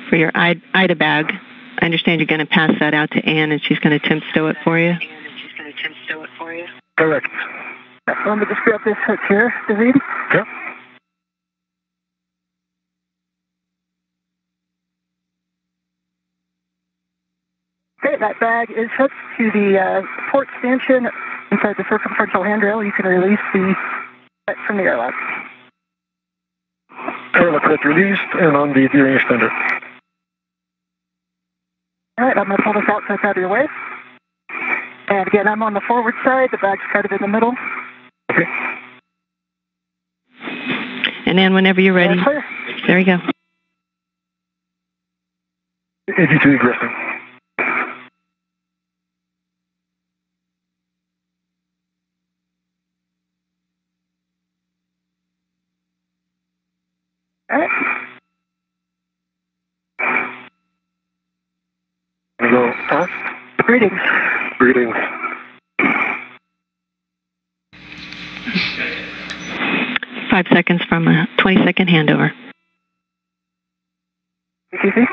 for your IDA bag. I understand you're going to pass that out to Ann, and she's going to temp stow it for you. Correct. Let me just grab this hook here, David. Yep. Okay, that bag is hooked to the port stanchion inside the circumferential handrail. You can release the from the airlock. Airlock set released and on the gearing extender. All right, I'm going to pull this out so it's out of your way. And again, I'm on the forward side. The bag's kind of in the middle. Okay. And then whenever you're ready, there you go. 82 egressing. All right. Hello, pass. Greetings. Greetings. Five seconds from a 20-second handover. ATC?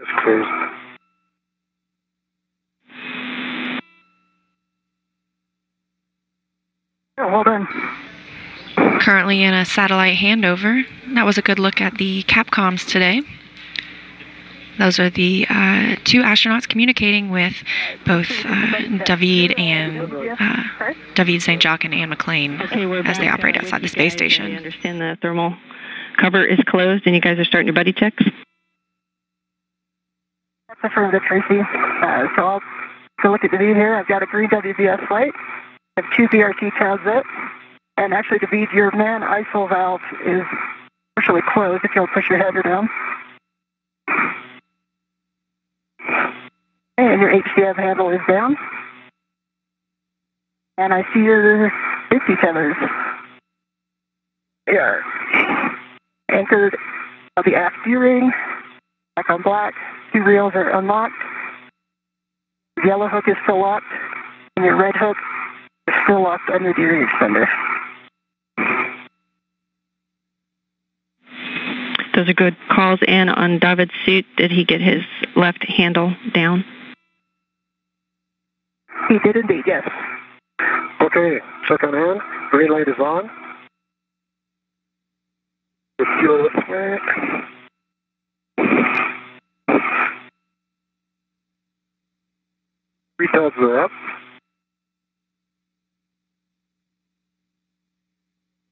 It's closed. Oh, hold on. Currently in a satellite handover. That was a good look at the Capcoms today. Those are the two astronauts communicating with both David Saint-Jacques and Ann McClain as they operate outside the space station. I understand the thermal cover is closed and you guys are starting your buddy checks? That's affirmative, Tracy. So I'll look at David here. I've got a green WBS light. I have two BRT tabs up. And actually, David, your man ISO valve is partially closed if you'll push your header down. And your HDF handle is down. And I see your safety tethers. They are anchored on the aft D-ring, black on black. Two reels are unlocked. The yellow hook is still locked, and your red hook is still locked on your D-ring extender. Those are good calls. And on David's suit, did he get his left handle down? He did indeed, yes. Okay, check on hand. Green light is on. The fuel this way. Three tabs are up.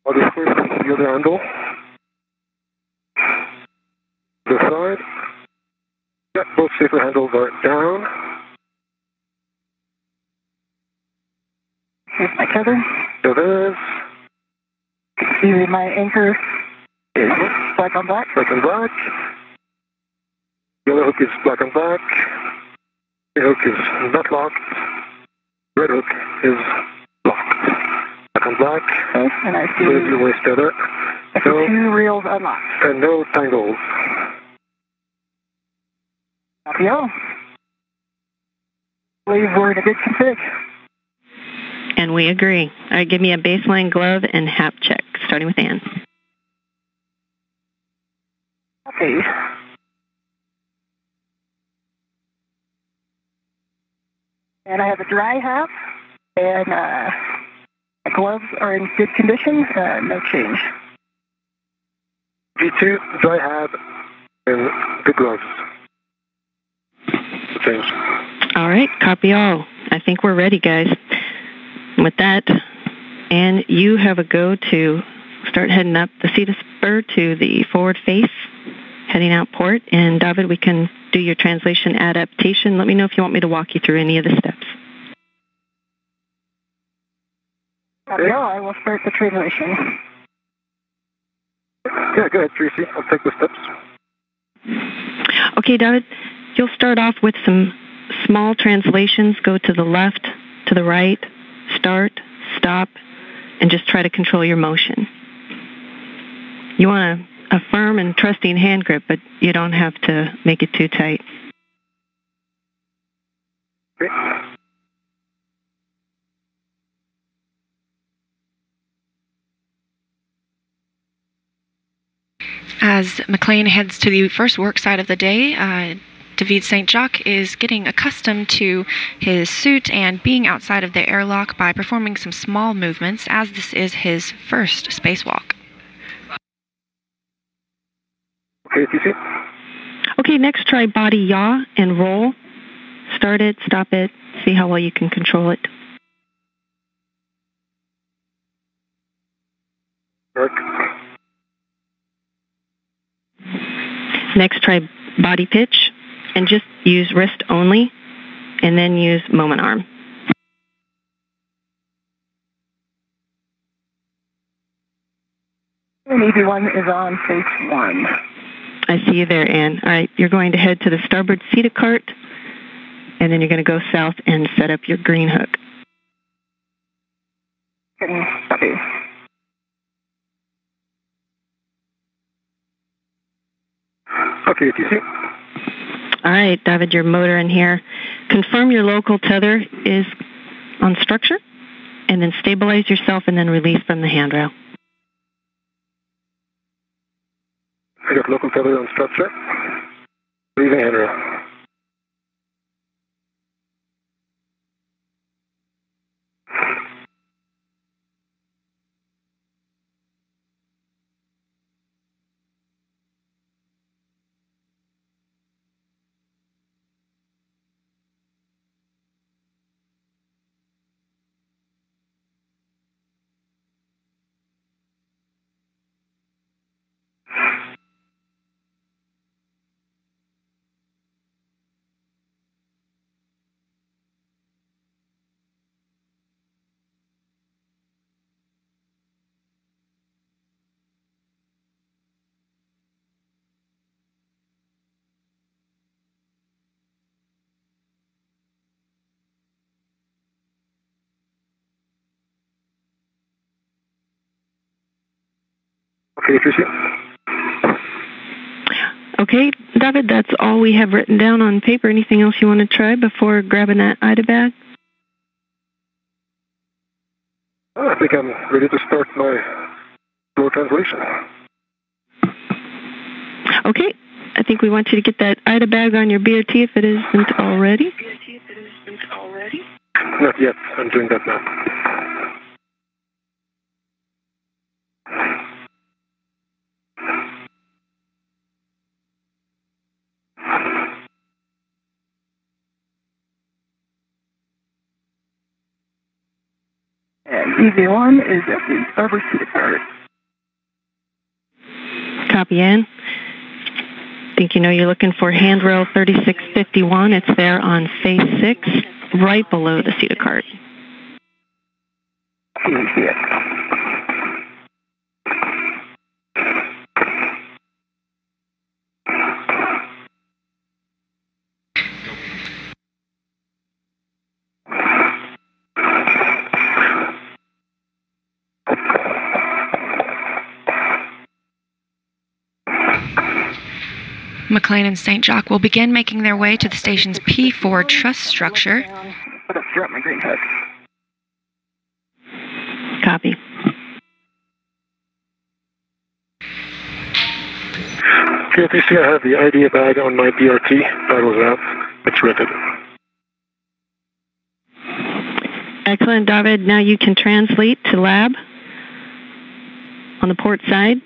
I'll just first the other handle. The side. Yep, both safer handles are down. Here's my tether. Tethers. See my anchor is black on black. Black and black. Yellow hook is black and black. Green hook is not locked. Red hook is locked. Black and black. Okay, and I see your waist tether. two reels unlocked. And no tangles. Copy all. I believe we're in a good config. And we agree. All right, give me a baseline glove and HAP check, starting with Ann. Okay. And I have a dry half, and my gloves are in good condition, no change. V2, dry hab, and good gloves. Change. All right, copy all. I think we're ready, guys. With that, and you have a go to start heading up the Cetus spur to the forward face, heading out port. And David, we can do your translation adaptation. Let me know if you want me to walk you through any of the steps. Yeah, I will start the translation. Yeah, go ahead, Tracy. I'll take the steps. Okay, David, you'll start off with some small translations. Go to the left, to the right, start, stop, and just try to control your motion. You want a firm and trusting hand grip, but you don't have to make it too tight. As McClain heads to the first work site of the day, David Saint-Jacques is getting accustomed to his suit and being outside of the airlock by performing some small movements, as this is his first spacewalk. Okay, TC. Okay, next try body yaw and roll. Start it, stop it, see how well you can control it. Work. Next try body pitch and just use wrist only and then use moment arm. And EV1 is on face 1. I see you there, Ann. All right, you're going to head to the starboard seated cart, and then you're going to go south and set up your green hook. Copy. Okay, TC. All right, David, your motor in here. Confirm your local tether is on structure, and then stabilize yourself and then release from the handrail. I got local tether on structure. Leaving handrail. Okay, TC. Okay, David, that's all we have written down on paper. Anything else you want to try before grabbing that IDA bag? I think I'm ready to start my slow translation. Okay, I think we want you to get that IDA bag on your BRT if it isn't already. Not yet. I'm doing that now. And EV1 is at the starboard seated cart. Copy, Ann. I think you know you're looking for handrail 3651. It's there on phase 6, right below the seated cart. Yeah. McClain and Saint-Jacques will begin making their way to the station's P4 truss structure. Put up throughout my green hook. Copy. Okay, TC, I have the idea bag on my BRT. Paddles out. It's rigid. Excellent, David. Now you can translate to lab on the port side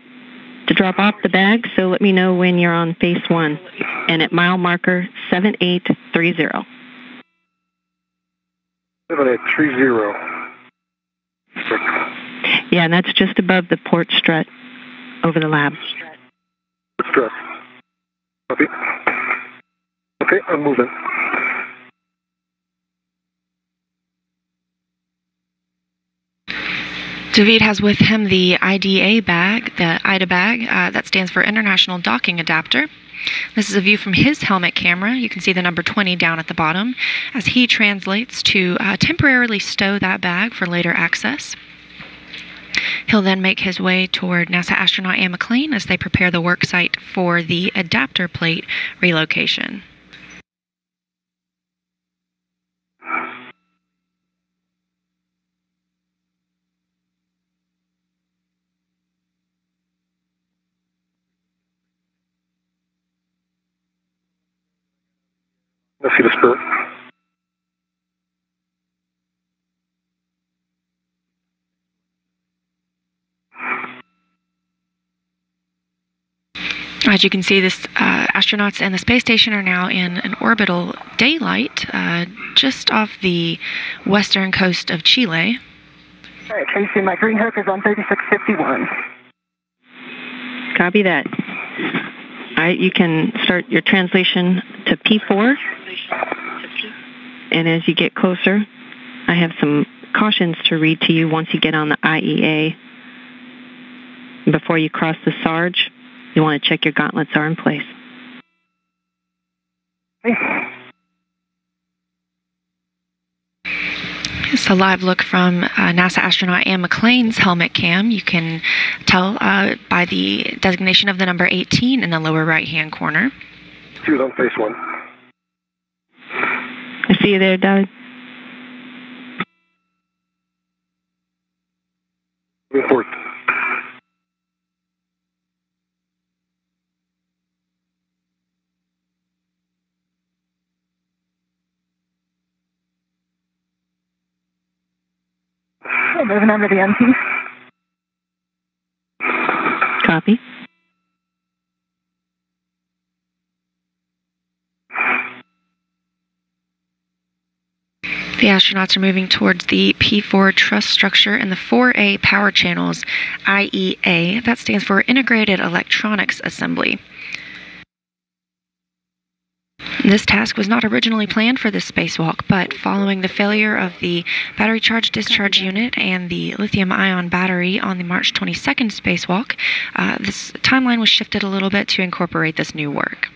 to drop off the bag, so let me know when you're on phase 1 and at mile marker 7830. 7830. Yeah, and that's just above the port strut over the lab. Strut. Copy. Okay, I'm moving. David has with him the IDA bag, the IDA bag, that stands for International Docking Adapter. This is a view from his helmet camera. You can see the number 20 down at the bottom as he translates to temporarily stow that bag for later access. He'll then make his way toward NASA astronaut Ann McClain as they prepare the work site for the adapter plate relocation. Let's see the spur. As you can see, this astronauts and the space station are now in an orbital daylight just off the western coast of Chile. All right, Tracy, my green hook is on 3651. Copy that. All right, you can start your translation to P4. And as you get closer, I have some cautions to read to you once you get on the IEA. Before you cross the Sarge, you want to check your gauntlets are in place. It's a live look from NASA astronaut Anne McClain's helmet cam. You can tell by the designation of the number 18 in the lower right-hand corner. She was on face 1. I see you there, David. Report. Moving under the MT. Copy. The astronauts are moving towards the P4 truss structure and the 4A power channels, IEA. That stands for Integrated Electronics Assembly. This task was not originally planned for this spacewalk, but following the failure of the battery charge discharge unit and the lithium-ion battery on the March 22nd spacewalk, this timeline was shifted a little bit to incorporate this new work.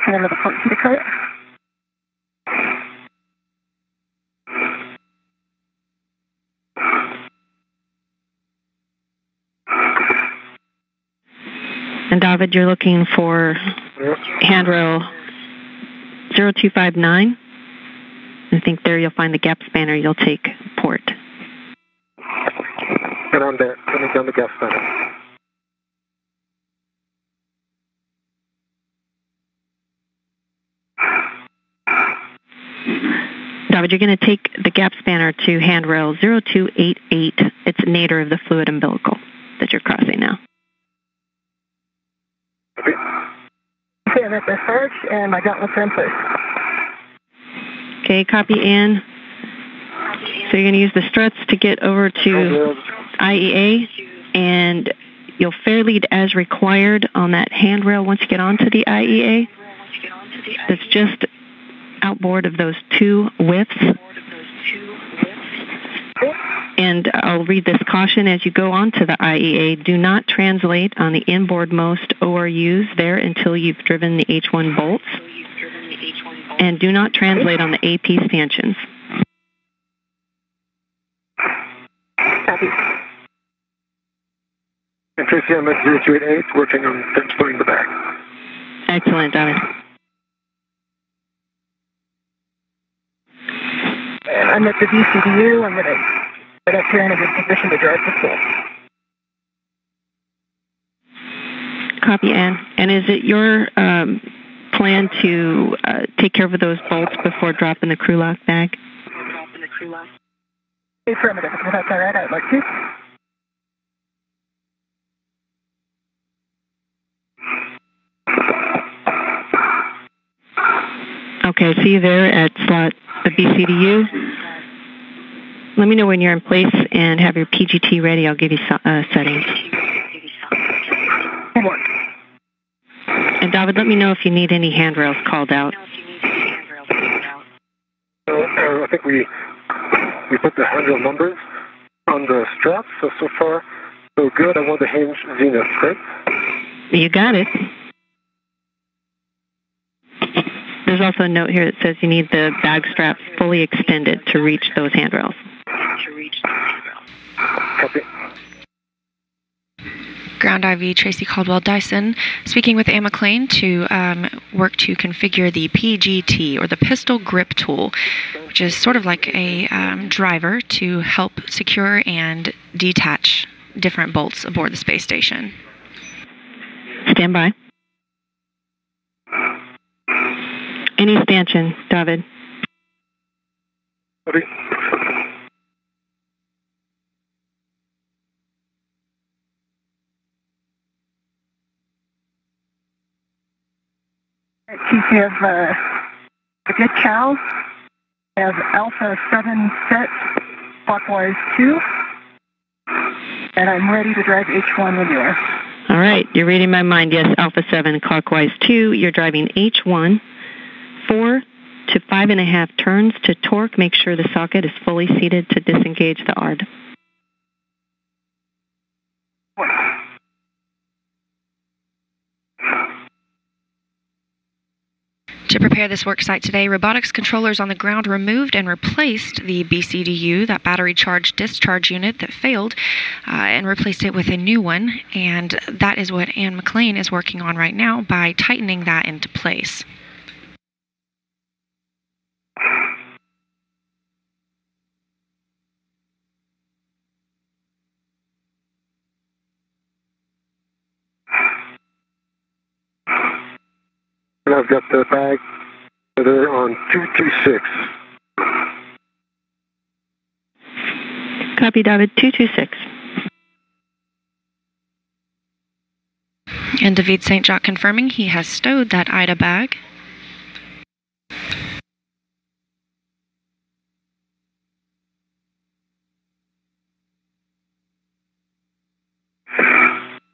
Another function decode. And David, you're looking for handrail 0259. I think there you'll find the gap spanner. You'll take port. Get on there. Coming down the gas spanner. David, you're going to take the gap spanner to handrail 0288. It's nadir of the fluid umbilical that you're crossing now. Okay. Okay, I'm at the Sarge and my gauntlets are in place. Okay, copy, Ann. So you're going to use the struts to get over to IEA, and you'll fair lead as required on that handrail once you get onto the IEA. That's just outboard of those two whiffs. And I'll read this caution as you go onto the IEA. Do not translate on the inboardmost ORUs there until you've driven the H1 bolts. And do not translate on the AP stanchions. Copy. And Tracy, I'm at 0288, working on exploding the back. Excellent, David. And I'm at the VCDU. I'm going to get up here in a good position to drive the tool. Copy, Ann. And is it your plan to take care of those bolts before dropping the crew lock bag? Affirmative. If that's all right, I'd like to. Okay, see you there at slot the BCDU. Let me know when you're in place and have your PGT ready. I'll give you settings. And David, let me know if you need any handrails called out. I think we put the handrail numbers on the straps, so far so good. I want the hinge zenith, right? You got it. There's also a note here that says you need the bag straps fully extended to reach those handrails. Copy. Ground IV Tracy Caldwell Dyson speaking with Anne McClain to work to configure the PGT, or the pistol grip tool, which is sort of like a driver to help secure and detach different bolts aboard the space station. Stand by. Any stanchion, David? Copy. TC of a good cow. Have Alpha 7 set, clockwise 2. And I'm ready to drive H1 when you are. All right, you're reading my mind. Yes, Alpha 7, clockwise 2. You're driving H1, 4 to 5.5 turns to torque. Make sure the socket is fully seated to disengage the ARD. To prepare this work site today, robotics controllers on the ground removed and replaced the BCDU, that battery charge discharge unit that failed, and replaced it with a new one. And that is what Ann McClain is working on right now by tightening that into place. And I've got the bag there on 226. Copy, David, 226. And David Saint-Jacques confirming he has stowed that IDA bag.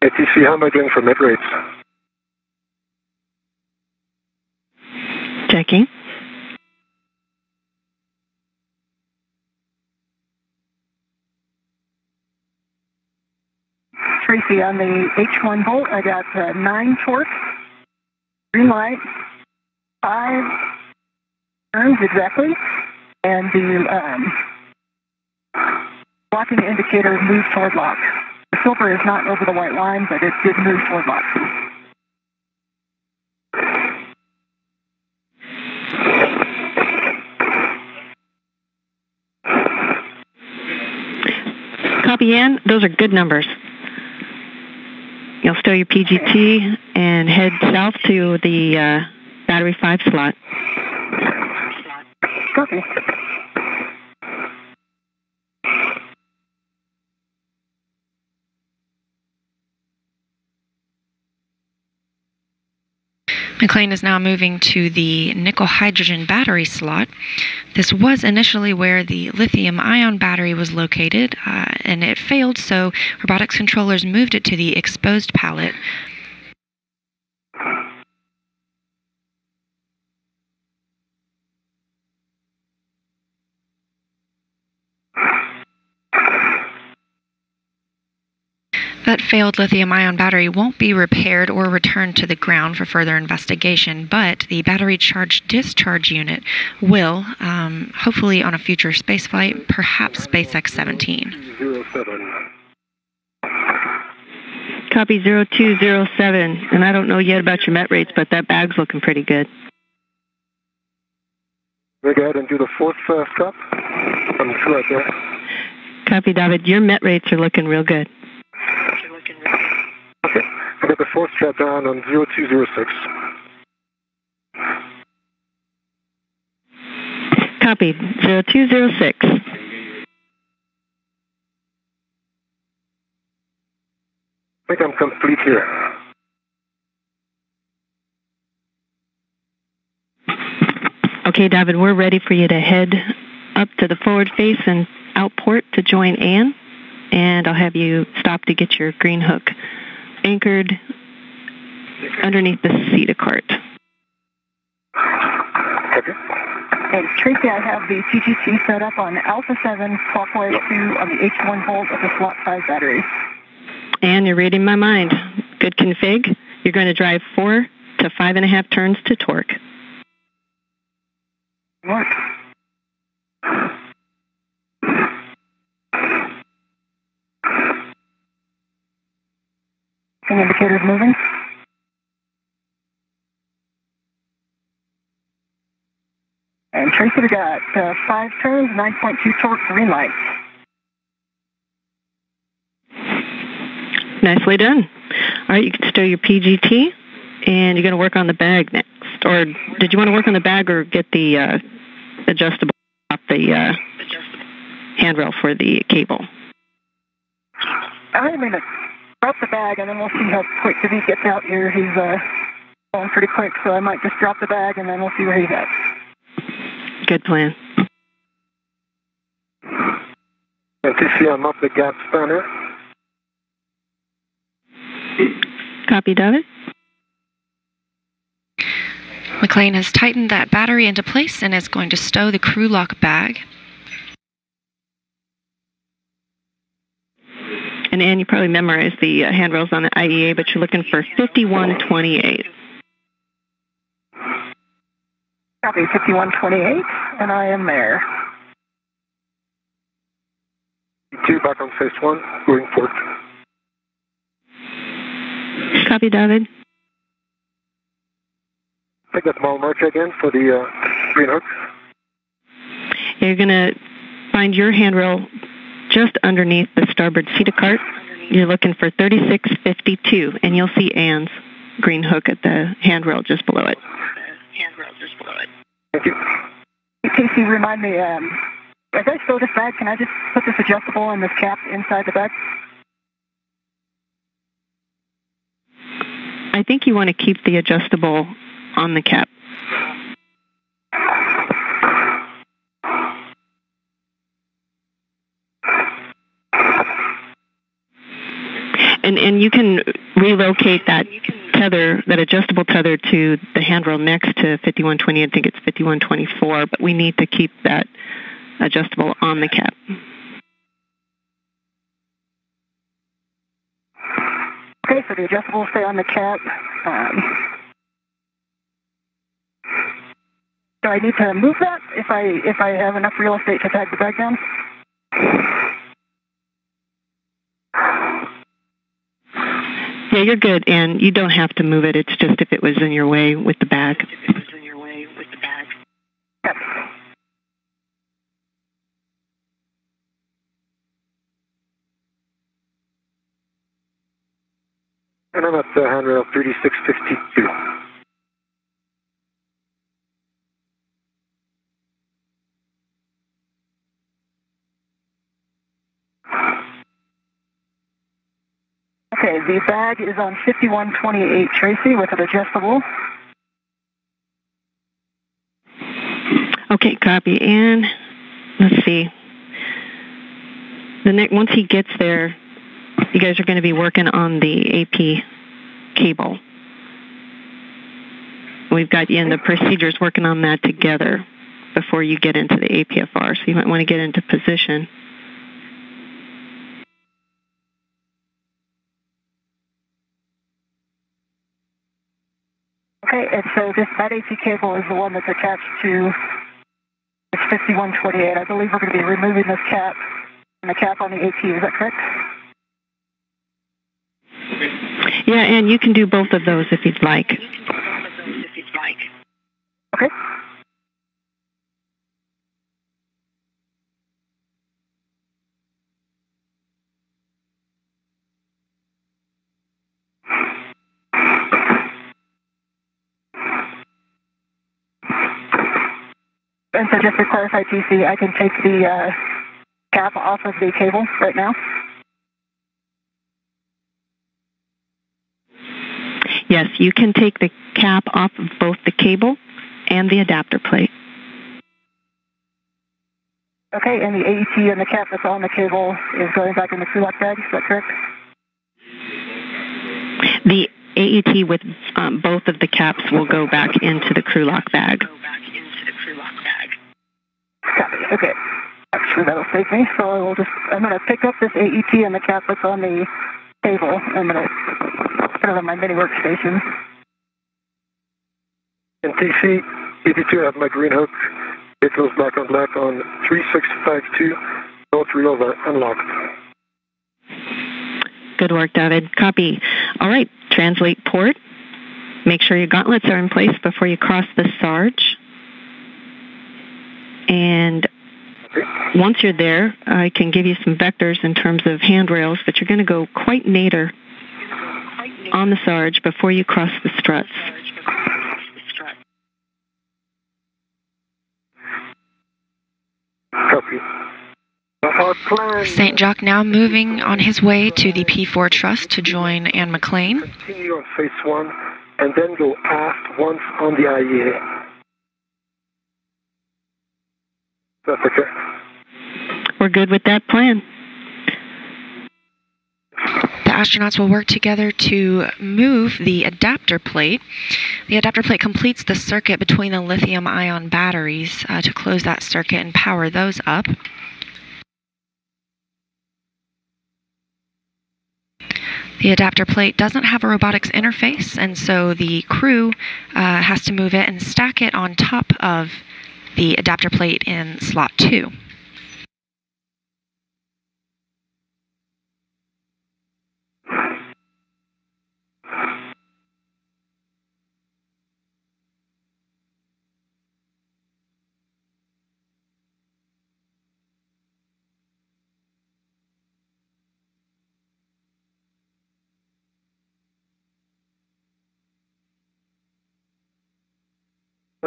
ATC, how am I doing for mid rates? Checking. Tracy, on the H1 volt, I got 9 torque, green light, 5 turns exactly, and the blocking indicator moved toward lock. The silver is not over the white line, but it did move toward lock. Copy, Ann. Those are good numbers. You'll stow your PGT and head south to the battery 5 slot. Copy. McClain is now moving to the nickel-hydrogen battery slot. This was initially where the lithium-ion battery was located, and it failed, so robotics controllers moved it to the exposed pallet. That failed lithium-ion battery won't be repaired or returned to the ground for further investigation, but the battery charge discharge unit will, hopefully on a future spaceflight, perhaps SpaceX 17. 07. Copy 0207. And I don't know yet about your met rates, but that bag's looking pretty good. Go ahead and do the 4th strap. I'm right there. Copy, David. Your met rates are looking real good. Okay, I got the 4th strap down on 0206. Copy, 0206. I think I'm complete here. Okay, David, we're ready for you to head up to the forward face and out port to join Ann. And I'll have you stop to get your green hook anchored underneath the CETA cart. Okay. And Tracy, I have the PGT set up on Alpha 7, clockwise 2 on the H1 volt of the slot 5 battery. And you're reading my mind. Good config. You're going to drive 4 to 5.5 turns to torque. Work. Indicators moving. And Tracy, we got 5 turns, 9.2 torque, green light. Nicely done. All right, you can stow your PGT, and you're going to work on the bag next. Or did you want to work on the bag or get the adjustable off the handrail for the cable? I'm going to drop the bag, and then we'll see how quick he gets out here. He's going pretty quick, so I might just drop the bag, and then we'll see where he's at. Good plan. NTC, I'm up the gap spanner. Copy, David. McClain has tightened that battery into place and is going to stow the crew lock bag. And Ann, you probably memorized the handrails on the IEA, but you're looking for 5128. Copy, 5128, and I am there. 2 back on phase 1, going port. Copy, David. Take that mile marker again for the green hook. You're going to find your handrail just underneath the starboard seat of cart. You're looking for 3652, and you'll see Ann's green hook at the handrail just below it. Thank you. Casey, remind me, as I stow this bag, can I just put this adjustable and this cap inside the bag? I think you want to keep the adjustable on the cap. And you can relocate that tether, that adjustable tether, to the handrail next to 5120. I think it's 5124, but we need to keep that adjustable on the cap. Okay, so the adjustable will stay on the cap. Do I need to move that if I have enough real estate to tag the bag down? Yeah, you're good, and you don't have to move it. It's just if it was in your way with the bag. Yep. And I'm at the handrail 3652. Okay, the bag is on 5128, Tracy, with an adjustable. Okay, copy. And let's see. Once he gets there, you guys are going to be working on the AP cable. We've got you in the procedures working on that together before you get into the APFR, so you might want to get into position. Okay, and so that AP cable is the one that's attached to this 5128. I believe we're going to be removing this cap and the cap on the AP. Is that correct? Yeah, and you can do both of those if you'd like. Okay. And so just to clarify, TC, I can take the cap off of the cable right now? Yes, you can take the cap off of both the cable and the adapter plate. Okay, and the AET and the cap that's on the cable is going back in the crew lock bag, is that correct? The AET with both of the caps will go back into the crew lock bag. Copy, okay. Actually, that'll save me, so I'm going to pick up this AET and the cap that's on the table. I'm going to put it on my mini workstation. And TC, 82, I have my green hook. It goes black on black on 3652. Both reels are unlocked. Good work, David. Copy. All right, translate port. Make sure your gauntlets are in place before you cross the Sarge. And once you're there, I can give you some vectors in terms of handrails, but you're going to go quite nadir on the Sarge before you cross the struts. Copy. Saint-Jacques now moving on his way to the P4 truss to join Anne McClain. Continue on phase 1 and then go aft once on the IEA. That's okay. We're good with that plan. The astronauts will work together to move the adapter plate. The adapter plate completes the circuit between the lithium-ion batteries to close that circuit and power those up. The adapter plate doesn't have a robotics interface, and so the crew has to move it and stack it on top of the adapter plate in slot 2.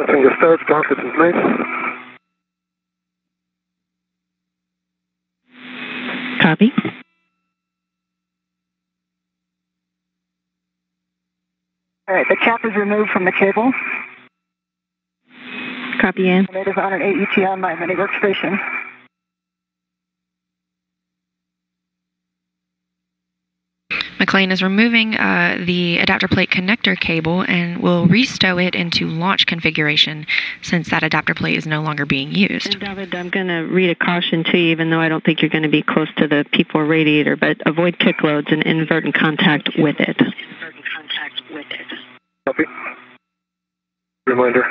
I think the Sarge gauntlet in place. Copy. All right, the cap is removed from the cable. Copy, Ann. It is on an AET on my mini workstation. McClain is removing the adapter plate connector cable and will restow it into launch configuration since that adapter plate is no longer being used. And David, I'm going to read a caution to you, even though I don't think you're going to be close to the P4 radiator, but avoid kick loads and invert in contact with it. Copy. Reminder.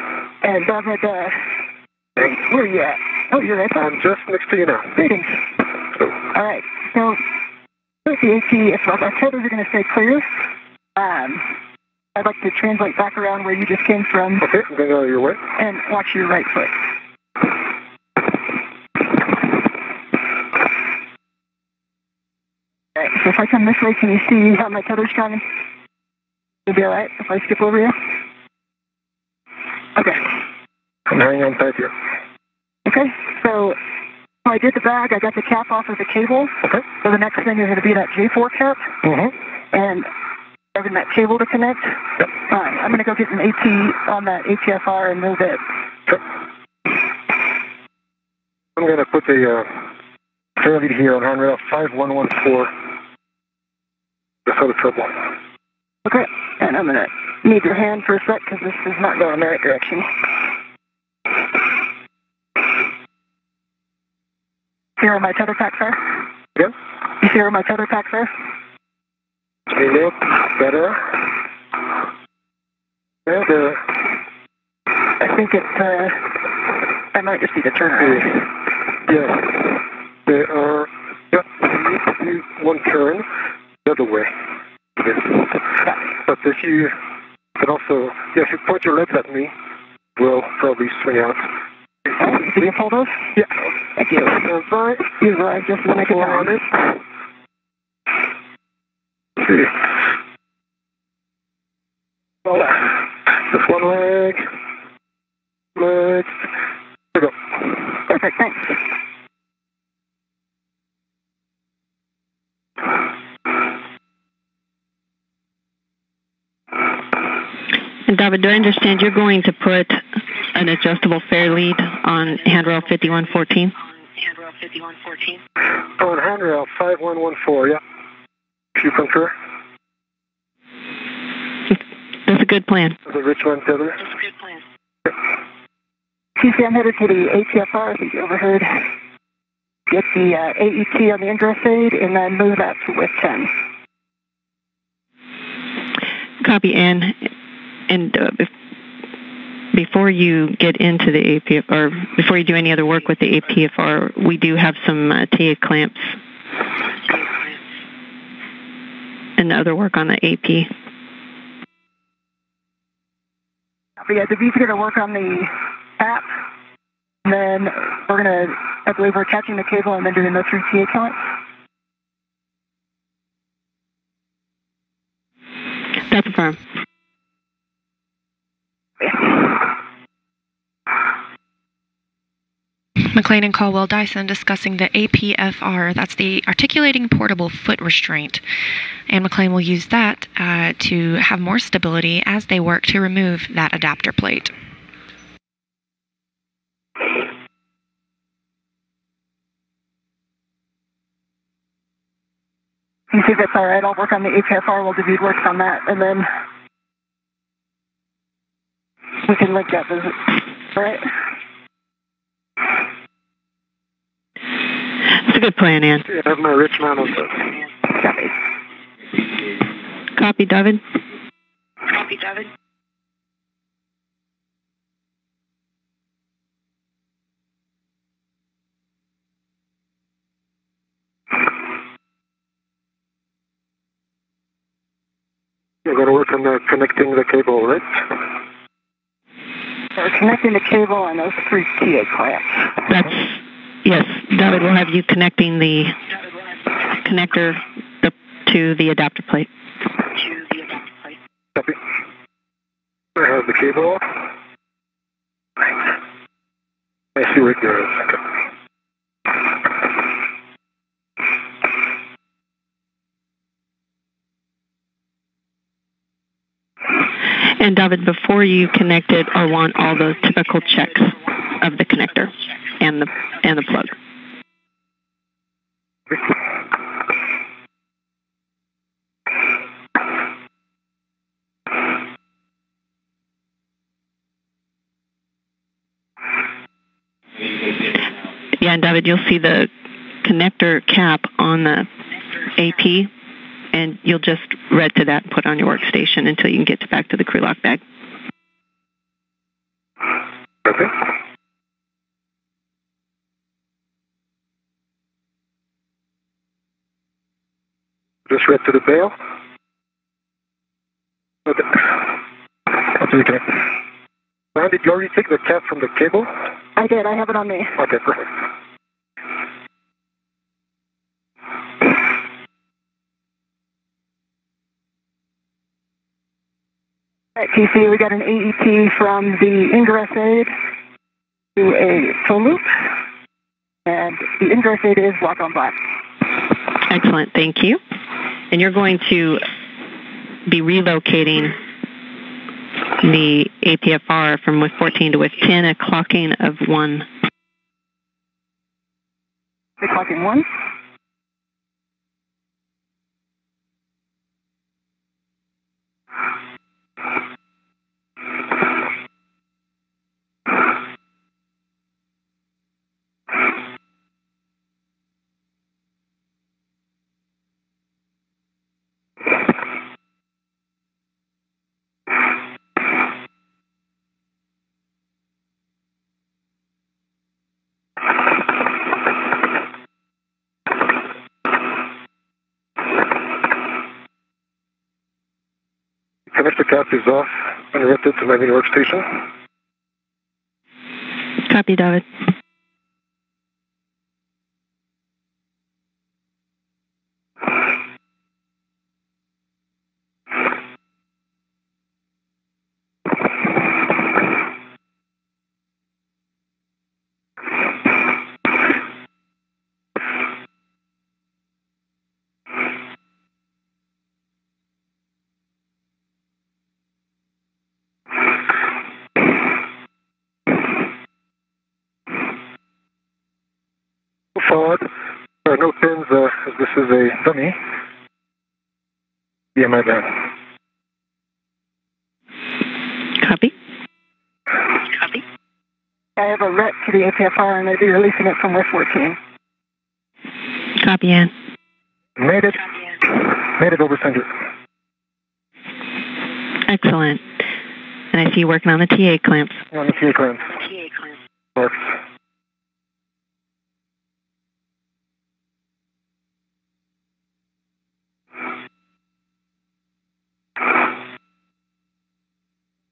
And David, where are you at? Oh, you're right there. I'm just next to you now. Greetings. All right, so with the AT, if our tethers are going to stay clear, I'd like to translate back around where you just came from. Okay, I'm going to go your way. And watch your right foot. All right, so if I come this way, can you see how my tether's coming? You'll be all right if I skip over you? Okay. I'm hanging on tight here. Okay, so I did the bag. I got the cap off of the cable. Okay. So the next thing is going to be that J4 cap. Mm-hmm. And having that cable to connect. Yep. I'm going to go get an AT on that ATFR and move it. Okay. I'm going to put a trail lead here on handrail 5114. Just out of trouble. Okay. And I'm going to need your hand for a sec because this is not going in the right direction. See where my tether packs are? Yeah. You see where my tether packs are? Look better. Better. I think it's, I might just need to turn around. Yeah. They are, yeah, you need to do one turn the other way. But if you can also, yeah, if you point your legs at me, we'll probably swing out. Can you pull those? Yeah. Thank you. Right. You're right. Just want to get on it. See. Well, just one leg. Leg. There we go. Perfect. Thanks. And David, do I understand you're going to put an adjustable fair lead on handrail 5114? On handrail 5114, yeah. If you concur. That's a good plan. The rich one tether. That's a good plan. TC, I'm headed to the ATFR, I think you overheard. Get the AET on the ingress aid and then move that to width 10. Copy, Ann. And before you get into the APFR, or before you do any other work with the APFR, we do have some TA clamps and other work on the AP. But yeah, the V's are going to work on the app. And then we're going to, I believe we're catching the cable and then doing the 3 TA clamps. McClain and Caldwell Dyson discussing the APFR. That's the Articulating Portable Foot Restraint. And McClain will use that to have more stability as they work to remove that adapter plate. You see if that's all right. I'll work on the APFR while David works on that, and then we can link that visit. All right? That's a good plan, Ann. Yeah, I have my rich man on this. Copy. Copy, David. Copy, David. You're going to work on connecting the cable, right? We're connecting the cable on those 3 TA clamps. Yes, David will have you connecting the connector to the adapter plate. Copy. I have the cable. I see right there. And David, before you connect it, I want all those typical checks of the connector and the plug. Yeah, and David, you'll see the connector cap on the AP, and you'll just read to that and put on your workstation until you can get back to the crew lock bag. Okay. Just read to the bail. Okay. Okay. Now, did you already take the cap from the cable? I did. I have it on me. Okay, perfect. At TC, we got an AET from the ingress aid to a tow loop, and the ingress aid is black on black. Excellent, thank you. And you're going to be relocating the APFR from WIF 14 to WIF 10, a clocking of 1. The clocking 1. Connector cap is off and rented to my main workstation. Copy, David. Forward. There are no pins, as this is a dummy. Yeah, my bad. Copy. Copy. I have a ret to the APFR, and I'll be releasing it from WIF 14. Copy, Ann. Made it. Made it over center. Excellent. And I see you working on the TA clamps. On the TA clamps. Works.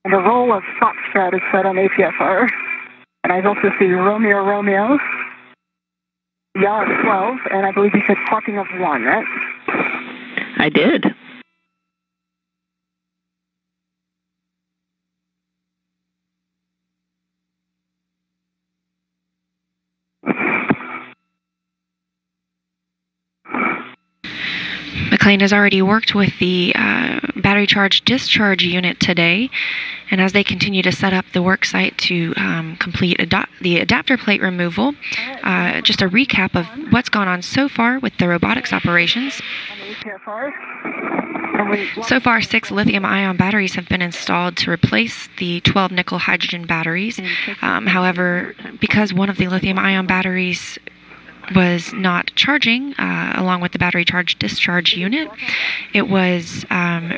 And the roll of Foxtrot is set on APFR. And I also see Romeo Romeo, Yard 12, and I believe you said clocking of 1, right? I did. McClain has already worked with the battery charge discharge unit today, and as they continue to set up the work site to complete the adapter plate removal, just a recap of what's gone on so far with the robotics operations. So far, 6 lithium-ion batteries have been installed to replace the 12 nickel hydrogen batteries. However, because one of the lithium-ion batteries was not charging along with the battery charge discharge unit, it was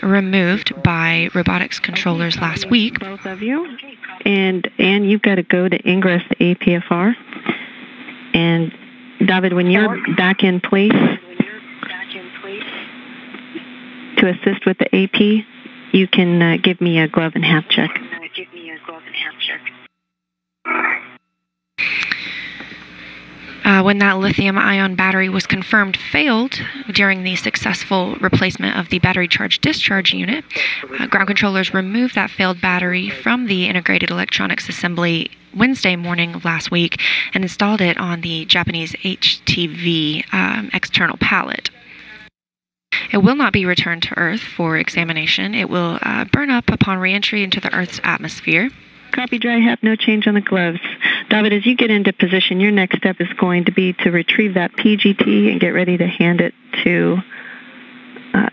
removed by robotics controllers last week. Both of you. And you've got to go to ingress the APFR. And David, when you're back in place to assist with the AP, you can give me a glove and half check. When that lithium-ion battery was confirmed failed during the successful replacement of the battery charge discharge unit, ground controllers removed that failed battery from the integrated electronics assembly Wednesday morning of last week and installed it on the Japanese HTV external pallet. It will not be returned to Earth for examination. It will burn up upon re-entry into the Earth's atmosphere. Copy, dry hap, no change on the gloves. David, as you get into position, your next step is going to be to retrieve that PGT and get ready to hand it to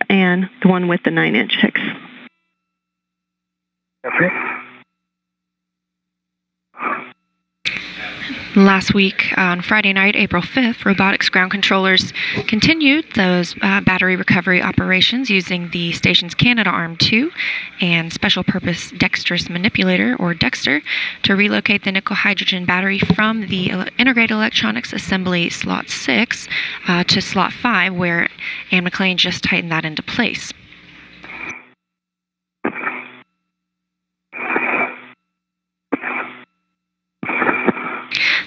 Anne, the one with the 9-inch hex. Okay. Last week, on Friday night, April 5th, robotics ground controllers continued those battery recovery operations using the station's Canadarm2 and Special Purpose Dexterous Manipulator, or Dexter, to relocate the nickel-hydrogen battery from the Integrated Electronics Assembly Slot 6 to Slot 5, where Anne McClain just tightened that into place.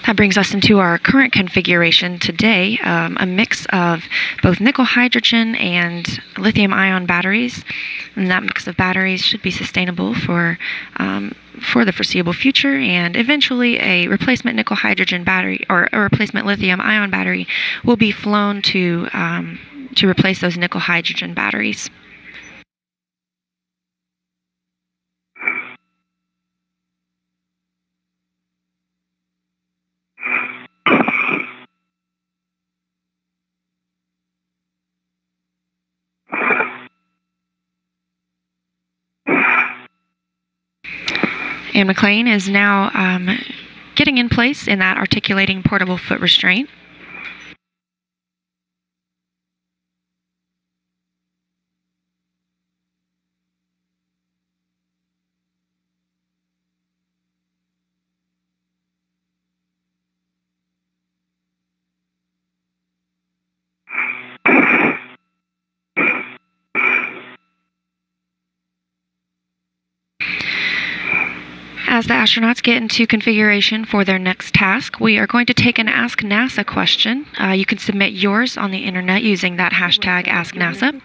That brings us into our current configuration today, a mix of both nickel-hydrogen and lithium-ion batteries. And that mix of batteries should be sustainable for the foreseeable future, and eventually a replacement nickel-hydrogen battery or a replacement lithium-ion battery will be flown to replace those nickel-hydrogen batteries. Anne McClain is now getting in place in that articulating portable foot restraint. As the astronauts get into configuration for their next task, we are going to take an Ask NASA question. You can submit yours on the internet using that hashtag AskNASA.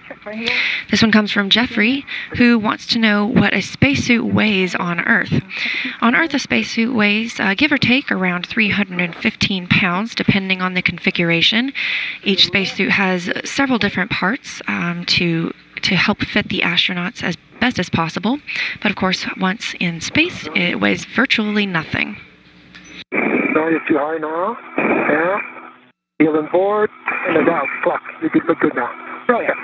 This one comes from Jeffrey, who wants to know what a spacesuit weighs on Earth. On Earth, a spacesuit weighs, give or take, around 315 pounds, depending on the configuration. Each spacesuit has several different parts to help fit the astronauts as best as possible. But of course, once in space, it weighs virtually nothing. No, you're too high now. Yeah. Feel on board and about clock. You can look good now. Brilliant.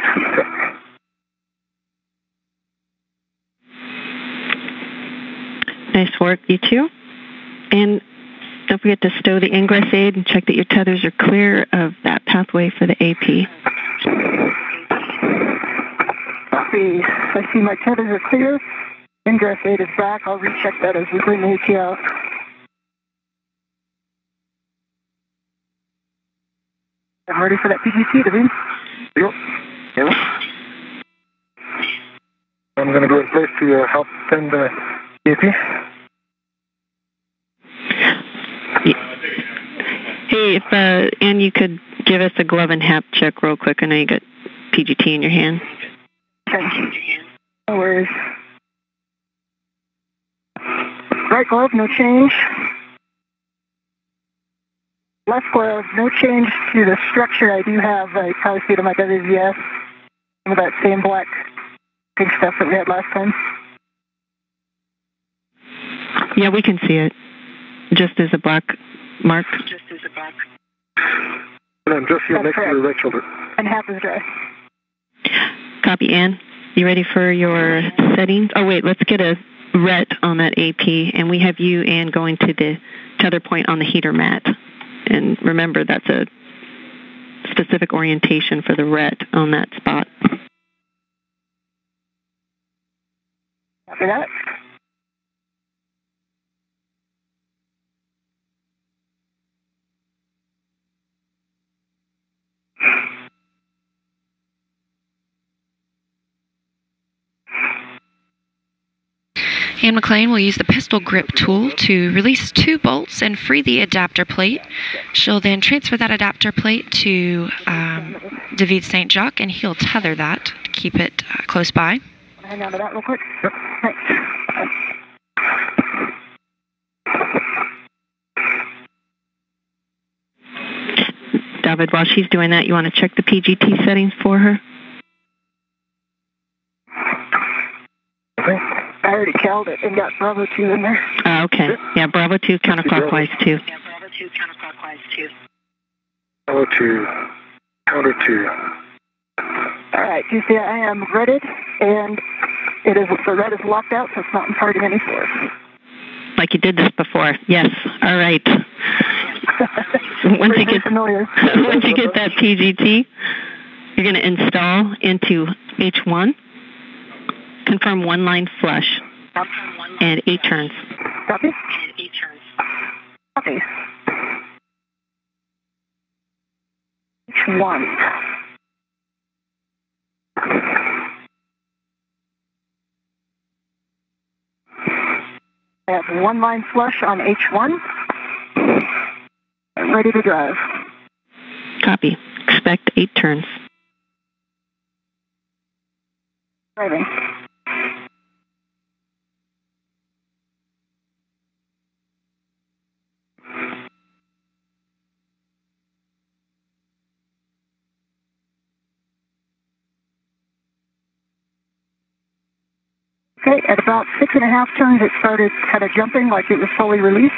Nice work, you two. And don't forget to stow the ingress aid and check that your tethers are clear of that pathway for the AP. I see my tethers are clear. Ingress aid is back. I'll recheck that as we bring the AP out. I'm ready for that PGT, David. Yep. I'm going to go in place to help send the AP. Hey, if Ann, you could give us a glove and hap check real quick. I know you got PGT in your hand. Okay. No worries. Right glove, no change. Left glove, no change to the structure. I do have, I probably see it on my WVS. Some of that same black pink stuff that we had last time. Yeah, we can see it. Just as a black mark. And I'm just here next to the red shoulder. And half is dry. Copy, Ann. You ready for your settings? Oh, wait, let's get a ret on that AP, and we have you, Ann, going to the tether point on the heater mat. And remember, that's a specific orientation for the ret on that spot. Copy that. Ann McClain will use the pistol grip tool to release 2 bolts and free the adapter plate. She'll then transfer that adapter plate to David Saint-Jacques, and he'll tether that to keep it close by. Hang on to that real quick. Yep. Thanks. David, while she's doing that, you want to check the PGT settings for her? Okay. I already called it and got Bravo 2 in there. Oh, okay. Yeah, Bravo 2 counterclockwise too. Bravo 2, counter 2. All right, you see I am redded, and the red is locked out, so it's not imparting any force. Like you did this before. Yes. All right. Once you get that PGT, you're going to install into H1. Confirm 1 line flush and 8 turns. Copy. Copy. H1. I have 1 line flush on H1. I'm ready to drive. Copy. Expect 8 turns. Driving. Okay, at about 6.5 turns, it started kind of jumping like it was fully released.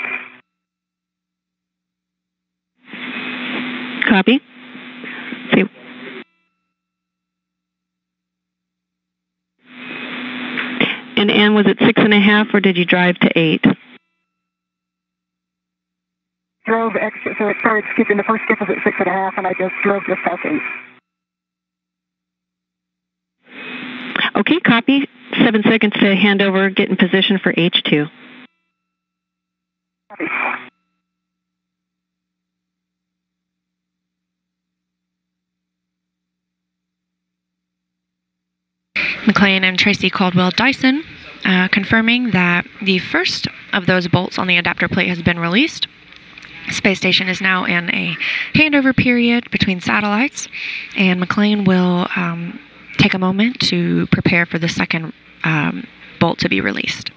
Copy. See. And Ann, was it 6.5 or did you drive to 8? Drove extra, so it started skipping. The first skip was at 6.5, and I just drove just past 8. Okay, copy. 7 seconds to hand over, get in position for H2. Copy. McClain and Tracy Caldwell Dyson confirming that the first of those bolts on the adapter plate has been released. Space station is now in a handover period between satellites, and McClain will take a moment to prepare for the second bolt to be released.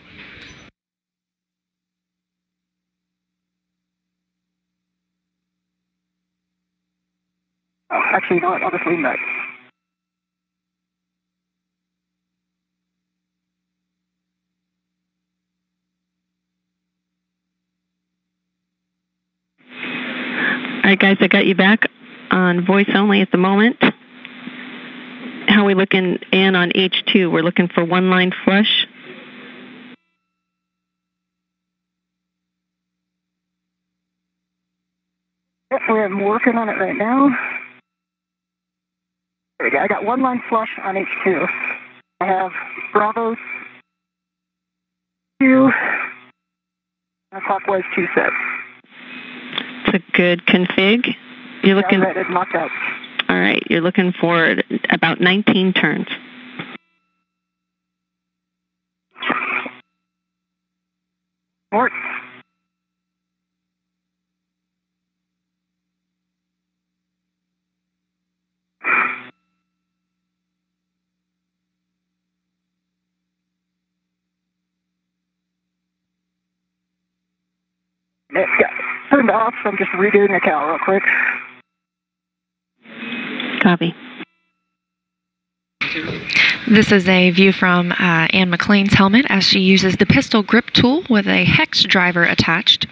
Oh, actually, no, I'll just lean back. All right, guys, I got you back on voice only at the moment. How are we looking, Ann, on H2? We're looking for 1 line flush. Yep, we're working on it right now. There we go. I got 1 line flush on H2. I have Bravo 2, and clockwise 2 set. It's a good config. You're looking. Yeah, it's knocked out. All right, you're looking for about 19 turns. Mort. It got turned off, so I'm just redoing the cal real quick. Copy. This is a view from Anne McClain's helmet as she uses the pistol grip tool with a hex driver attached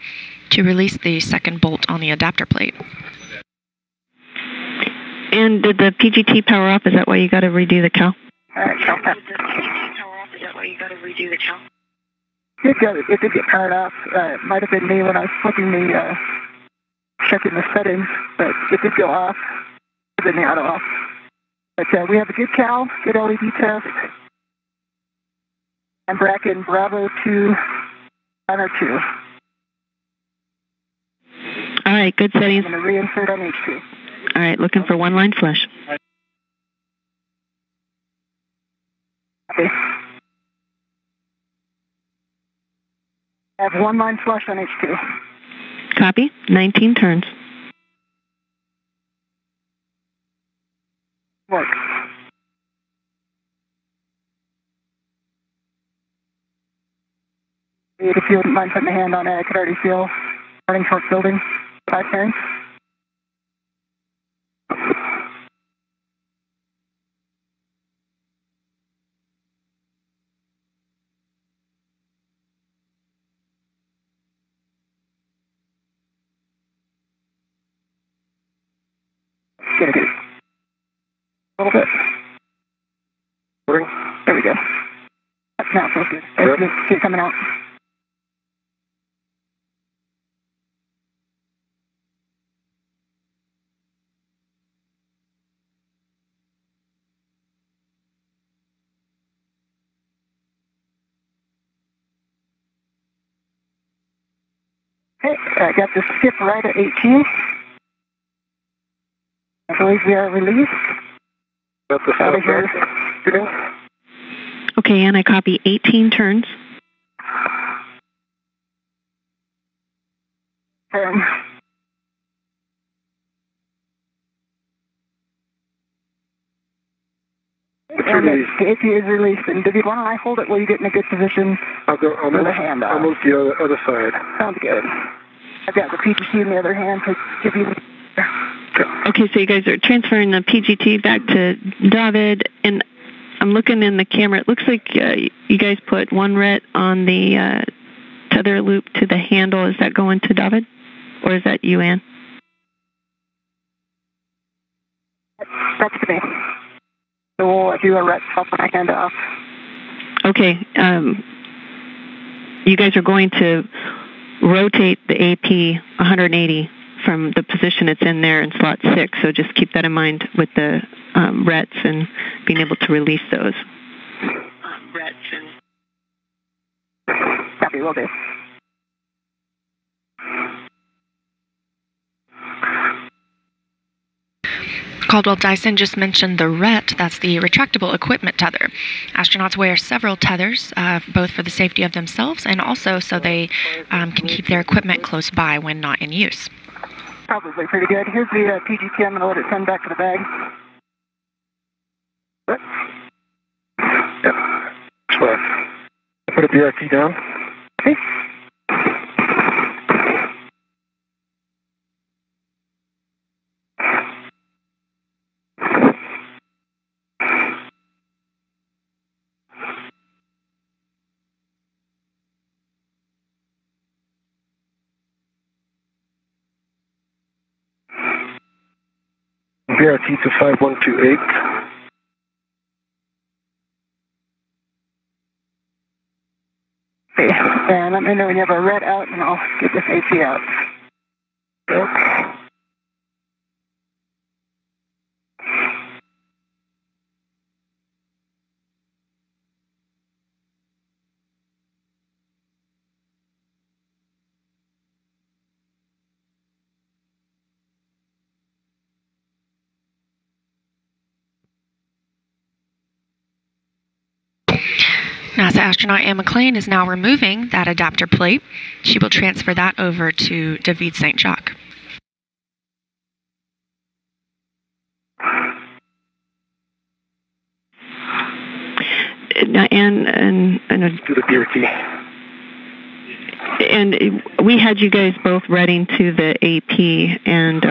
to release the second bolt on the adapter plate. And did the PGT power off? Is that why you got to redo the cal? It did get powered off. It might have been me when I was flipping the, checking the settings, but it did go off. It did the auto off. But we have a good cal, good LED test. I'm bracketing Bravo 2, Honor 2. All right, good settings. I'm going to reinsert on H2. All right, looking for one line flush. Okay. I have one line flush on H2. Copy. 19 turns. Work. If you wouldn't mind putting a hand on it, I could already feel starting short building. 5 turns. Get it. A little bit. There we go. Now it feels good. See it coming out. Okay, I got the skip right at 18. I believe we are released. Got the Out of here. Okay, and I copy 18 turns. And the AP is released. And David, why don't I hold it while you get in a good position? I'll go with a hand off. almost the other side. Sounds good. I've got the PGT in the other hand to give you the... Okay, so you guys are transferring the PGT back to David, and I'm looking in the camera. It looks like you guys put one ret on the tether loop to the handle. Is that going to David, or is that you, Ann? That's to me. So we'll do a ret swap when I hand off. Okay. You guys are going to rotate the AP 180 from the position it's in there in slot 6, so just keep that in mind with the rets and being able to release those. Copy, will do. Caldwell Dyson just mentioned the RET, that's the retractable equipment tether. Astronauts wear several tethers, both for the safety of themselves and also so they can keep their equipment close by when not in use. Probably pretty good. Here's the PGT. I'm going to let it send back to the bag. What? Yep. Fine. I put a BRT down. Okay. BRT to 5128. Okay, and let me know when you have a red out, and I'll get this AC out. Yep. NASA astronaut Anne McClain is now removing that adapter plate. She will transfer that over to David Saint-Jacques. And To the BRT. And we had you guys both reading to the AP, and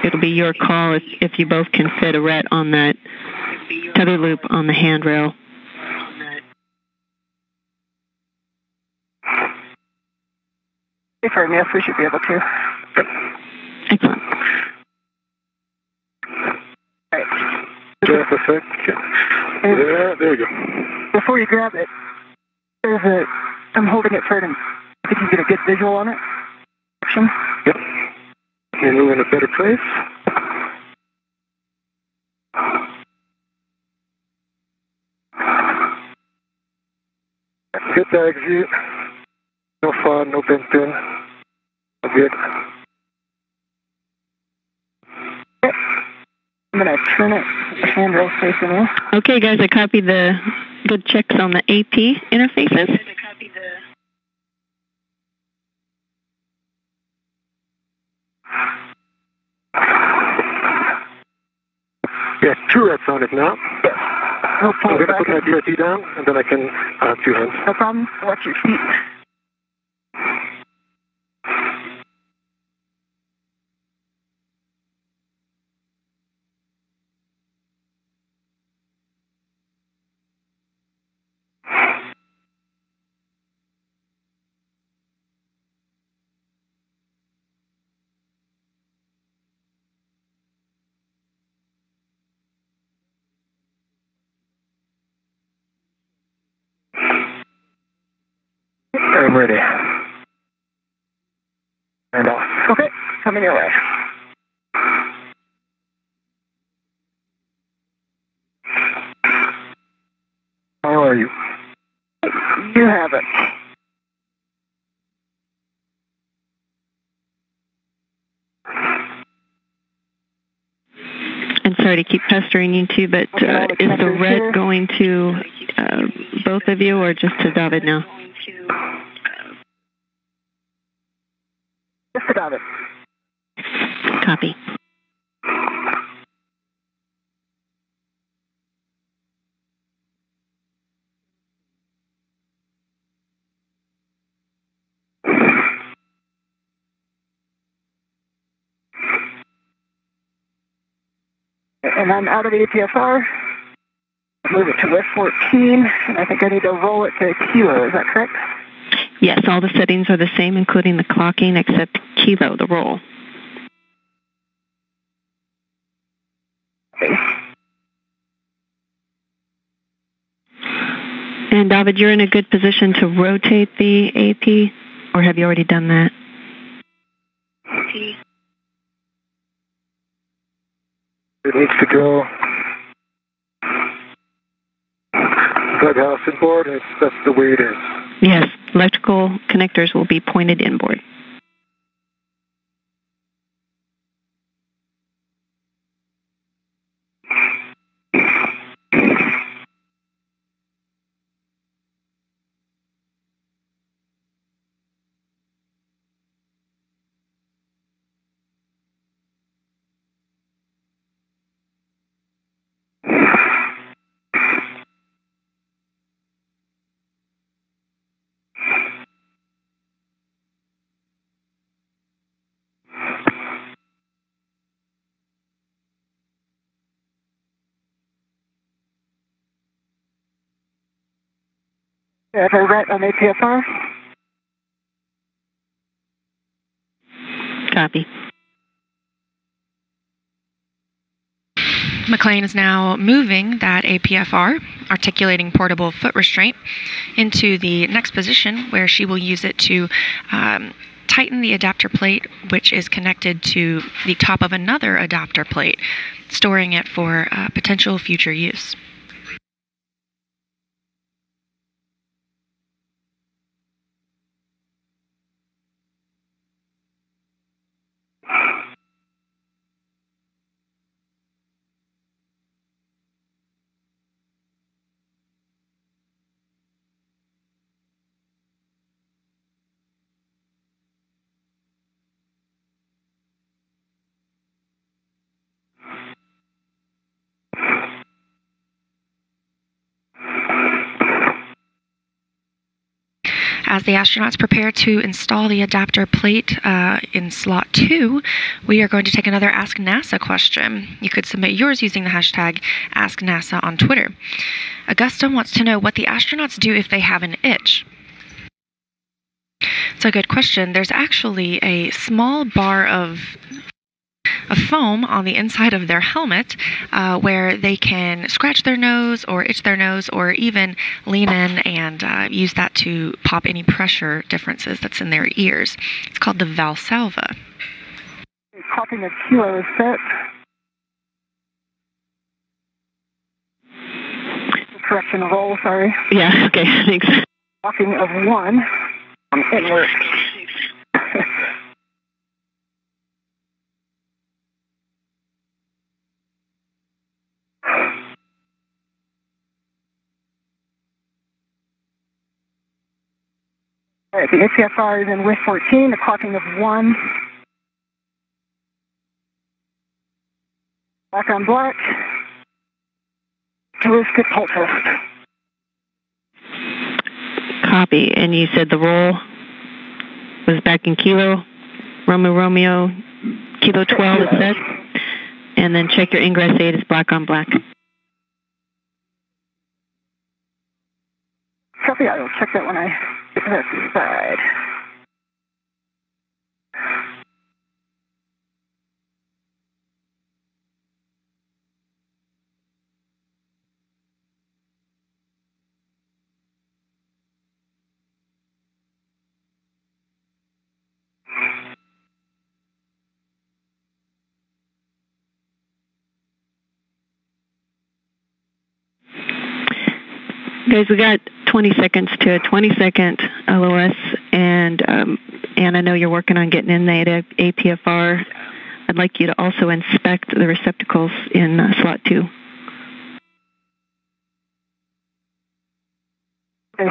it'll be your call if you both can fit a ret on that tether loop on the handrail. Confirm, yes, we should be able to. Excellent. Right. Just a sec. There we go. Before you grab it, I'm holding it for it, and I think you get a good visual on it. Action. Yep. Can you move in a better place? Good diag view. No far, no bent in. Good. I'm going to turn it, the handrail facing me. Okay, guys, I copied the good checks on the AP interfaces. Yeah, 2 reps on it now. Yes. No I'm going to put my DRT down, and then I can 2 hands. No problem. Watch your feet. I'm ready. And off. Okay, coming your way. How are you? You have it. And sorry to keep pestering you two, but is the red going to both of you or just to David now? Just about it. Copy. And I'm out of APFR. Move it to West 14, and I think I need to roll it to kilo. Is that correct? Yes, all the settings are the same, including the clocking, except kilo, the roll. Okay. And David, you're in a good position to rotate the AP, or have you already done that? It needs to go dughouse inboard, and that's the way it is. Yes, electrical connectors will be pointed inboard. Have I right on APFR? Copy. McClain is now moving that APFR, articulating portable foot restraint, into the next position where she will use it to tighten the adapter plate, which is connected to the top of another adapter plate, storing it for potential future use. As the astronauts prepare to install the adapter plate in slot 2, we are going to take another Ask NASA question. You could submit yours using the hashtag AskNASA on Twitter. Augusta wants to know what the astronauts do if they have an itch. It's a good question. There's actually a small bar of foam on the inside of their helmet where they can scratch their nose or itch their nose or even lean in and use that to pop any pressure differences that's in their ears. It's called the Valsalva. Popping a kilo is set. Correction roll, sorry. Yeah, okay, thanks. Popping of 1. Inward. All right, the HFR is in with 14, the clocking of 1. Black on black. Ballistic pulse test. Copy. And you said the roll was back in kilo, Romeo, kilo 12 it said. And then check your ingress aid is black on black. Copy, I will check that when I get to that side. Guys, we got 20 seconds to a 20-second LOS, and I know you're working on getting in the APFR. I'd like you to also inspect the receptacles in slot 2. Okay.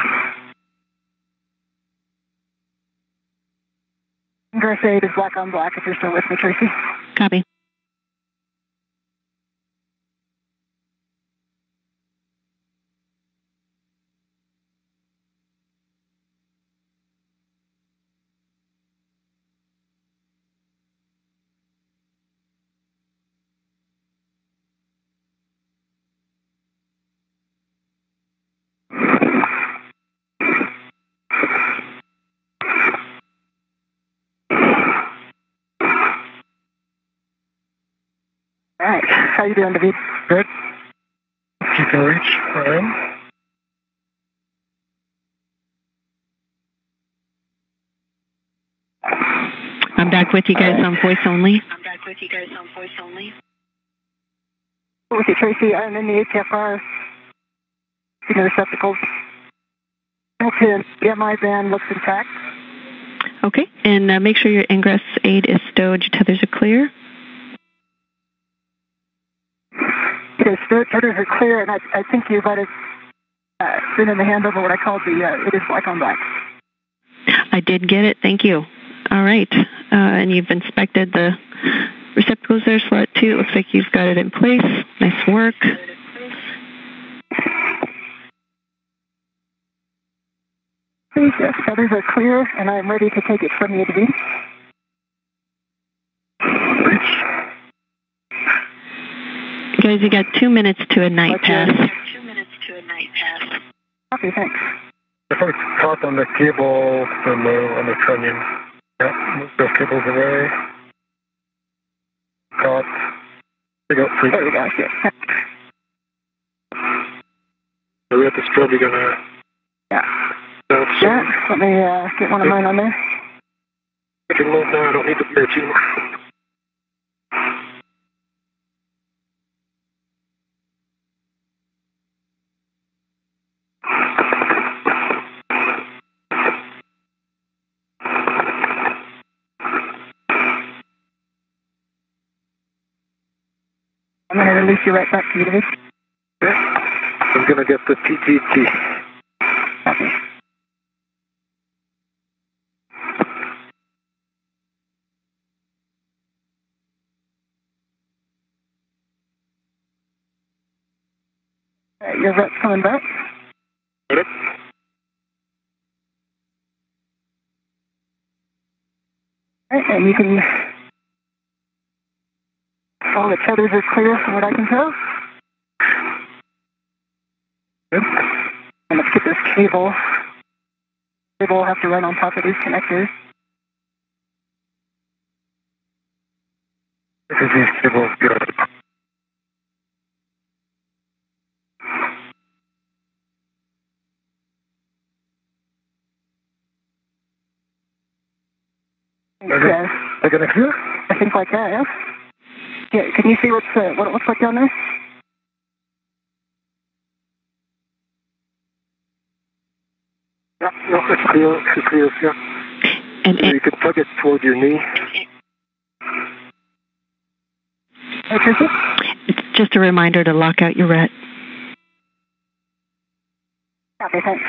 Ingress aid is black on black if you're still with me, Tracy. Copy. All right, how you doing, David? Good. You can reach. Fine. I'm back with you guys on voice only. With you, Tracy. I'm in the HFR. See the receptacles. Okay, EMI band looks intact. Okay, and make sure your ingress aid is stowed. Your tethers are clear. Okay, tethers are clear, and I think you might have been in the handover what I called the it is black on black. I did get it. Thank you. All right, and you've inspected the receptacles there, slot 2. It looks like you've got it in place. Nice work. Please, yes, tethers are clear, and I'm ready to take it from you, David. Guys, you got 2 minutes to a night pass. Okay, thanks. If I caught on the cable on the trunnion. Yeah, move those cables away. Caught. There you go. Free. There we go. Yeah. Are we at the strobe? You're gonna. Yeah. Yeah. Let me get one of mine on there. I can move now. I don't need the beer too. I'm going to release you right back to you, David. Okay. I'm going to get the TTT. Copy. Your vet's coming back. Got it. And you can, all the tethers are clear from what I can tell. Good. And let's get this cable. Cable will have to run on top of these connectors. This is these cables. Good. Yeah. I got it here? I think like that, yeah? Yeah, can you see what it looks like down there? Yeah, no, it's clear. It's clear, yeah. And So you can plug it toward your knee. Hey, Tracy? it's just a reminder to lock out your ret. Okay, thanks.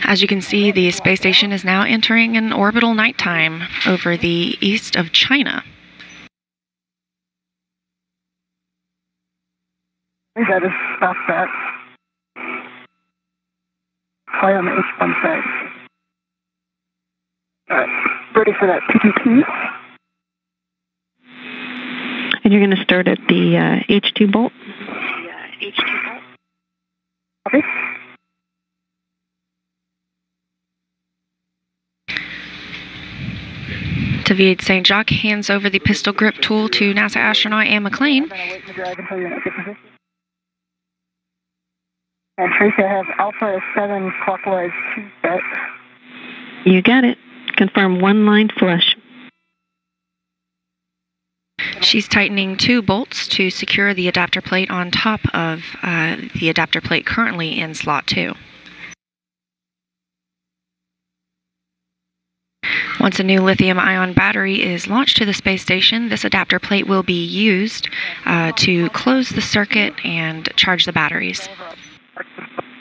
As you can see, the space station is now entering an orbital nighttime over the east of China. I got to stop that. Play on the H1 side. Alright, ready for that PTT. And you're going to start at the H2 bolt. Copy. David Saint-Jacques hands over the pistol grip tool to NASA astronaut Anne McClain. I'm going to wait to drive until you're in a good position. And Tracy, I have Alpha 7 clockwise 2 set. You got it. Confirm one line flush. She's tightening 2 bolts to secure the adapter plate on top of the adapter plate currently in slot 2. Once a new lithium-ion battery is launched to the space station, this adapter plate will be used to close the circuit and charge the batteries.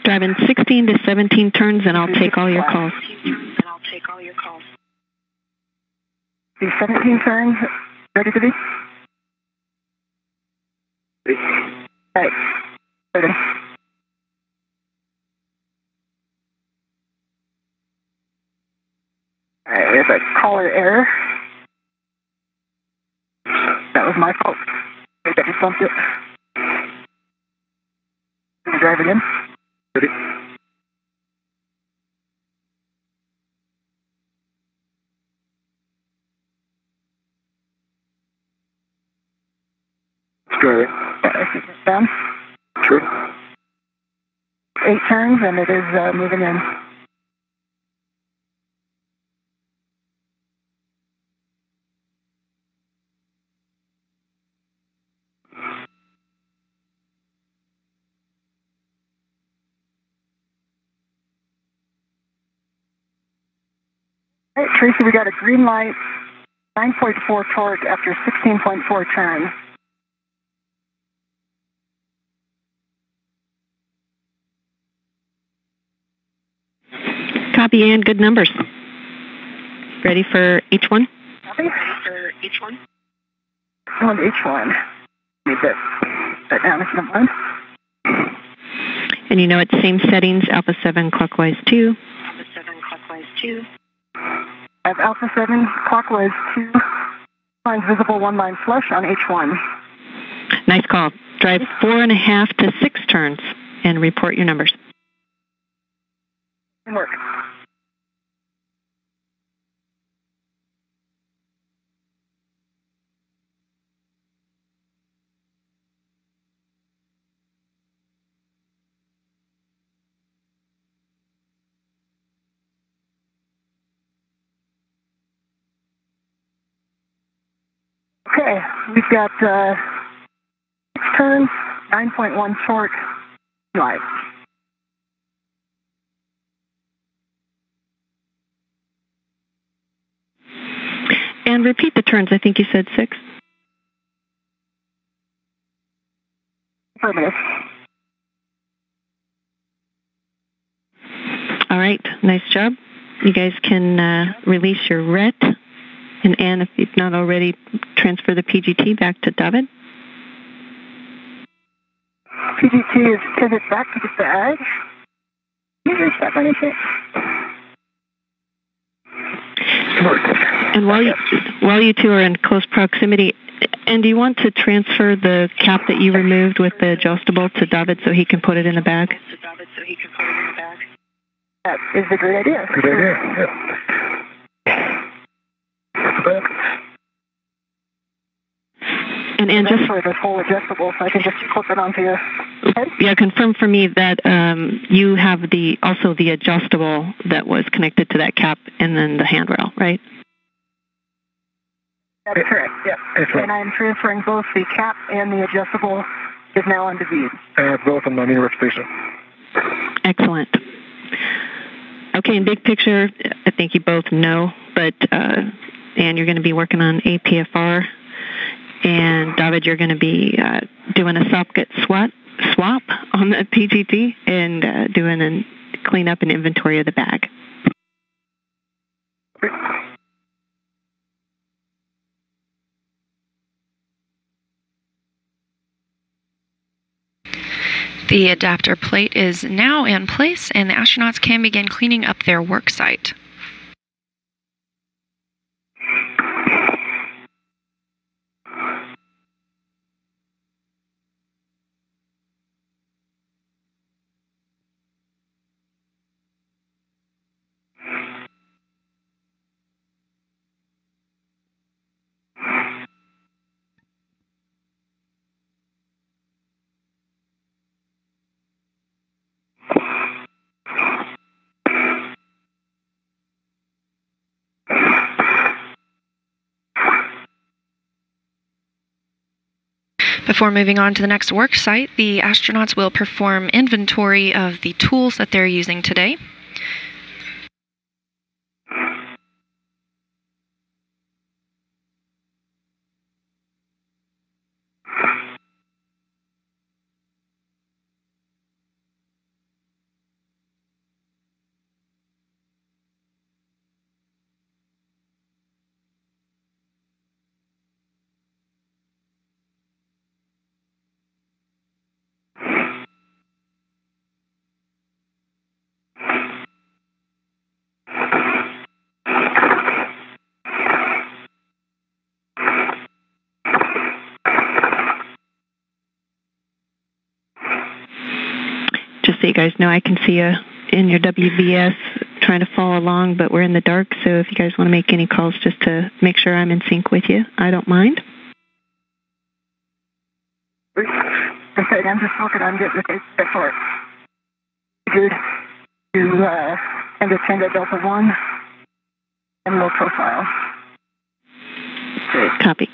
Driving 16 to 17 turns, and I'll take all your calls. The 17 turns, ready to be? Alright, ready. Alright, we have a caller error. That was my fault. I just bumped it. Can we drive again? Ready? Let's go. Down. True. 8 turns, and it is moving in. All right, Tracy, we got a green light, 9.4 torque after 16.4 turn. Copy, and good numbers. Ready for H1? Copy. Ready for H1? On H1. Need that down if you don't mind. And you know it's same settings, Alpha 7 clockwise 2. Alpha 7 clockwise 2. I have Alpha 7 clockwise 2. Lines visible, 1 line flush on H1. Nice call. Drive 4.5 to 6 turns and report your numbers. Good work. Okay, we've got 6 turns, 9.1 torque, live. And repeat the turns. I think you said 6. Affirmative. All right. Nice job. you guys can release your RET. And Anne, if you've not already, transfer the PGT back to David. PGT is pivot back to the bag. Can you reach that by any chance? And while you two are in close proximity, and do you want to transfer the cap that you removed with the adjustable to David so he can put it in the bag? That is a great idea. Good idea, yeah. And just for the full adjustable, so I can just clip it onto your head. Yeah, confirm for me that you have also the adjustable that was connected to that cap and then the handrail, right? That's correct, yeah. And I'm transferring both the cap and the adjustable is now on David. Both on my main station. Excellent. Okay, in big picture, I think you both know, but Anne, you're going to be working on APFR, and David, you're going to be doing a socket swap on the PGT and doing a cleanup and inventory of the bag. The adapter plate is now in place, and the astronauts can begin cleaning up their work site. Before moving on to the next work site, the astronauts will perform inventory of the tools that they're using today. Just so you guys know, I can see you in your WVS trying to follow along, but we're in the dark, so if you guys want to make any calls just to make sure I'm in sync with you, I don't mind. Okay, I'm just working on getting the data for it. Good to end of Tango Delta 1 and low profile. Great. Copy.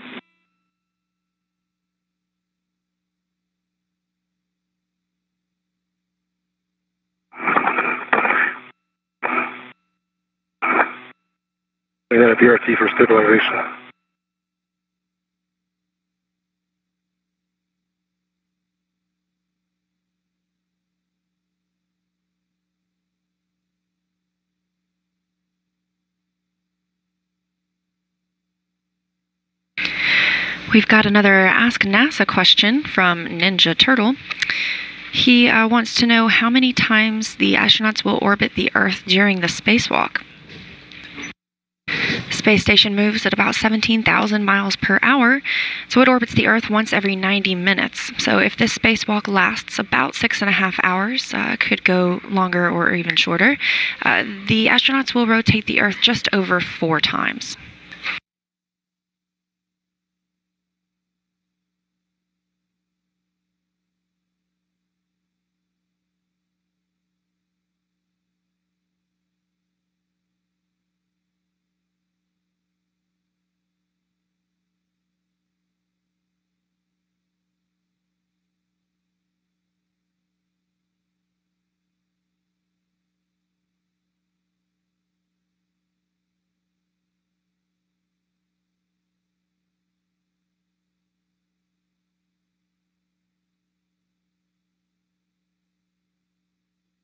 And then a BRT for stabilization. We've got another Ask NASA question from Ninja Turtle. He wants to know how many times the astronauts will orbit the Earth during the spacewalk. The space station moves at about 17,000 miles per hour, so it orbits the Earth once every 90 minutes. So if this spacewalk lasts about 6.5 hours, could go longer or even shorter, the astronauts will rotate the Earth just over 4 times.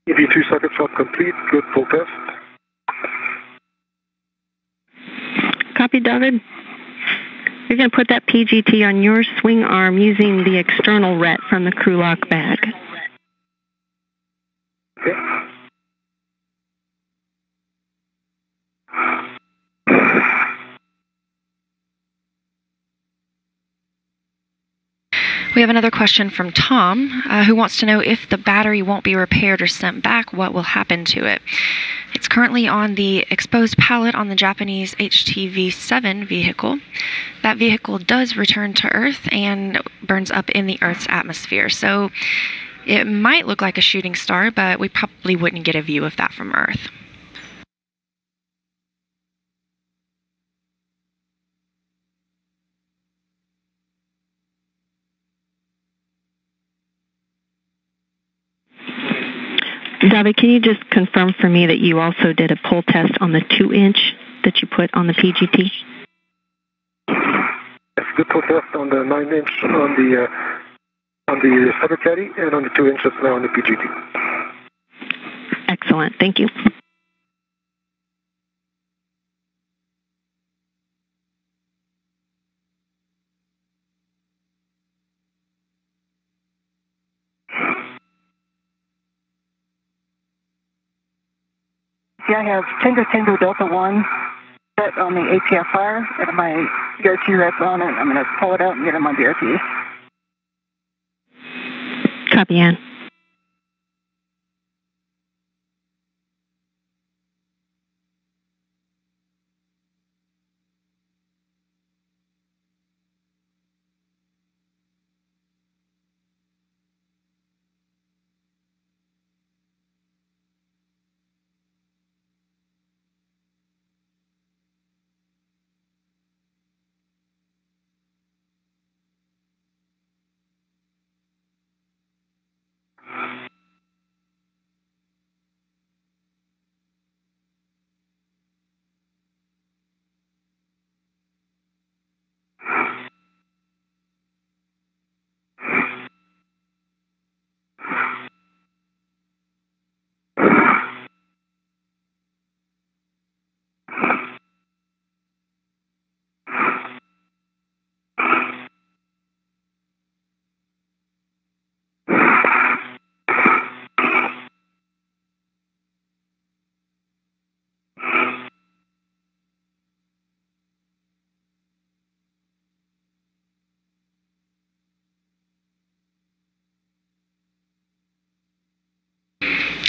EV2 socket swap complete. Good, full test. Copy, David. You're going to put that PGT on your swing arm using the external ret from the crew lock bag. Okay. We have another question from Tom, who wants to know if the battery won't be repaired or sent back, what will happen to it? It's currently on the exposed pallet on the Japanese HTV-7 vehicle. That vehicle does return to Earth and burns up in the Earth's atmosphere. So it might look like a shooting star, but we probably wouldn't get a view of that from Earth. David, can you just confirm for me that you also did a pull test on the 2-inch that you put on the PGT? Yes, the pull test on the 9-inch on the cyber caddy and on the 2-inch that's now on the PGT. Excellent. Thank you. Yeah, I have Tango Delta 1 set on the APFR, and my BRT ret's on it. I'm going to pull it out and get it on BRT. Copy, Ann.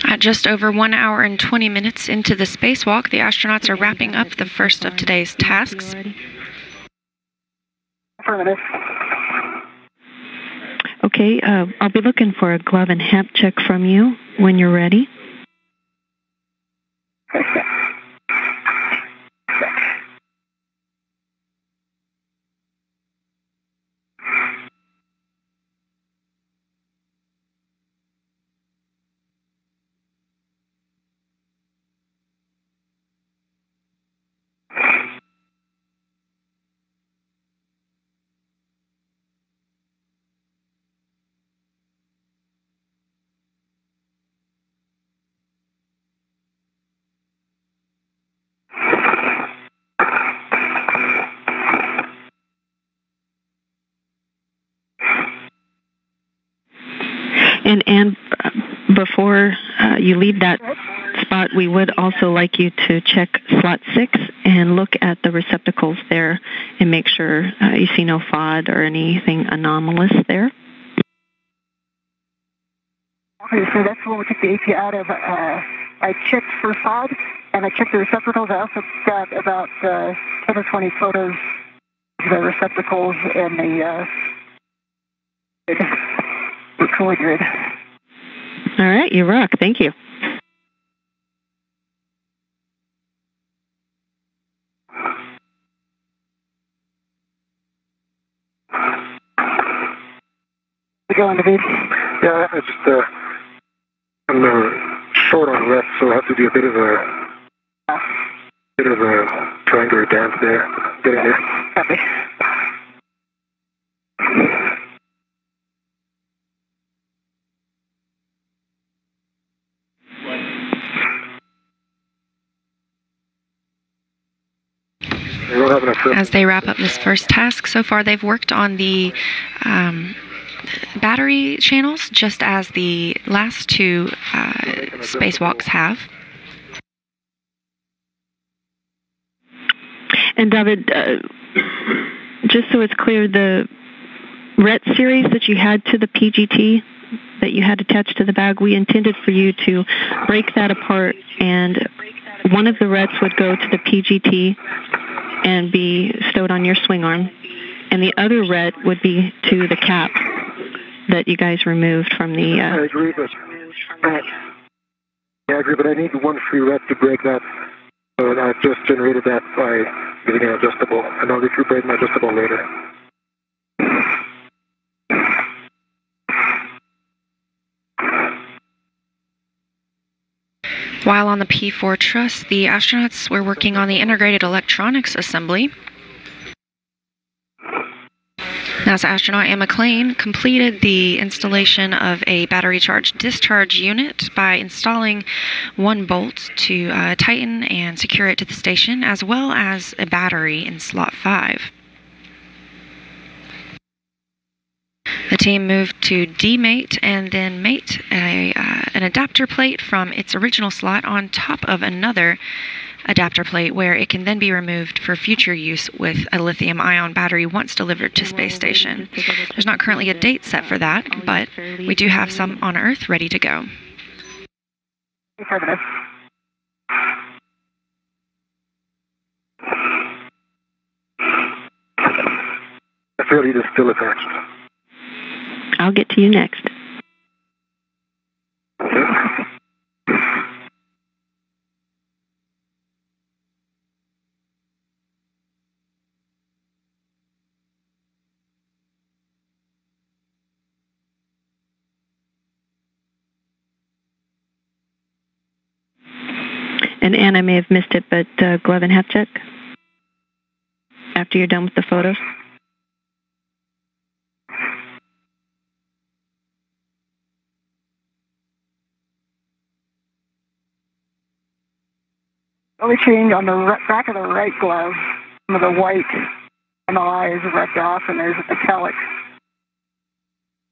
At just over 1 hour and 20 minutes into the spacewalk, the astronauts are wrapping up the first of today's tasks. Affirmative. Okay, I'll be looking for a glove and hap check from you when you're ready. And before you leave that spot, we would also like you to check slot 6 and look at the receptacles there and make sure you see no FOD or anything anomalous there. Okay, so that's what we took the AP out of. I checked for FOD, and I checked the receptacles. I also got about 10 or 20 photos of the receptacles and the record grid. All right, you rock. Thank you. We go on, David. Yeah, I just I'm short on rest, so I have to do a bit of a triangular dance there. Get in there. Copy. We don't have enough as they wrap up this first task. So far, they've worked on the battery channels, just as the last two spacewalks have. And David, just so it's clear, the RET series that you had to the PGT that you had attached to the bag, we intended for you to break that apart, and one of the RETs would go to the PGT and be stowed on your swing arm, and the other RET would be to the cap that you guys removed from the... I agree, but I need one free RET to break that. So I've just generated that by using an adjustable, and I'll recuperate my adjustable later. While on the P4 truss, the astronauts were working on the integrated electronics assembly. NASA astronaut Anne McClain completed the installation of a battery charge discharge unit by installing one bolt to tighten and secure it to the station, as well as a battery in slot 5. The team moved to demate and then mate an adapter plate from its original slot on top of another adapter plate, where it can then be removed for future use with a lithium-ion battery once delivered to space station. There's not currently a date set for that, but we do have some on Earth ready to go. The fair lead is still attached. I'll get to you next. And Anne, I may have missed it, but glove and hat check after you're done with the photos. Only change on the back of the right glove, some of the white MLI is rubbed off, and there's a metallic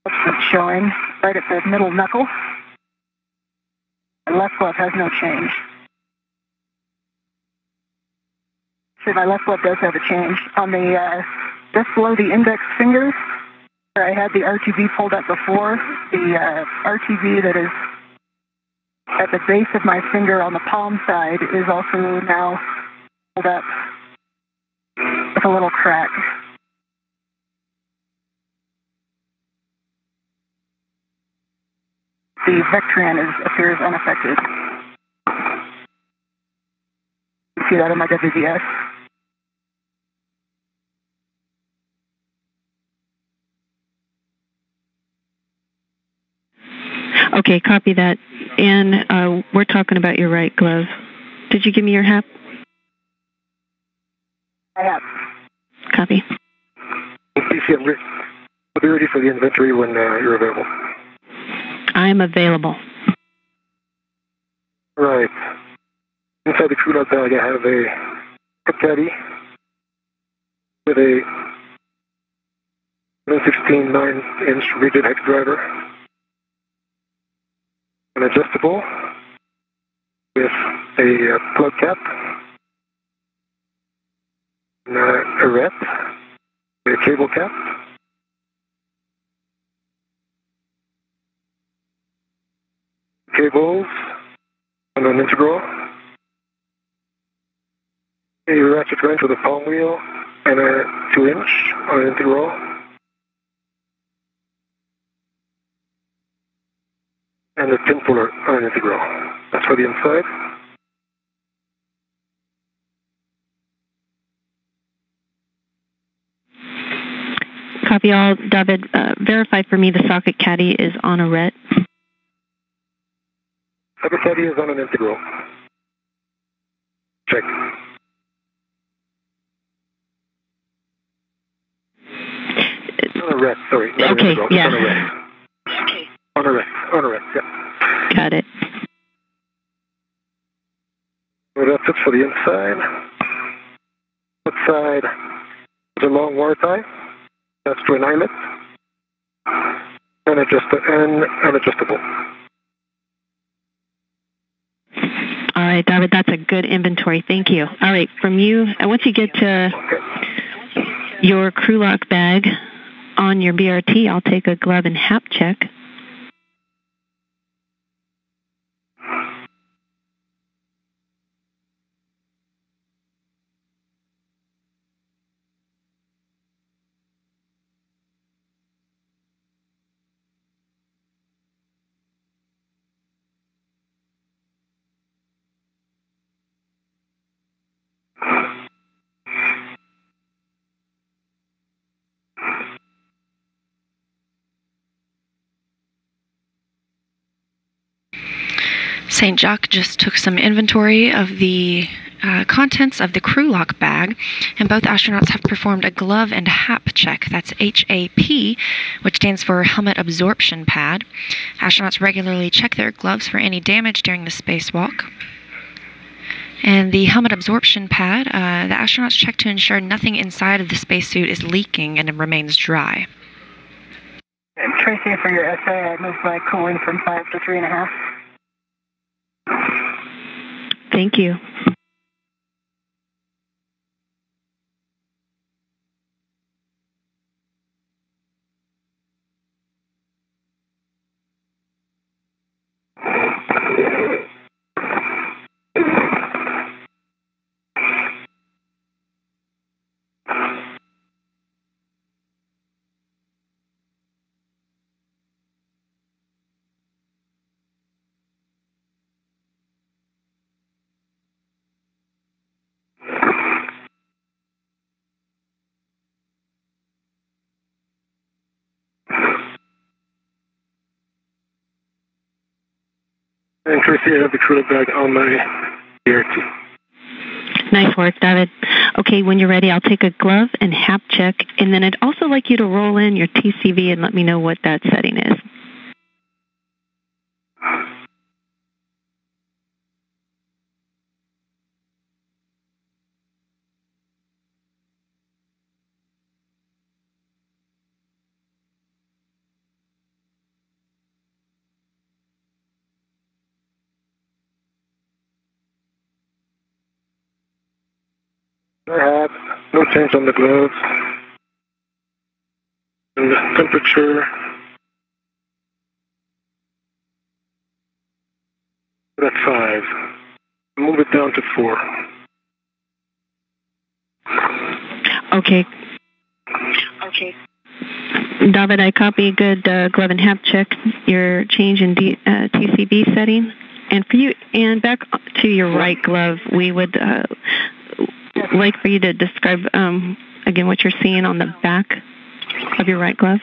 substance showing right at the middle knuckle. The left glove has no change. See, my left glove does have a change. On the, just below the index fingers, where I had the RTB pulled up before, the RTB that is at the base of my finger on the palm side is also now pulled up with a little crack. The Vectran appears unaffected. You see that in my WBS. Okay, copy that. And we're talking about your right glove. Did you give me your hat? I have. Copy. I'll be ready for the inventory when you're available. I'm available. Right. Inside the crew note bag, I have a cup caddy with a 116 9-inch rigid hex driver, an adjustable with a plug cap, and a ret, a cable cap, cables on an integral, a ratchet wrench with a palm wheel, and a 2-inch on an integral, and a pin puller on an integral. That's for the inside. Copy all. David, verify for me the socket caddy is on a ret. Socket caddy is on an integral. Check. On a ret, sorry. Okay, yeah. On a ret. On a ret, yeah. Got it. So that's it for the inside. opposite side is a long wire tie. That's to an eyelet. And adjustable. All right, David, that's a good inventory. Thank you. All right, from you, once you get to your crew lock bag on your BRT, I'll take a glove and hap check. Saint-Jacques just took some inventory of the contents of the crew lock bag, and both astronauts have performed a glove and hap check. That's HAP, which stands for helmet absorption pad. Astronauts regularly check their gloves for any damage during the spacewalk. And the helmet absorption pad, the astronauts check to ensure nothing inside of the spacesuit is leaking and it remains dry. And Tracy, for your essay, I moved my cooling from 5 to 3.5. Thank you. And Tracy, I have the crew bag on my BRT. Nice work, David. Okay, when you're ready, I'll take a glove and hap check, and then I'd also like you to roll in your TCV and let me know what that setting is. I have no change on the gloves. And the temperature. At 5. Move it down to 4. Okay. David, I copy. Good glove and hap check. Your change in TCB setting. And for you, and back to your right glove, we would like for you to describe again what you're seeing on the back of your right glove.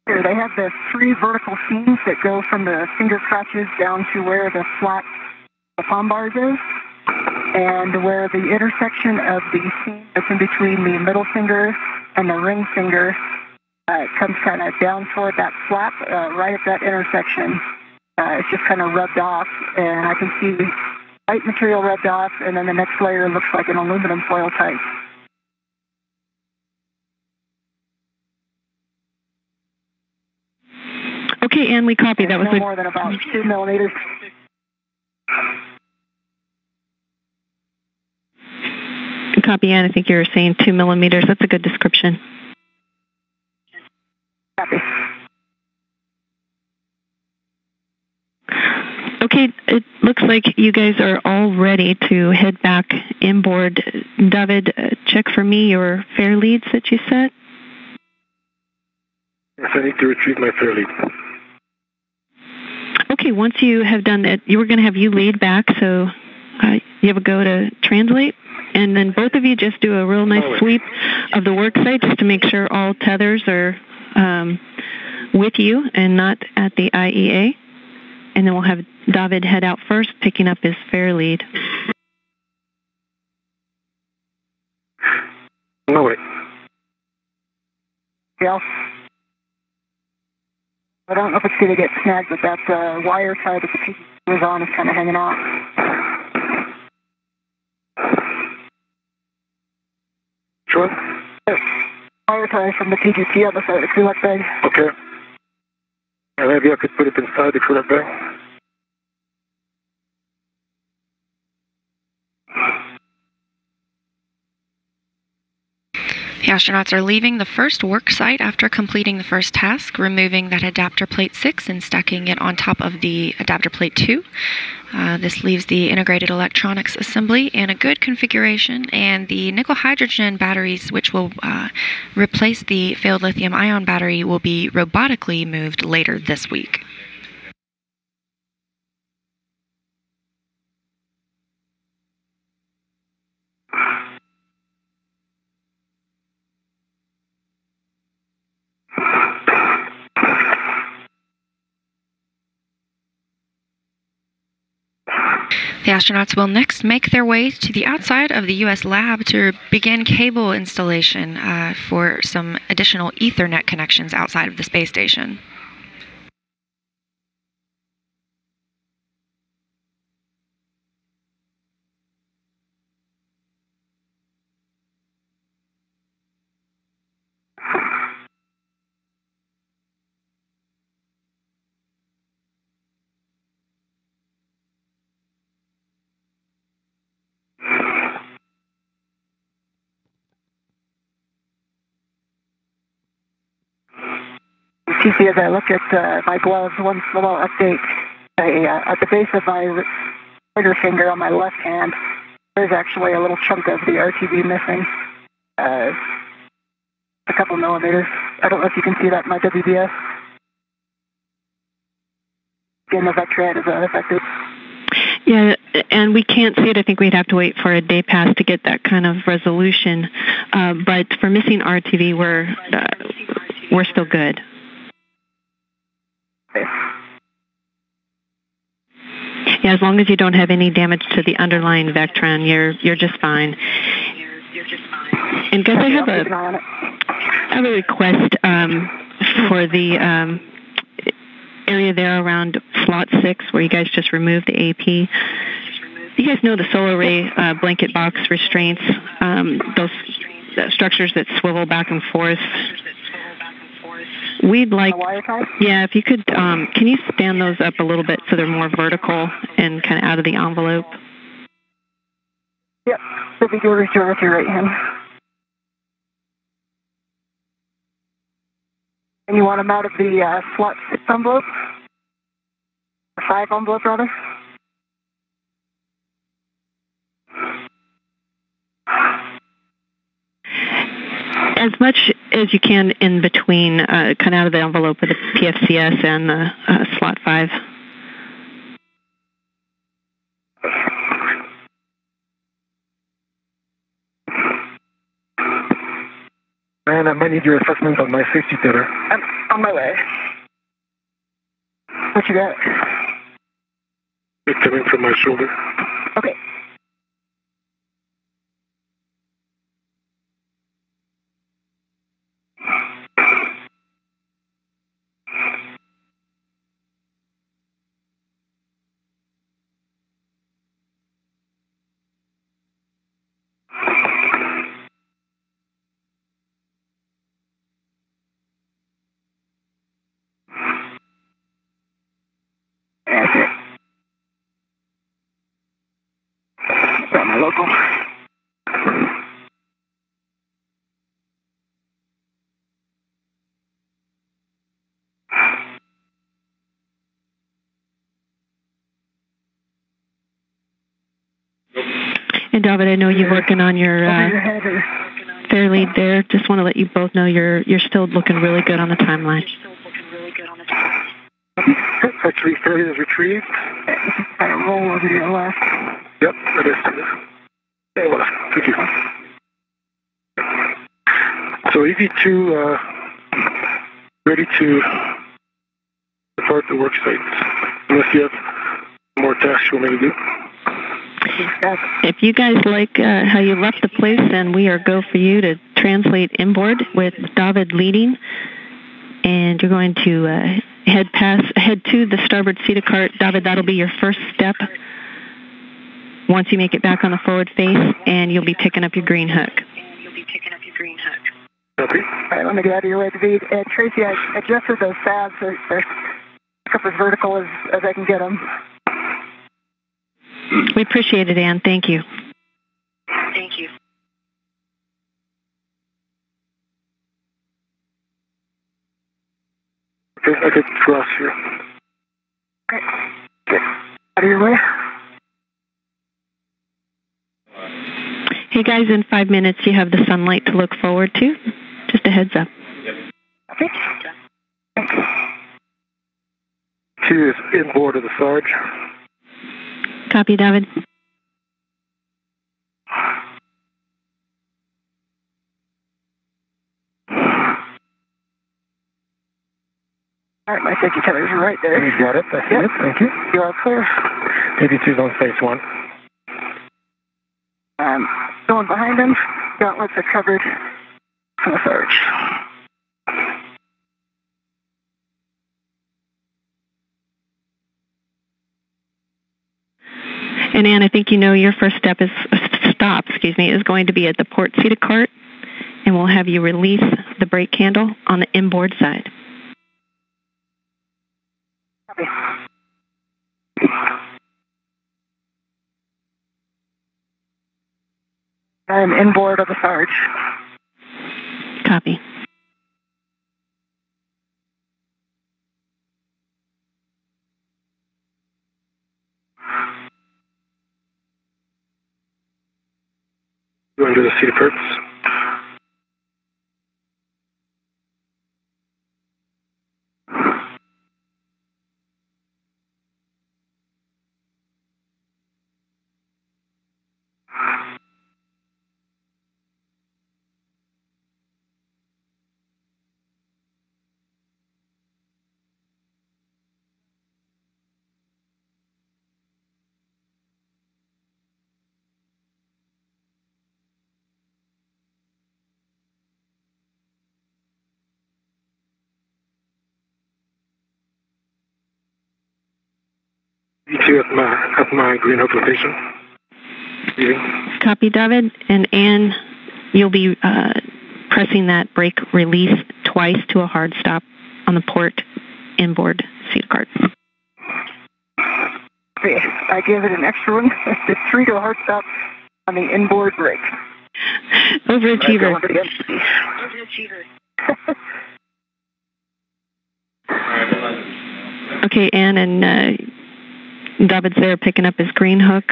Here, they have the 3 vertical seams that go from the finger crotches down to where the flat palm bars is, and where the intersection of the seam that's in between the middle finger and the ring finger comes kind of down toward that flap, right at that intersection. It's just kind of rubbed off, and I can see white material rubbed off, and then the next layer looks like an aluminum foil type. Okay, and we copy. That was no more than about 2 millimeters. Copy, Ann. I think you were saying 2 millimeters. That's a good description. Copy. Okay, it looks like you guys are all ready to head back inboard. David, check for me your fare leads that you set. Yes, I need to retrieve my fare lead. Okay, once you have done that, you were going to have you lead back, so you have a go to translate, and then both of you just do a real nice sweep of the work site just to make sure all tethers are with you and not at the IEA, and then we'll have David head out first, picking up his fare lead. No, wait. Yeah. I don't know if it's going to get snagged, but that wire tie that the PC was on is kind of hanging out. one? Prioritize from the TGT on the side of the coolant bag. Okay. And maybe I could put it inside the coolant bag. The astronauts are leaving the first work site after completing the first task, removing that adapter plate 6 and stacking it on top of the adapter plate 2. This leaves the integrated electronics assembly in a good configuration, and the nickel hydrogen batteries, which will replace the failed lithium ion battery, will be robotically moved later this week. The astronauts will next make their way to the outside of the U.S. lab to begin cable installation for some additional Ethernet connections outside of the space station. You see, as I look at my gloves, one small update. At the base of my pointer finger on my left hand, there's actually a little chunk of the RTB missing. A couple millimeters. I don't know if you can see that in my WBS. Again, the Vectran is unaffected. Yeah, and we can't see it. I think we'd have to wait for a day pass to get that kind of resolution. But for missing RTV, we're still good. Yeah, as long as you don't have any damage to the underlying Vectran, you're just fine. And guys, I have a request for the area there around slot 6 where you guys just removed the AP. You guys know the solar array blanket box restraints, those structures that swivel back and forth. We'd like, yeah, if you could, can you stand those up a little bit so they're more vertical and kind of out of the envelope? Yep, so if you do return with your right hand. And you want them out of the slot 6 envelope? Or 5 envelope, rather? As much as you can in between, kind of out of the envelope of the PFCS and the slot 5. Man, I might need your assessment on my safety tether. I'm on my way. What you got? It's coming from my shoulder. Okay. Got my local. And David, I know you're working on your fair lead there. Just want to let you both know you're still looking really good on the timeline. Actually, fairly is retrieved. Kind of roll over to your left. Yep, it is. Voilà, thank you. So EV2 ready to depart the work site. Unless you have more tasks you want me to do. If you guys like how you left the place, then we are go for you to translate inboard with David leading. And you're going to head to the starboard seat cart. David, that'll be your first step once you make it back on the forward face, and you'll be picking up your green hook. Copy. All right, let me get out of your way, David. Tracy, I adjusted those fabs. They're up as vertical as I can get them. We appreciate it, Ann. Thank you. Thank you. Okay, I could cross here. Okay. Get out of your way. Hey, guys, in 5 minutes, you have the sunlight to look forward to. Just a heads up. Okay. Thanks. She is inboard of the Sarge. Copy, David. All right, my safety tethers are right there. You got it. I see it. Thank you. You are clear. AD2's on space 1. Going behind him. Gauntlets are covered from the Sarge. And Ann, I think you know your first stop is going to be at the port seat of cart, and we'll have you release the brake handle on the inboard side. Copy. I'm inboard of the Sarge. Copy. Going to the seat of purpose. You at my green hook location. Leaving. Copy, David. And Ann, you'll be pressing that brake release twice to a hard stop on the port inboard seat cart. Okay, I give it an extra one. It's 3 to a hard stop on the inboard brake. Overachiever. Overachiever. Okay, Ann, and David's there picking up his green hook.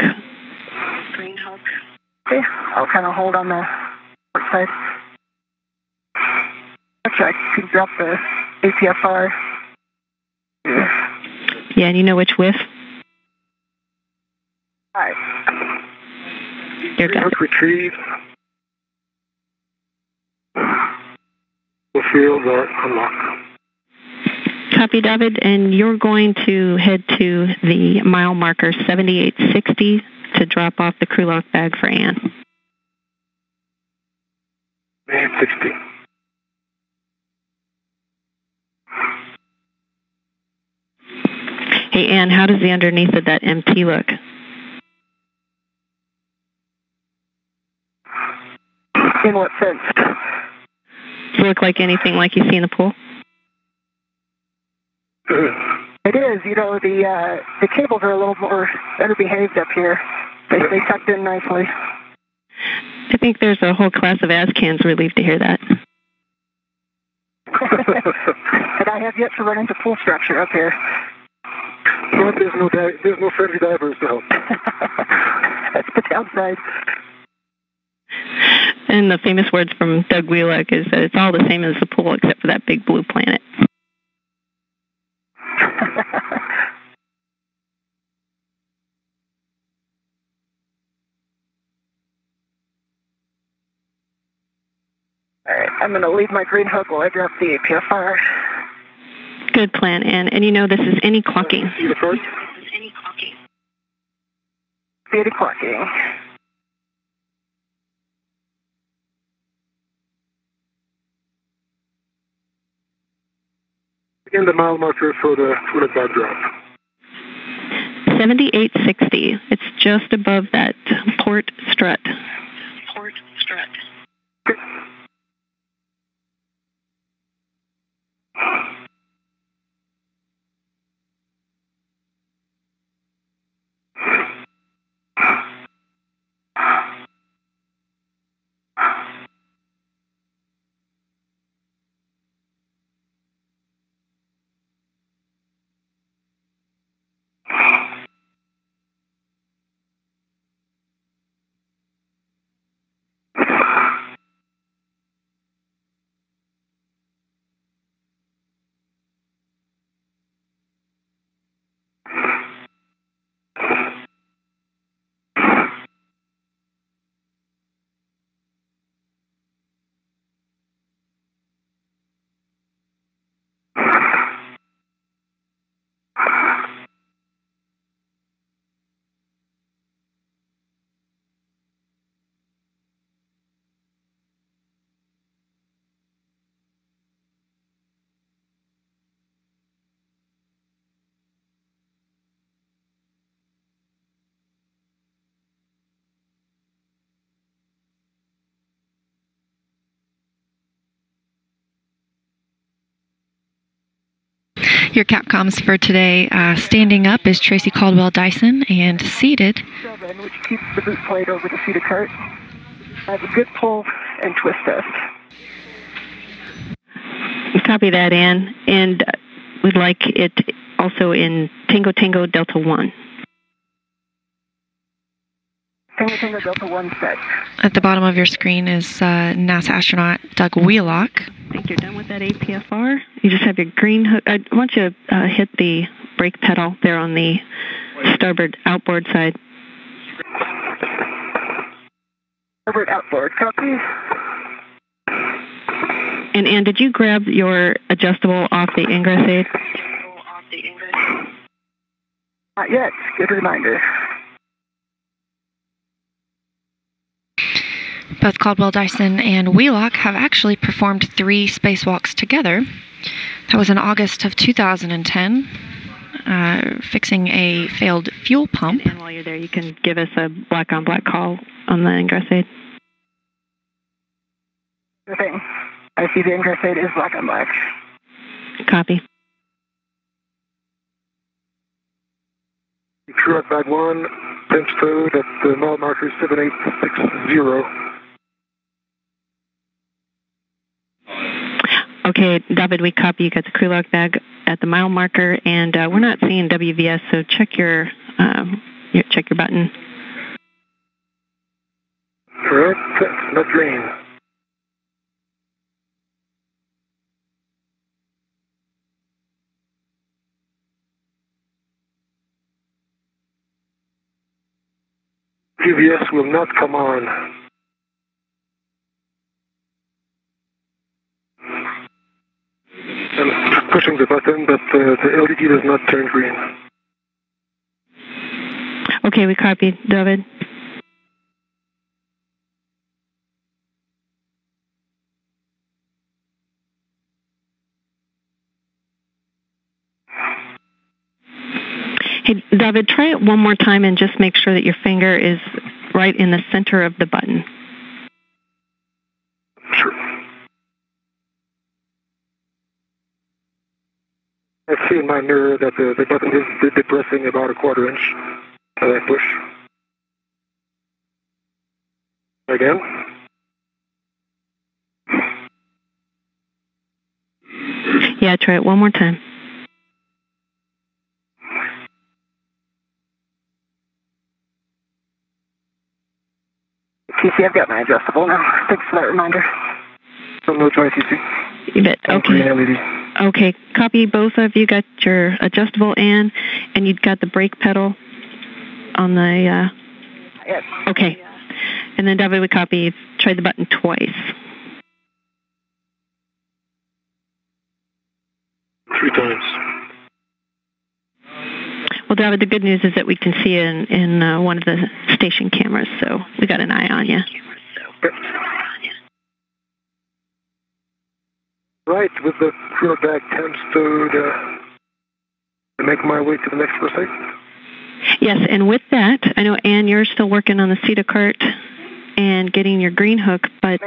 Green hook. Okay, I'll kind of hold on the port side. Actually, I can drop the APFR. Yeah, and you know which whiff? All right. You're Green good. hook retrieve. The fields are unlocked. Copy, David, and you're going to head to the mile marker 7860 to drop off the crew lock bag for Ann. 860. Hey, Ann, how does the underneath of that MT look? In what sense? Does it look like anything like you see in the pool? It is. You know, the cables are a little more better behaved up here. They tucked in nicely. I think there's a whole class of ASCANs relieved to hear that. And I have yet to run into pool structure up here. But there's no friendly divers to help. That's the downside. And the famous words from Doug Wheelock is that it's all the same as the pool except for that big blue planet. All right, I'm going to leave my green hook while I drop the APFR. Good plan, Ann. And you know this is any clocking. See the first? Beta clocking. Again, the mile marker for the bug drop. 7860. It's just above that port strut. Port strut. Your Capcoms for today, standing up is Tracy Caldwell Dyson, and seated. 7, which keeps the boot plate over the seated cart. Have a good pull and twist test. Copy that, Ann. And we'd like it also in Tango Tango Delta 1. Tango Tango Delta 1 set. At the bottom of your screen is NASA astronaut Doug Wheelock. I think you're done with that APFR. You just have your green hook. I want you to hit the brake pedal there on the starboard outboard side. Starboard outboard, copy. And Ann, did you grab your adjustable off the ingress aid? Not yet. Good reminder. Both Caldwell Dyson and Wheelock have actually performed 3 spacewalks together. That was in August of 2010, fixing a failed fuel pump. And while you're there, you can give us a black-on-black call on the ingress aid. Sure thing. I see the ingress aid is black on black. Copy. True at bag 1, temps code at the mile marker 7860. Okay, David, we copy. You got the crew log bag at the mile marker, and we're not seeing WVS, so check your button. Correct, not green. WVS will not come on. I'm pushing the button, but the LED does not turn green. Okay, we copy, David. Hey, David, try it one more time and just make sure that your finger is right in the center of the button. Sure. I see in my mirror that the button is depressing about a 1/4 inch as I push. Again. Yeah, try it one more time. TC, I've got my adjustable now. Thanks for that reminder. No choice, TC. You bet. Okay. LED. Okay, copy. Both of you got your adjustable and you've got the brake pedal on the. Yes. Okay. And then David, we copy. Try the button twice. 3 times. Well, David, the good news is that we can see in one of the station cameras, so we got an eye on you. Right, with the crew bag temps code, to make my way to the next site. Yes, and with that, I know, Ann, you're still working on the CETA cart and getting your green hook, but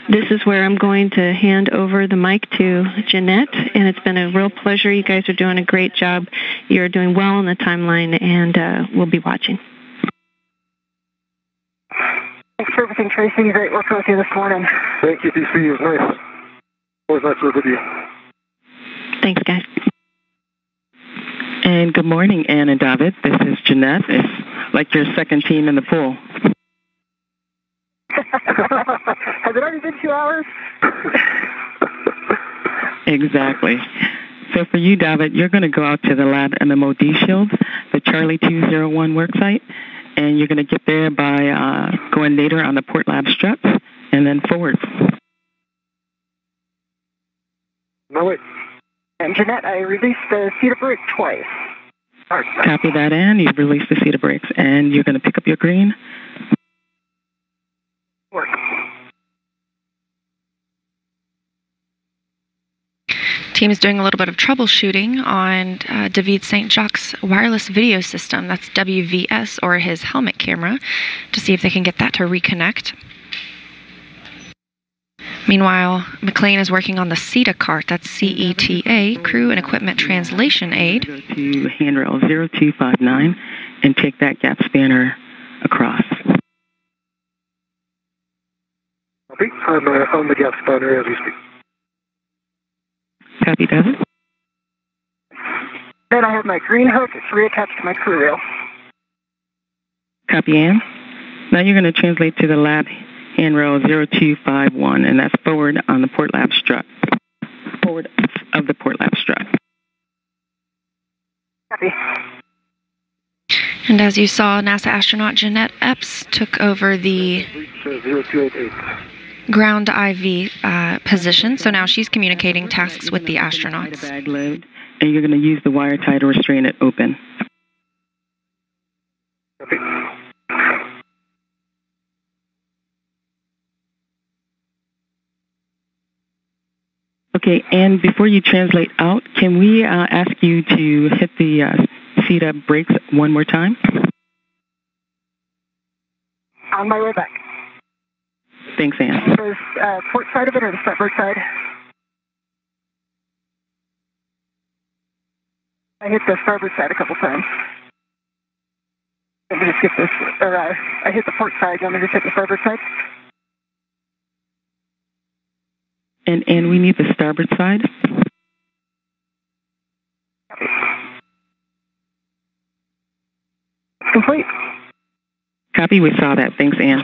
this is where I'm going to hand over the mic to Jeanette, and it's been a real pleasure. You guys are doing a great job. You're doing well on the timeline, and we'll be watching. Thanks for everything, Tracy. Great working with you this morning. Thank you, TC. It was nice. Always nice to work with you. Thanks, guys. And good morning, Ann and David. This is Jeanette. It's like your second team in the pool. Has it already been 2 hours? Exactly. So for you, David, you're going to go out to the lab MMOD shield, the Charlie 201 worksite, and you're going to get there by going later on the port lab struts and then forward. No, wait. And Jeanette, I released the CETA brake twice. Copy that, Ann. You've released the CETA brakes, and you're going to pick up your green. Work. Team is doing a little bit of troubleshooting on David Saint-Jacques' wireless video system. That's WVS, or his helmet camera, to see if they can get that to reconnect. Meanwhile, McClain is working on the CETA cart, that's CETA, Crew and Equipment Translation Aid. Go to handrail 0259 and take that gap spanner across. I'm on the gap spanner as we speak. Copy, David. Then I have my green hook. It's reattached to my crew rail. Copy, Ann. Now you're going to translate to the lab handrail 0251, and that's forward on the port lab strut. Forward of the port lab strut. Copy. And as you saw, NASA astronaut Jeanette Epps took over the 0288. ground IV position, so now she's communicating tasks with the astronauts. Bag load, and you're going to use the wire tie to restrain it open. Copy. Okay, and before you translate out, can we ask you to hit the CETA brakes one more time? On my way back. Thanks, Ann. There's port side of it or the starboard side? I hit the starboard side a couple times. Let me just get this, or I hit the port side. You want me to just hit the starboard side? And we need the starboard side. Complete. Copy, we saw that. Thanks, Ann.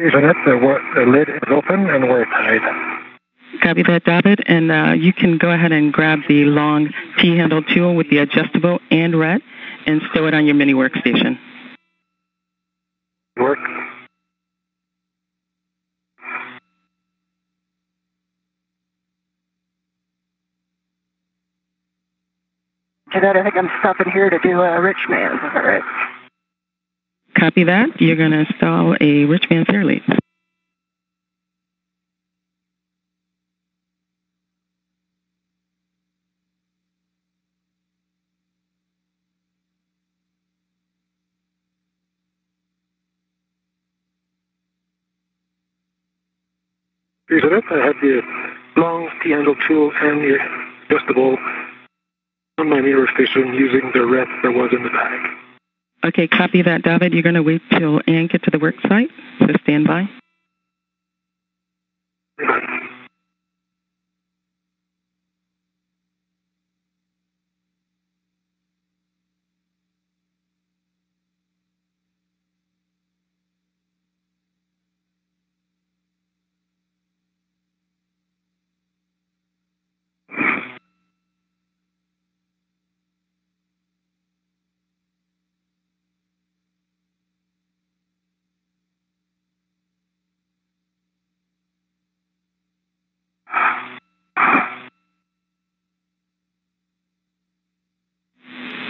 Jeanette, the lid is open and we're tied. Copy that, David. And you can go ahead and grab the long T-handle tool with the adjustable and red and stow it on your mini workstation. Work. Jeanette, I think I'm stopping here to do a rich man. Is that right? Copy that. You're going to install a rich man's air lead. Jeanette, I have the long T-handle tool and the adjustable on my mirror station using the red that was in the bag. Okay, copy that, David. You're going to wait till Ann gets to the work site, so stand by.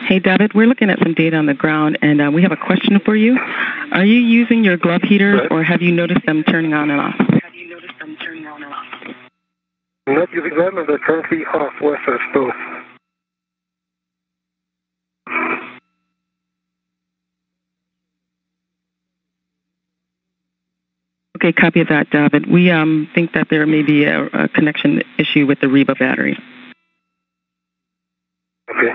Hey, David, we're looking at some data on the ground, and we have a question for you. Are you using your glove heaters, or have you noticed them turning on and off? I'm not using them, and they're currently off with us both. Okay, copy that, David. We think that there may be a connection issue with the Reba battery. Okay.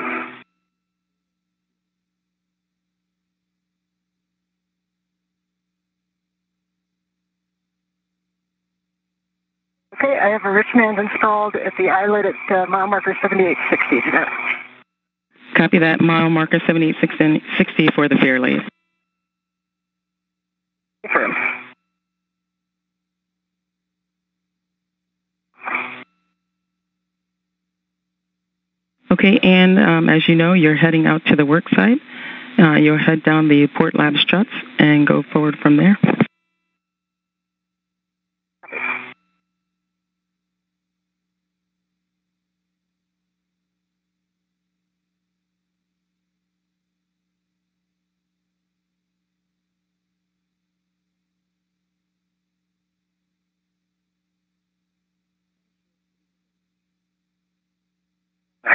Okay, I have a rich man installed at the islet at mile marker 7860. Jeanette. Copy that, mile marker 7860 for the fair lead. Confirm. Okay, and as you know, you're heading out to the work site. You'll head down the port lab struts and go forward from there.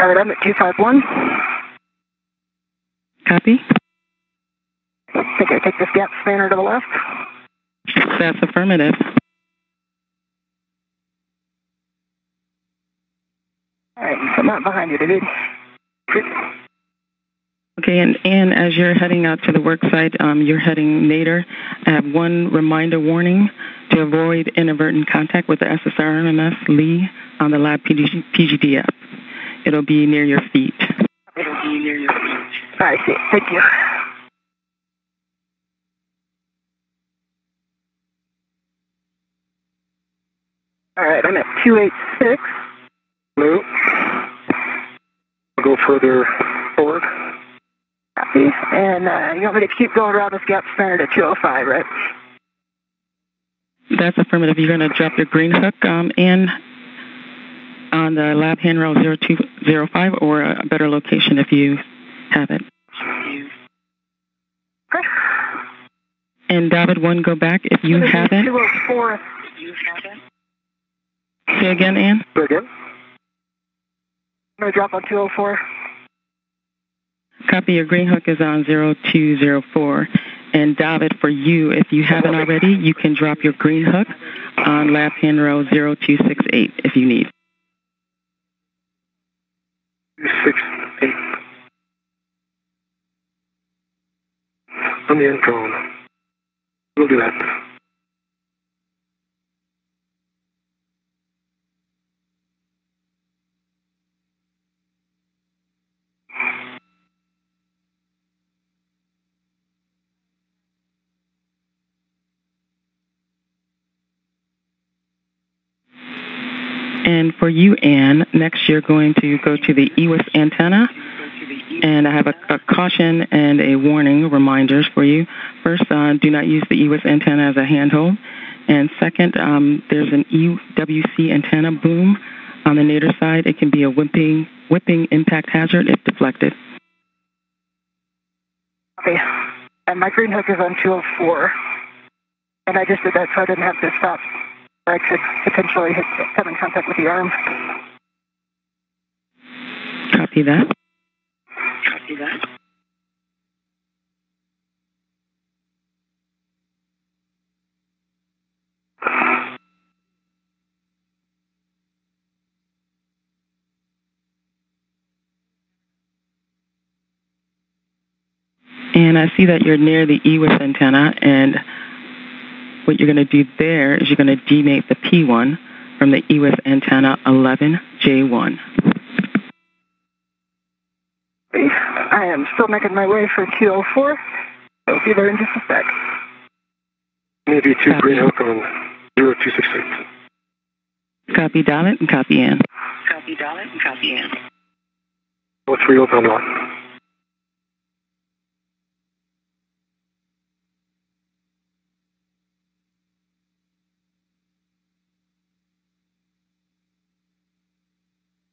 All right, I'm at 251. Copy. I think I take this gap spanner to the left. That's affirmative. All right, I'm not behind you, David. Okay, and as you're heading out to the work site, you're heading nadir. I have one reminder warning to avoid inadvertent contact with the SSRMS Lee on the lab PGDF. It'll be near your feet. I see. Thank you. All right, I'm at 286. No. I'll go further forward. Copy. And you want me to keep going around this gap spanner to 205, right? That's affirmative. You're going to drop your green hook in on the lab handrail 0205 or a better location if you have it. Okay. And David, one, go back if you have it. 204. Say again, Ann? Say again? I'm going to drop on 204. Copy, your green hook is on 0204. And David, for you, if you haven't already, you can drop your green hook on lab handrail 0268 if you need. 268. On the end cone. We'll do that. And for you, Ann, next you're going to go to the EWIS antenna. And I have a caution and a warning reminders for you. First, do not use the EWIS antenna as a handhold. And second, there's an EWC antenna boom on the nadir side. It can be a whipping impact hazard if deflected. Okay. And my green hook is on 204. And I just did that so I didn't have to stop. I could potentially come in contact with the arm. Copy that. Copy that. And I see that you're near the EWIS antenna, and what you're going to do there is you're going to demate the P1 from the EWIS antenna 11J1. I am still making my way for 204. I'll be there in just a sec. Maybe two green hook on 0268. Copy Dalit and copy Ann. Copy Dalit and copy Ann. What's real on one?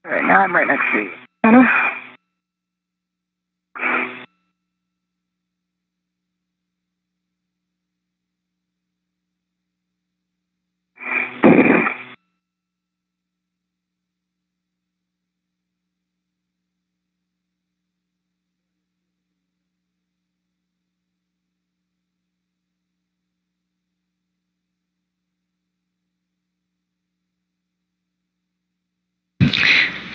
All right, now I'm right next to you. Anna?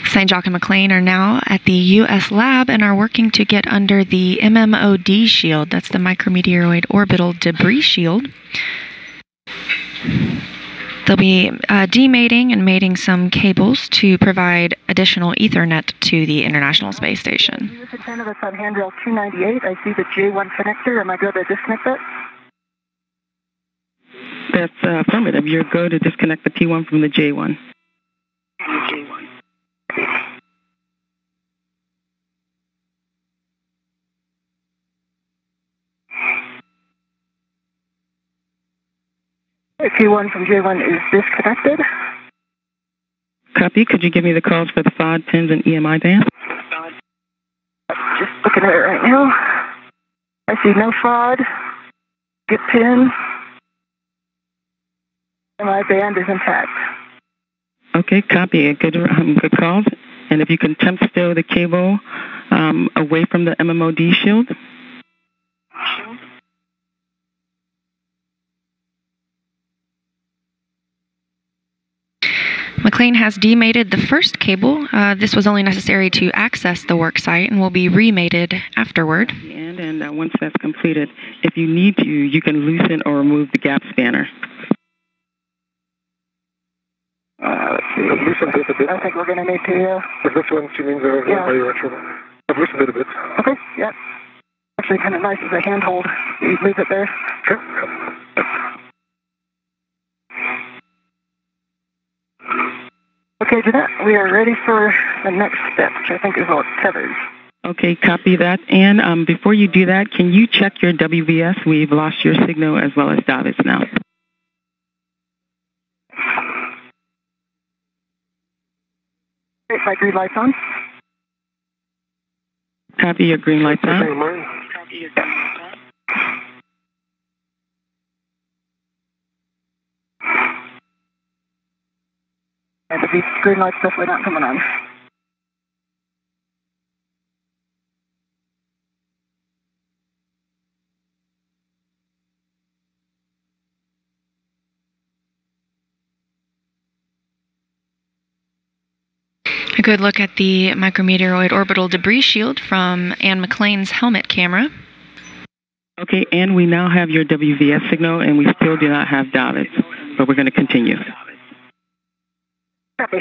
Saint-Jacques and McClain are now at the U.S. lab and are working to get under the MMOD shield. That's the micrometeoroid orbital debris shield. They'll be demating and mating some cables to provide additional Ethernet to the International Space Station. This antenna that's on handrail 298. I see the J1 connector. Am I good to disconnect that? That's affirmative. You're go to disconnect the P1 from the J1. J1. P1 from J1 is disconnected. Copy. Could you give me the codes for the FOD, pins, and EMI band? Just looking at it right now. I see no FOD, get pin, and my band is intact. Okay, copy. Good calls. And if you can temp stow the cable away from the MMOD shield. McClain has demated the first cable. This was only necessary to access the work site and will be remated afterward. And once that's completed, if you need to, you can loosen or remove the gap spanner. Let's see. Loosen this a bit. I think we're going to need to... With this one, she means yeah. I've loosened it a bit. Okay, yeah. Actually kind of nice as a handhold. You leave it there. Sure. Okay, Jeanette, we are ready for the next step, which I think is all tethers. Okay, copy that. And before you do that, can you check your WVS? We've lost your signal as well as David's now. Okay, my green light's on. Copy, your green light's on. And the green light's definitely not coming on. A good look at the micrometeoroid orbital debris shield from Ann McClain's helmet camera. Okay, and we now have your WVS signal, and we still do not have David's, but we're going to continue. Copy.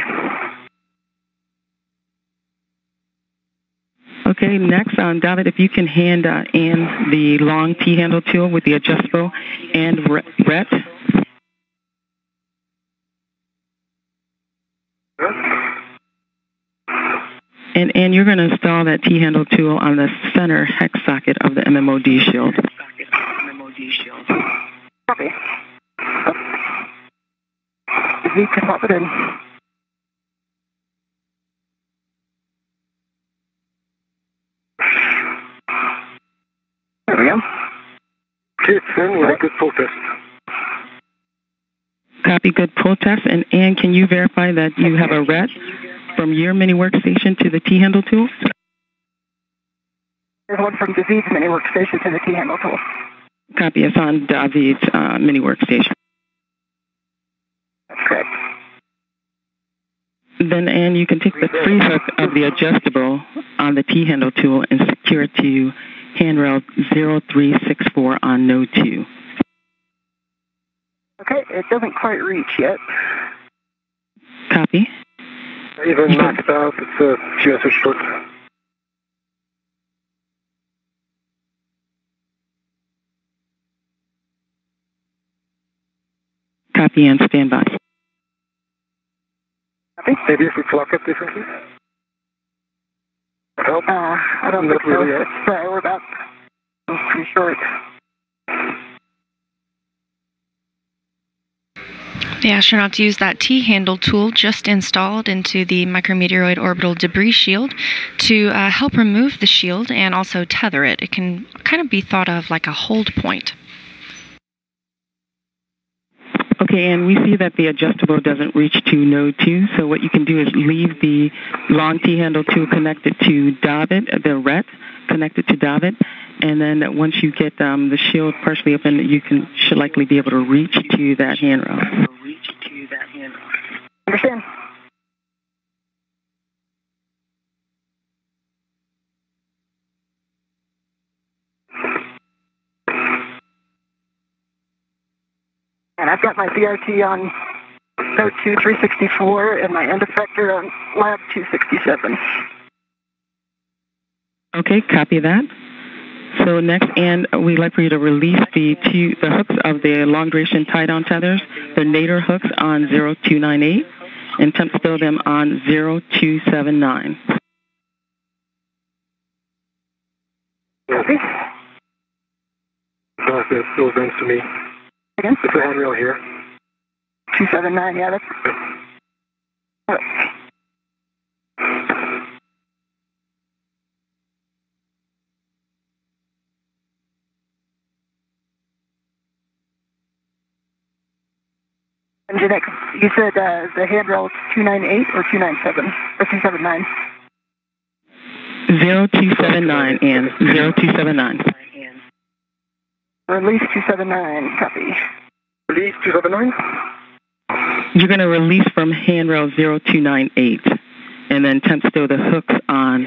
Okay, next, David, if you can hand Ann the long T-handle tool with the adjustable and RET. And you're going to install that T-handle tool on the center hex socket of the MMOD shield. Copy. Z can pop it in. There we go. Okay, it's in with a good pull test. Copy, good pull test. And Ann, can you verify that you have a RET from your mini workstation to the T-handle tool? There's one from David's mini workstation to the T-handle tool. Copy, it's on David's mini workstation. That's correct. Then, Ann, you can take the free hook of the adjustable on the T-handle tool and secure it to handrail 0364 on node 2. Okay, it doesn't quite reach yet. Copy. Even maxed out, it's a few inches short. Copy and stand by. Copy. Maybe if we clock it differently? Help? I don't Not think so. really, We're about pretty short. The astronauts use that T-handle tool just installed into the micrometeoroid orbital debris shield to help remove the shield and also tether it. It can kind of be thought of like a hold point. Okay, and we see that the adjustable doesn't reach to node 2, so what you can do is leave the long T-handle tool connected to David, the RET connected to David, and then once you get the shield partially open, you should likely be able to reach to that handrail. Understand. And I've got my BRT on node 2 364 and my end effector on lab 267. Okay, copy that. So next, Ann, we'd like for you to release the hooks of the long-duration tie-down tethers, the nadir hooks on 0298, and temp stow them on 0279. Copy. It still brings to me. Again? It's a handrail here. 279, yeah, that's... All right. And Janet, you said the handrail is 298 or 297 or 279? 0279, Ann. 0279. Release 279. Copy. Release 279? You're going to release from handrail 0298 and then temp stow the hooks on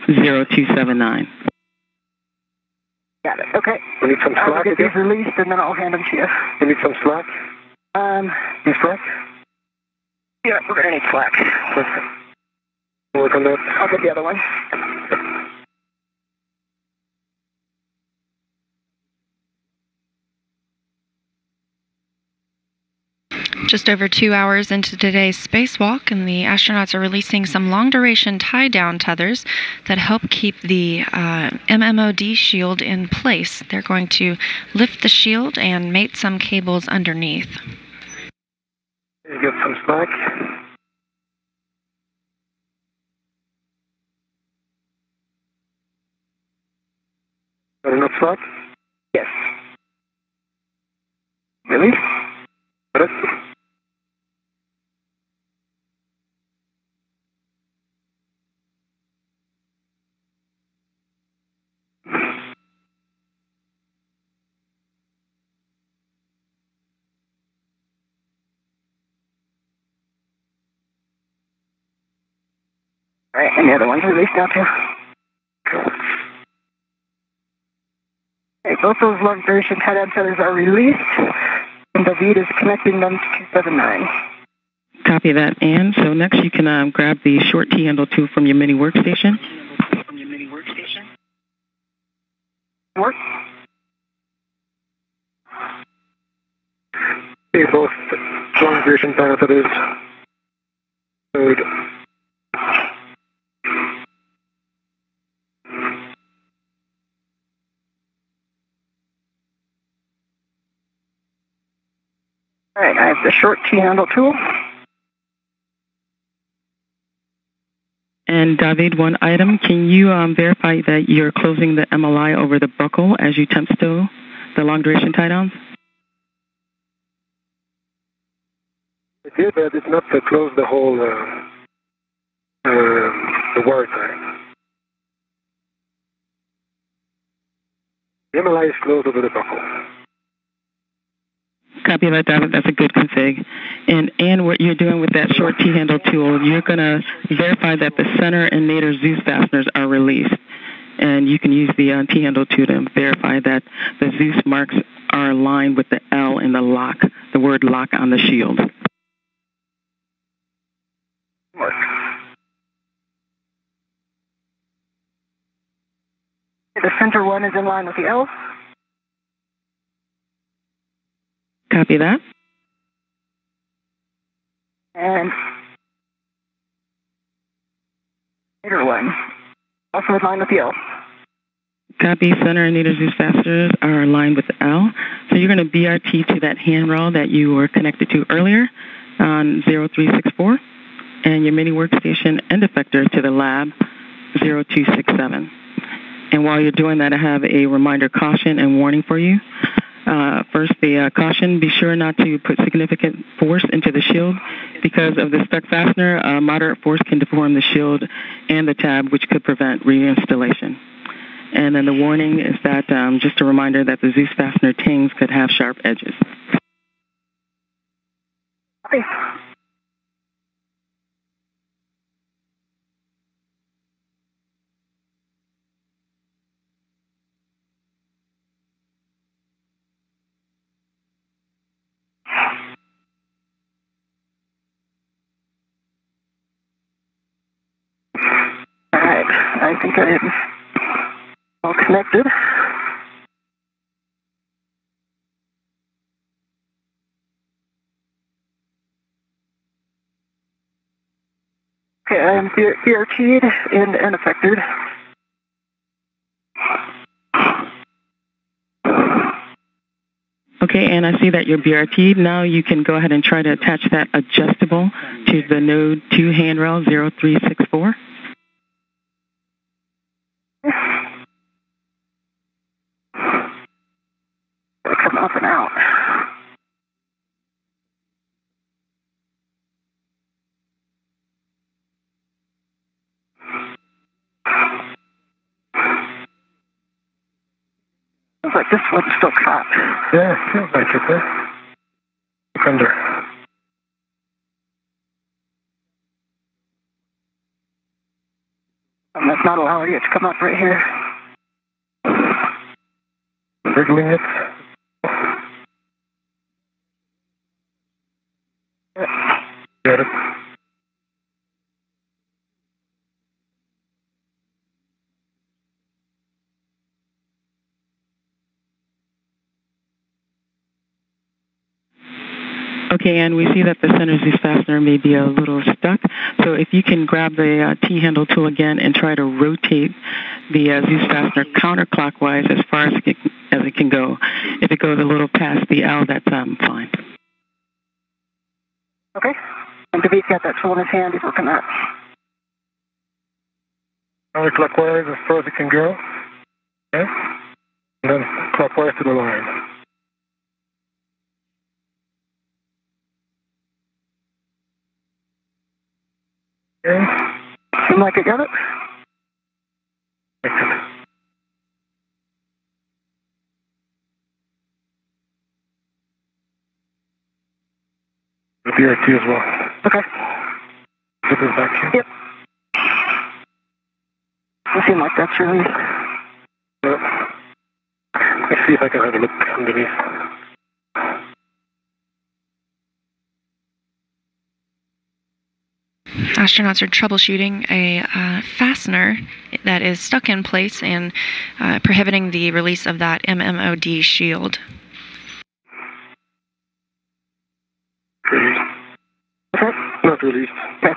0279. Got it. Okay. We need some slack. I'll get these released and then I'll hand them to you. We need some slack? Need slack? Yeah, we're going to need slack. Okay. We'll work on that. I'll get the other one. Just over 2 hours into today's spacewalk, and the astronauts are releasing some long-duration tie-down tethers that help keep the MMOD shield in place. They're going to lift the shield and mate some cables underneath. You get some slack. Got enough slack? Yes. Release. Got it? All right, and the other one's released now too. Okay, both those long duration tie-down tethers are released, and David is connecting them to 279. Copy that, Ann. So next you can grab the short T-handle tool from your mini workstation. Work? Okay, both long duration tie-down tethers. Good. All right, I have the short T-handle tool. And David, one item, can you verify that you're closing the MLI over the buckle as you temp stow the long duration tie downs? I did, but I did not close the whole the wire tie. The MLI is closed over the buckle. Copy that, David. That's a good config. And what you're doing with that short T-handle tool, you're going to verify that the center and nadir Zeus fasteners are released. And you can use the T-handle tool to verify that the Zeus marks are aligned with the L in the lock, the word lock on the shield. Work. The center one is in line with the L. Copy that. And nadir one, also in line with the L. Copy, center and nadir Zeus fasteners are aligned with the L. So you're going to BRT to that handrail that you were connected to earlier on 0364, and your mini workstation end effector to the lab 0267. And while you're doing that, I have a reminder caution and warning for you. First, the caution, be sure not to put significant force into the shield. Because of the stuck fastener, moderate force can deform the shield and the tab, which could prevent reinstallation. And then the warning is that just a reminder that the Zeus fastener tings could have sharp edges. Okay. All right, I think I am all connected. Okay, I am BRT'd and affected. Okay, and I see that you're BRT'd. Now you can go ahead and try to attach that adjustable to the node 2 handrail 0364. Come up and out. Looks like this one's still caught. Yeah, it feels like it there. Look under. And that's not allowing it to come up right here. Wriggling it. Got it. Okay, and we see that the center Zeus fastener may be a little stuck. So if you can grab the T-handle tool again and try to rotate the Zeus fastener counterclockwise as far as it can go. If it goes a little past the L, that's fine. Okay. And David's got that tool in his hand. He's working that. Counterclockwise as far as it can go. Okay. And then clockwise to the line. Okay. Seem like I got it? Excellent. The BRT as well. Okay. Zip it back here. Yep. It seems like that's released. Yep. Let's see if I can have a look underneath. Astronauts are troubleshooting a fastener that is stuck in place and prohibiting the release of that MMOD shield. Released. Okay. Not released. Okay.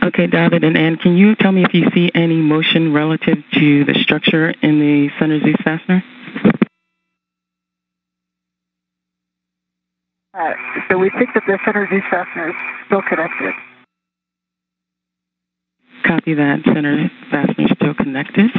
Okay, David and Ann, can you tell me if you see any motion relative to the structure in the center Zeus fastener? So we think that the center Zeus fastener is still connected. Copy that. Center fastener is still connected.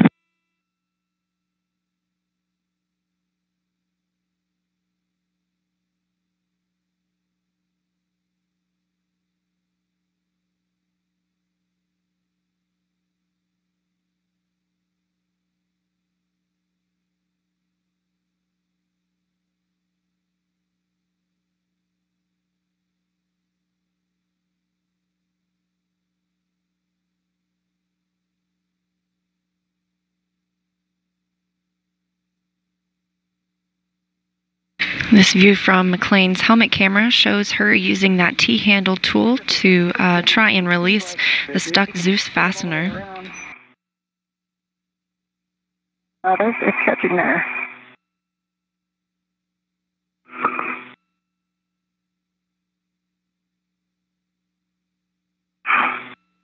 This view from McClain's helmet camera shows her using that T-handle tool to try and release the stuck Zeus fastener. It's catching there.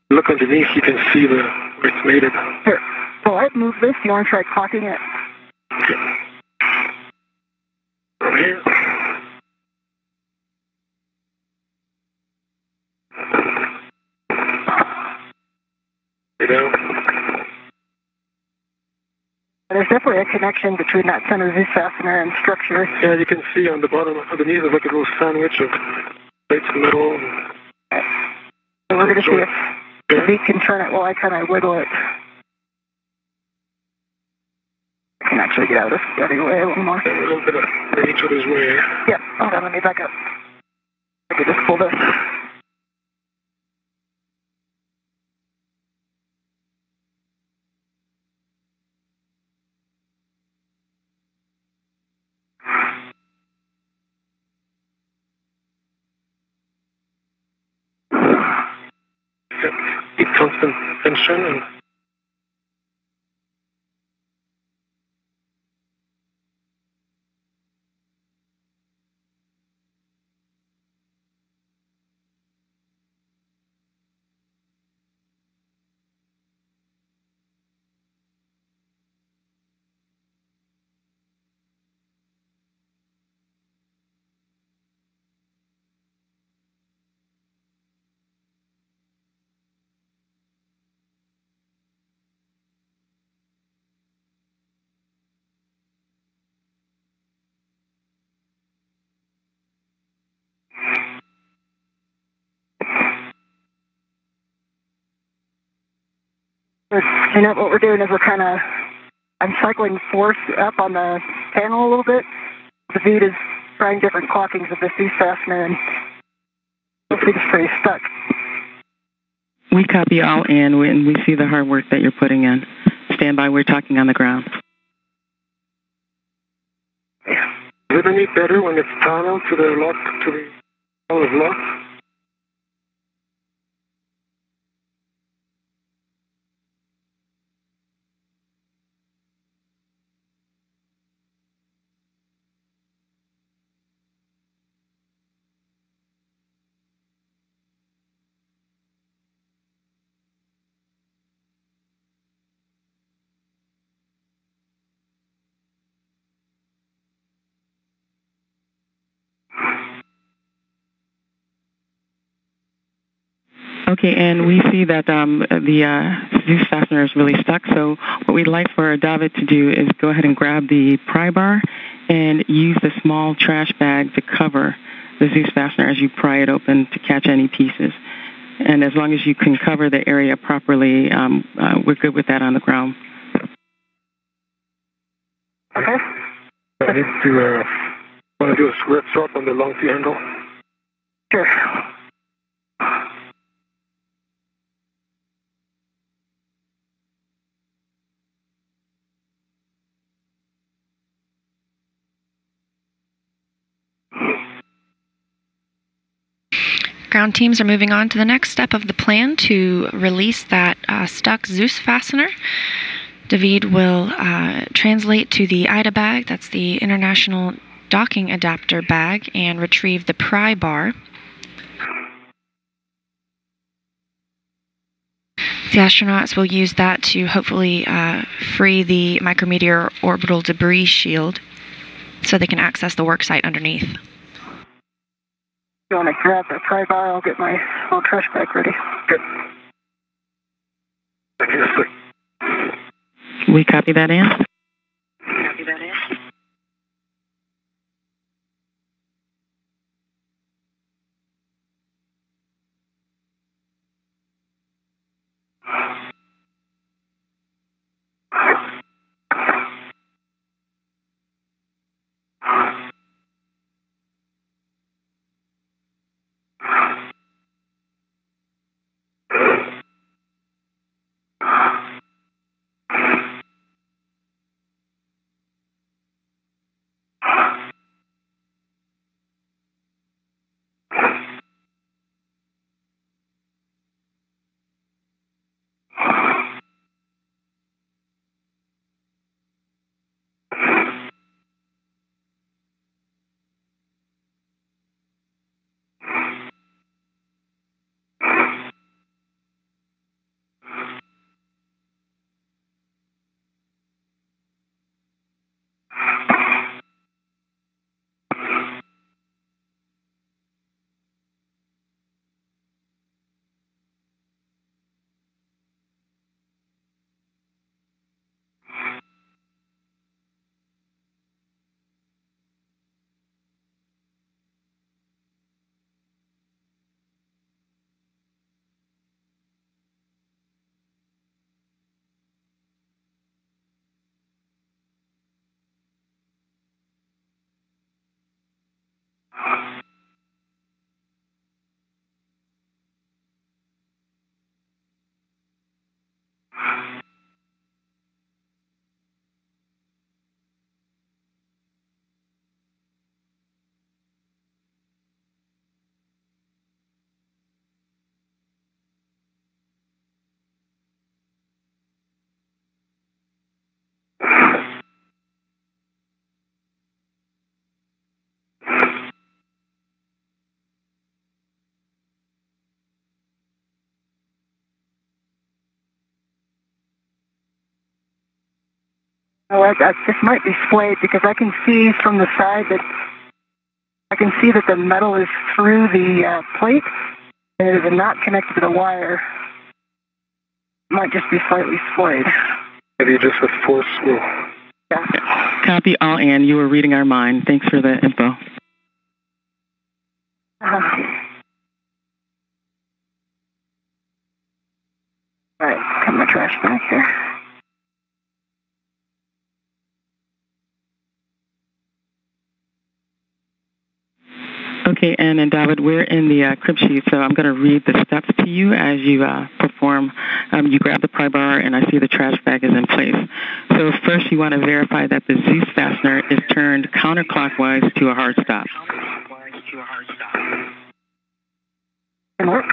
Look underneath, you can see where it's mated. Here. So I've moved this. You want to try cocking it? Okay. From here. Lay down. There's definitely a connection between that center Zeus fastener and structure. Yeah, you can see on the bottom, underneath, there's like a little sandwich of plates of metal. So we're going to see if we can turn it while I kind of wiggle it. I can actually get out of this steady way a little more. A little bit of in each other's way. Yep. Hold on, let me back up. I could just pull this. Keep constant tension and And what we're doing is I'm cycling force up on the panel a little bit. The David is trying different clockings of the Zeus fastener, and hopefully it's pretty stuck. We copy all in, and we see the hard work that you're putting in. Stand by, we're talking on the ground. Is it any better when it's parallel to the lock, to the wall of lock? Okay, and we see that the Zeus fastener is really stuck, so what we'd like for David to do is go ahead and grab the pry bar and use the small trash bag to cover the Zeus fastener as you pry it open to catch any pieces. And as long as you can cover the area properly, we're good with that on the ground. Okay. I need to, want to do a square swap on the long T handle? Sure. Ground teams are moving on to the next step of the plan to release that stuck Zeus fastener. David will translate to the IDA bag, that's the International Docking Adapter bag, and retrieve the pry bar. The astronauts will use that to hopefully free the micrometeor orbital debris shield so they can access the work site underneath. You want to grab the pry bar? I'll get my little trash bag ready. Good. We copy that, Ann? Copy that, Ann. Oh, this might be splayed because I can see from the side that the metal is through the plate and it is not connected to the wire. It might just be slightly splayed. Maybe just with force will. Yeah. Copy all, Ann. You were reading our mind. Thanks for the info. All right, come my trash. Okay. Okay, and David, we're in the crib sheet, so I'm going to read the steps to you as you perform. You grab the pry bar, and I see the trash bag is in place. So first, you want to verify that the Zeus fastener is turned counterclockwise to a hard stop. Can work.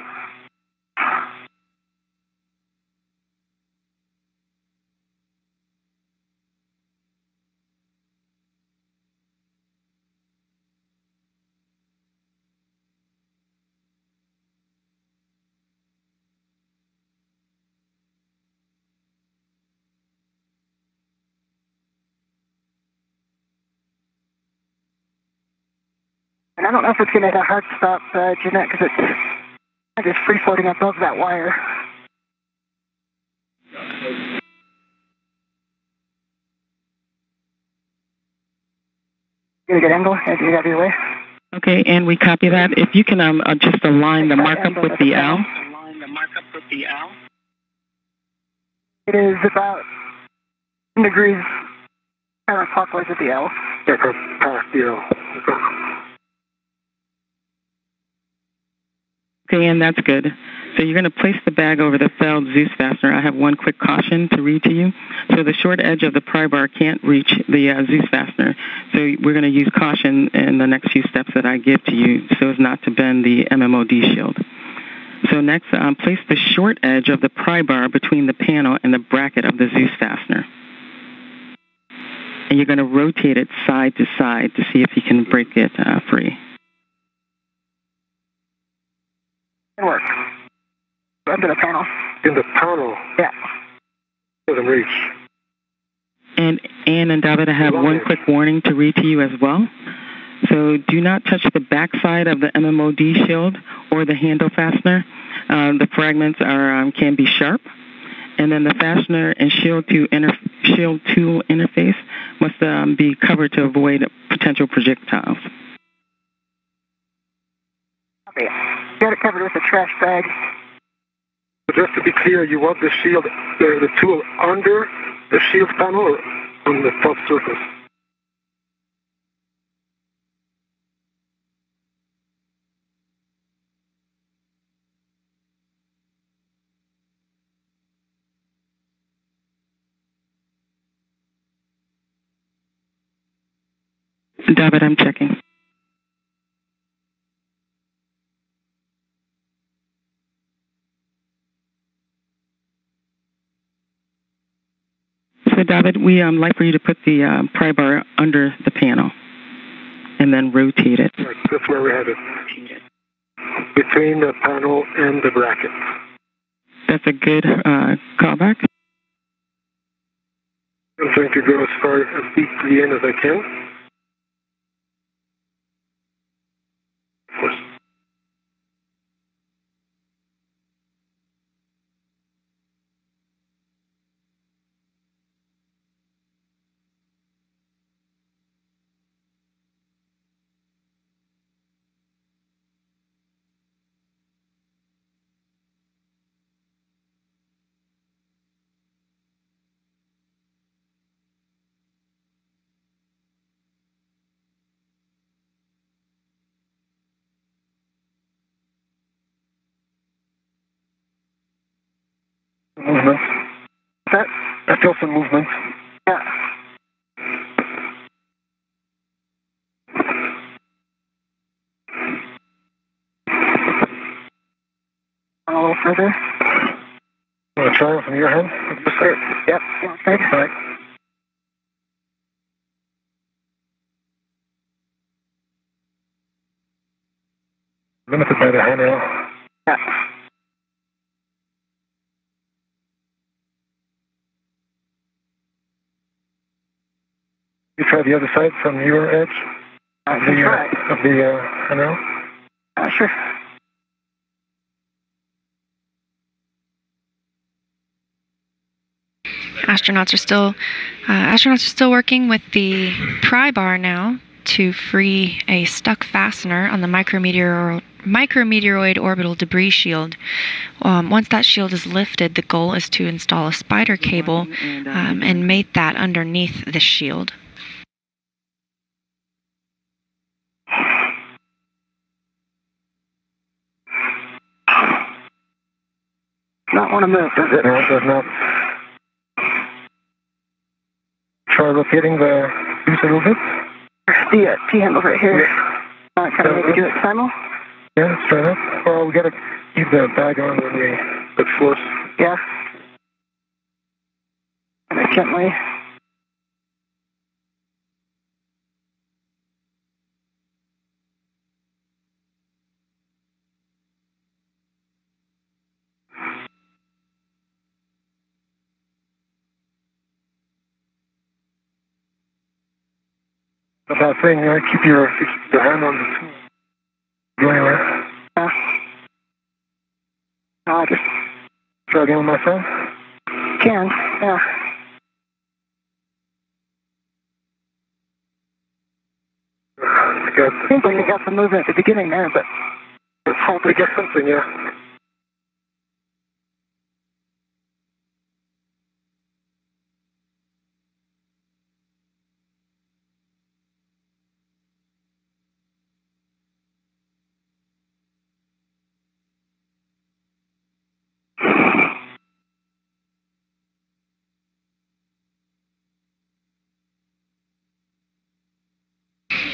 And I don't know if it's going to hit a hard stop, Jeanette, because it's just free floating above that wire. Get a good angle? Can I do that your way? Okay, and we copy that. If you can just align the markup with the L. It is about 10 degrees counterclockwise with the L. Yeah, past the L. Okay, and that's good. So you're going to place the bag over the failed Zeus fastener. I have one quick caution to read to you. So the short edge of the pry bar can't reach the Zeus fastener. So we're going to use caution in the next few steps that I give to you so as not to bend the MMOD shield. So next, place the short edge of the pry bar between the panel and the bracket of the Zeus fastener. And you're going to rotate it side to side to see if you can break it free. Work. Under the panel. In the panel? Yeah. Doesn't reach. And Ann and David, I have one quick warning to read to you as well. So do not touch the backside of the MMOD shield or the handle fastener. The fragments can be sharp. And then the fastener and shield tool interface must be covered to avoid potential projectiles. Okay. Got it covered with a trash bag. But just to be clear, you want the shield, the tool under the shield panel or on the top surface? David, I'm checking. So, David, we like for you to put the pry bar under the panel and then rotate it. Right, that's where we have it. Between the panel and the bracket. That's a good callback. I'm trying to go as far as deeply in as I can. Of course. Movement. I feel some movement. Yeah. A little further. Want to try it from your hand? Yep. Okay. All right. Limited by the handrail. Yeah. You try the other side from your edge of the handrail? Sure. Astronauts are still working with the pry bar now to free a stuck fastener on the micrometeor micrometeoroid orbital debris shield. Once that shield is lifted, the goal is to install a spider cable and mate that underneath the shield. Not want to move, does it? No, it does not. Try locating the juice a little bit. The T-handle's right here. Kind of maybe do it simul? Yeah, let's try that. Well, we gotta keep the bag on when we put force. Yeah. And gently. About saying, keep your hand on the tool. Go anywhere. I just try again with my phone. Can, yeah. Seems like you got some movement at the beginning there, but it's hard to get something, yeah.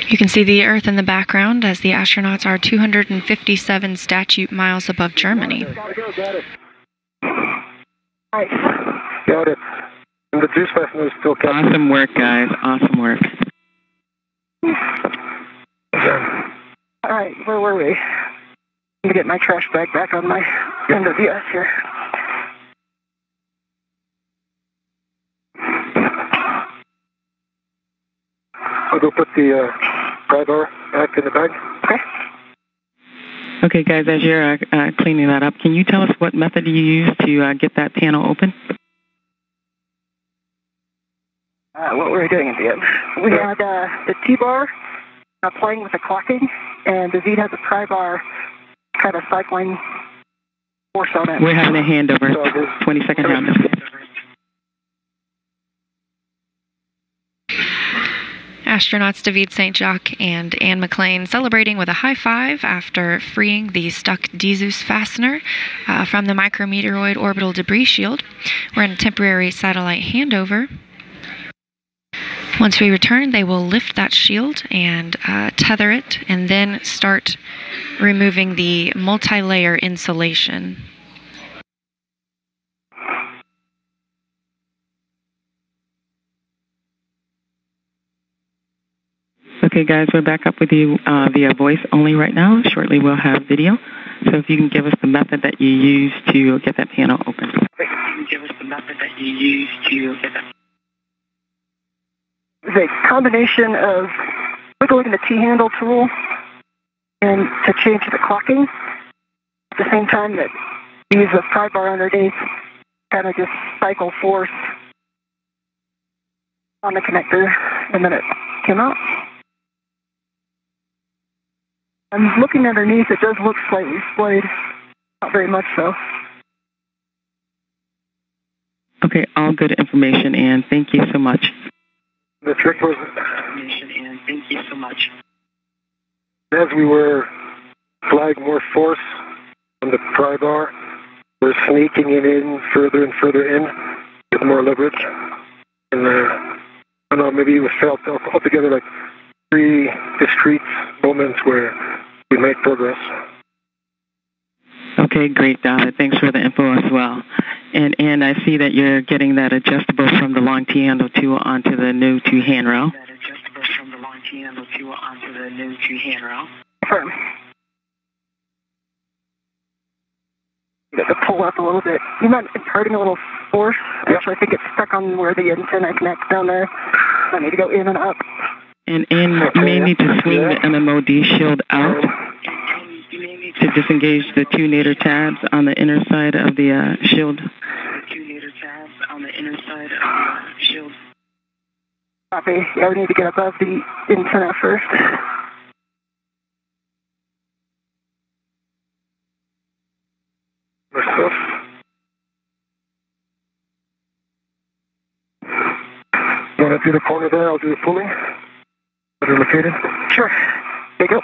You can see the Earth in the background as the astronauts are 257 statute miles above Germany. Got it. Nice. Got it. And the juice fastener is still kept. Awesome work, guys. Awesome work. All right, where were we? I'm going to get my trash bag back on my end of the S here. I'll go put the pry bar back in the bag. Okay. Okay, guys, as you're cleaning that up, can you tell us what method you used to get that panel open? What were we doing at the end? We had the T-bar playing with the clocking, and the Z had the pry bar kind of cycling force on it. We're having a handover, 20-second handover. Astronauts David Saint-Jacques and Anne McClain celebrating with a high five after freeing the stuck Dezus fastener from the micrometeoroid orbital debris shield. We're in a temporary satellite handover. Once we return, they will lift that shield and tether it, and then start removing the multi-layer insulation. Okay, guys, we're back up with you via voice only right now. Shortly, we'll have video. So if you can give us the method that you used to get that panel open. It's a combination of wiggling the T-handle tool and to change the clocking at the same time that you use the pry bar underneath, kind of just cycle force on the connector, and then it came out. I'm looking underneath, it does look slightly splayed, not very much so. Okay, all good information, Anne. Thank you so much. The trick was, as we were applying more force on the pry bar, we're sneaking it in further and further in, with more leverage. And I don't know, maybe we felt altogether like 3 discrete moments where we made progress. Okay, great, David. Thanks for the info as well. And I see that you're getting that adjustable from the long T-handle tool onto the new 2 handrail. Firm. You got to pull up a little bit. You might be hurting a little force. Actually, I think it's stuck on where the antenna connects down there. I need to go in and up. And you may need to swing the MMOD shield out to disengage the 2 nadir tabs on the inner side of the shield. Copy. Yeah, we need to get above the antenna first. to the corner there. I'll do the pulling. Better located. Sure. There you go.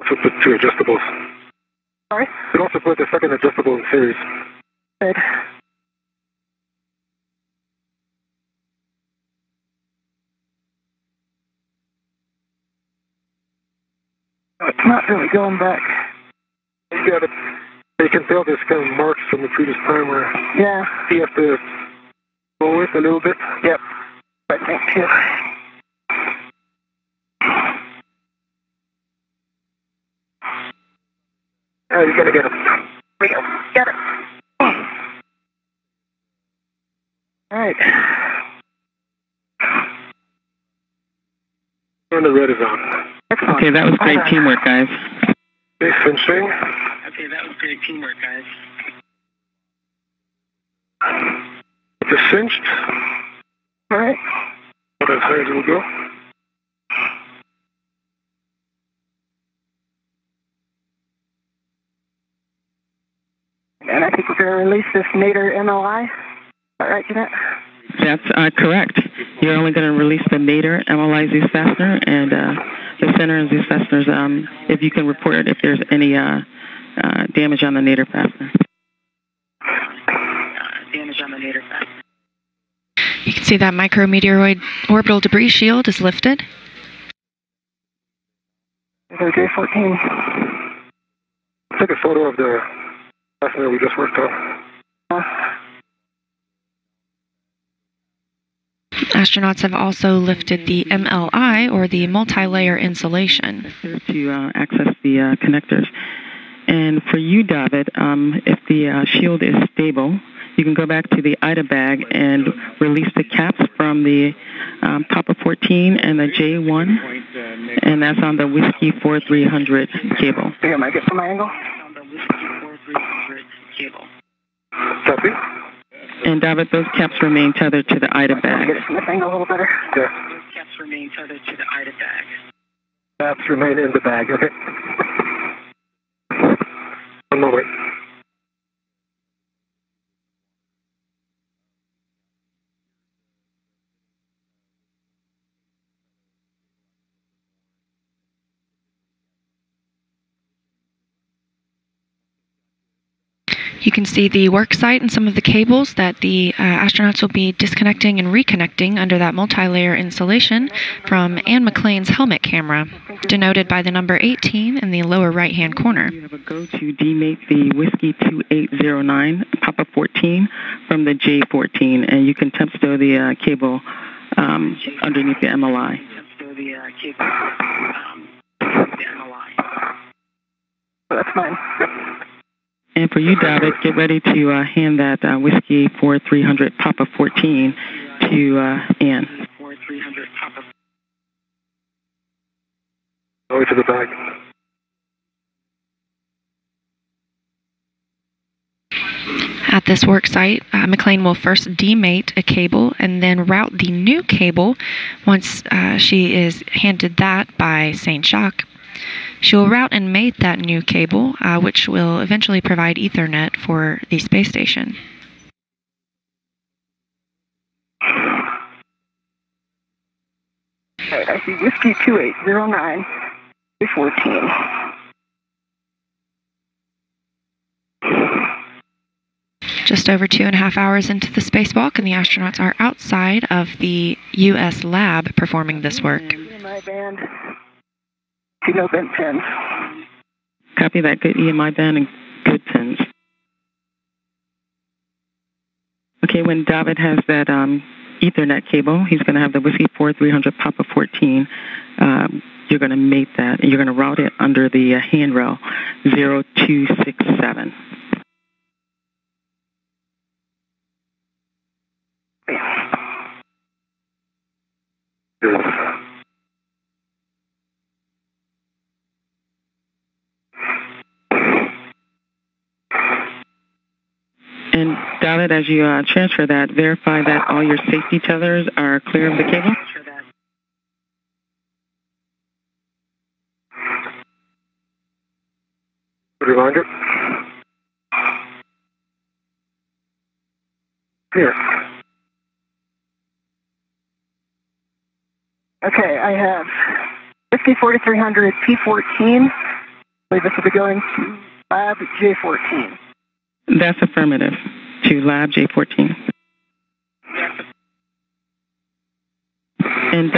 Also put 2 adjustables. Sorry? You can also put the second adjustable in series. Good. It's not really going back. You got it. You can tell there's kind of marks from the previous time where Yeah. you have to roll it a little bit. Yep. I think too. Oh, you're going to get it. We go. Got it. All right. And the red is on. Excellent. Okay, that was great teamwork, guys. Okay, cinching. Okay, that was great teamwork, guys. It's cinched. All right. About as high as it will go. And I think we're going to release this nadir MLI. Is that right, Jeanette? That's correct. You're only going to release the nadir MLI Zeus fastener and the center and Zeus fasteners. If you can report if there's any damage on the nadir fastener. Damage on the nadir fastener. You can see that micrometeoroid orbital debris shield is lifted. J14. Take a photo of the fastener we just worked on. Astronauts have also lifted the MLI, or the multi-layer insulation. To access the connectors. And for you, David, if the shield is stable, you can go back to the IDA bag and release the caps from the Papa 14 and the J1, and that's on the Whiskey 4300 cable. Am I get from my angle? On the Whiskey 4300 cable. Copy. And David, those caps remain tethered to the IDA bag. Get it from this angle a little better. Yeah. Those caps remain tethered to the IDA bag. Caps remain in the bag. Okay. One more wait. You can see the work site and some of the cables that the astronauts will be disconnecting and reconnecting under that multi-layer insulation from Anne McClain's helmet camera, denoted by the number 18 in the lower right-hand corner. You have a go to demate the Whiskey 2809 Papa 14 from the J14, and you can temp stow the cable underneath the MLI. That's fine. And for you, David, get ready to hand that Whiskey 4300 Papa 14 to Anne. 4300 Papa. Over to the bag. At this work site, McClain will first demate a cable and then route the new cable once she is handed that by Saint-Jacques. She will route and mate that new cable, which will eventually provide Ethernet for the space station. All right, I see Whiskey 2809, J14. Just over 2.5 hours into the spacewalk, and the astronauts are outside of the U.S. lab performing this work. EMI band, no bent pins. Copy that. Good EMI band and good pins. Okay, when David has that Ethernet cable, he's going to have the Whiskey 4300 Papa 14. You're going to mate that, and you're going to route it under the handrail 0267. David, as you transfer that, verify that all your safety tethers are clear of the cable. Reminder. Here. Okay, I have 50-4300 P14. I believe this will be going to Lab J14. That's affirmative to Lab J14. And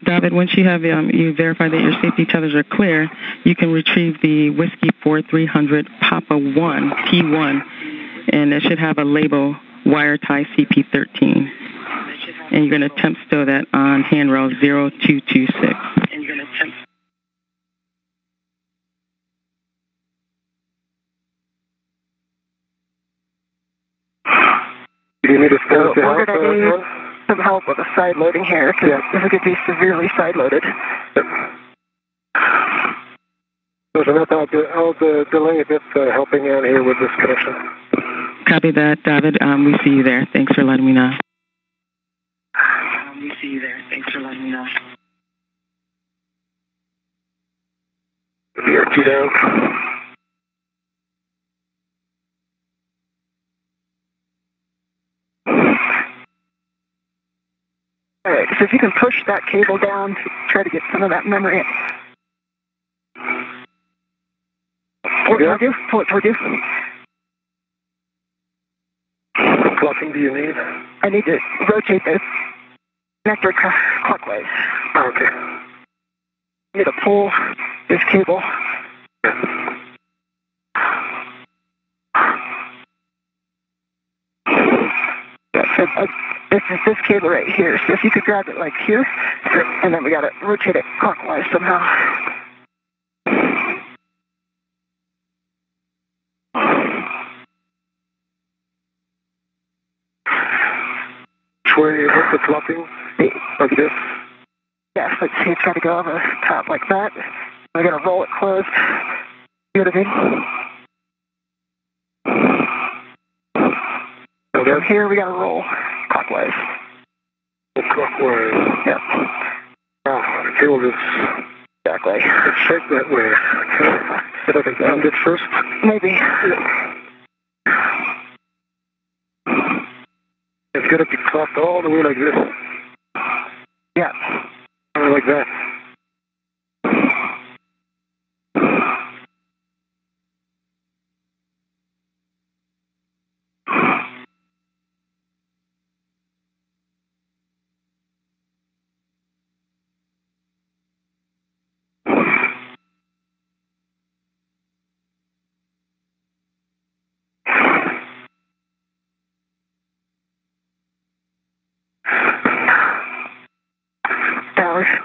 David, once you have you verify that your safety tethers are clear, you can retrieve the Whiskey 4300 Papa 1 P1, and it should have a label wire tie CP13. And you're going to temp stow that on handrail 0226. And you're going to temp. Do you need to we're going to need some help with a side loading here, because this could be severely side loaded. Yep. I'll delay a bit helping out here with this connection. Copy that, David. We see you there. Thanks for letting me know. We see you there. Thanks for letting me know. BRT down. All right, so if you can push that cable down to try to get some of that memory in. Pull it toward you. What clocking do you need? I need to rotate the connector clockwise. Oh, okay. I need to pull this cable. This is this cable right here. So if you could grab it like here, and then we got to rotate it clockwise somehow. What's the clocking? Like this? Yeah, let's see, it's got to go over the top like that. We're going to roll it closed. You know what I mean? From here, we got to roll clockwise. Clockwise. Yep. Oh, the cable is exactly. It's shaped that way. Okay. If I can bend it first? Maybe. It's got to be clocked all the way like this. Yeah. Or like that.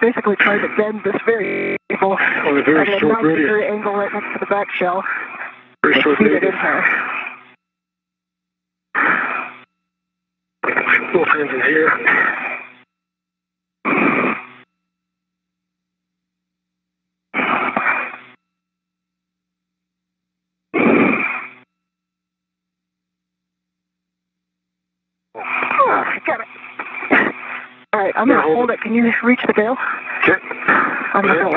Basically trying to bend this very angle at a very short 90-degree angle right next to the back shell. Very short feed it in here. Both hands in here. Oh, got it. All right, I'm going to hold it. Can you reach the bail? Okay. I'm not. I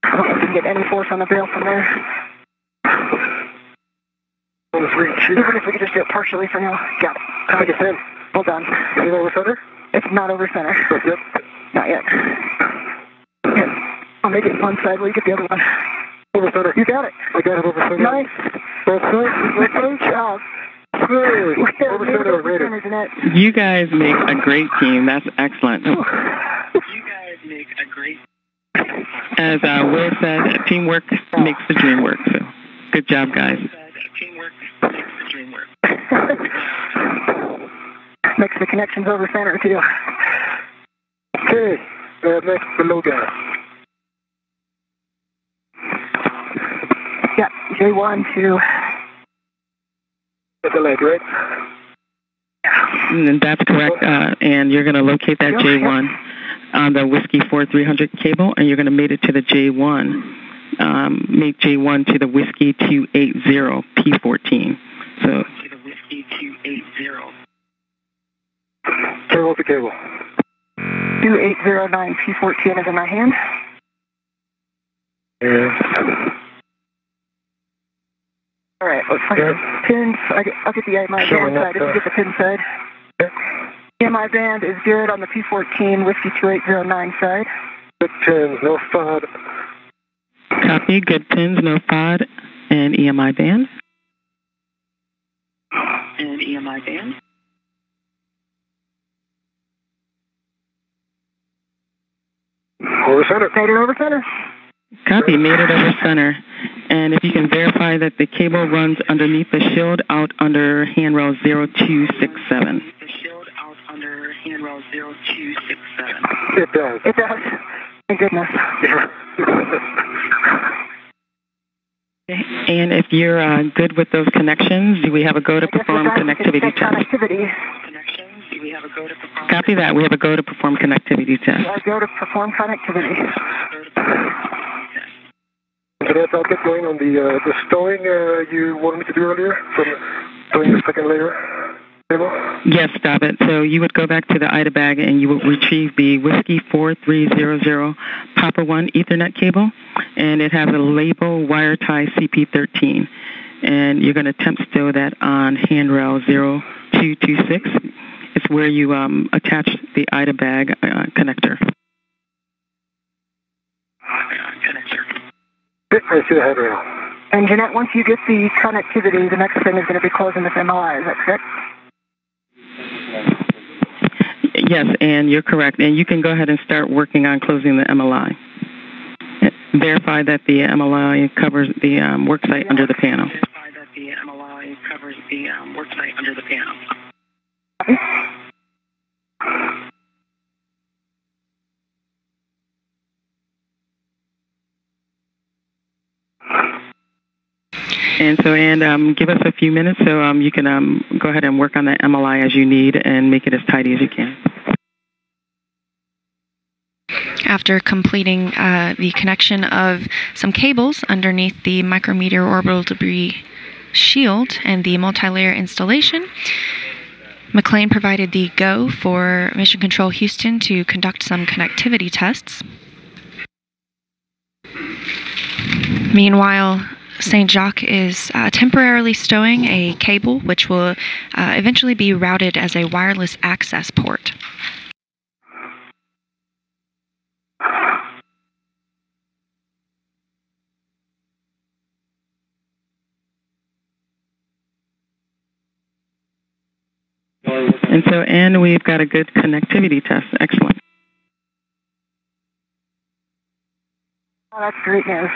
don't know if you can get any force on the bail from there. Even if we could just do it partially for now. Got it. How much is in? Hold on. Is it over center? It's not over center. Yep. Not yet. Here. I'll make it one side while you get the other one. Over center. You got it. I got it over center. Nice. Both sides. Good job. Good. Over center. You guys make a great team. That's excellent. You guys make a great. As Will said, teamwork makes the dream work. So, good job, guys. Teamwork makes the dream work. Makes the connections over center too. Okay. Next, below gas. Yeah, J1 to... At the leg, right? And that's correct. And you're going to locate that J1 on the Whiskey 4300 cable, and you're going to mate it to the J1. Make J1 to the Whiskey 280 P14. So to the Whiskey 280. Turn off the cable. 2809 P14 is in my hand. Yeah. All right, let's get the pins. I'll get the EMI band side. If you get the pin side. EMI band is good on the P14 Whiskey 2809 side. Good pins, no FOD. Copy. Good pins, no FOD, and EMI band. And EMI band. Over center. Made it over center. Copy. Made it over center. And if you can verify that the cable runs underneath the shield out under handrail 0267. The shield out under handrail 0267. It does. It does. Thank goodness. And if you're good with those connections, do we have a go to perform connectivity test? Copy that. We have a go to perform connectivity test. Go to perform connectivity. I'll get going on the stowing you wanted me to do earlier from stowing the second layer cable. Yes, stop it. So you would go back to the IDA bag and you would retrieve the Whiskey 4300 Papa 1 Ethernet cable, and it has a label wire tie CP13. And you're going to temp stow that on handrail 0226. It's where you attach the IDA bag connector. I see the handrail. And Jeanette, once you get the connectivity, the next thing is going to be closing this MLI. Is that correct? Yes, and you're correct. And you can go ahead and start working on closing the MLI. Verify that the MLI covers the worksite under the panel. Verify that the MLI covers the worksite under the panel. And so, give us a few minutes so you can go ahead and work on that MLI as you need and make it as tidy as you can. After completing the connection of some cables underneath the micrometeor orbital debris shield and the multi-layer installation, McClain provided the go for Mission Control Houston to conduct some connectivity tests. Meanwhile, Saint-Jacques is temporarily stowing a cable which will eventually be routed as a wireless access port. And so, Anne, we've got a good connectivity test. Excellent. Oh, that's great news.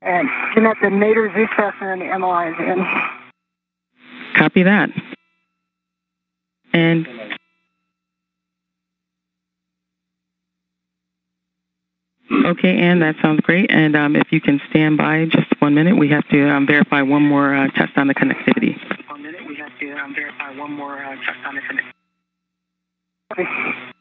And Jeanette, the Nader Zeus fastener and the MLI is in. Copy that. And okay, Anne, that sounds great. And if you can stand by just 1 minute, we have to verify one more test on the connectivity. 1 minute, we have to verify one more test on the connectivity. Okay.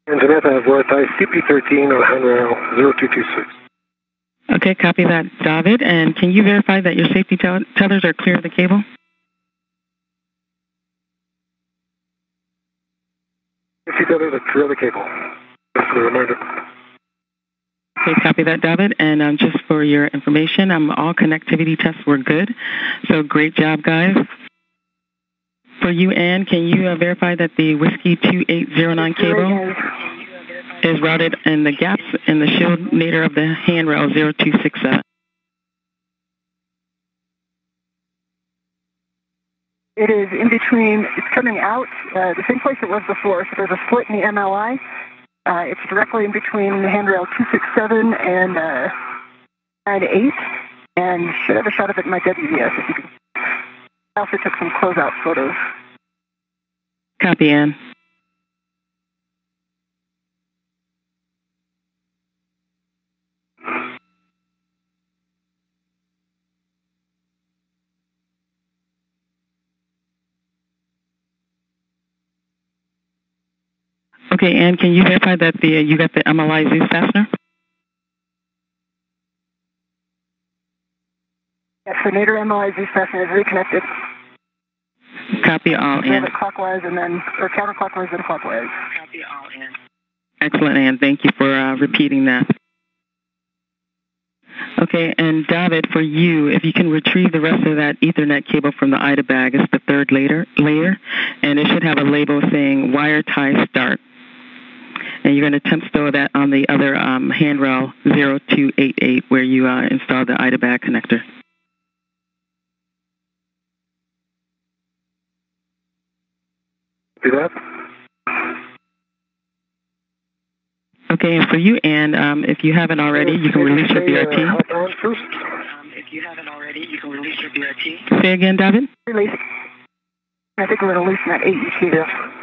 And Jeanette, I have wire tie CP13 on handrail 0226. Okay, copy that, David. And can you verify that your safety tethers are clear of the cable? Safety tethers are clear of the cable. Just a reminder. Okay, copy that, David. And just for your information, all connectivity tests were good. So great job, guys. For you, Ann, can you verify that the Whiskey 2809 cable is routed in the gaps in the shield nadir of the handrail 0267? It is in between, it's coming out the same place it was before, so there's a split in the MLI. It's directly in between the handrail 267 and 98, and should have a shot of it in my WVS if you can. I also took some closeout photos. Copy, Ann. Okay, Ann, can you verify that you got the MLI Zeus fastener? Yes, the nadir MLI Zeus fastener is reconnected. Copy all, Ann. Clockwise and then, or counterclockwise and clockwise. Copy all, Ann. Excellent, Ann. Thank you for repeating that. Okay, and David, for you, if you can retrieve the rest of that Ethernet cable from the IDA bag, it's the third layer, and it should have a label saying wire tie start. And you're going to temp stow that on the other handrail 0288 where you installed the IDA bag connector. Do that. Okay, and for you, Ann, if you haven't already, you can release your BRT. If you haven't already, you can release your BRT. Say again, David? Release. I think we're releasing that AET. Yeah.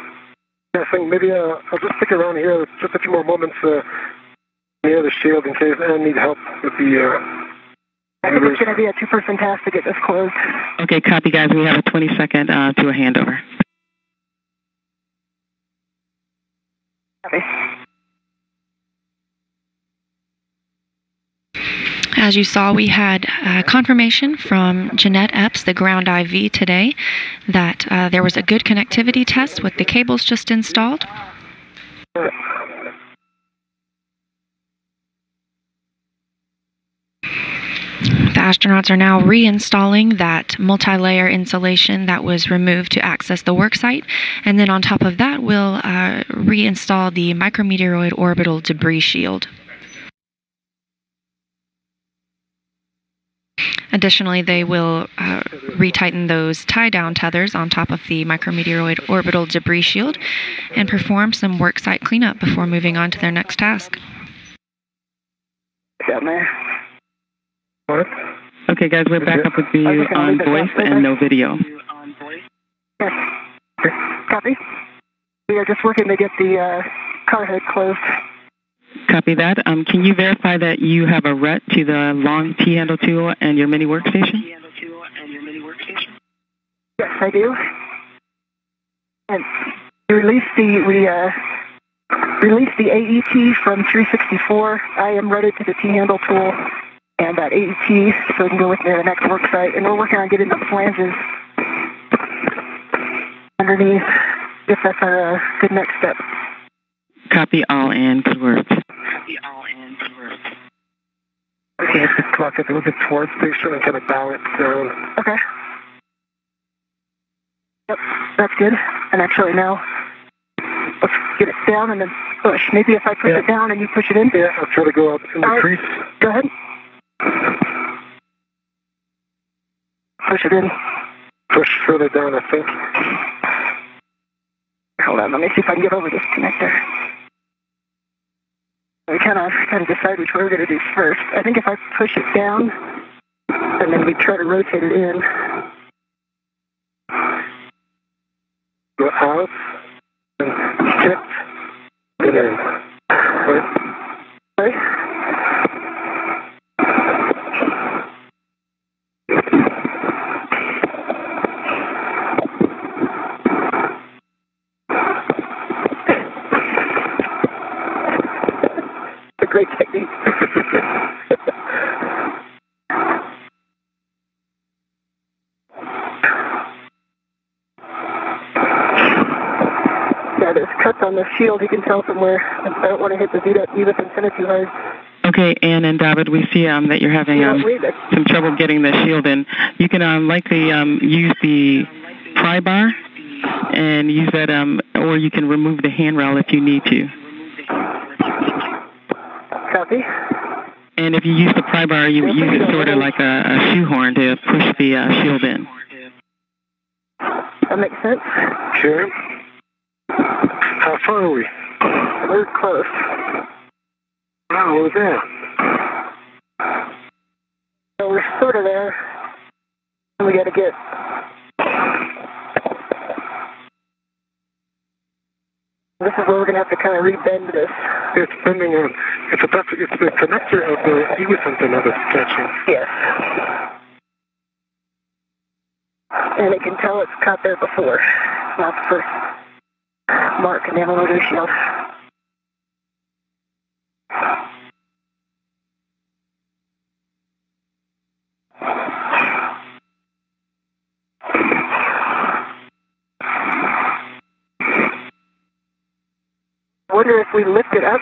I think maybe I'll just stick around here just a few more moments near the shield in case I need help with the... I think it's going to be a two-person task to get this closed. Okay, copy, guys. We have a 20-second to a handover. Copy. As you saw, we had confirmation from Jeanette Epps, the ground IV today, that there was a good connectivity test with the cables just installed. The astronauts are now reinstalling that multi-layer insulation that was removed to access the worksite, and then on top of that, we'll reinstall the micrometeoroid orbital debris shield. Additionally, they will retighten those tie-down tethers on top of the micrometeoroid orbital debris shield and perform some worksite cleanup before moving on to their next task. Down there. What? Okay, guys, we're back up with you on voice and no video. Yes. Copy. We are just working to get the car head closed. Copy that. Can you verify that you have a RET to the long T-handle tool and your mini workstation? Yes, I do. And we released the AET from 364. I am ready to the T-handle tool and that AET so we can go with the next worksite. And we're working on getting the flanges underneath if that's our good next step. Copy all and good words. Okay, it's just clock it a little bit towards station and kind of bow it down. Okay. Yep, that's good. And actually now, let's get it down and then push. Maybe if I push it down and you push it in. Yeah, I'll try to go up in the crease. Go ahead. Push it in. Push further down, I think. Hold on, let me see if I can get over this connector. We kind of decide which way we're going to do first. I think if I push it down, and then we try to rotate it in. Go out, and shift, and in. Right? Great technique. Yeah, there's cuts on the shield. You can tell somewhere. I don't want to hit the V with infinity too hard. Okay, Ann and David, we see that you're having some trouble getting the shield in. You can likely use the pry bar and use that, or you can remove the handrail if you need to. Copy. And if you use the pry bar, you use it sort of like a shoehorn to push the shield in. That makes sense. Okay. How far are we? We're close. Wow, what was that? So we're sort of there. And we got to get... This is where we're going to have to kind of rebend this. It's bending on... It's the connector of the EWIS antenna that's catching. Yes. And it can tell it's caught there before. Not the first mark in the motor shield. I wonder if we lift it up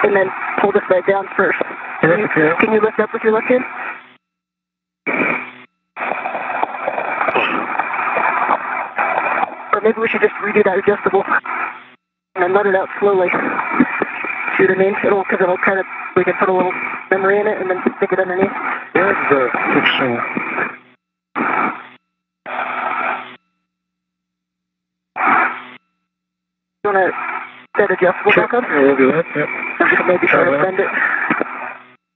and then pull this back down first. Can you lift up with your left hand? Or maybe we should just redo that adjustable and then let it out slowly. See what I mean? Because it'll kind of, we can put a little memory in it and then stick it underneath. There's the friction. You want to set adjustable back on? Yeah, we'll do that, yep. Maybe try to bend it.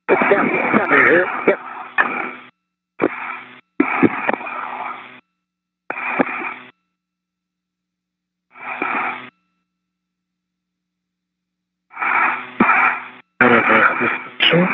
It's down. Right here? Yep. Out of this position.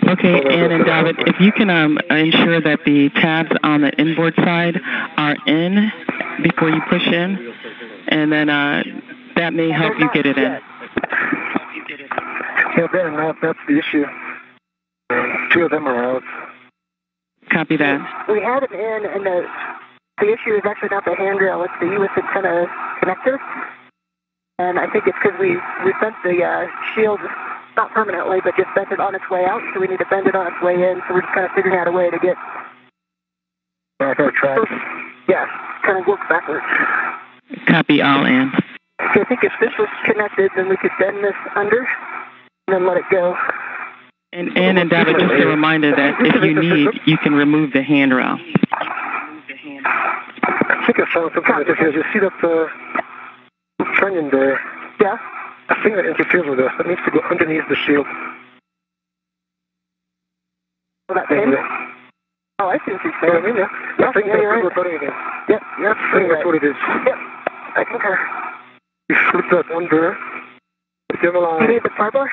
Okay, Ann and David, if you can ensure that the tabs on the inboard side are in before you push in, and then that may help you get it in. Yeah, Ben, that's the issue. Two of them are out. Copy that. We had it in, and the issue is actually not the handrail, it's the EWIS antenna connector. And I think it's because we bent the shield, not permanently, but just bent it on its way out, so we need to bend it on its way in, so we're just kind of figuring out a way to get... Back our track. Yeah, kind of work backwards. Copy all, Ann. So I think if this was connected, then we could bend this under, and then let it go. And Ann and David, just a reminder that if you need, you can remove the handrail. I think I found something that interferes. You see that trunnion there? Yeah. I think that interferes with us. That needs to go underneath the shield. Well, that pin? Oh, I see what you're saying. I mean, yeah. I think that's what we're putting it in. Yep. I think that's what it is. Yep. I concur. You slip that under. You need the pry bar?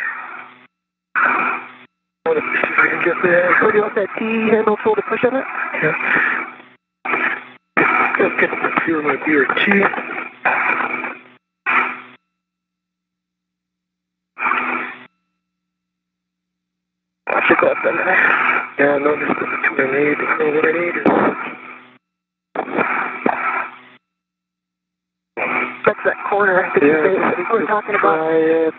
Let's see if I can get there. So do you want that T-handle tool to push on it? Yeah. Let's get the fear of my beer. T. I should go up then. Yeah, no, this is the two I need. I know what I need. That's that corner. Yeah, what we're talking about.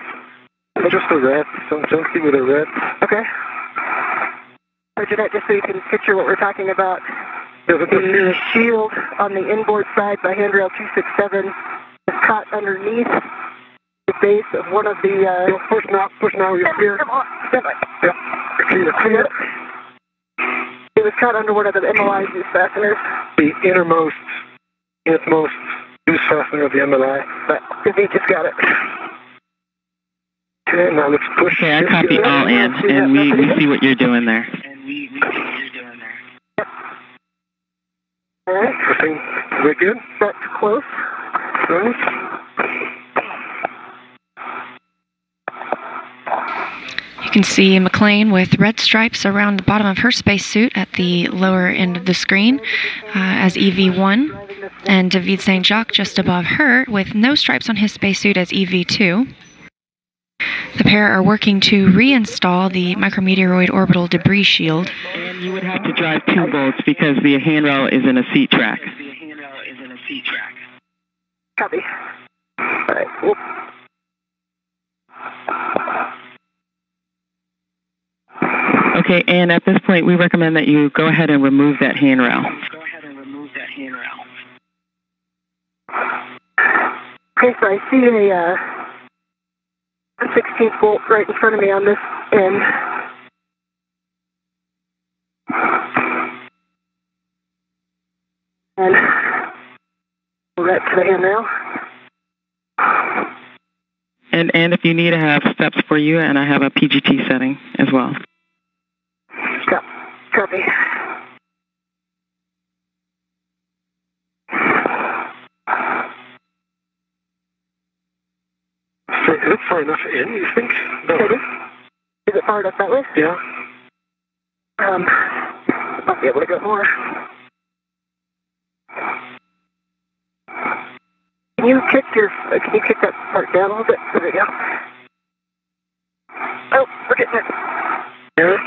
Just a red. Something with a red. Okay. So Jeanette, just so you can picture what we're talking about, the shield on the inboard side by handrail 267 is caught underneath the base of one of the... push now, you're clear. Come on, stand by. Yeah, clear. It was caught under one of the MLI goose fasteners. The innermost goose fastener of the MLI. But he just got it. Okay, now let's push. Okay, I copy all in, and we see what you're doing there. Yep. All right. Everything very good? That's close. Close. You can see McClain with red stripes around the bottom of her spacesuit at the lower end of the screen as EV1. and David Saint-Jacques just above her with no stripes on his spacesuit as EV2. The pair are working to reinstall the micrometeoroid orbital debris shield. And you would have to drive 2 bolts because the handrail is in a seat track. Copy. All right. Whoop. Okay, and at this point, we recommend that you go ahead and remove that handrail. Okay, so I see a 16 volt right in front of me on this end. And right to the handrail. And if you need, I have steps for you, and I have a PGT setting as well. Copy. So is it far enough in, you think? No. Is it far enough that way? Yeah. Might be able to go more. Can you kick that part down a little bit? There we go. Oh, we're getting it. Yeah.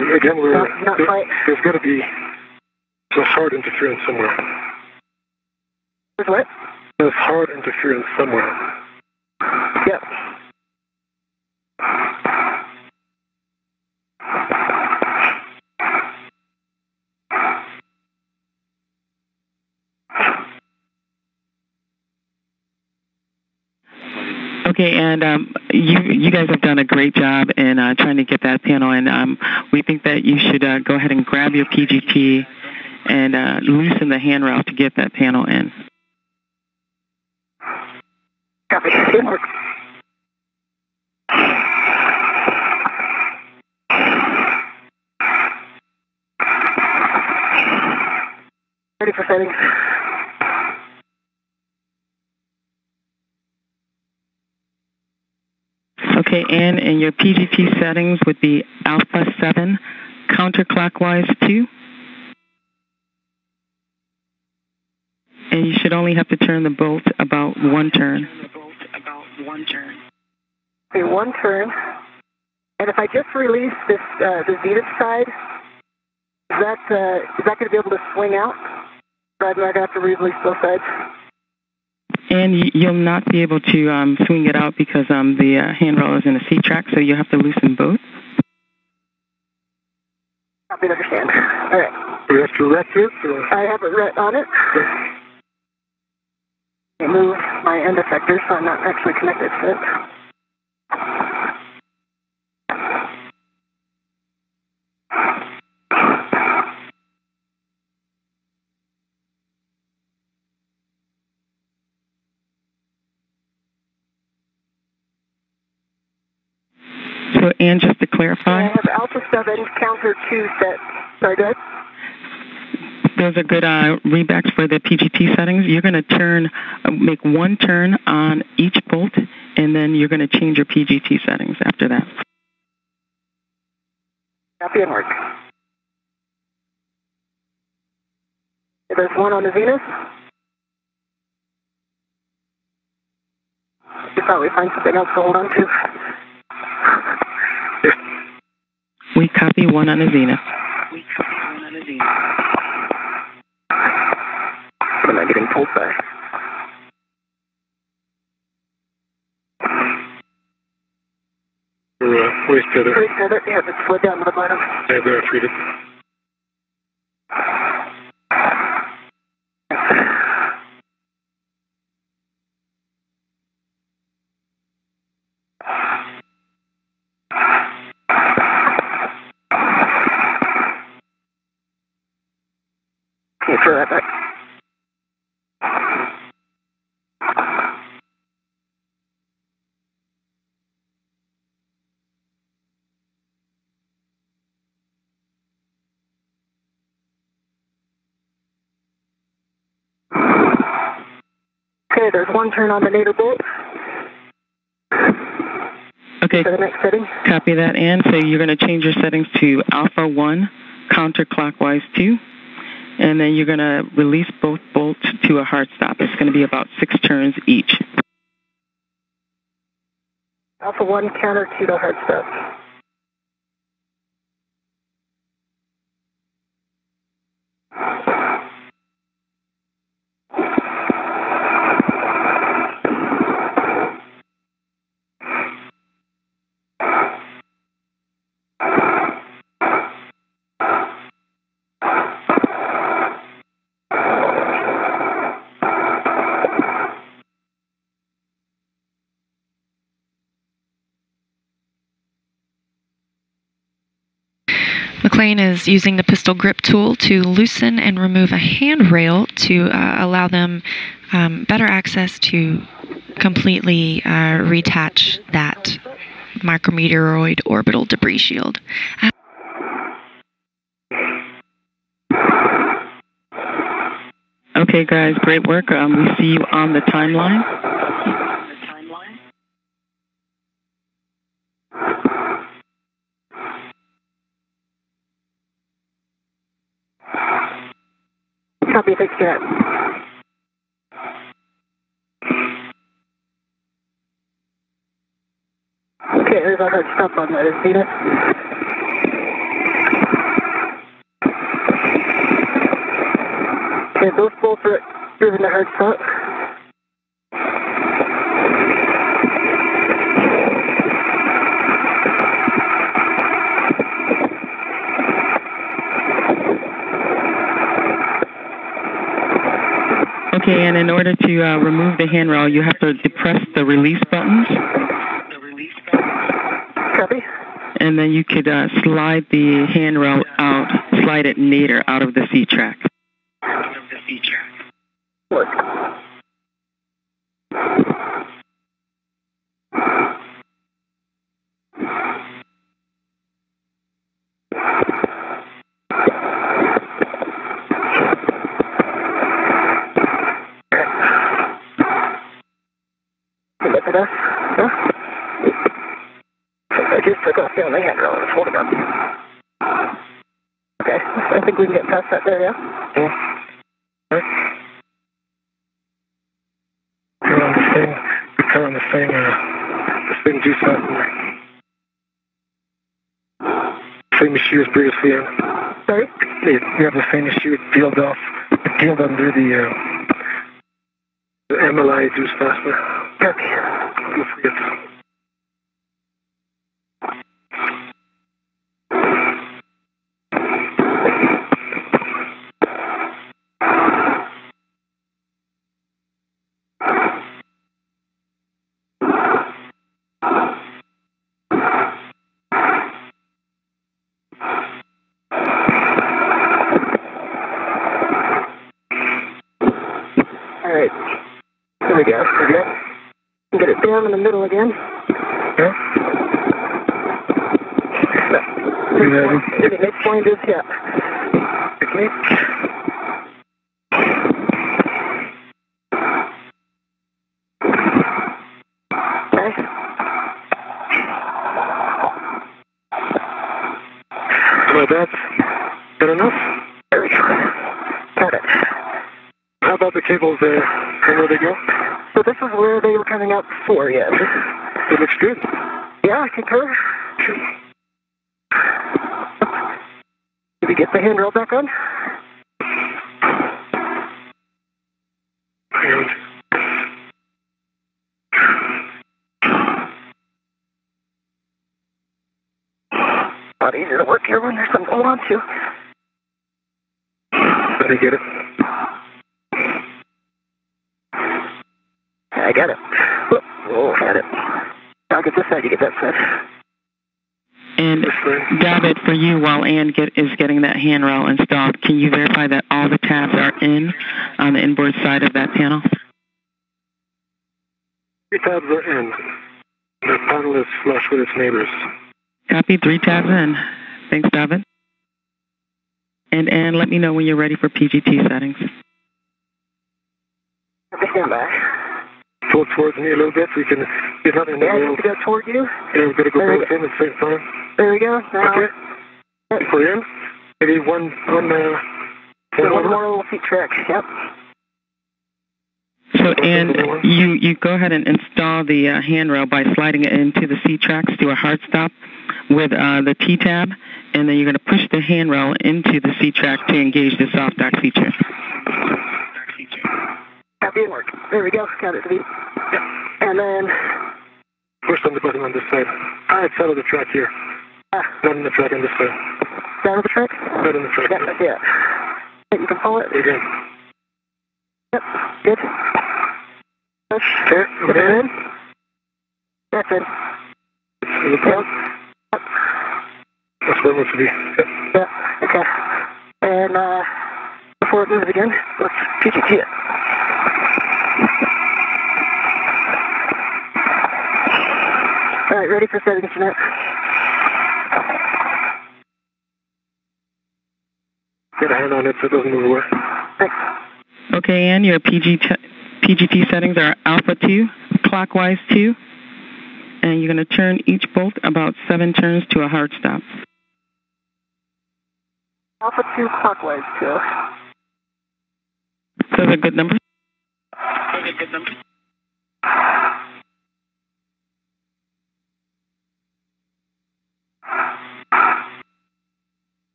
Again, not quite. There's got to be some hard interference somewhere. There's what? There's hard interference somewhere. Yep. Okay, and you guys have done a great job in trying to get that panel, and we think that you should go ahead and grab your PGT and loosen the handrail to get that panel in. Copy. Ready for settings. Okay, and in your PGT settings would be alpha 7, counterclockwise 2. And you should only have to turn the bolt about 1 turn. Okay, 1 turn. And if I just release this, the Zenith side, is that going to be able to swing out? Or am I going to have to release both sides? And you'll not be able to swing it out because the handrail is in a C-track, so you'll have to loosen both. Copy, understand. All right. Do we have to rect it? Or? I have it ret on it. I move my end effector so I'm not actually connected to it. So, and just to clarify, I have alpha 7 counter 2 set. Sorry, go ahead. Those are good rebacks for the PGT settings. You're going to make 1 turn on each bolt, and then you're going to change your PGT settings after that. Copy and work. There's 1 on the Venus. You could probably find something else to hold on to. We copy 1 on the Zenith. What am I getting pulled by? Waist tether. Waist tether, yeah, it's slid down to the bottom. Yeah, they're treated. Can you throw that back? Okay, there's 1 turn on the nadir bolt. Okay. For the next setting. Copy that, Ann. So you're going to change your settings to alpha 1, counterclockwise 2, and then you're going to release both bolts to a hard stop. It's going to be about 6 turns each. Alpha 1, counter 2 to hard stop. McClain is using the pistol grip tool to loosen and remove a handrail to allow them better access to completely retach that micrometeoroid orbital debris shield. Okay, guys, great work. We see you on the timeline. Copy, thanks, Jet. Okay, there's our hard stop on that, is Venus. Okay, those bolts are moving the hard stop. Okay, and in order to remove the handrail, you have to depress the release buttons. Copy. And then you could slide the handrail out, slide it nadir out of the C-track. Work. I just took off down the handrail and hold it up. Okay, I think we can get past that there, yeah? Turn on the same juice fastener. Same issue as previously. Sorry? You have the same issue. It peeled off. It peeled under the MLI juice fastener. Okay. Don't forget. Alright. There we go. Get it down in the middle again. Yeah. The next point is, yeah. Okay. Okay. Well, that's good enough. There we go. Got it. How about the cables there? Where they go? So this is where they were coming out before, yeah. It looks good. Yeah, I concur. Did we get the handrail back on? A lot easier to work here when there's something to hold on to. Did you get it? I got it. Oh, had it. I'll get this side, you get that side. And David, for you, while Ann is getting that handrail installed, can you verify that all the tabs are in on the inboard side of that panel? 3 tabs are in. The panel is flush with its neighbors. Copy, 3 tabs in. Thanks, David. And Ann, let me know when you're ready for PGT settings. Stand by. pull towards me a little bit so you can get out in the rail. To go toward you. Yeah, we've got to go both in at the same time. There we go. Now. Okay. We're in. Maybe one one more little seat track. Yep. So, and you go ahead and install the handrail by sliding it into the C-tracks to a hard stop with the T-tab, and then you're going to push the handrail into the C-track to engage the soft dock feature. Copy and work. There we go. Got it. Yep. And then push on the button on this side. It's out of the track here. Not on the track on this side. Down the track? Not on the track. Yeah. You can pull it. Again. Yep. Good. Push. Okay. Put it in. That's it. Yep. That's where it wants to be. Yep. Yeah. Okay. And before it moves again, let's PGT it. All right. Ready for settings, Jeanette? Get a hand on it so it doesn't move away. Thanks. Okay, and your PGT settings are alpha 2, clockwise 2, and you're going to turn each bolt about 7 turns to a hard stop. Alpha 2, clockwise 2. Those are good numbers?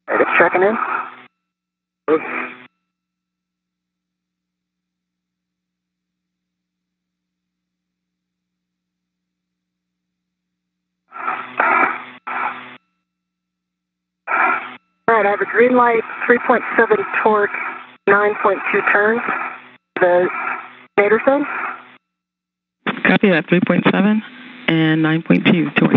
All right, it's tracking in. All right, I have a green light, 3.7 torque, 9.2 turns. The stator thing? Copy that, 3.7 and 9.2 torque.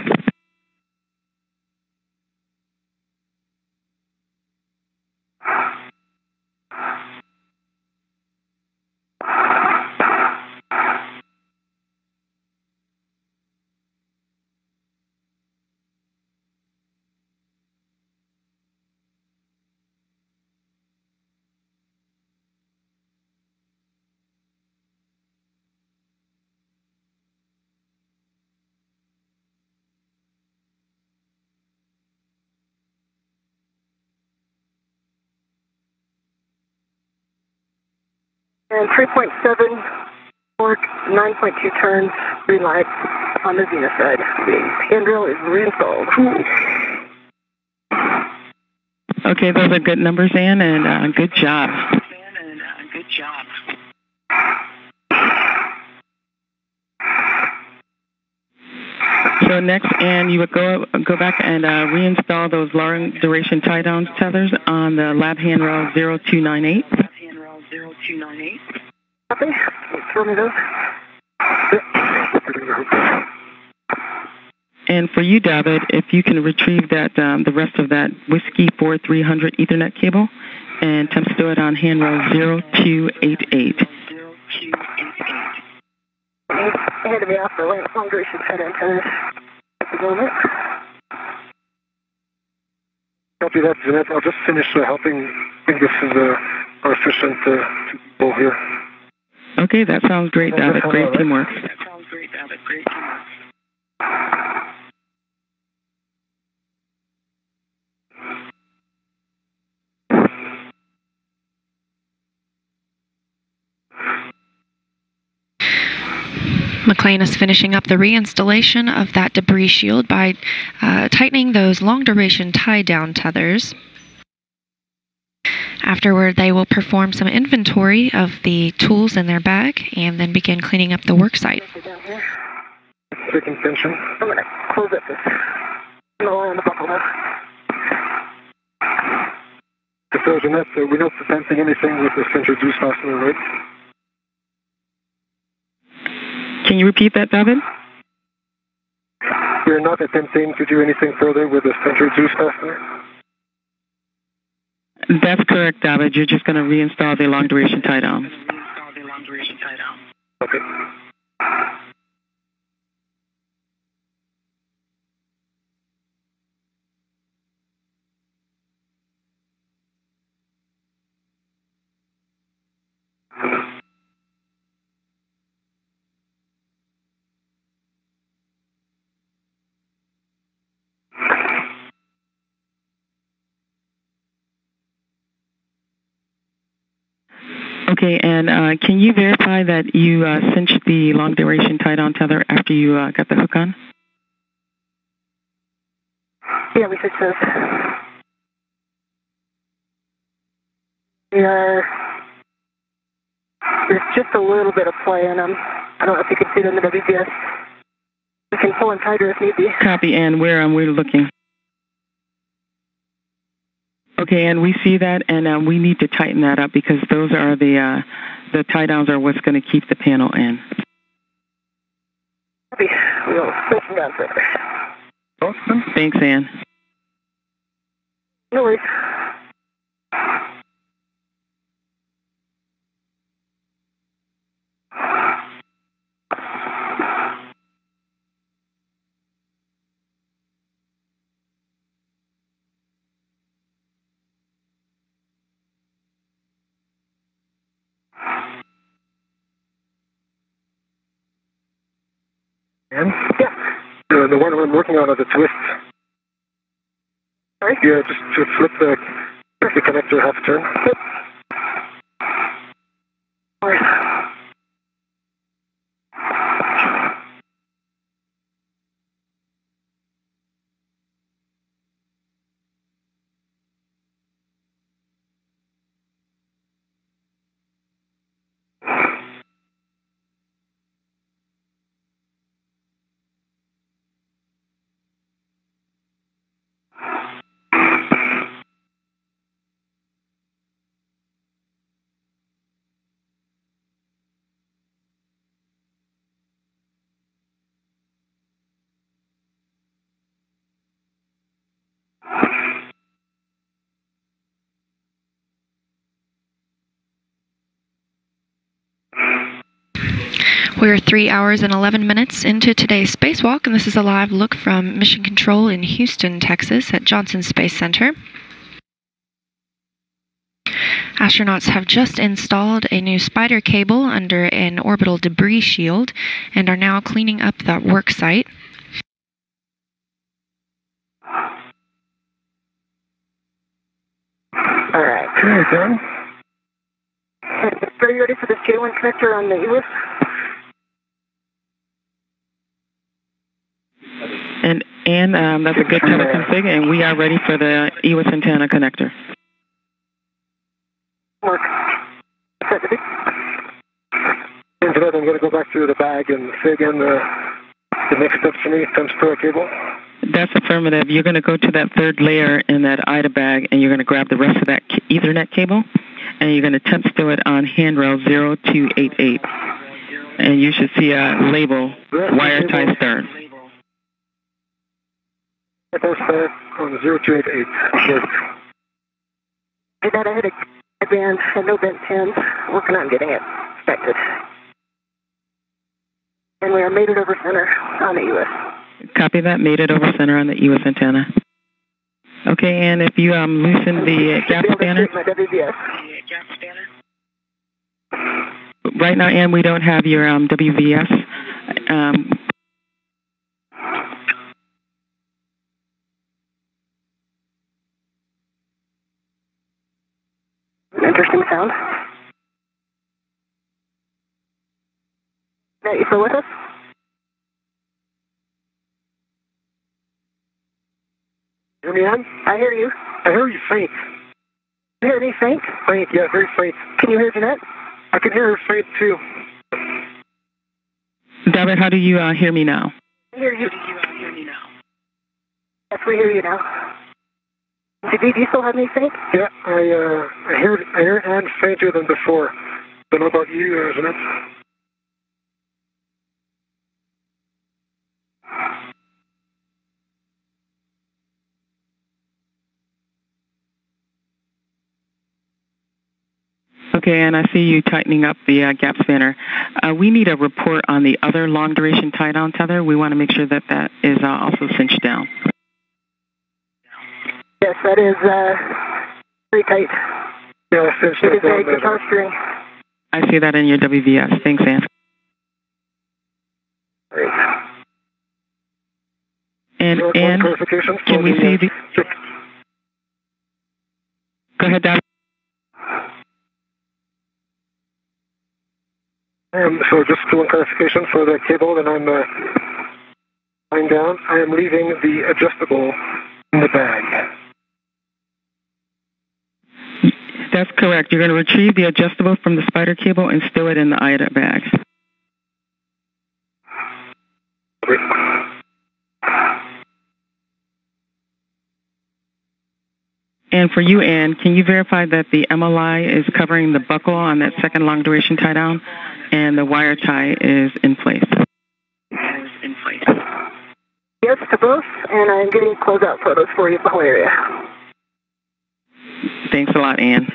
And 3.7 torque, 9.2 turns, green light on the Zenith side. The handrail is reinstalled. Okay, those are good numbers, Ann, and good job. So next, Ann, you would go back and reinstall those long duration tie-down tethers on the lab handrail 0298. Copy. Throw me those. And for you, David, if you can retrieve that the rest of that Whiskey 4300 Ethernet cable and attempt to do it on handrail 0288. Handed me off the long duration head antennas at the moment. Copy that, Jeanette. I'll just finish helping. I think this is our efficient people here. Okay, that sounds great, David. Great teamwork. McClain is finishing up the reinstallation of that debris shield by tightening those long-duration tie-down tethers. Afterward, they will perform some inventory of the tools in their bag and then begin cleaning up the work site. Taking tension. I'm going to close up this. No eye on the buckle now. So, Jeanette, we're not attempting anything with the central juice fastener, right? Can you repeat that, David? We're not attempting to do anything further with the central juice fastener? That's correct, David. You're just going to reinstall the long-duration tie-down. Okay. Okay, and can you verify that you cinched the long-duration tie-down tether after you got the hook on? Yeah, we cinched those. There's just a little bit of play in them. I don't know if you can see them in the WPS. We can pull them tighter if need be. Copy, and we're looking. Okay, and we see that, and we need to tighten that up because those are the tie-downs are what's going to keep the panel in. Copy. We'll switch them down further. Awesome. Thanks, Ann. No worries. And? Yeah. The one I'm working on are the twists. Sorry? Yeah, just to flip the connector half a turn. Yep. All right. We're 3 hours and 11 minutes into today's spacewalk, and this is a live look from Mission Control in Houston, Texas at Johnson Space Center. Astronauts have just installed a new spider cable under an orbital debris shield and are now cleaning up that work site. All right. Okay, done. Are you ready for this J1 connector on the EWIS? And that's a good teleconfig, and we are ready for the EWIS antenna connector. Work. And for that, I'm going to go back through the bag and say again the next steps for me, times per cable. That's affirmative. You're going to go to that third layer in that IDA bag, and you're going to grab the rest of that Ethernet cable, and you're going to temp stow it on handrail 0288. And you should see a label, wire tie start. That's on 0288. I got a headache band and no bent pins. Working on getting it inspected. And we are mated over center on the EWIS. Copy that, mated over center on the EWIS antenna. Okay, and if you loosen the gap spanner. My WBS. Right now, Ann, we don't have your WVS. Interesting sound. Now, you still with us? Hear me, Ann? I hear you. I hear you faint. You hear me faint? Faint, yeah, very faint. Can you hear Jeanette? I can hear her faint too. David, how do you hear me now? I hear you. Yes, we hear you now. Do you still have me faint? Yeah, I hear Ann fainter than before. Don't know about you, Jeanette. Okay, and I see you tightening up the gap spanner. We need a report on the other long-duration tie-down tether. We want to make sure that that is also cinched down. Yes, that is very tight. Yeah, cinched It is a down there. guitar string. I see that in your WVS. Thanks, Ann. Great. And clarification can we see the... Go ahead, David. So just one clarification for the cable that I'm lying down. I am leaving the adjustable in the bag. That's correct. You're going to retrieve the adjustable from the spider cable and stow it in the IDA bag. Great. And for you, Ann, can you verify that the MLI is covering the buckle on that second long duration tie down and the wire tie is in place? Yes to both, and I'm getting closeout photos for you of the whole area. Thanks a lot, Ann.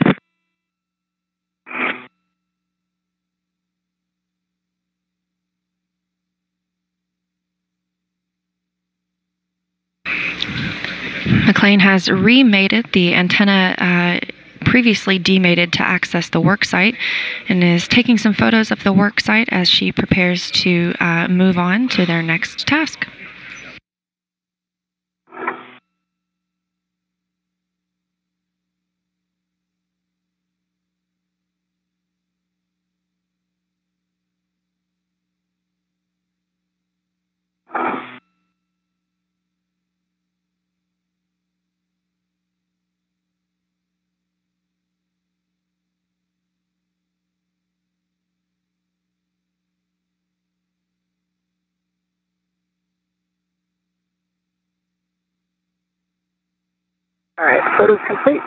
McClain has remated the antenna previously demated to access the work site and is taking some photos of the work site as she prepares to move on to their next task. All right, photos complete.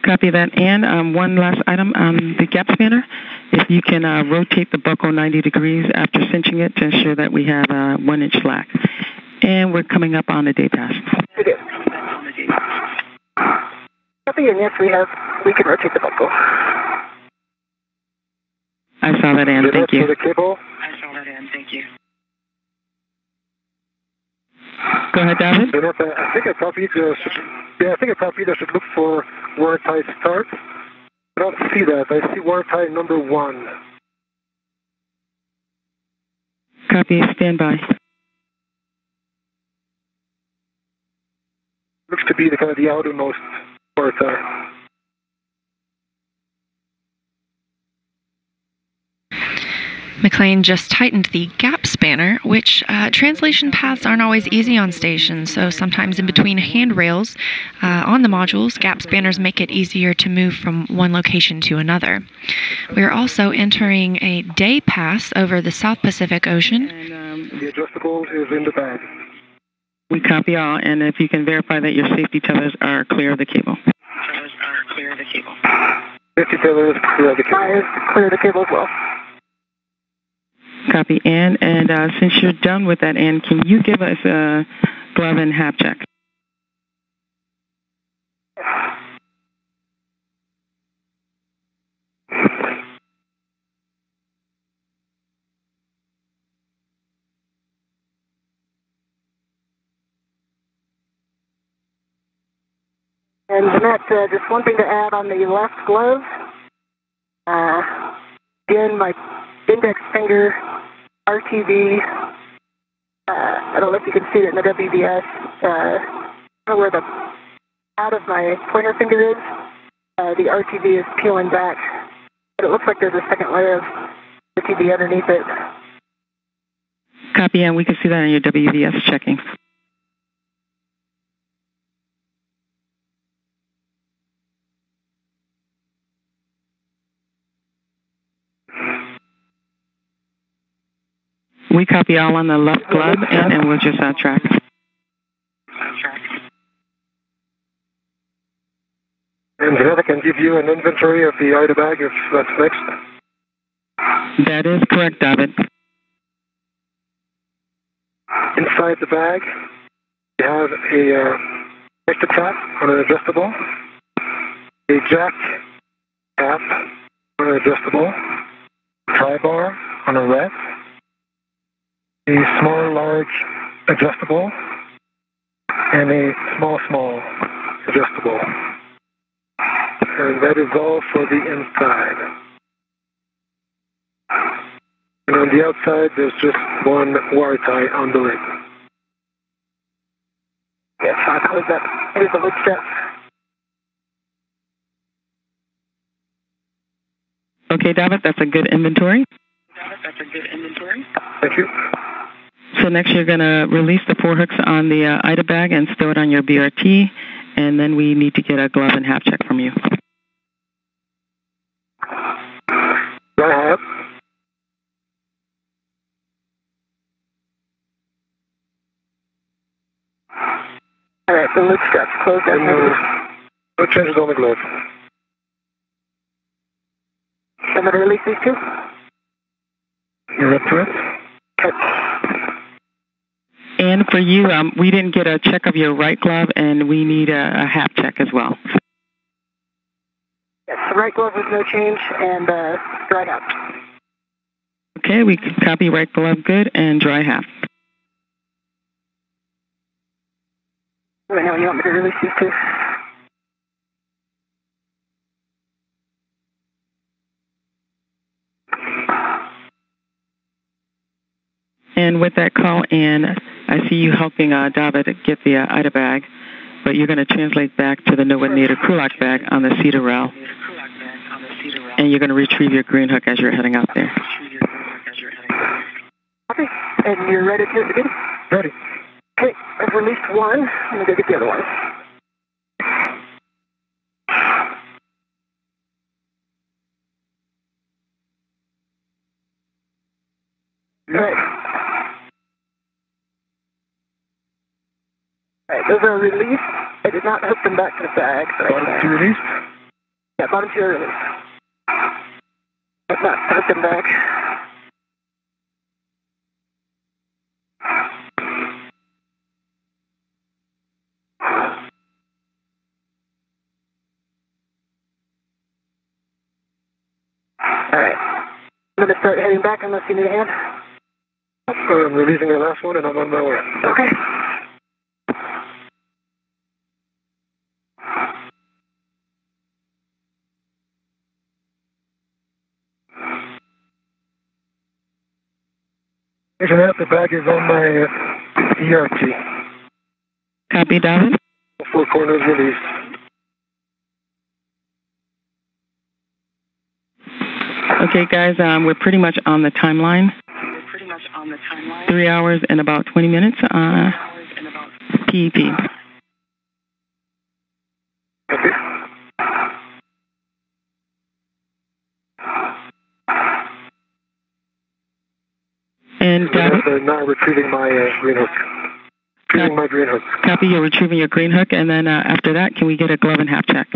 Copy that. And one last item, the gap spanner. If you can rotate the buckle 90 degrees after cinching it to ensure that we have a 1-inch slack. And we're coming up on the day pass. We do. Copy, and yes, we can rotate the buckle. I saw that, Ann. Thank you. For the cable. I saw that, Ann. Thank you. Go ahead, David. I think I copied. I think I copied. I should look for wire tie start. I don't see that. I see wire tie number 1. Copy. Stand by. Looks to be the kind of the outermost wire tie. McClain just tightened the gap spanner, which translation paths aren't always easy on stations, so sometimes in between handrails on the modules, gap spanners make it easier to move from one location to another. We are also entering a day pass over the South Pacific Ocean. And the adjustable is in the bag. We copy all, and if you can verify that your safety tethers are clear of the cable. Safety tethers clear of the cable. Clear the cable as well. Copy, Ann. And since you're done with that, Ann, can you give us a glove and hap check? And Jeanette, just one thing to add on the left glove. Again, my index finger, RTV, I don't know if you can see it in the WBS, where the out of my pointer finger is, the RTV is peeling back, but it looks like there's a second layer of RTV underneath it. Copy, and we can see that on your WBS checking. We copy all on the left glove, and we'll just track. And Jeanette, I can give you an inventory of the IDA bag if that's next. That is correct, David. Inside the bag, you have a extra cap on an adjustable, a jack cap on an adjustable, tri-bar on a ref, a small, large adjustable, and a small adjustable. And that is all for the inside. And on the outside, there's just one wire tie on the lid. Yes, I'll close that. Here's the lid strap. Okay, David, that's a good inventory. Thank you. So next you're going to release the 4 hooks on the IDA bag and stow it on your BRT, and then we need to get a glove and half check from you. Go ahead. All right, the lid strap's closed. No changes on the glove. I'm going to release these two. You're up to it? Okay. And for you, we didn't get a check of your right glove, and we need a half check as well. Yes, the right glove with no change and dry half. Okay, we can copy right glove good and dry half. Right now, you want me to release these two? And with that call in, I see you helping David get the IDA bag, but you're going to translate back to the NOAA Kulak bag on the cedar rail, and you're going to retrieve your green hook as you're heading out there. Okay, and you're ready to begin? Ready. Okay, I've released one. I'm going to go get the other one. All right, those are released. I did not hook them back to the bag. Bottom two released? Yeah, bottom two are released. I've not hooked them back. All right. I'm going to start heading back unless you need a hand. I'm releasing the last one and I'm on my way. Okay. The bag is on my ERT. Copy, David. 4 corners released. Okay, guys, we're pretty much on the timeline. 3 hours and about 20 minutes. PEP. Okay. And David? Now retrieving my green hook. Retrieving my green hook. Copy, you're retrieving your green hook, and then after that, can we get a glove and half check?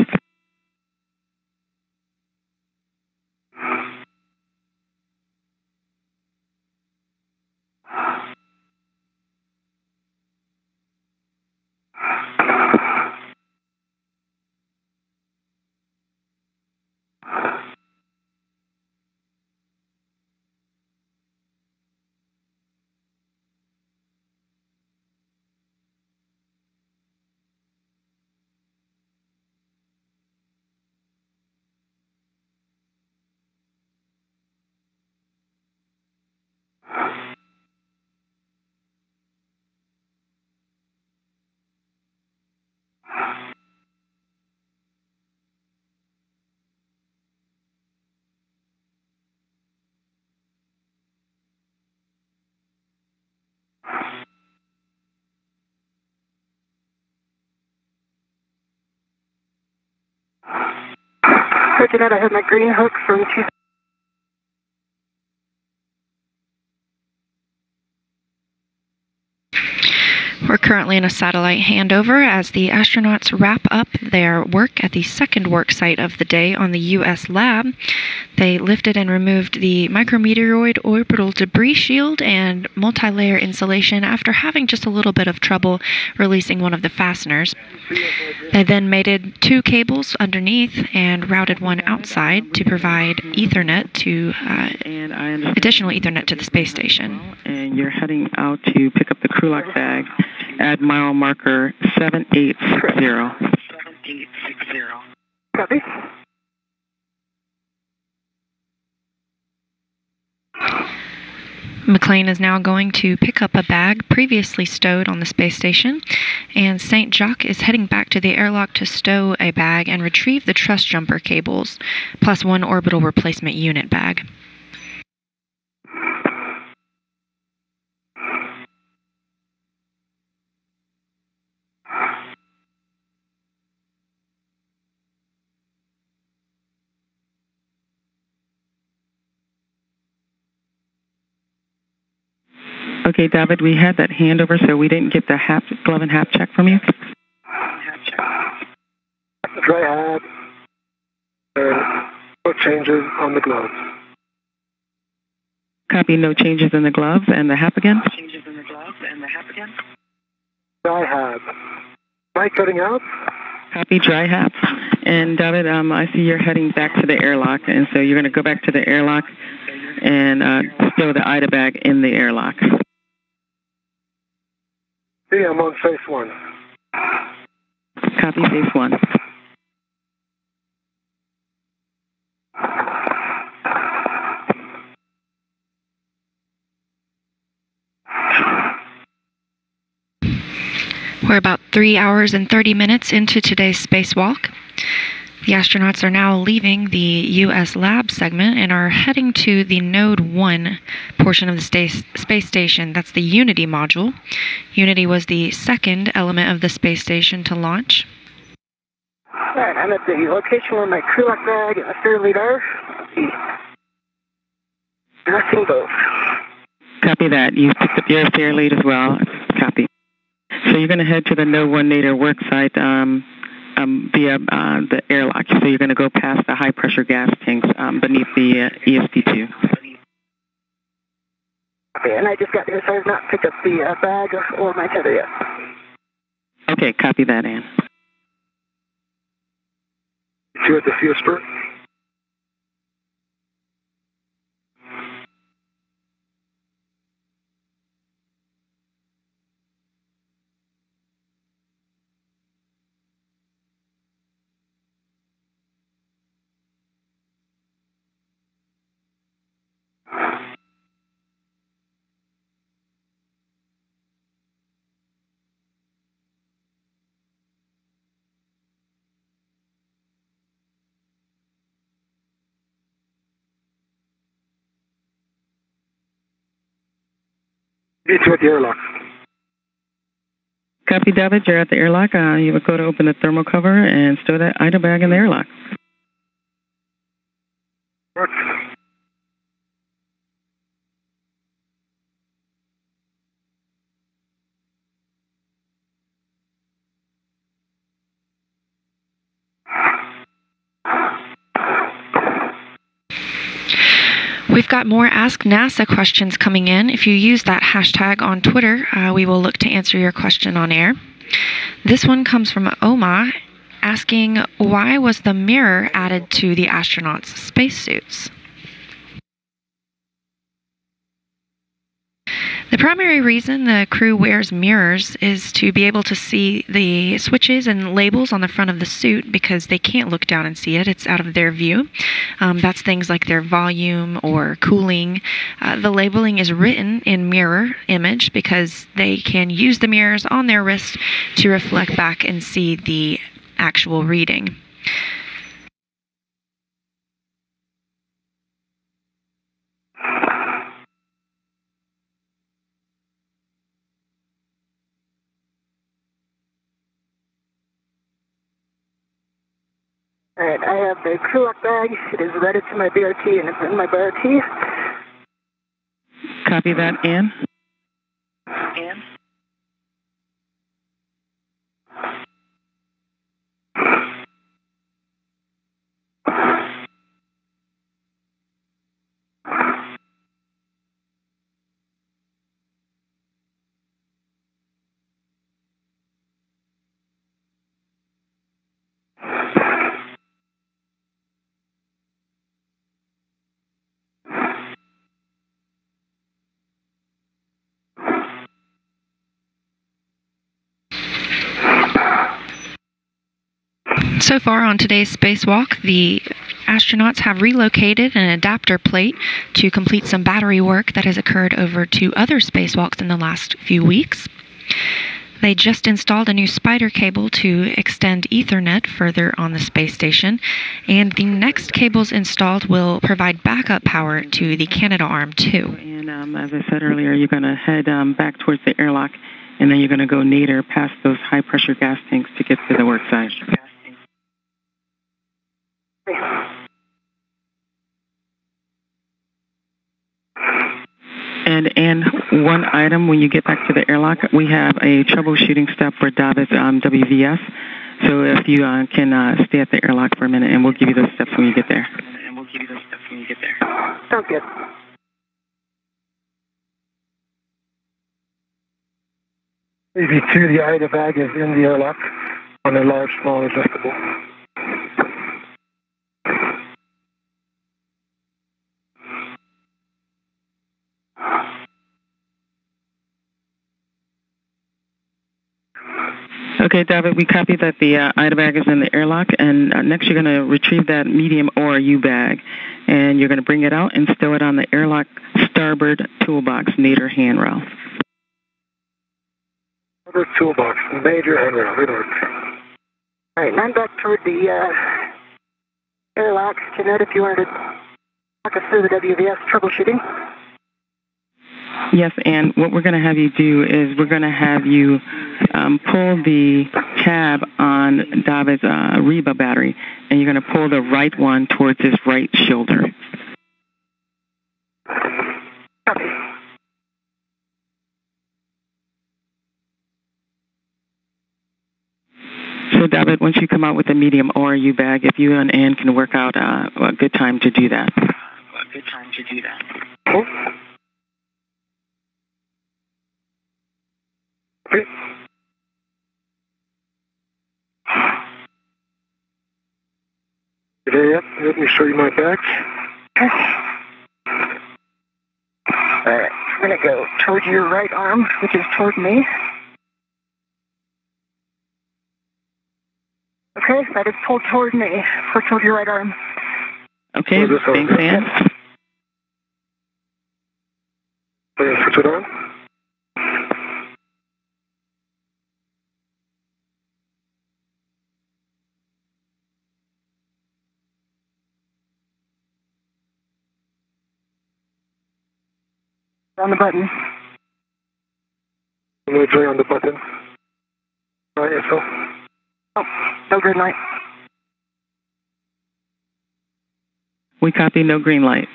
Checking out, I have my green hook from 2. We're currently in a satellite handover as the astronauts wrap up their work at the second work site of the day on the U.S. lab. They lifted and removed the micrometeoroid orbital debris shield and multi-layer insulation after having just a little bit of trouble releasing one of the fasteners. They then mated 2 cables underneath and routed one outside to provide Ethernet to additional Ethernet to the space station. And you're heading out to pick up the Krulak bag at mile marker 7860. 7860. Copy. McClain is now going to pick up a bag previously stowed on the space station, and Saint-Jacques is heading back to the airlock to stow a bag and retrieve the truss jumper cables, plus one orbital replacement unit bag. Okay, David, we had that handover, so we didn't get the glove and hap check from you. Dry hat, and no changes on the gloves. Copy, no changes in the gloves and the hap again? Dry hat. Am I cutting out? Copy, dry hap. And David, I see you're heading back to the airlock, and so you're going to go back to the airlock and stow the IDA bag in the airlock. See, I'm on phase 1. Copy, phase 1. We're about 3 hours and 30 minutes into today's spacewalk. The astronauts are now leaving the U.S. lab segment and are heading to the Node 1 portion of the space station. That's the Unity module. Unity was the second element of the space station to launch. All right, I'm at the location where my crew lock bag and a spare lead are. Dressing both. Copy that. You picked up your spare lead as well. Copy. So you're going to head to the Node 1 nadir work site via the airlock. So you're going to go past the high-pressure gas tanks beneath the ESP2. Okay, and I just got there, so I have not picked up the bag or my tether yet. Okay, copy that, Ann. You at the fuel spurt? Meet you at the airlock. Copy, David. You're at the airlock. You would go to open the thermal cover and stow that IDA bag in the airlock. What? We've got more Ask NASA questions coming in. If you use that hashtag on Twitter, we will look to answer your question on air. This one comes from Oma asking, why was the mirror added to the astronauts' spacesuits? The primary reason the crew wears mirrors is to be able to see the switches and labels on the front of the suit because they can't look down and see it. It's out of their view. That's things like their volume or cooling. The labeling is written in mirror image because they can use the mirrors on their wrist to reflect back and see the actual reading. All right, I have the crew lock bag. It is ready to my BRT, and it's in my BRT. Copy that, Ann. Ann? So far on today's spacewalk, the astronauts have relocated an adapter plate to complete some battery work that has occurred over 2 other spacewalks in the last few weeks. They just installed a new spider cable to extend Ethernet further on the space station, and the next cables installed will provide backup power to the Canadarm2. And as I said earlier, you're going to head back towards the airlock, and then you're going to go nadir past those high-pressure gas tanks to get to the work site. And one item, when you get back to the airlock, we have a troubleshooting step for David's WVS. So if you can stay at the airlock for a minute, and we'll give you those steps when you get there. Sounds good. EV2, the IDA bag is in the airlock on a large, small adjustable. Okay, David, we copy that the IDA bag is in the airlock, and next you're going to retrieve that medium ORU bag, and you're going to bring it out and stow it on the airlock starboard toolbox nadir handrail. Starboard toolbox, major handrail, good work. All right, I'm back toward the airlock. Jeanette, if you wanted to walk us through the WVS troubleshooting. Yes, and what we're going to have you do is we're going to have you pull the tab on David's Reba battery, and you're going to pull the right one towards his right shoulder. Copy. So, David, once you come out with the medium ORU bag, if you and Ann can work out a good time to do that. Cool. Okay. Today, let me show you my bag. Alright, I'm going to go toward your right arm, which is toward me. Okay, that is pulled toward me, or toward your right arm. Okay, thanks, Ann. Switch it on. On the button. I'm going to join on the button. Right, yourself. Oh, no green light. We copy no green light.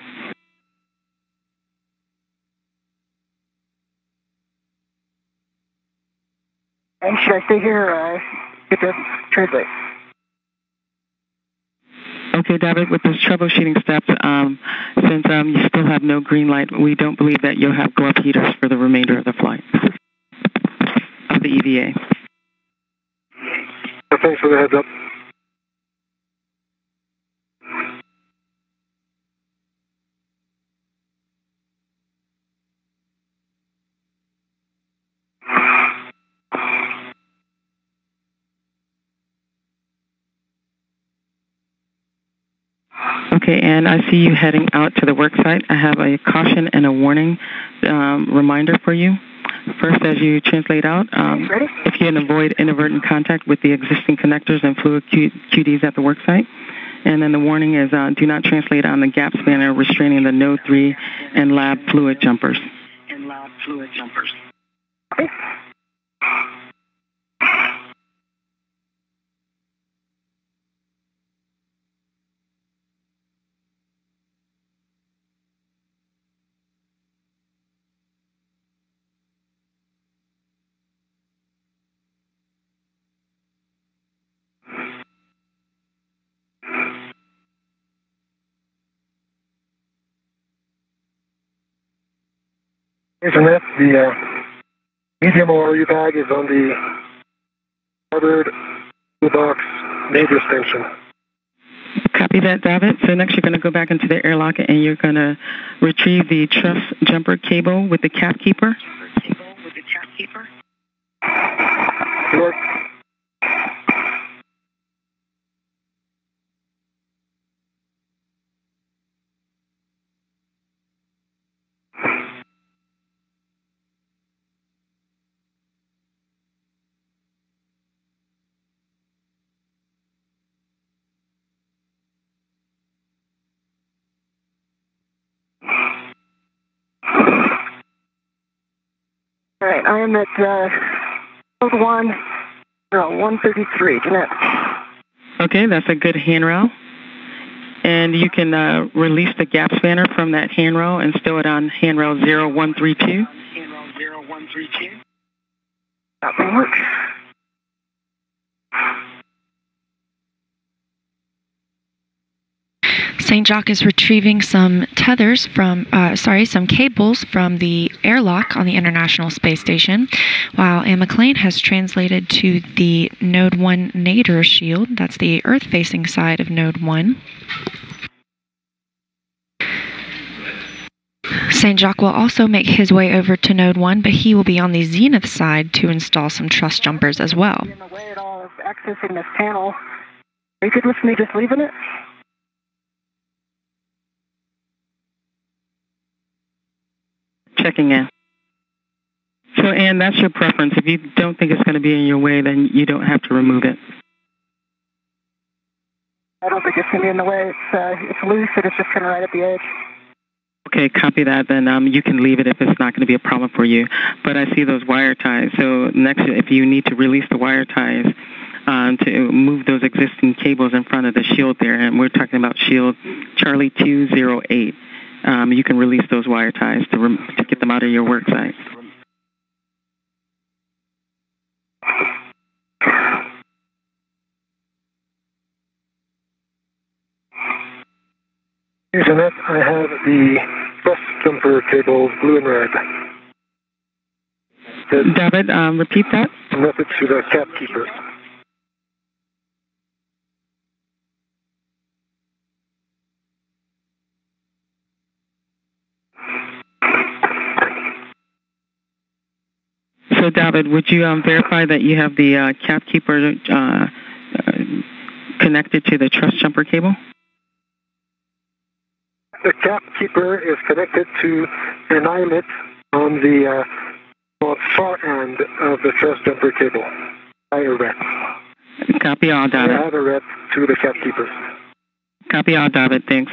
And should I stay here or get to translate? Okay, David, with those troubleshooting steps, since you still have no green light, we don't believe that you'll have glove heaters for the remainder of the flight of the EVA. Thanks for the heads up. Okay, and I see you heading out to the work site. I have a caution and a warning reminder for you. First, as you translate out, if you can avoid inadvertent contact with the existing connectors and fluid QDs at the work site. And then the warning is do not translate on the gap spanner restraining the Node 3 and lab fluid jumpers. Okay. Internet, the medium ORU bag is on the starboard toolbox nadir station. Copy that, David. So next you're going to go back into the airlock and you're going to retrieve the truss jumper cable with the cap keeper. Sure. All right, I am at code 133, Jeanette. Okay, that's a good handrail. And you can release the gap spanner from that handrail and stow it on handrail 0132. That will work. Saint-Jacques is retrieving some tethers from, some cables from the airlock on the International Space Station, while McClain has translated to the Node 1 nadir shield. That's the Earth-facing side of Node 1. Saint-Jacques will also make his way over to Node 1, but he will be on the zenith side to install some truss jumpers as well. In the way at all of accessing this panel. Are you good with me just leaving it? Checking in. So, Ann, that's your preference. If you don't think it's going to be in your way, then you don't have to remove it. I don't think it's going to be in the way. It's loose and it's just kind of right at the edge. Okay, copy that. Then you can leave it if it's not going to be a problem for you. But I see those wire ties. So next, if you need to release the wire ties to move those existing cables in front of the shield there, and we're talking about shield Charlie 208, you can release those wire ties to get them out of your work site. Jeanette, I have the bus jumper cables blue and red. David, repeat that. Message to the cap keeper. So, David, would you verify that you have the cap keeper connected to the truss jumper cable? The cap keeper is connected to an eyelet on the far end of the truss jumper cable. I erect. Copy all, David. I have erect to the cap keeper. Copy all, David. Thanks.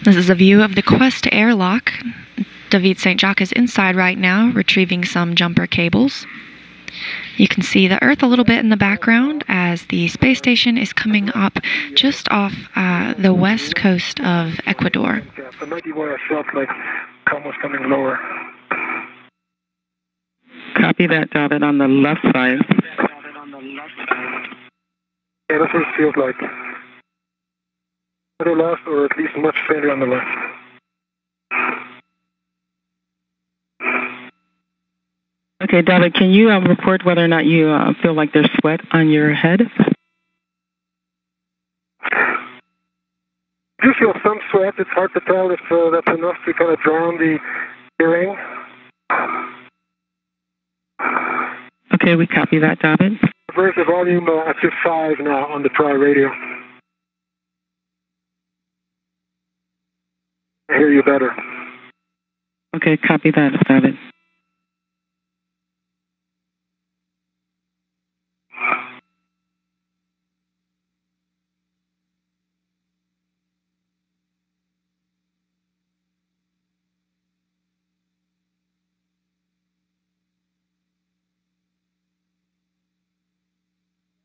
This is a view of the Quest airlock. David Saint-Jacques is inside right now, retrieving some jumper cables. You can see the Earth a little bit in the background as the space station is coming up just off the west coast of Ecuador. That might be why I felt like calm was coming lower. Copy that, David, on the left side. Yeah, that's what it feels like. Either left or at least much fainter on the left. Okay, David, can you report whether or not you feel like there's sweat on your head? I do feel some sweat. It's hard to tell if that's enough to kind of drown the hearing. Okay, we copy that, David. Where's the volume up to 5 now on the tri radio? I hear you better. Okay, copy that, David.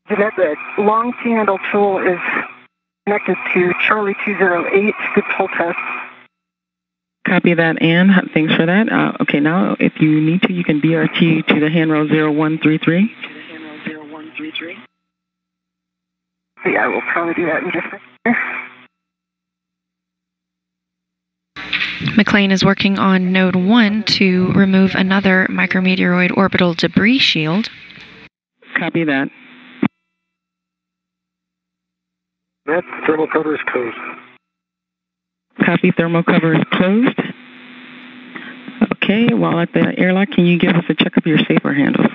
Jeanette, the long handle tool is connected to Charlie 208. Good pull test. Copy that, Ann. Thanks for that. Okay, now if you need to, you can BRT to the handrail 0133. Yeah, I will probably do that in just a second. McClain is working on Node 1 to remove another micrometeoroid orbital debris shield. Copy that. That thermal cover is closed. Copy, thermal cover is closed. Okay, while at the airlock, can you give us a check of your safer handles?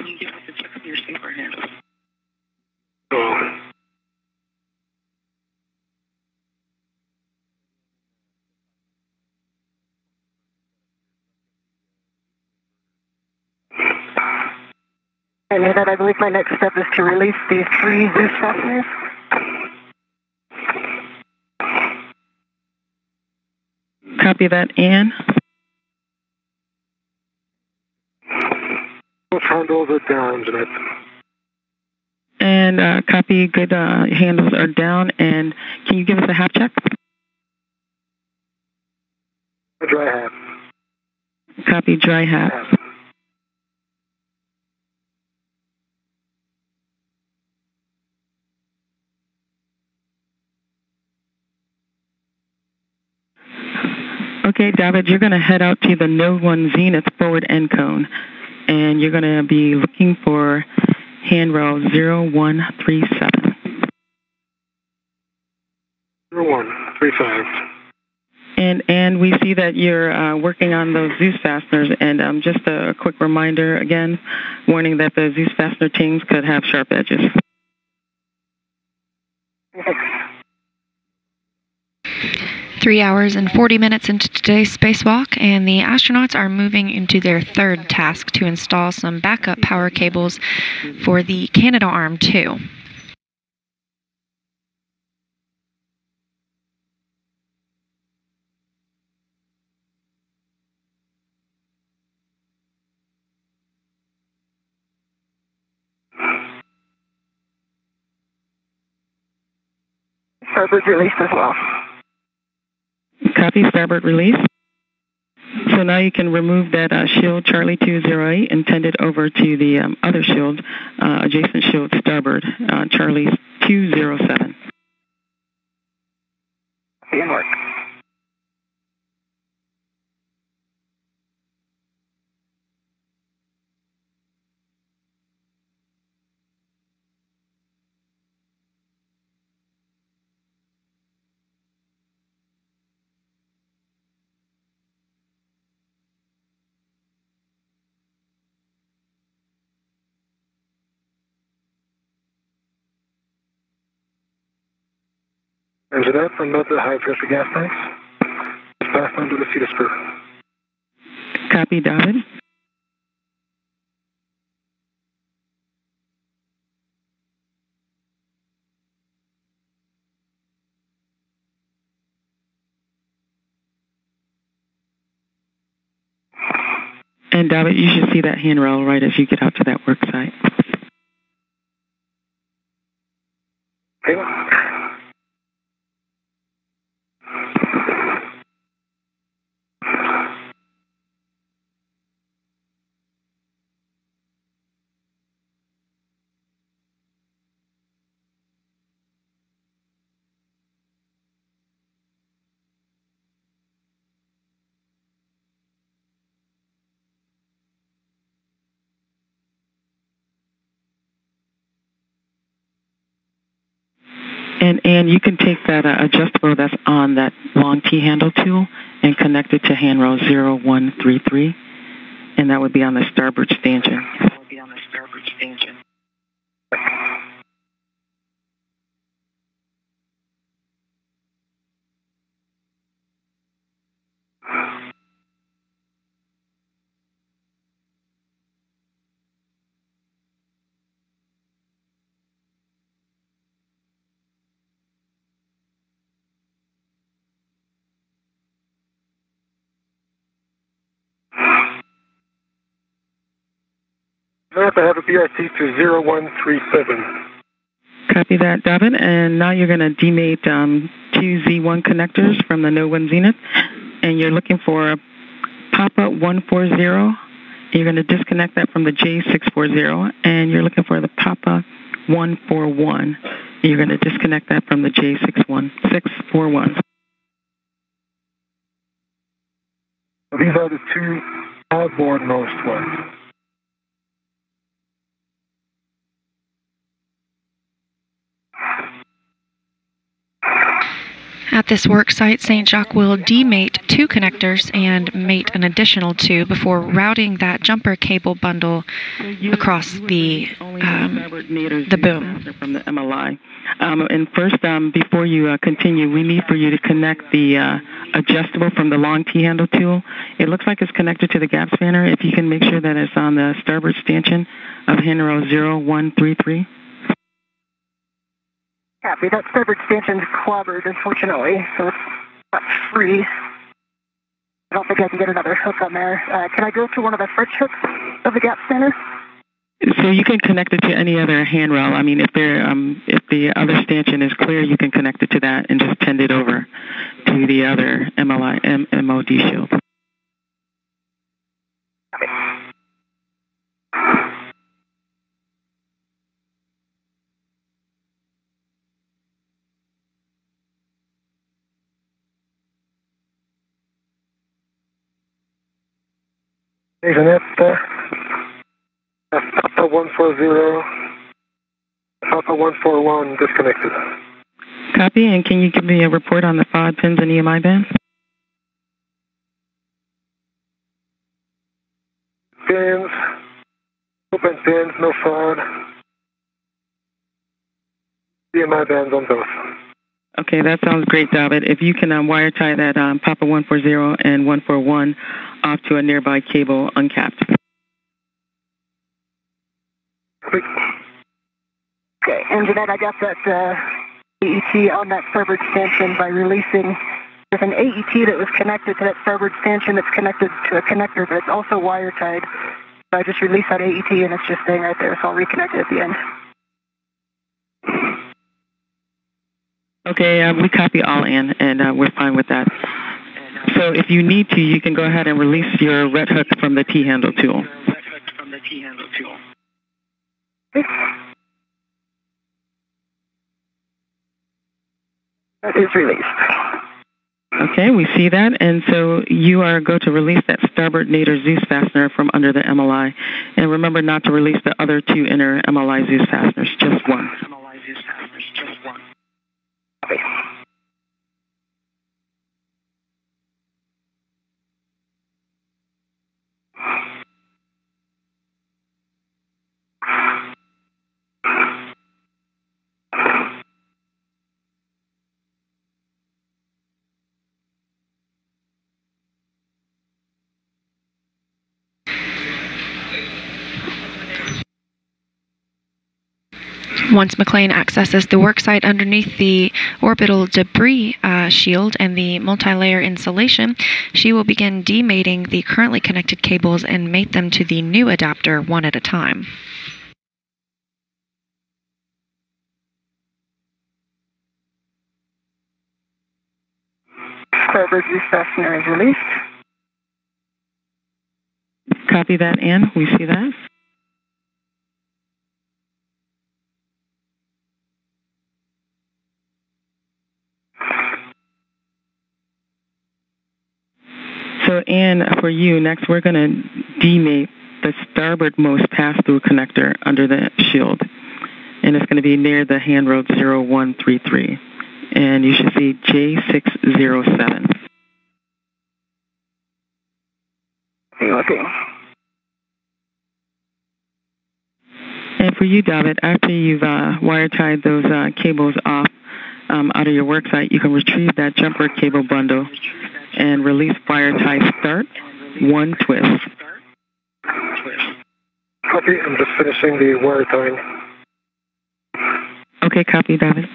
And then I believe my next step is to release these 3 Zeus fasteners. Copy that, Ann. Switch handles are down, Jeanette. And copy, good handles are down. And can you give us a half check? A dry half. Copy, dry half. Okay, David, you're going to head out to the Node 1 Zenith forward end cone, and you're going to be looking for handrail 0137. 0135. And we see that you're working on those Zeus fasteners, and just a quick reminder again, warning that the Zeus fastener tings could have sharp edges. 3 hours and 40 minutes into today's spacewalk, and the astronauts are moving into their third task to install some backup power cables for the Canadarm2. Starboard released as well. Copy, starboard release. So now you can remove that shield Charlie 208 and tend it over to the other shield, adjacent shield starboard, Charlie 207. In work. And Jeanette, unload the high-pressure gas tanks. Pass on to the feeder spur. Copy, David. And David, you should see that handrail right as you get out to that work site. Okay. And you can take that adjustable that's on that long T-handle tool and connect it to handrail 0133, and that would be on the starboard stanchion. I have to have a BRT to 0137. Copy that, David. And now you're going to demate two Z1 connectors from the Node 1 Zenith, and you're looking for Papa 140. You're going to disconnect that from the J640, and you're looking for the Papa 141. You're going to disconnect that from the J641. These are the two outboardmost ones. At this work site, Saint-Jacques will demate two connectors and mate an additional two before routing that jumper cable bundle across the boom. From the MLI. And first, before you continue, we need for you to connect the adjustable from the long T-handle tool. It looks like it's connected to the gap spanner. If you can make sure that it's on the starboard stanchion of handrail 0133. Copy. That starboard stanchion's clobbered, unfortunately, so it's not free. I don't think I can get another hook on there. Can I go to one of the French hooks of the gap spanner? So you can connect it to any other handrail. I mean, if the other stanchion is clear, you can connect it to that and just tend it over to the other MOD shield. Agent Papa 140, Papa 141 disconnected. Copy, and can you give me a report on the FOD pins and EMI bands? Pins, open pins, no FOD. EMI bands on both. Okay, that sounds great, David. If you can wire tie that Papa 140 and 141 off to a nearby cable uncapped. Okay, and Jeanette, I got that AET on that starboard stanchion by releasing. There's an AET that was connected to that starboard stanchion that's connected to a connector, but it's also wire tied. So I just released that AET and it's just staying right there, so I'll reconnect it at the end. Okay, we copy all in, and we're fine with that. So if you need to, you can go ahead and release your red hook from the T-handle tool. That is released. Okay, we see that, and so you are going to release that starboard nadir Zeus fastener from under the MLI, and remember not to release the other two inner MLI Zeus fasteners, just one. Okay. Once McClain accesses the worksite underneath the orbital debris shield and the multi-layer insulation, she will begin demating the currently connected cables and mate them to the new adapter one at a time. Starboard Zeus fastener is released. Copy that, Ann. We see that. So, Ann, for you, next we're going to demate the starboardmost pass-through connector under the shield. And it's going to be near the handrail 0133. And you should see J607. Okay. And for you, David, after you've wire tied those cables off out of your worksite, you can retrieve that jumper cable bundle and release wire tie start, one twist. Copy, I'm just finishing the wire tying. Okay, copy, David.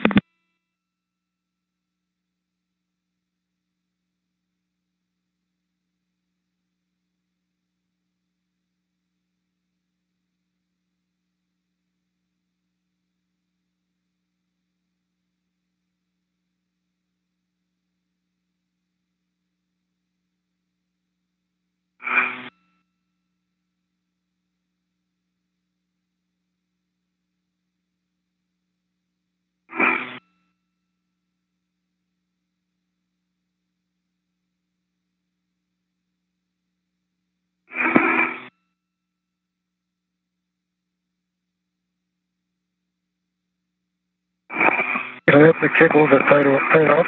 The cables are tied off.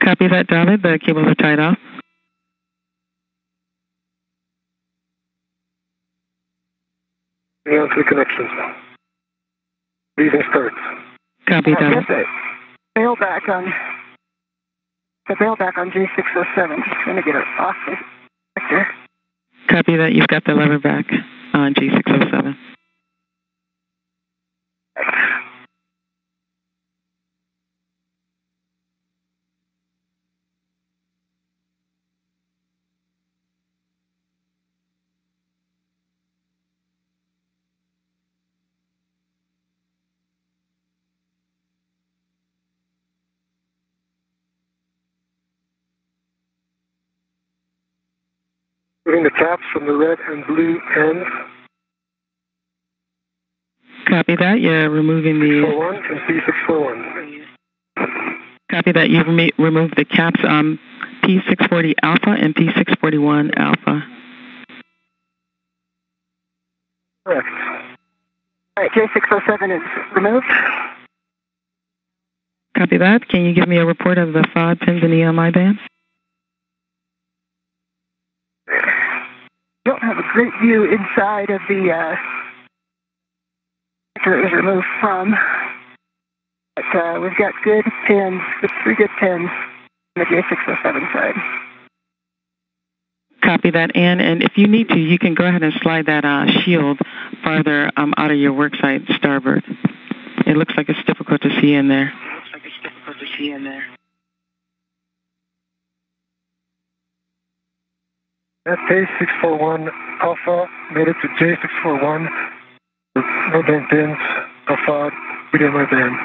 Copy that, David. The cables are tied off. On three connections. Breathing starts. Copy, David. The bailback on J607. Just going to get it off the connector. Copy that. You've got the lever back on J607. Putting the caps from the red and blue ends. Copy that. You're removing the... 641 and P641. Copy that. You've removed the caps on P640 alpha and P641 alpha. Correct. All right, J607 is removed. Copy that. Can you give me a report of the FOD pins and EMI bands? Don't have a great view inside of the sector it was removed from. But we've got good pins, 3 good pins on the J607 side. Copy that, Ann. And if you need to, you can go ahead and slide that shield farther out of your worksite starboard. It looks like it's difficult to see in there. That P641 alpha made it to J641. No band pins, alpha, within my band.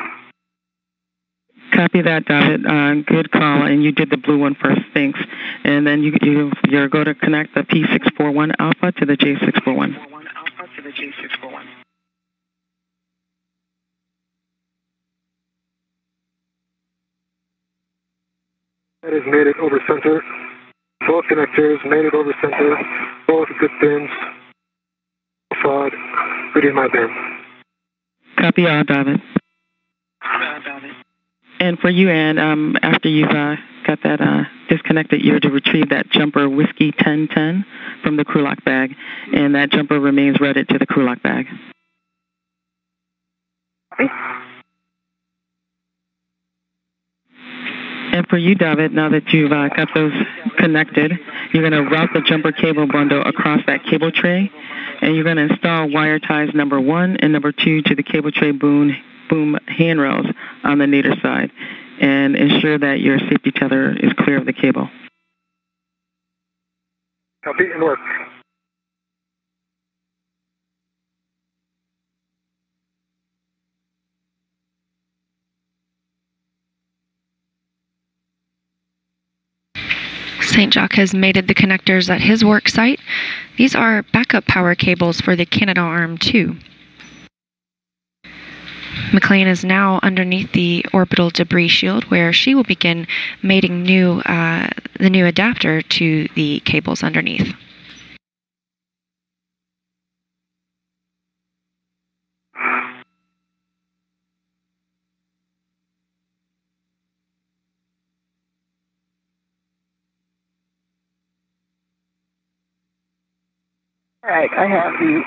Copy that, David. Good call. And you did the blue one first. Thanks. And then you're going to connect the P641 alpha to the J641. That is made it over center. Both connectors made it over center. Both good pins. Alpha, within my band. Copy all, David. And for you, Ann, after you've got that disconnected, you're to retrieve that jumper Whiskey 1010 from the crew lock bag, and that jumper remains redded to the crew lock bag. Copy. And for you, David, now that you've got those connected, you're going to route the jumper cable bundle across that cable tray, and you're going to install wire ties number 1 and number 2 to the cable tray boom handrails on the nadir side, and ensure that your safety tether is clear of the cable. Copy and work. Saint-Jacques has mated the connectors at his work site. These are backup power cables for the Canadarm2. McClain is now underneath the orbital debris shield, where she will begin mating the new adapter to the cables underneath. All right, I have the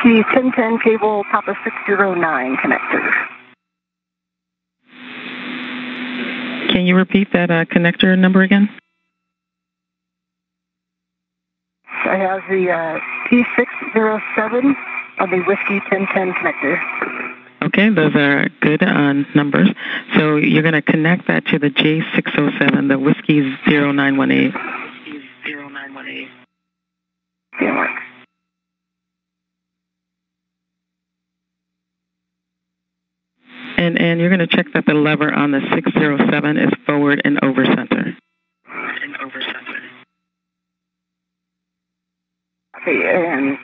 C1010 cable Papa 609 connector. Can you repeat that connector number again? I have the P607 on the Whiskey 1010 connector. Okay, those are good numbers. So you're going to connect that to the J607, the Whiskey 0918. Yeah. And you're going to check that the lever on the 607 is forward and over center. Okay, and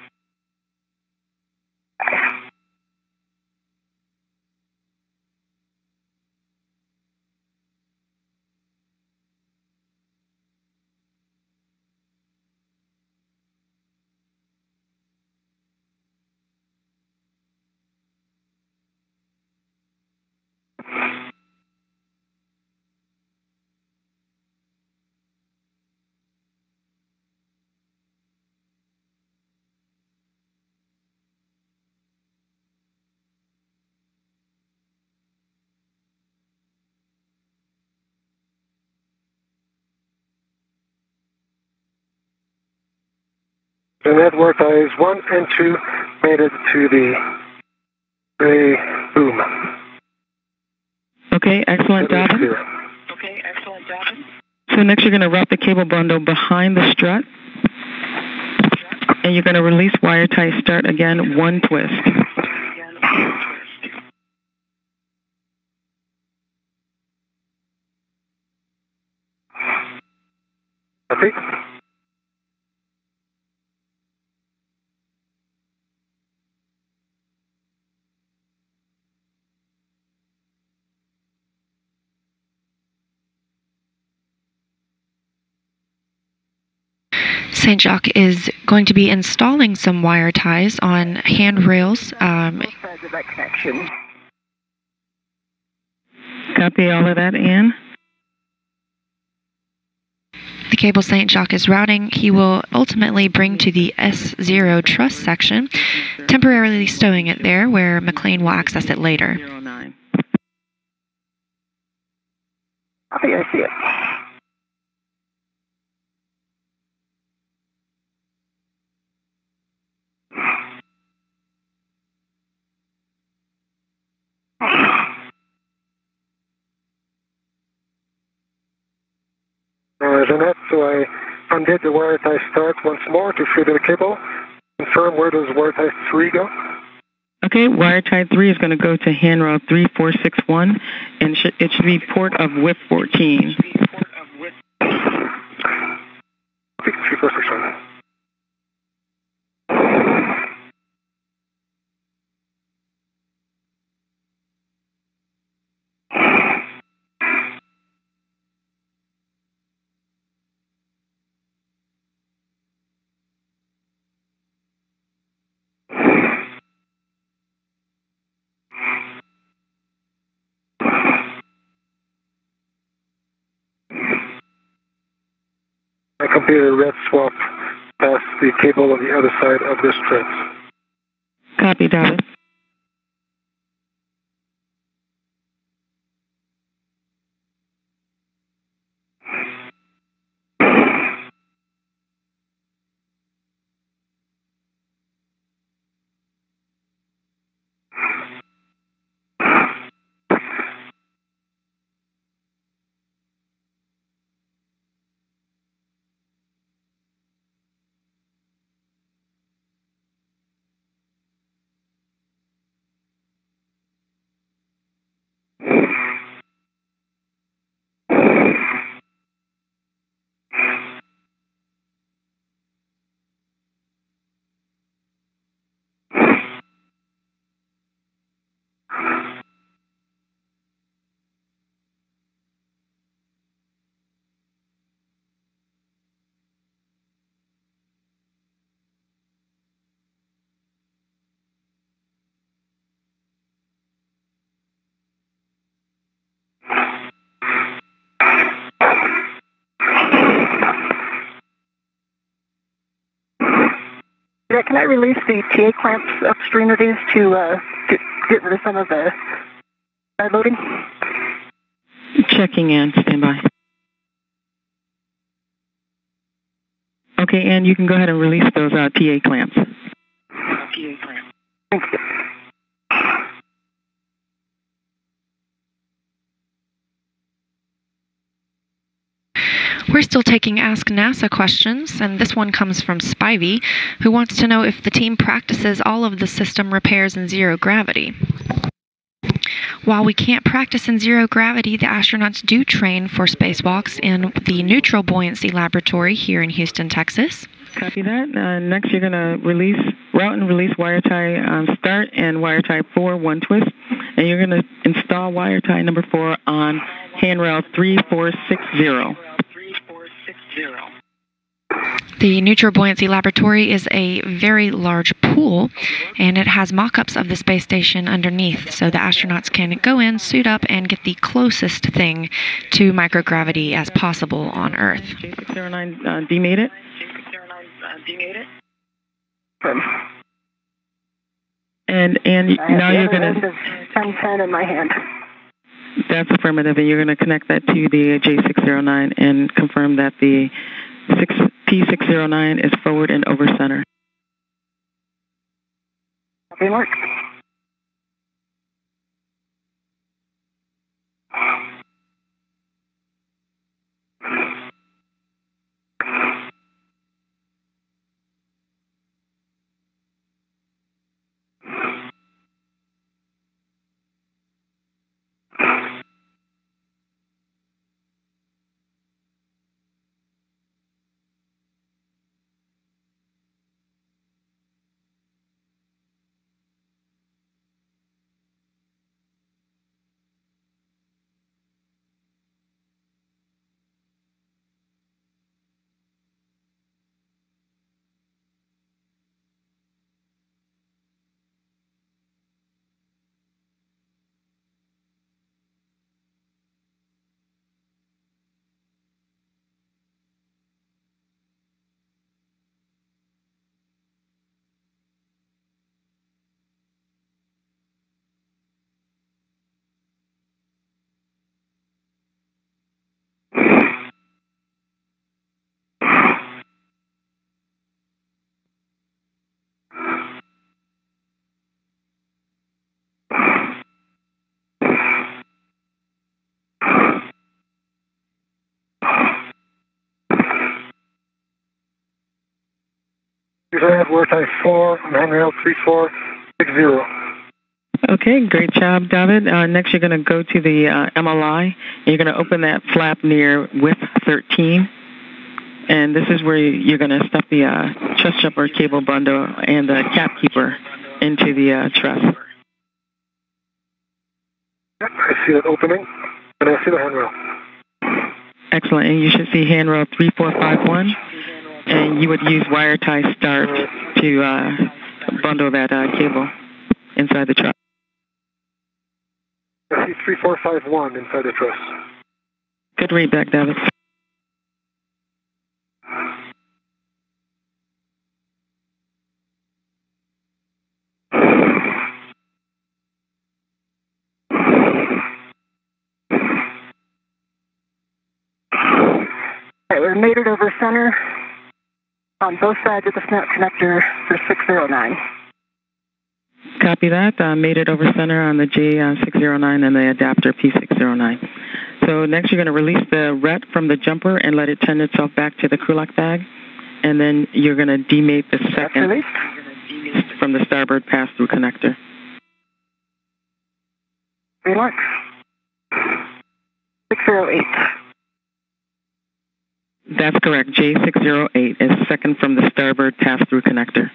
The network ties 1 and 2 made it to the gray boom. Okay, excellent, David. So next you're going to route the cable bundle behind the strut, and you're going to release wire tie start again, 1 twist. Copy. Saint-Jacques is going to be installing some wire ties on handrails. Both sides of that connection. Copy all of that, Ann. The cable Saint-Jacques is routing, he will ultimately bring to the S0 truss section, temporarily stowing it there where McClain will access it later. Okay, I see it. Jeanette, so I undid the wire tie start once more to feed the cable. Confirm where does wire tie 3 go? Okay, wire tie 3 is going to go to handrail 3461, and it should be port of WIF 14. 3461. My computer red swap past the cable on the other side of this thread. Copy, David. Yeah, can I release the TA clamps upstream of these to get rid of some of the side loading? Checking in, stand by. Okay, Ann, you can go ahead and release those TA clamps. Thank you. We're still taking Ask NASA questions, and this one comes from Spivey, who wants to know if the team practices all of the system repairs in zero gravity. While we can't practice in zero gravity, the astronauts do train for spacewalks in the Neutral Buoyancy Laboratory here in Houston, Texas. Copy that. Next, you're going to route and release wire tie start and wire tie 4, 1 twist, and you're going to install wire tie number 4 on handrail 3460. The Neutral Buoyancy Laboratory is a very large pool, and it has mock-ups of the space station underneath, so the astronauts can go in, suit up, and get the closest thing to microgravity as possible on Earth. J609 D made it. And now you're going to... 1010 in my hand. That's affirmative, and you're going to connect that to the J609 and confirm that the P609 is forward and over center. Okay, Mark. handrail 3460. Okay, great job, David. Next, you're going to go to the MLI, and you're going to open that flap near width 13. And this is where you're going to stuff the truss jumper cable bundle and the cap keeper into the truss. Yep, I see that opening, and I see the handrail. Excellent, and you should see handrail 3451, and you would use wire tie start to bundle that cable inside the truss. I see 3451 inside the truss. Good read back, David. Okay, we're mated over center on both sides of the snap connector for 609. Copy that. Made it over center on the J609 and the adapter P609. So next you're going to release the ret from the jumper and let it tend itself back to the crew lock bag. And then you're going to demate the second from the starboard pass-through connector. Relax. 608. That's correct. J608 is second from the starboard pass-through connector.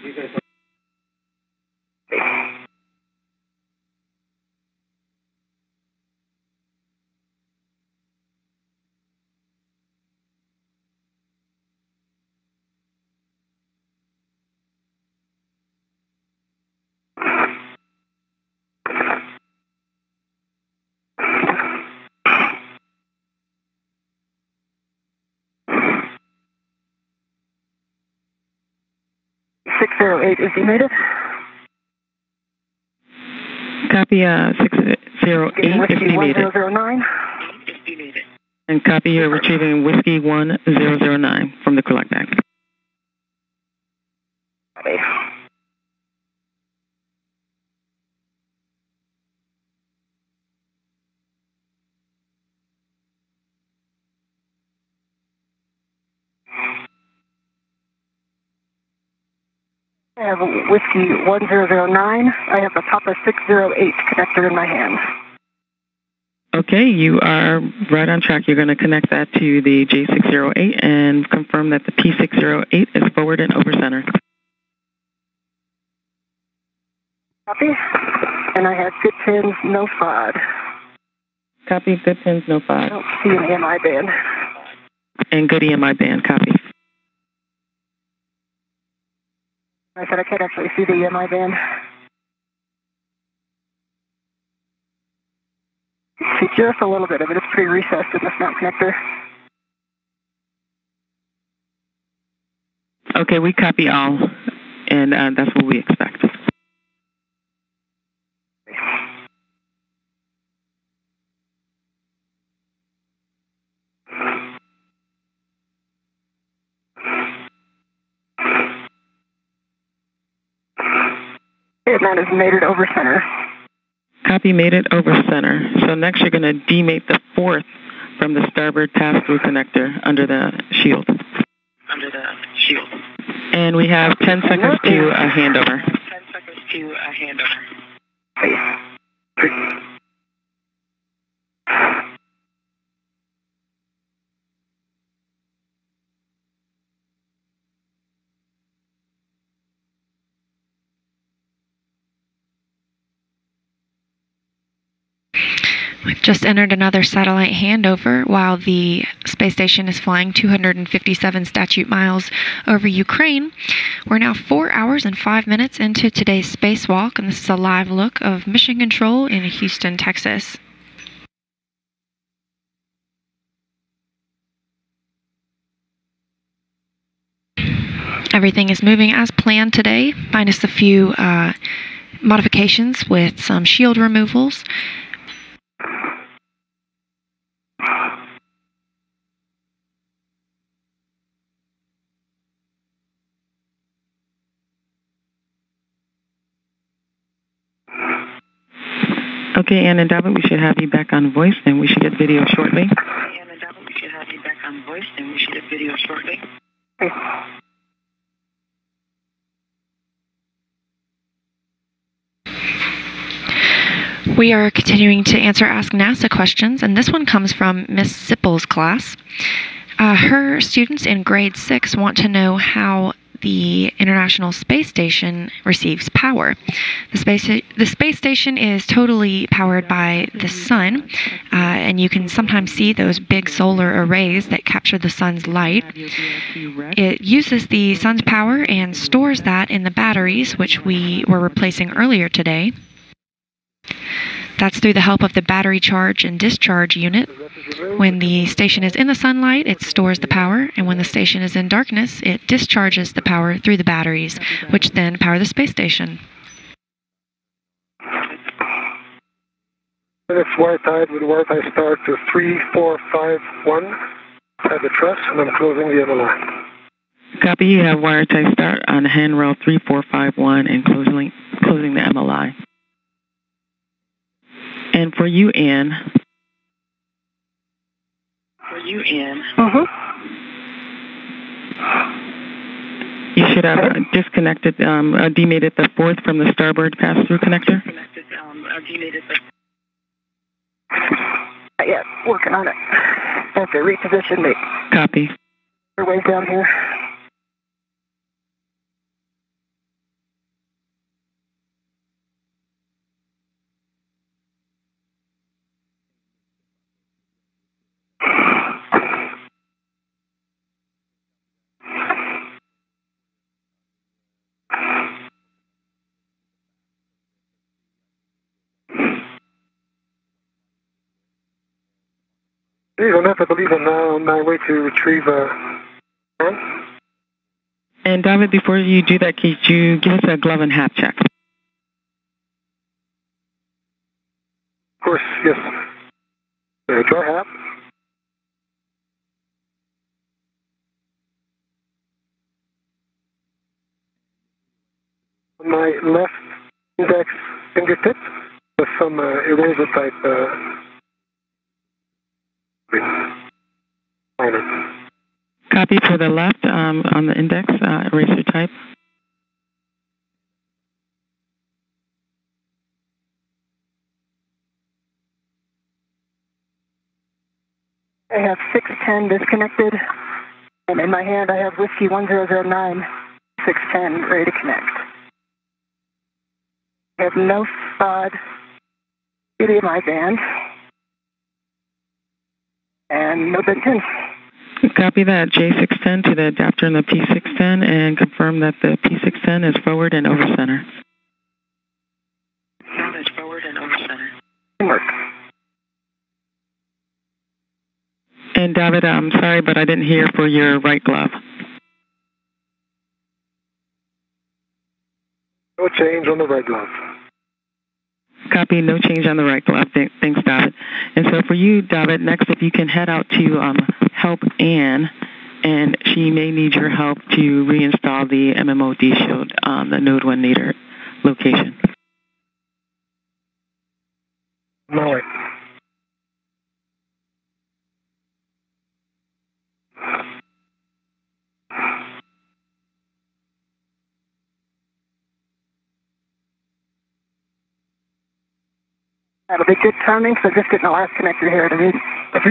Is demated? Copy 608 is demated. 1009. And copy you're retrieving Whiskey 1009 from the crew lock bag. Okay. I have Whiskey 1009. I have the Papa 608 connector in my hand. Okay, you are right on track. You're going to connect that to the J608 and confirm that the P608 is forward and over center. Copy. And I have good pins, no FOD. Copy, good pins, no FOD. I don't see an EMI band. And good EMI band, copy. I said I can't actually see the EMI band. See just a little bit of it. It's pretty recessed in the snap connector. Okay, we copy all, and that's what we expect. And that is mated over center. Copy, made it over center. So next you're going to demate the fourth from the starboard pass-through connector under the shield. And we have 10 seconds to a handover. We've just entered another satellite handover while the space station is flying 257 statute miles over Ukraine. We're now 4 hours and 5 minutes into today's spacewalk, and this is a live look of Mission Control in Houston, Texas. Everything is moving as planned today, minus a few modifications with some shield removals. Okay, Ann and David, we should have you back on voice, and we should get video shortly. Okay. We are continuing to answer Ask NASA questions, and this one comes from Miss Zippel's class. Her students in grade 6 want to know how the International Space Station receives power. The space station is totally powered by the sun, and you can sometimes see those big solar arrays that capture the sun's light. It uses the sun's power and stores that in the batteries, which we were replacing earlier today. That's through the help of the battery charge and discharge unit. When the station is in the sunlight, it stores the power, and when the station is in darkness, it discharges the power through the batteries, which then power the space station. And it's wire tied with wire tie start to 3451 at the truss, and I'm closing the MLI. Copy, you have wire tie start on handrail 3451 and closing the MLI. And for you, Ann. You should have disconnected, demated the fourth from the starboard pass-through connector. Yeah, working on it. Have to reposition me. Copy. We're way down here. I believe I'm now on my way to retrieve Ann. And David, before you do that, could you give us a glove and hat check? Of course, yes. Draw hat. On my left index fingertip, with some eraser type liner. Copy for the left on the index, eraser type. I have 610 disconnected, and in my hand I have Whiskey 1009, 610 ready to connect. I have no spod, in my band, and no bent pins. Copy that J610 to the adapter in the P610 and confirm that the P610 is forward and over center. It's forward and over center. Work. And David, I'm sorry, but I didn't hear for your right glove. No change on the right glove. Copy, no change on the right glove. Thanks, David. And so for you, David, next if you can head out to help Ann, and she may need your help to reinstall the MMOD shield on the node 1 meter location. No way. That'll be good timing, so just getting the last connector here to read. Okay.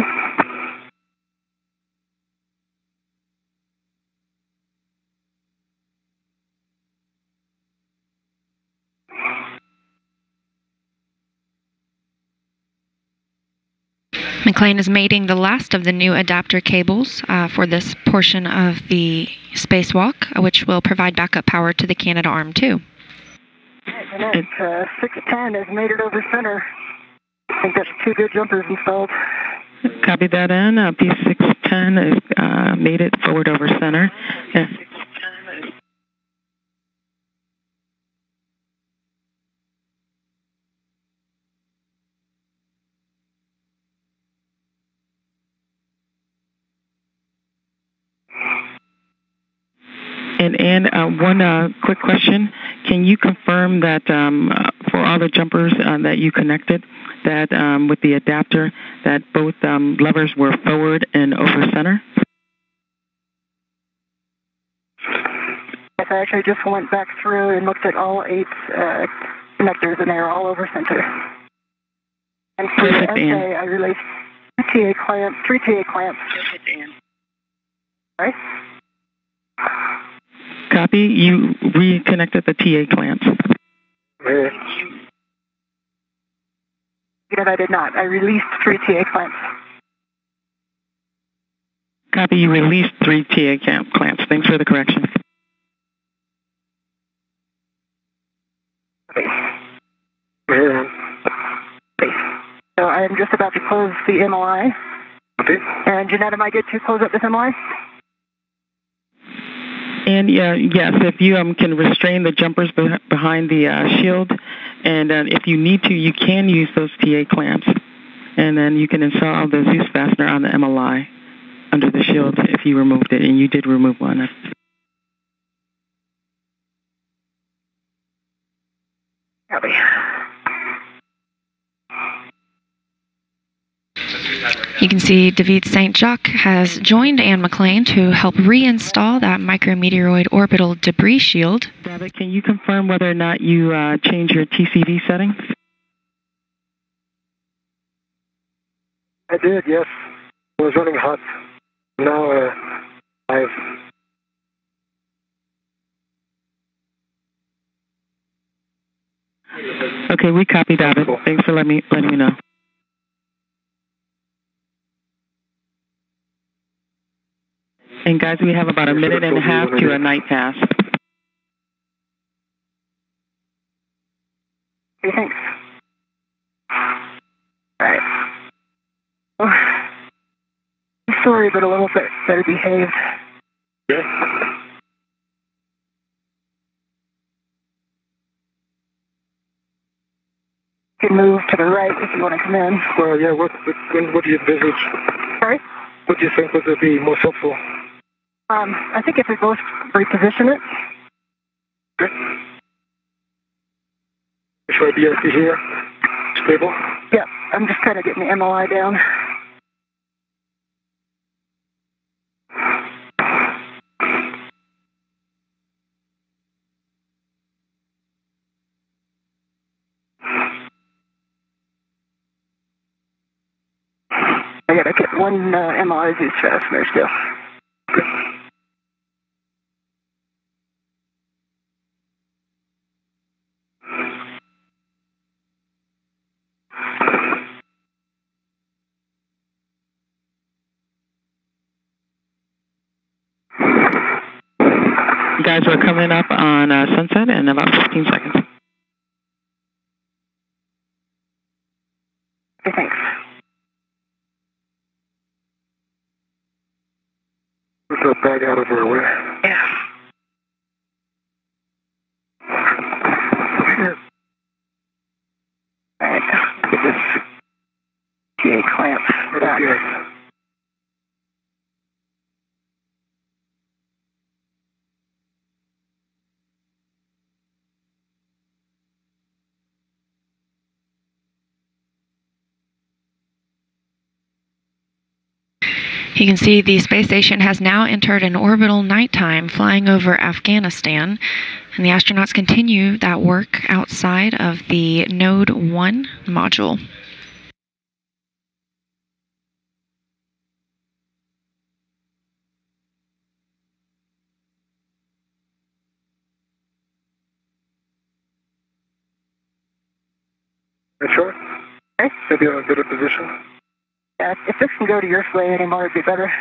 McClain is mating the last of the new adapter cables for this portion of the spacewalk, which will provide backup power to the Canadarm2. And 610 has made it over center. I think that's 2 good jumpers installed. Copy that in. P610 is made it forward over center. Yeah. And one quick question. Can you confirm that for all the jumpers that you connected, that with the adapter, that both levers were forward and over center? Yes, I actually just went back through and looked at all 8 connectors, and they are all over center. And for the Perfect, SA, Ann. I released 2 TA clamps, 3 TA clamps. Right? Copy. You reconnected the TA clamps. That I did not. I released 3 TA clamps. Copy. You released 3 TA clamps. Thanks for the correction. So I am just about to close the MLI. Okay. And Jeanette, am I good to close up this MLI? And yes, if you can restrain the jumpers behind the shield, and if you need to, you can use those TA clamps, and then you can install the Zeus fastener on the MLI under the shield if you removed it, and you did remove one. Copy. You can see David Saint-Jacques has joined Ann McClain to help reinstall that micrometeoroid orbital debris shield. David, can you confirm whether or not you changed your TCV settings? I did, yes. I was running hot. Now I've... Okay, we copy, David. Thanks for letting me know. And guys, we have about a minute and a half to a night pass. Okay, thanks. Alright. Oh, sorry, but a little bit better behaved. Yeah. You can move to the right if you want to come in. Well, yeah, what do you envisage? Sorry? What do you think would be most helpful? I think if we both reposition it. Okay. Should I be here? Stable? Yeah, I'm just kind of getting the MLI down. I gotta get one MLI Zeus fastener still. Guys, we're coming up on sunset in about 15 seconds. Okay, thanks. Put that bag out of our way. Yeah. Alright, get this TA clamp back. You can see the space station has now entered an orbital nighttime flying over Afghanistan, and the astronauts continue that work outside of the Node 1 module. You sure? Okay. Maybe in a better position? Yeah, if this can go to your sleigh anymore, it'd be better.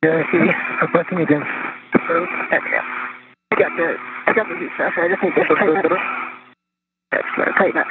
Yeah, I see. I'm pressing again. There we go. I got the Zeus fastener. I just need to tighten it. That's going to tighten it.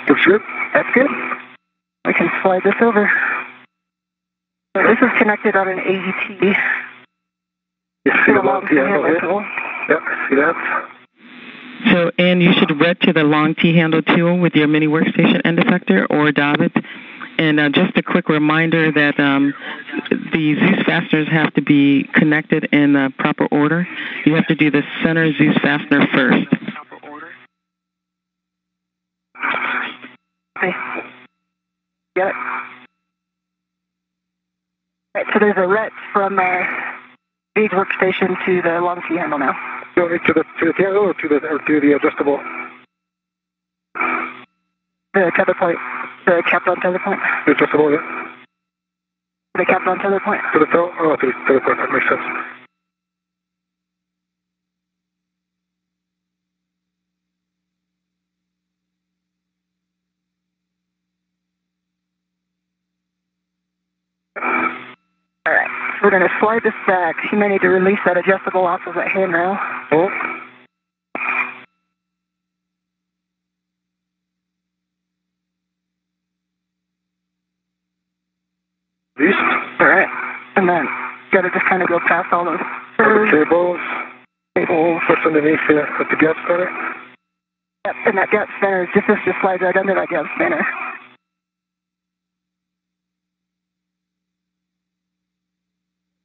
Looks good. That's good. We can slide this over. So this is connected on an AET. You see the long T-handle here? Yep, see that? So, Ann, you should red to the long T-handle tool with your mini workstation end effector, or David, And just a quick reminder that the Zeus fasteners have to be connected in the proper order. You have to do the center Zeus fastener first. Okay. Get it. Right, so there's a ret from V's workstation to the long key handle now. To the handle or to the adjustable? The tether point. The capped on tether point. The adjustable, yeah. The capped on tether point. To the toe? Oh, to the tether point. That makes sense. All right. So we're going to slide this back. You may need to release that adjustable off of that handrail. Oh. These? All right. And then got to just kind of go past all those cables. What's underneath here at the gap spanner? Yep, and that gap spanner just slides right under that gap spanner.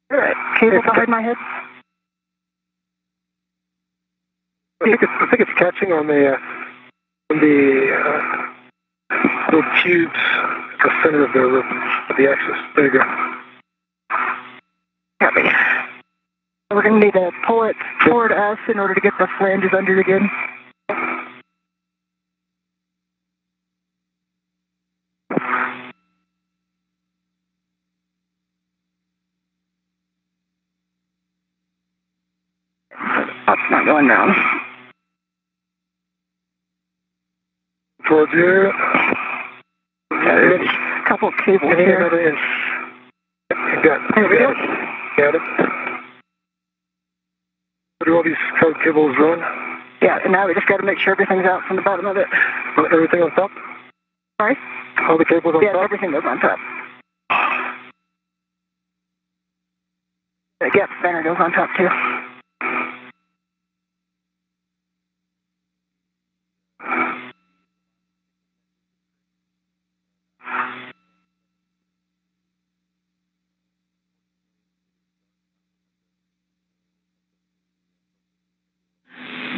All right. Cable behind my head. I think it's catching on the little tubes at the center of the axis. There you go. Copy. We're going to need to pull it toward us in order to get the flanges under again. That's not going down. Towards you. There's a couple of cables here. Another inch. You got it. There we go. Got it. Where do all these cables run? Yeah, and now we just got to make sure everything's out from the bottom of it. Everything on top? Sorry? All the cables on top? Yeah, everything goes on top. The gap spanner goes on top too.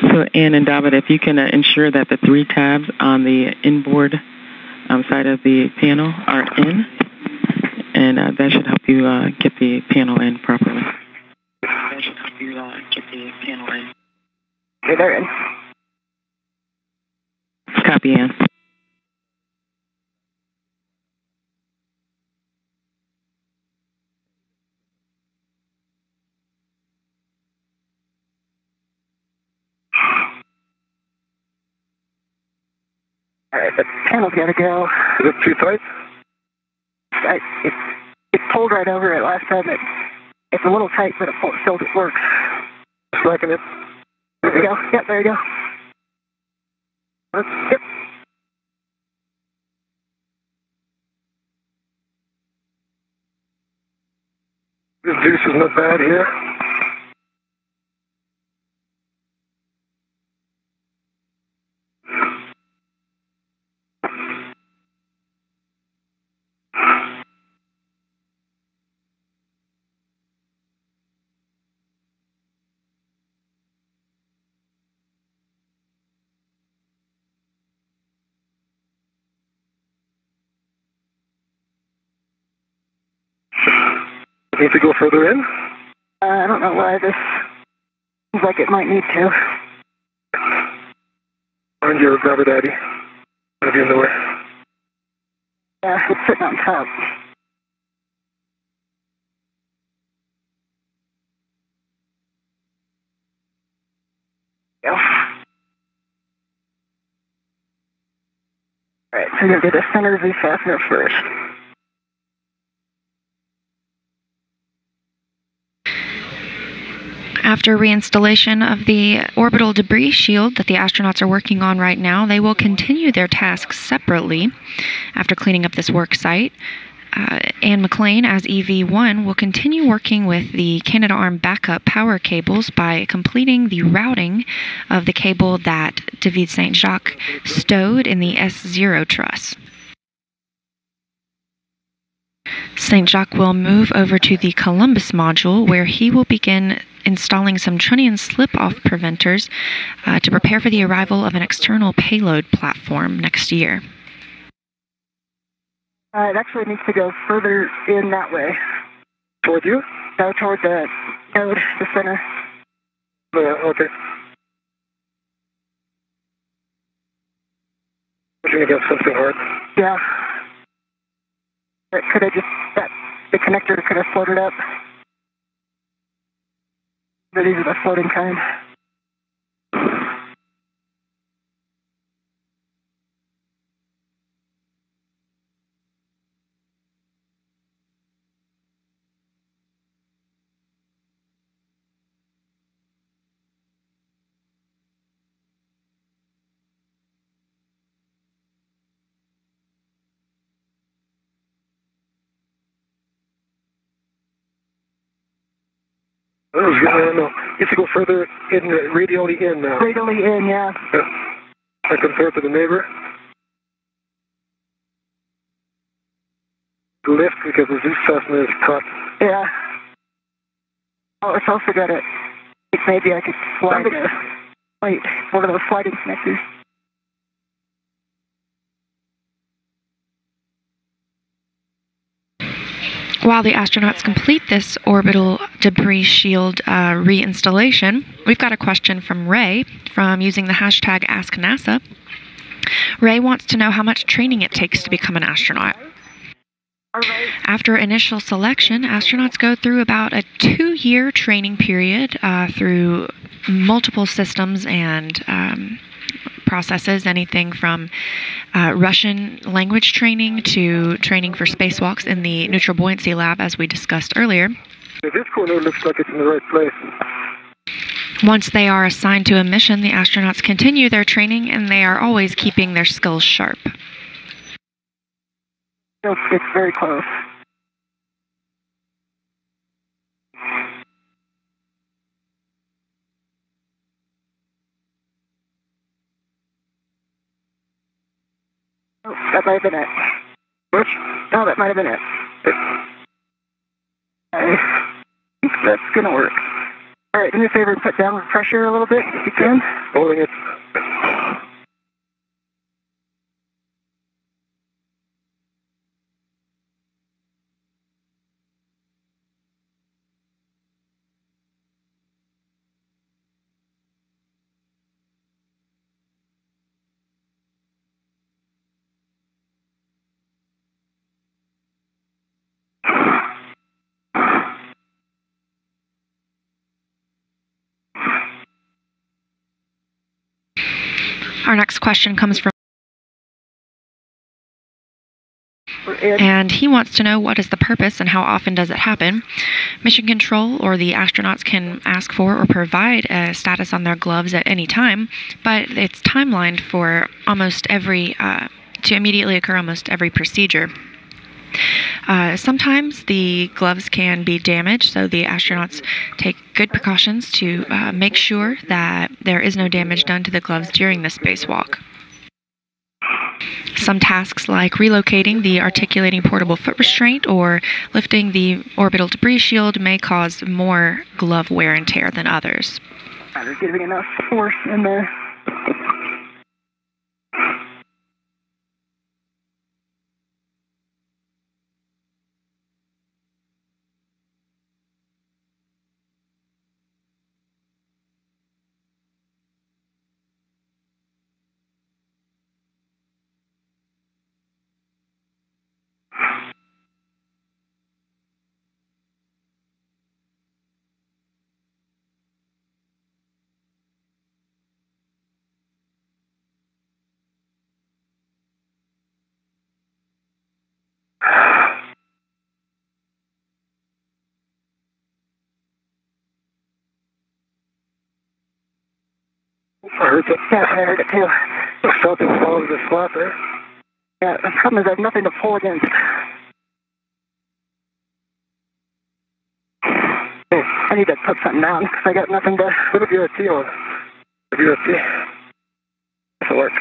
So, Ann and David, if you can ensure that the 3 tabs on the inboard side of the panel are in, and that should help you get the panel in properly. That should help you get the panel in. Okay, they're in. Copy, Ann. All right, the panel's got to go. Is it too tight? It pulled right over it last time. It's a little tight, but it still works. Slacken it. There you go. Yep, there you go. Yep. This juice is not bad here. Need to go further in? I don't know why this seems like it might need to. Find your grabber daddy. Gonna be in the way. Yeah, it's sitting on top. Go. Alright, so you're going to do the center of the fastener first. After reinstallation of the orbital debris shield that the astronauts are working on right now, they will continue their tasks separately after cleaning up this work site. Ann McClain, as EV1, will continue working with the Canadarm backup power cables by completing the routing of the cable that David Saint-Jacques stowed in the S0 truss. Saint-Jacques will move over to the Columbus module, where he will begin installing some trunnion slip-off preventers to prepare for the arrival of an external payload platform next year. It actually needs to go further in that way. Toward you? No, toward the node, the center. Okay. Pushing against something hard. Yeah. Could have just, the connector could have floated up. But these are the floating kind. No. You have to go further in, radially in now. Radially in, yeah. I compared to the neighbor. Lift because the Zeus Cessna is caught. Yeah. Oh, it's also got a, maybe I could slide one of those sliding connectors. While the astronauts complete this orbital debris shield reinstallation, we've got a question from Ray from using the hashtag AskNASA. Ray wants to know how much training it takes to become an astronaut. After initial selection, astronauts go through about a 2-year training period through multiple systems and processes, anything from Russian language training to training for spacewalks in the neutral buoyancy lab, as we discussed earlier. This corner looks like it's in the right place. Once they are assigned to a mission, the astronauts continue their training, and they are always keeping their skills sharp. It's very close. Oh, that might have been it. What? No, that might have been it. I think that's going to work. All right, do me a favor and put down the pressure a little bit if you can. Holding it. Our next question comes from, and he wants to know what is the purpose and how often does it happen. Mission Control or the astronauts can ask for or provide a status on their gloves at any time, but it's timelined for almost every, to immediately occur almost every procedure. Sometimes the gloves can be damaged, so the astronauts take good precautions to make sure that there is no damage done to the gloves during the spacewalk. Some tasks like relocating the articulating portable foot restraint or lifting the orbital debris shield may cause more glove wear and tear than others. They're giving enough force in there. I heard that. Yeah, I heard it too. I felt it fall into the slot there. Yeah, the problem is I have nothing to pull against. I need to put something down because I got nothing to... Put a BRT on. A BRT. This'll work.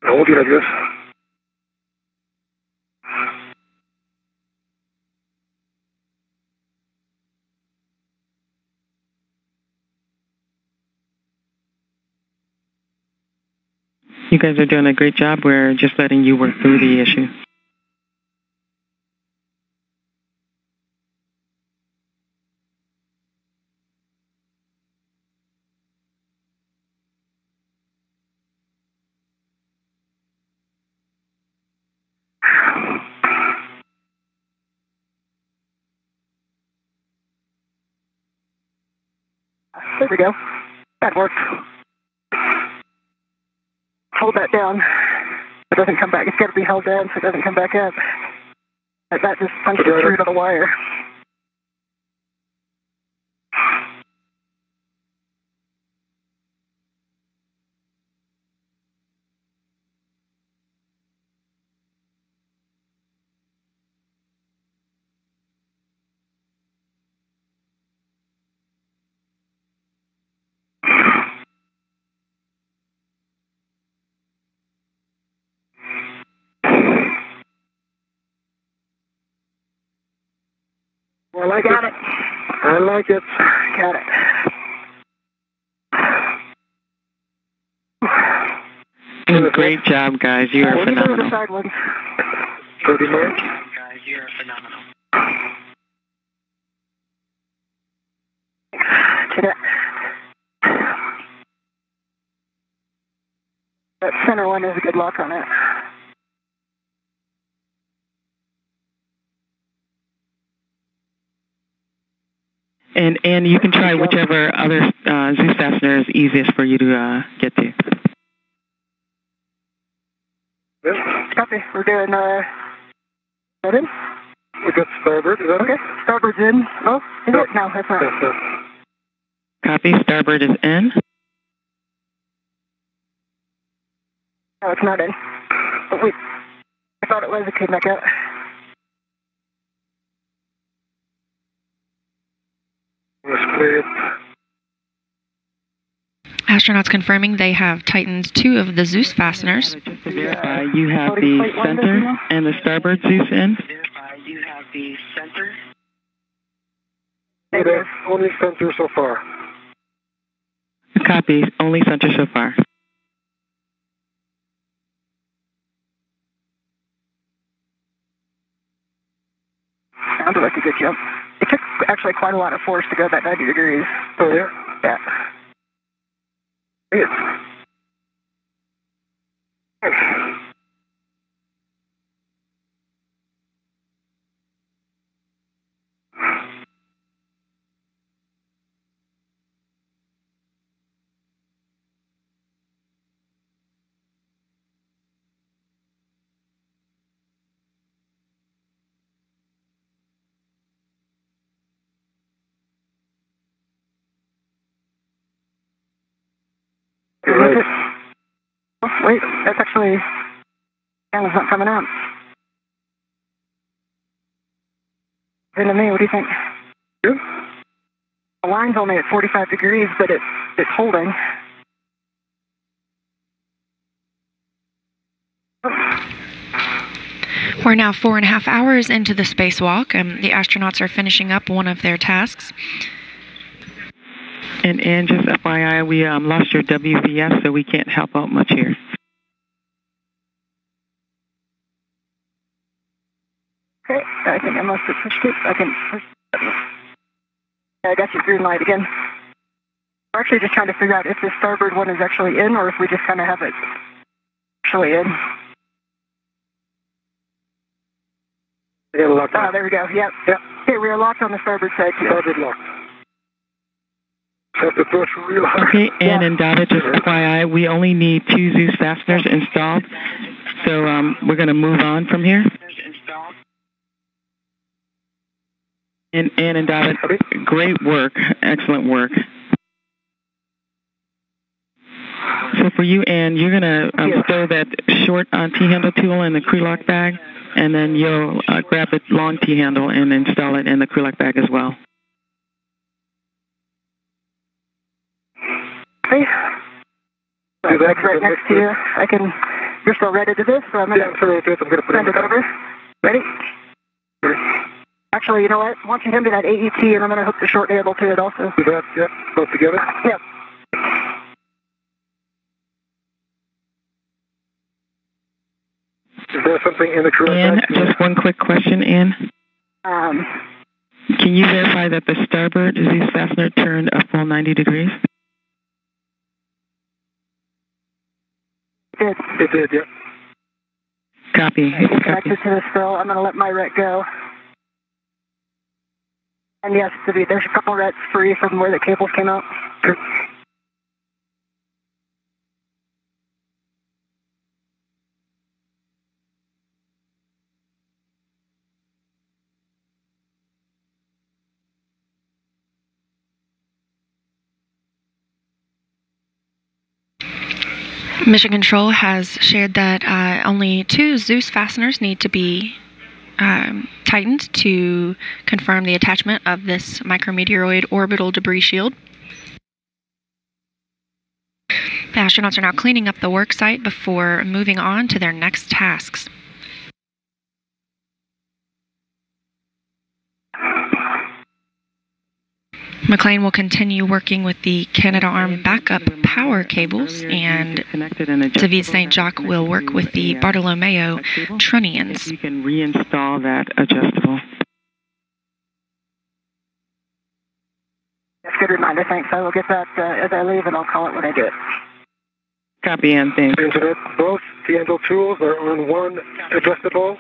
Hold it, I guess. You guys are doing a great job. We're just letting you work through the issue. There we go. That worked. Hold that down. It doesn't come back. It's got to be held down so it doesn't come back up. That just punches through to the wire. Well, I Got it. I like it. Got it. Great job, guys. You are phenomenal. The side ones. Pretty much. Guys, you are phenomenal. That center one is a good lock on it. And you can try whichever other Zeus fastener is easiest for you to get to. Copy. We're doing, that in? We got starboard, is that okay? Starboard's in. Oh, is it? No, that's not. Yes, Copy. Starboard is in. No, it's not in. But wait. I thought it was. It came back out. Let's play it. Astronauts confirming they have tightened 2 of the Zeus fasteners. Just to verify, you have the center and the starboard Zeus in. You have the center. Negative. Only center so far. Copy. Only center so far. Sounds like a good jump. It took actually quite a lot of force to go that 90 degrees. Oh, yeah? Yeah. Yes. Right. Oh, wait, that's actually... Camera's not coming out. Then to me, what do you think? Good. The line's only at 45 degrees, but it's holding. We're now 4.5 hours into the spacewalk. The astronauts are finishing up one of their tasks. And just FYI, we lost your WVS, so we can't help out much here. Okay, I think I must have pushed it. I can push it. I got your green light again. We're actually just trying to figure out if the starboard one is actually in or if we just kind of have it actually in. Ah, there we go. Yep. Okay, we are locked on the starboard side. Starboard locked. Have to push real hard. Okay, and in data, just FYI, we only need 2 Zeus fasteners installed, so we're going to move on from here. And in data, great work, excellent work. So for you, Ann, you're going to stow that short T-handle tool in the crew lock bag, and then you'll grab the long T-handle and install it in the crew lock bag as well. Okay. That's right next to you. I can You're still ready to this, so I'm going to I'm going to put send it over. Ready? Actually, you know what? Why don't you hand me that AET, and I'm going to hook the short handle to it also. Do that, yep, both together? Yep. Is there something in the crew? Ann, just one quick question, Ann. Can you verify that the starboard disease fastener turned a full 90 degrees? It did, yeah. Copy. It's connected to this still. I'm going to let my ret go. And yes, there's a couple rets free from where the cables came out. Sure. Mission Control has shared that only 2 Zeus fasteners need to be tightened to confirm the attachment of this micrometeoroid orbital debris shield. The astronauts are now cleaning up the work site before moving on to their next tasks. McClain will continue working with the Canadarm backup power cables, and David Saint-Jacques will work with the Bartolomeo trunnions. You can reinstall that adjustable. That's a good reminder, thanks. I will get that as I leave, and I'll call it when I do it. Copy, Ann, thanks. Both the handle tools are on one adjustable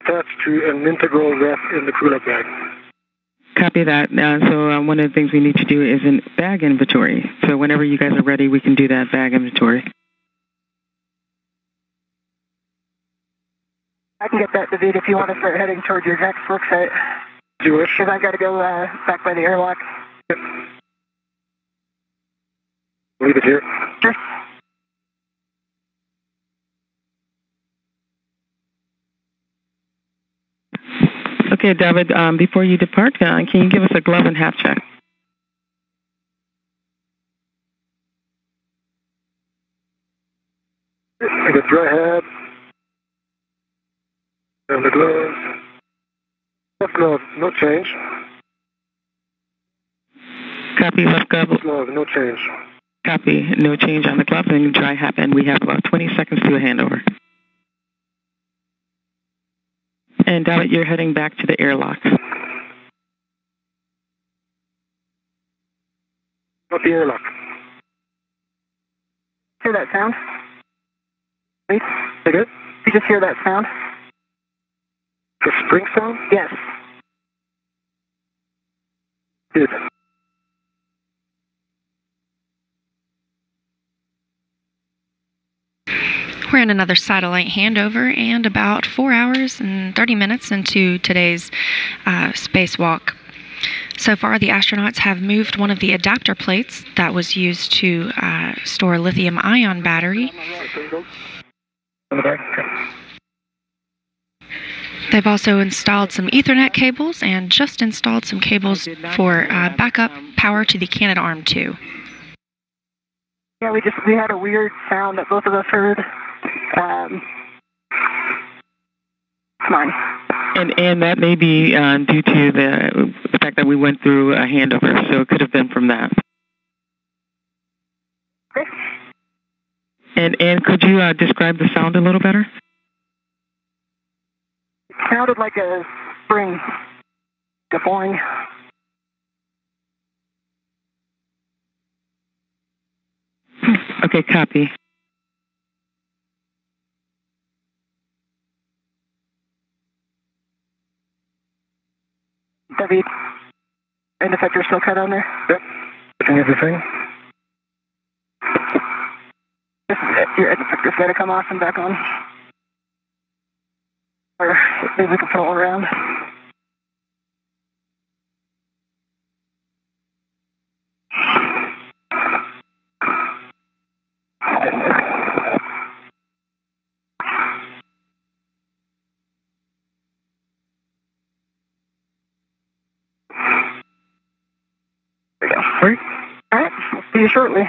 attached to an integral ref in the crew bag. Copy that. So one of the things we need to do is a bag inventory. So whenever you guys are ready, we can do that bag inventory. I can get that, David, if you want to start heading towards your next work site. Do you wish? Because I've got to go back by the airlock. Yep. Leave it here. Sure. Okay, David, before you depart, can you give us a glove and half check? The dry hat and the gloves. Left glove, no change. Copy, left glove. Glove, no change. Copy, no change on the glove and dry hat, and we have about 20 seconds to a handover. And David, you're heading back to the airlock. Not the airlock. Hear that sound? Wait. Say good? You just hear that sound? The spring sound? Yes. Good. We're in another satellite handover and about 4 hours and 30 minutes into today's spacewalk. So far, the astronauts have moved one of the adapter plates that was used to store lithium-ion battery. They've also installed some Ethernet cables and just installed some cables for backup power to the Canadarm2. Yeah, we had a weird sound that both of us heard. Mine. And that may be due to the fact that we went through a handover, so it could have been from that. Okay. And could you describe the sound a little better? It sounded like a spring, a boing. Okay, copy. David, end effector still cut on there? Yep. Checking everything. Your end effector's got to come off and back on. Or maybe we can pull around. There we go. Great. All right, see you shortly.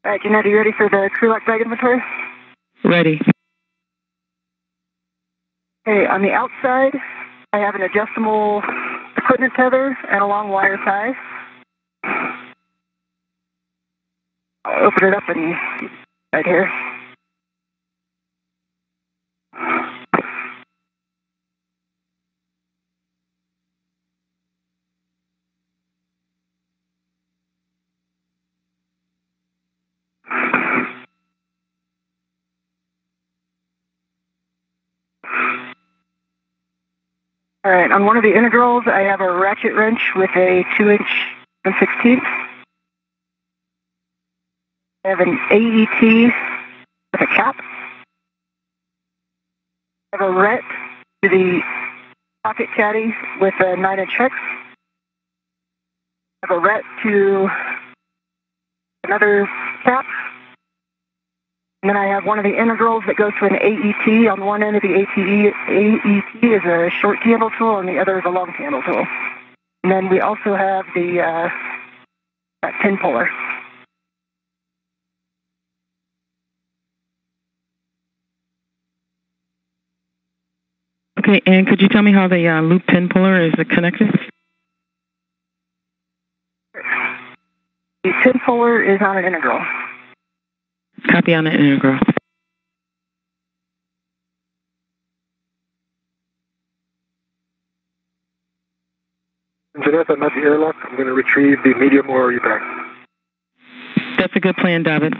All right, Jeanette, are you ready for the crew lock bag inventory? Ready. Okay, on the outside, I have an adjustable equipment tether and a long wire tie. I'll open it up and right here. All right, on one of the integrals, I have a ratchet wrench with a 2-inch 1/16. I have an AET with a cap. I have a ret to the pocket caddy with a 9-inch hex. I have a ret to another cap. And then I have one of the integrals that goes to an AET. On one end of the AET is a short handle tool, and the other is a long handle tool. And then we also have the that pin puller. Okay, and could you tell me how the loop pin puller is connected? The pin puller is on an integral. Copy on the integral. Jeanette, I'm at the airlock. I'm going to retrieve the medium ORE bag. That's a good plan, David.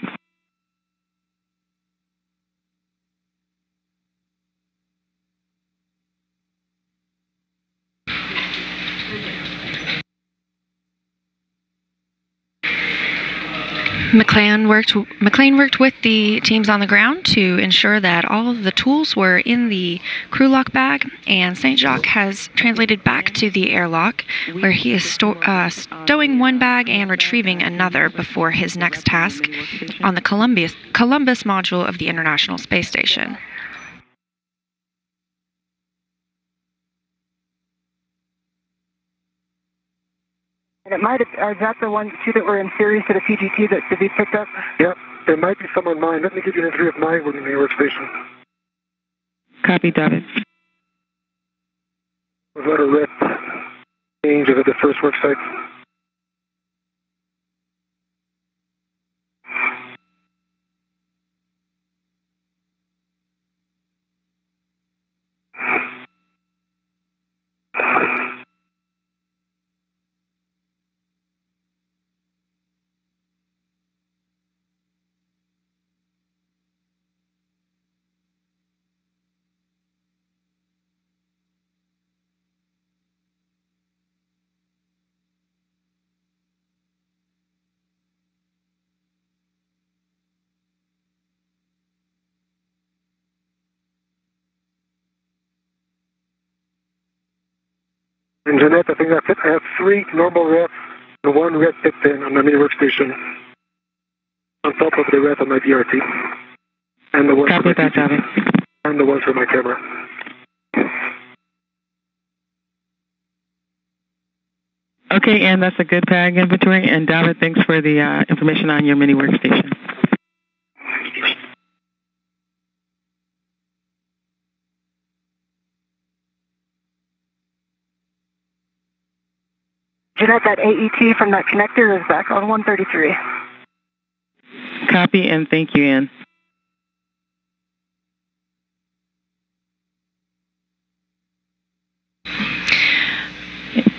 McClain worked with the teams on the ground to ensure that all of the tools were in the crew lock bag, and Saint-Jacques has translated back to the airlock, where he is stowing one bag and retrieving another before his next task on the Columbus module of the International Space Station. And it might have, is that the ones two that were in series to the PGT that should be picked up? Yep, there might be some on mine. Let me give you an entry of mine within the workstation. Copy, David. Was that a red change of the first work site? And Jeanette, I think that's it. I have 3 normal refs and 1 red tip pin on my mini workstation on top of the ref on my DRT. And the one Copy that, David. And the ones for my camera. Okay, and that's a good bag inventory. And David, thanks for the information on your mini workstation. Jeanette, that AET from that connector is back on 133. Copy, and thank you, Ann.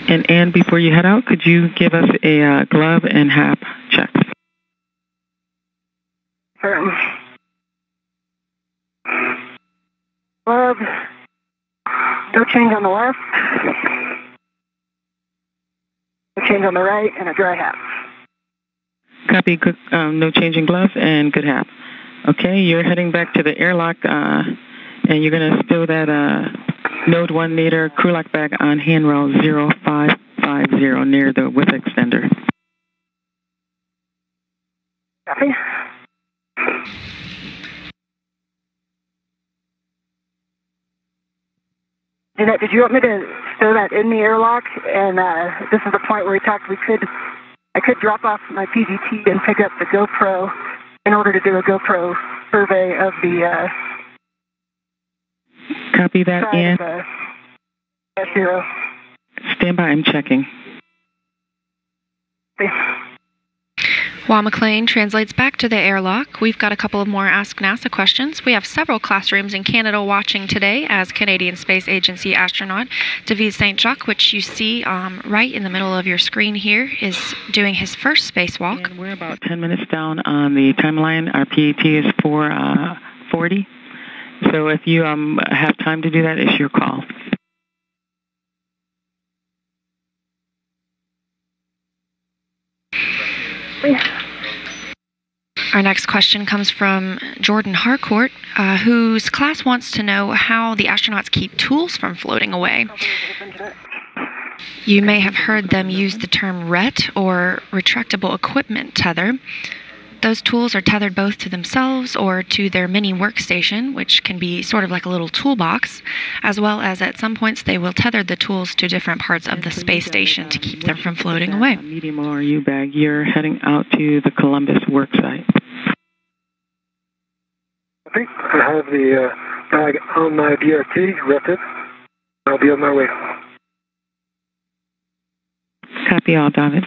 And Ann, before you head out, could you give us a glove and hap check? Glove, no change on the left. Change on the right, and a dry hap. Copy, good, no changing gloves, and good hap. Okay, you're heading back to the airlock, and you're going to stow that Node 1 Nader crew lock bag on handrail 0550 near the width extender. Copy. Jeanette, did you want me to stow that in the airlock? And this is the point where we talked I could drop off my PGT and pick up the GoPro in order to do a GoPro survey of the Copy that, side Ann. of the S0. Stand by, I'm checking. While McClain translates back to the airlock, we've got a couple of more Ask NASA questions. We have several classrooms in Canada watching today as Canadian Space Agency astronaut David Saint-Jacques, which you see right in the middle of your screen here, is doing his first spacewalk. And we're about 10 minutes down on the timeline. Our PET is 4:40. So if you have time to do that, it's your call. Our next question comes from Jordan Harcourt, whose class wants to know how the astronauts keep tools from floating away. You may have heard them use the term RET, or retractable equipment tether. Those tools are tethered both to themselves or to their mini workstation, which can be sort of like a little toolbox, as well as at some points they will tether the tools to different parts of the space station to keep them from floating away. Medium or U bag, you're heading out to the Columbus worksite. I think I have the bag on my DRT, rented. I'll be on my way. Copy all, David.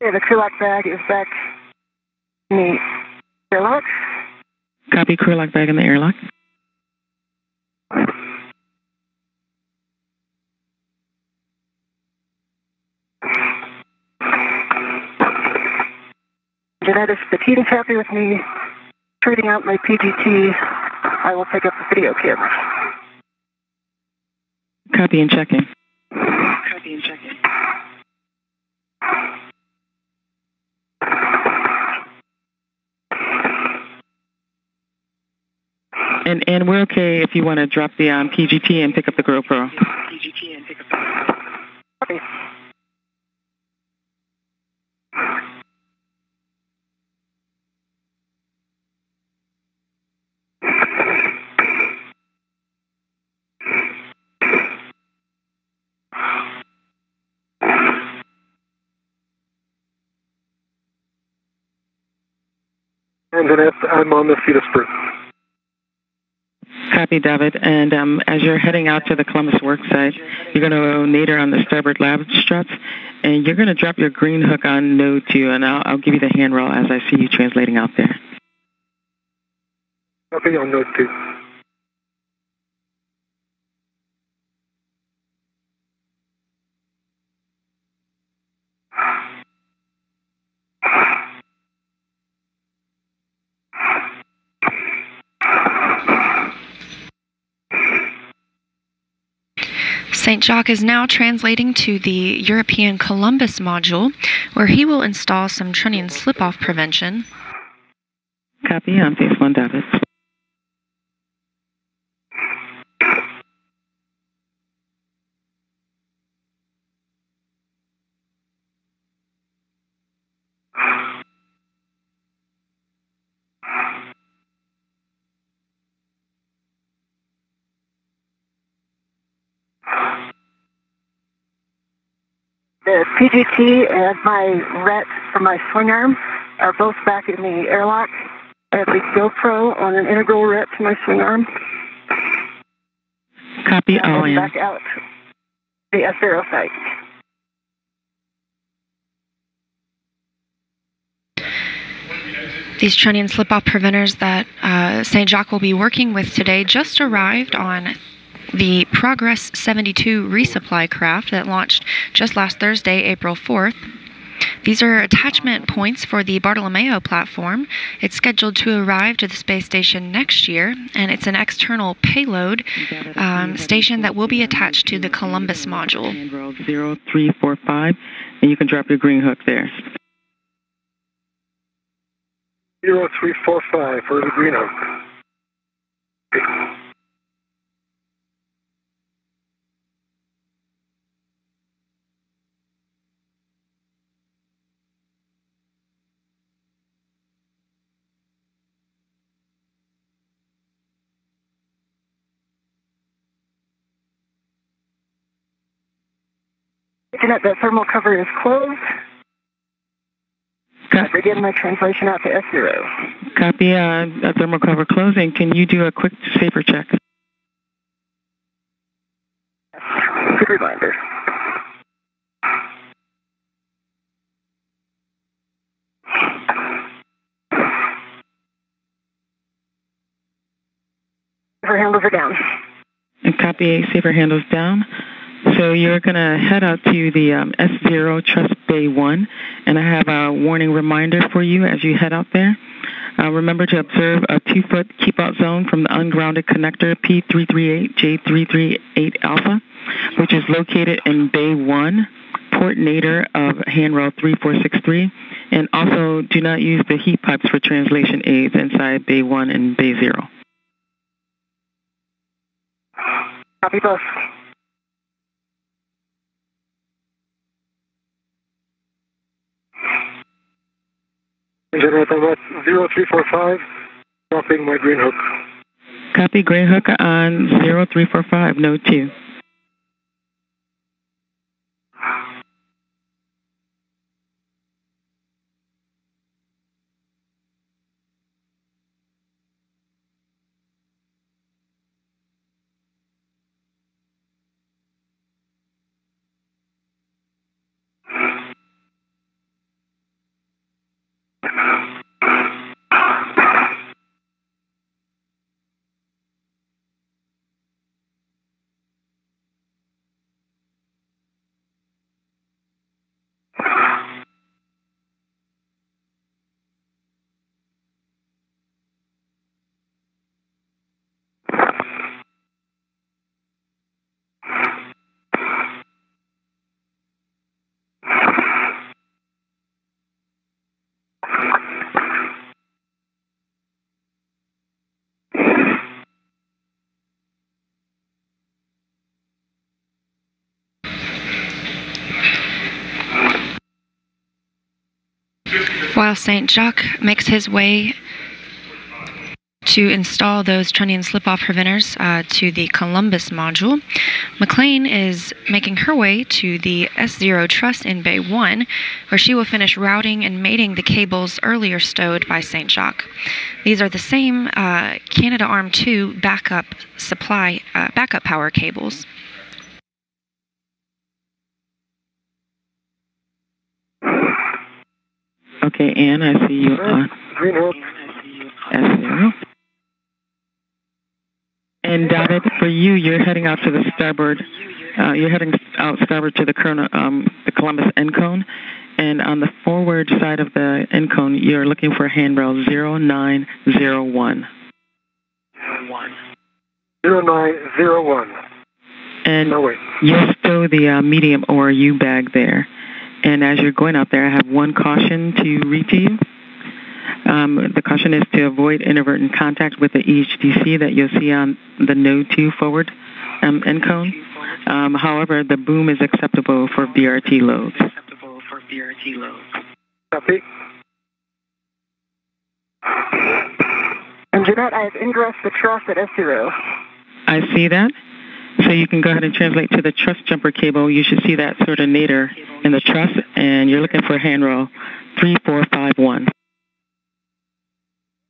Yeah, the crew lock bag is back in the airlock. Copy, crew lock bag in the airlock. Jeanette, if the team's happy with me trading out my PGT, I will pick up the video camera. Copy and checking. Copy and checking. And we're okay if you want to drop the PGT and pick up the GoPro. PGT and pick up the Okay. And then I'm on the Cedarspur. Copy, David. And as you're heading out to the Columbus worksite, you're going to nadir on the starboard lab struts, and you're going to drop your green hook on node 2, and I'll give you the hand roll as I see you translating out there. Copy on node 2. Saint-Jacques is now translating to the European Columbus module, where he will install some trunnion slip-off prevention. Copy on phase 1, David. The PGT and my RET for my swing arm are both back in the airlock. I have the GoPro on an integral RET to my swing arm. Copy all in. Back out the S0 site. These trunnion slip-off preventers that Saint-Jacques will be working with today just arrived on the Progress 72 resupply craft that launched just last Thursday, April 4th. These are attachment points for the Bartolomeo platform. It's scheduled to arrive to the space station next year, and it's an external payload station that will be attached to the Columbus module. 0345, and you can drop your green hook there. 0345 for the green hook. Jeanette, that thermal cover is closed. I begin my translation out to S0. Copy, thermal cover closing. Can you do a quick safer check? Good reminder. Safer handles are down. And copy, safer handles down. So you're going to head out to the S0 Trust Bay 1, and I have a warning reminder for you as you head out there. Remember to observe a 2-foot keep-out zone from the ungrounded connector P338J338 Alpha, which is located in Bay 1, port nadir of handrail 3463, and also do not use the heat pipes for translation aids inside Bay 1 and Bay 0. Copy, boss. General, I'm at 0345, dropping my green hook. Copy, green hook on 0345, node 2. While Saint-Jacques makes his way to install those trunnion slip-off preventers to the Columbus module, McClain is making her way to the S0 truss in Bay 1, where she will finish routing and mating the cables earlier stowed by Saint-Jacques. These are the same Canadarm2 backup power cables. Okay, Ann, I see you on Green hook. S0. And David, for you, you're heading out to the starboard. You're heading out starboard to the Columbus end cone. And on the forward side of the end cone, you're looking for handrail 0901. 0901. And no, wait. you stow the medium or U bag there. And as you're going out there, I have one caution to read to you. The caution is to avoid inadvertent contact with the EHDC that you'll see on the node 2 forward end cone. However, the boom is acceptable for BRT loads. Copy. And Jeanette, I have ingressed the truss at S0. I see that. So you can go ahead and translate to the truss jumper cable. You should see that sort of nadir in the truss, and you're looking for handrail 3451.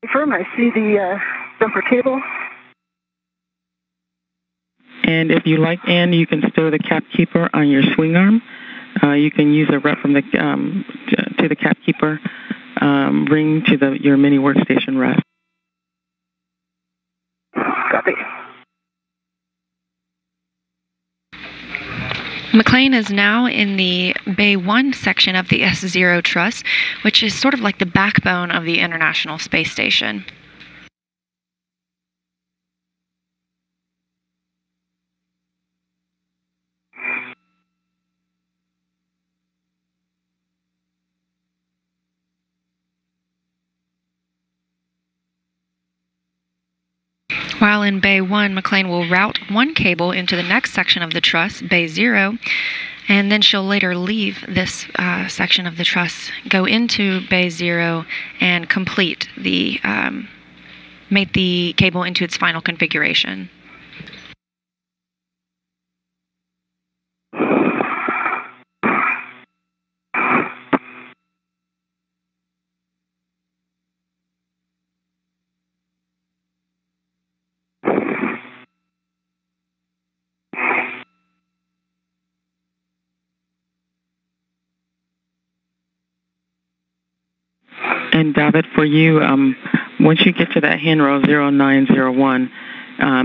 Confirm, I see the jumper cable. And if you like, Ann, you can stow the cap keeper on your swing arm. You can use a rep from the to the cap keeper ring to your mini workstation rest. Copy. McClain is now in the Bay 1 section of the S0 truss, which is sort of like the backbone of the International Space Station. While in Bay 1, McClain will route one cable into the next section of the truss, Bay 0, and then she'll later leave this section of the truss, go into Bay 0, and complete the, mate the cable into its final configuration. And David, for you, once you get to that handrail 0901,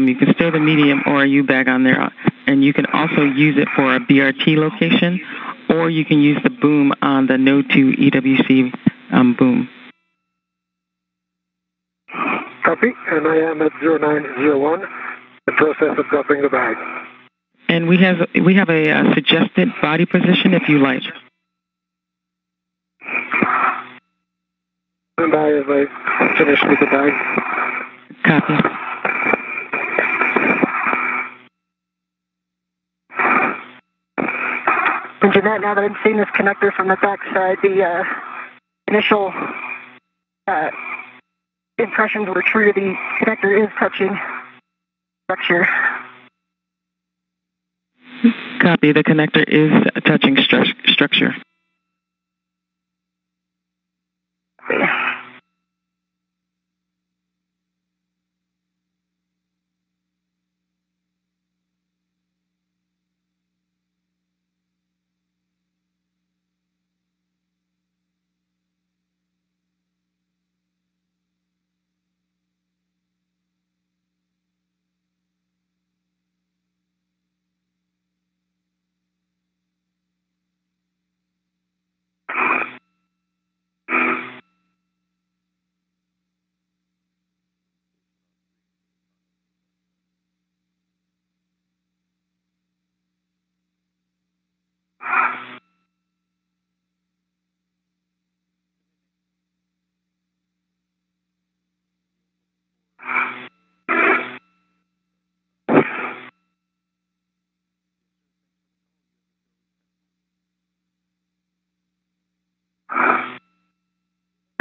you can stow the medium ORU bag on there, and you can also use it for a BRT location, or you can use the boom on the Node 2 EWC boom. Copy, and I am at 0901, the process of dropping the bag. And we have a suggested body position if you like. Stand by as I finish with the bag. Copy. And Jeanette, now that I'm seeing this connector from the back side, the initial impressions were true. The connector is touching structure. Copy. The connector is touching structure.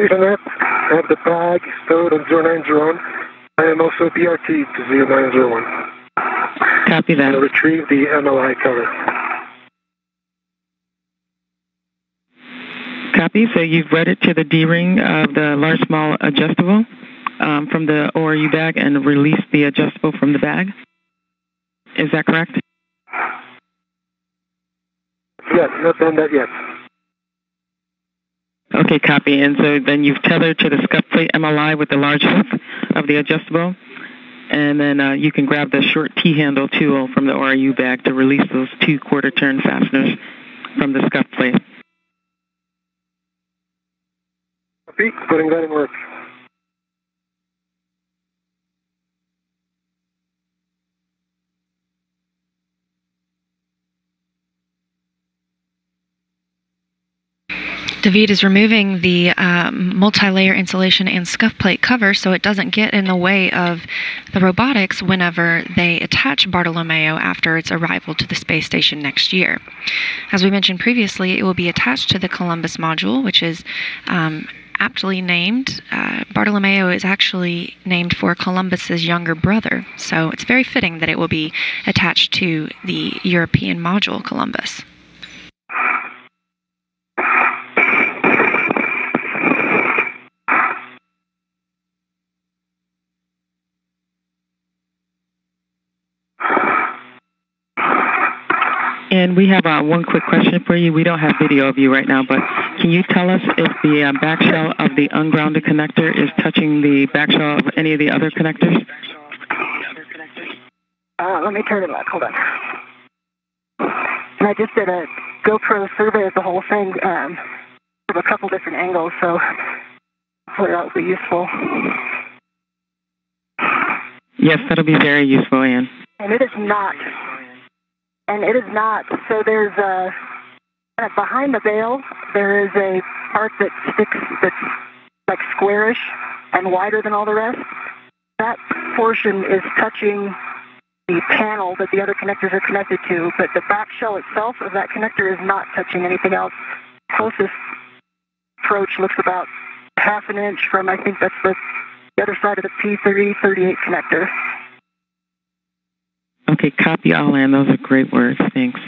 Ethernet, I have the bag stowed on 0901. I am also BRT to 0901. Copy that. I'll retrieve the MLI cover. Copy. So you've read it to the D-ring of the large small adjustable from the ORU bag and released the adjustable from the bag. Is that correct? Yes, not done that yet. Okay, copy. And so then you've tethered to the scuff plate MLI with the large hook of the adjustable. And then you can grab the short T-handle tool from the ORU bag to release those 2 quarter-turn fasteners from the scuff plate. Copy, putting that in work. David is removing the multi-layer insulation and scuff plate cover so it doesn't get in the way of the robotics whenever they attach Bartolomeo after its arrival to the space station next year. As we mentioned previously, it will be attached to the Columbus module, which is aptly named. Bartolomeo is actually named for Columbus's younger brother, so it's very fitting that it will be attached to the European module Columbus. And we have one quick question for you. We don't have video of you right now, but can you tell us if the back shell of the ungrounded connector is touching the back shell of any of the other connectors? Let me turn it back. Hold on. And I just did a GoPro survey of the whole thing from a couple different angles, so hopefully that will be useful. Yes, that'll be very useful, Ann. And it is not. And it is not. So there's behind the veil, there is a part that sticks that's like squarish and wider than all the rest. That portion is touching the panel that the other connectors are connected to, but the back shell itself of that connector is not touching anything else. Closest approach looks about half an inch from, I think that's the other side of the P3038 connector. Okay, copy all, Ann. Those are great words. Thanks.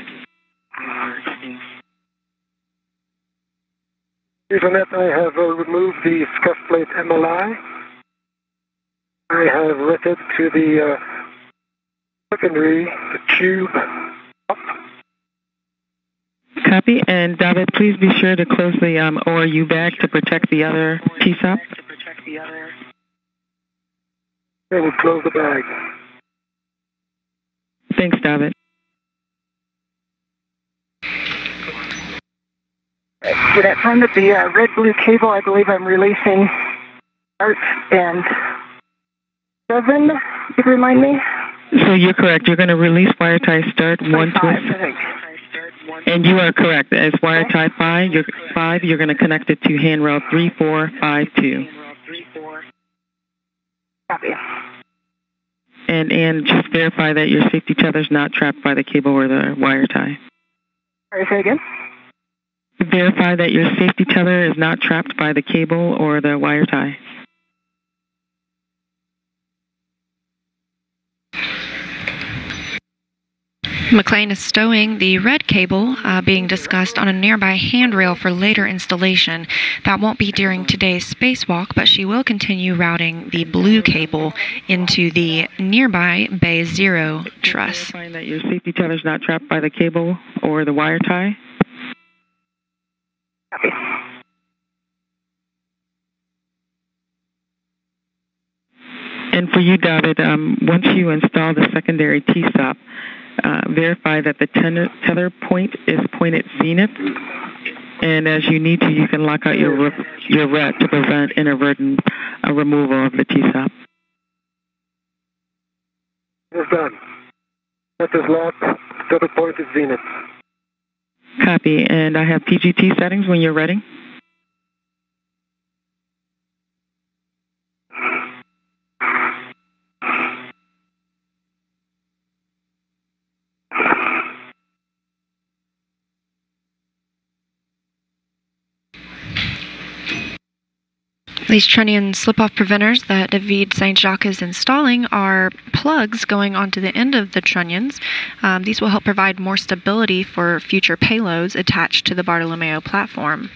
Ethernet, I have removed the scuff plate MLI. I have routed to the secondary, the tube up. Copy. And David, please be sure to close the ORU bag to protect the other TSOP. Okay, we'll close the bag. Thanks, David. Did I find that the red-blue cable, I believe I'm releasing Art and 7, you could remind me? So you're correct. You're going to release wire tie start 1 twist. I think. And you are correct. As wire tie 5, you're going to connect it to handrail 3452. Copy. And just verify that your safety tether is not trapped by the cable or the wire tie. Sorry, say again? Verify that your safety tether is not trapped by the cable or the wire tie. McClain is stowing the red cable being discussed on a nearby handrail for later installation. That won't be during today's spacewalk, but she will continue routing the blue cable into the nearby Bay 0 truss. Verifying that your safety tether is not trapped by the cable or the wire tie. Copy. And for you, David, once you install the secondary T-stop, verify that the tether point is pointed zenith, and as you need to, you can lock out your ret to prevent inadvertent removal of the T-stop. It's done. That is locked. Tether point is zenith. Copy, and I have PGT settings when you're ready. These trunnion slip-off preventers that David Saint-Jacques is installing are plugs going onto the end of the trunnions. These will help provide more stability for future payloads attached to the Bartolomeo platform.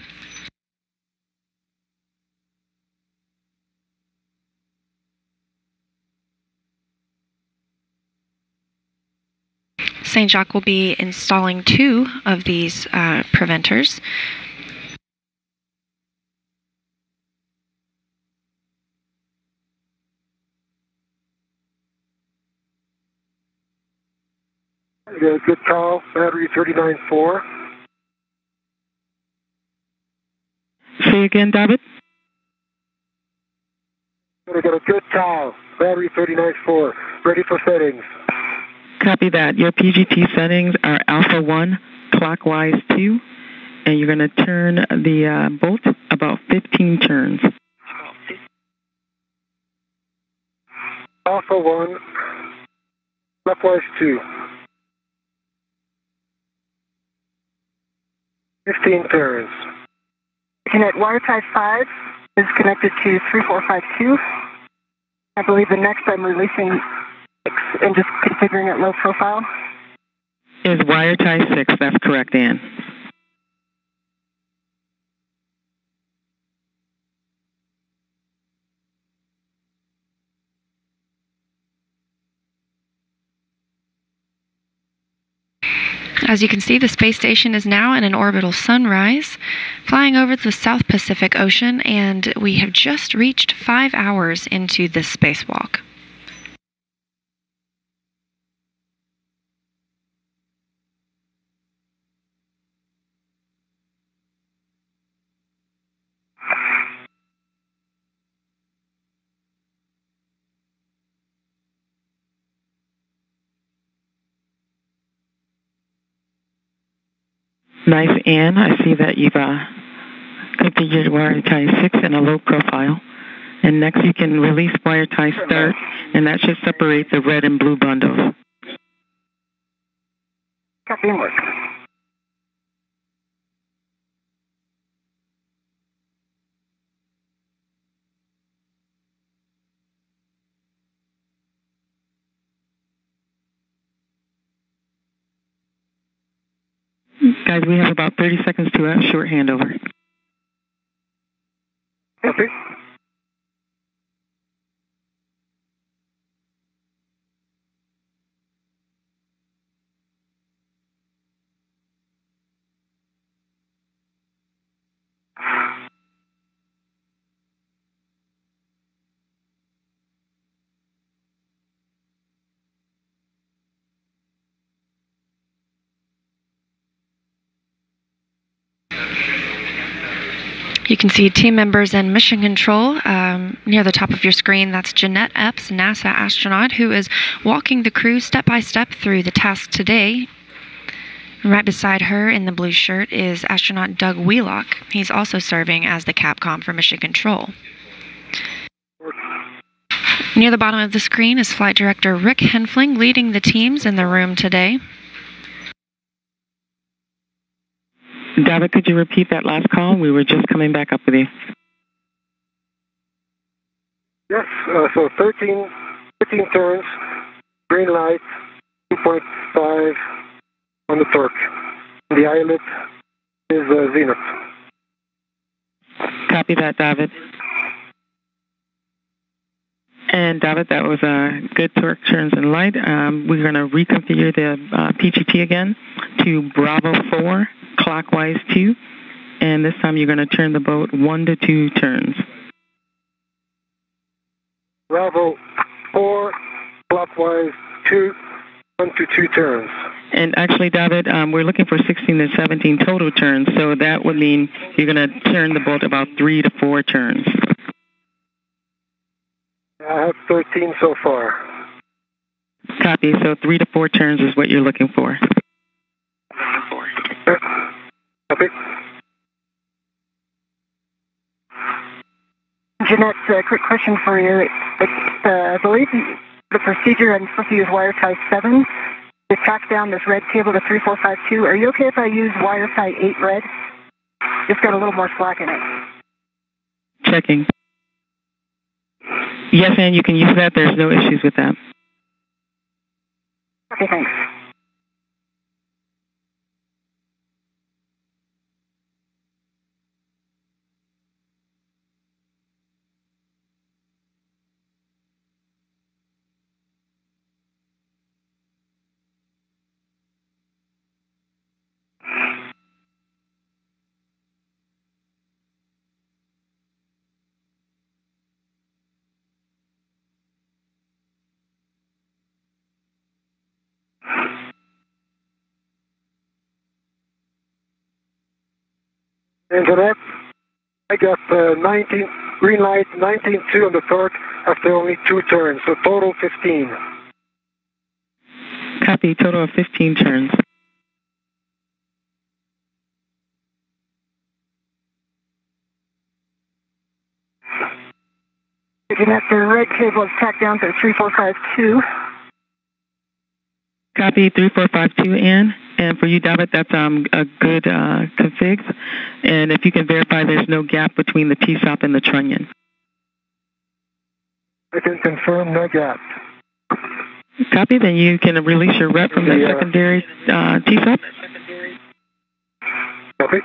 Saint-Jacques will be installing 2 of these preventers. Good call, battery 39.4. Say again, David? I got a good call, battery 39.4. Ready for settings. Copy that. Your PGT settings are alpha 1, clockwise 2, and you're going to turn the bolt about 15 turns. Alpha 1, clockwise 2. 15 turns. Connect wire tie 5 is connected to 3452. I believe the next I'm releasing 6 and just configuring it low profile. Is wire tie 6, that's correct, Ann. As you can see, the space station is now in an orbital sunrise, flying over the South Pacific Ocean, and we have just reached 5 hours into this spacewalk. Nice, Ann. I see that you've configured wire tie 6 in a low profile. And next you can release wire tie start, and that should separate the red and blue bundles. Copy and work. Guys, we have about 30 seconds to a short handover. Copy. You can see team members and mission control near the top of your screen. That's Jeanette Epps, NASA astronaut, who is walking the crew step by step through the task today. Right beside her in the blue shirt is astronaut Doug Wheelock. He's also serving as the Capcom for mission control. Near the bottom of the screen is Flight Director Rick Henfling leading the teams in the room today. David, could you repeat that last call? We were just coming back up with you. Yes, so 13 turns, green light, 2.5 on the torque. The islet is zenith. Copy that, David. And David, that was a good torque turns and light. We're going to reconfigure the PGT again to Bravo 4, clockwise 2. And this time you're going to turn the boat 1 to 2 turns. Bravo 4, clockwise 2, 1 to 2 turns. And actually, David, we're looking for 16 to 17 total turns, so that would mean you're going to turn the boat about 3 to 4 turns. I have 13 so far. Copy, so 3 to 4 turns is what you're looking for. Copy. Jeanette, a quick question for you. I believe the procedure I'm supposed to use wire tie 7 to track down this red cable to 3452. Are you okay if I use wire tie 8 red? Just got a little more slack in it. Checking. Yes, and you can use that. There's no issues with that. Okay, thanks. And Jeanette, I got 19, green light, 19.2 on the torque after only 2 turns, so total 15. Copy, total of 15 turns. Jeanette, the red cable is tacked down to 3452. Copy, 3452, Ann. And for you, David, that's a good config. And if you can verify there's no gap between the T-stop and the trunnion. I can confirm no gap. Copy, then you can release your rep from the secondary T-stop. Copy.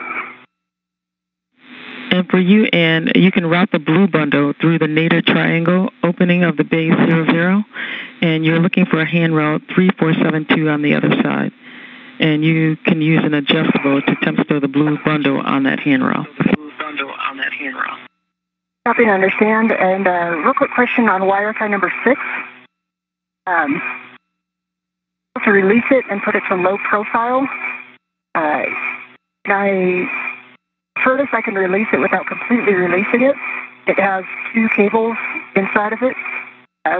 And for you, Ann, you can route the blue bundle through the nadir triangle opening of the base 00, and you're looking for a handrail 3472 on the other side. And you can use an adjustable to temp stow the blue bundle on that handrail. Copy and understand. And real quick question on wire tie number 6. To release it and put it to low profile. Furthest I can release it without completely releasing it. It has 2 cables inside of it,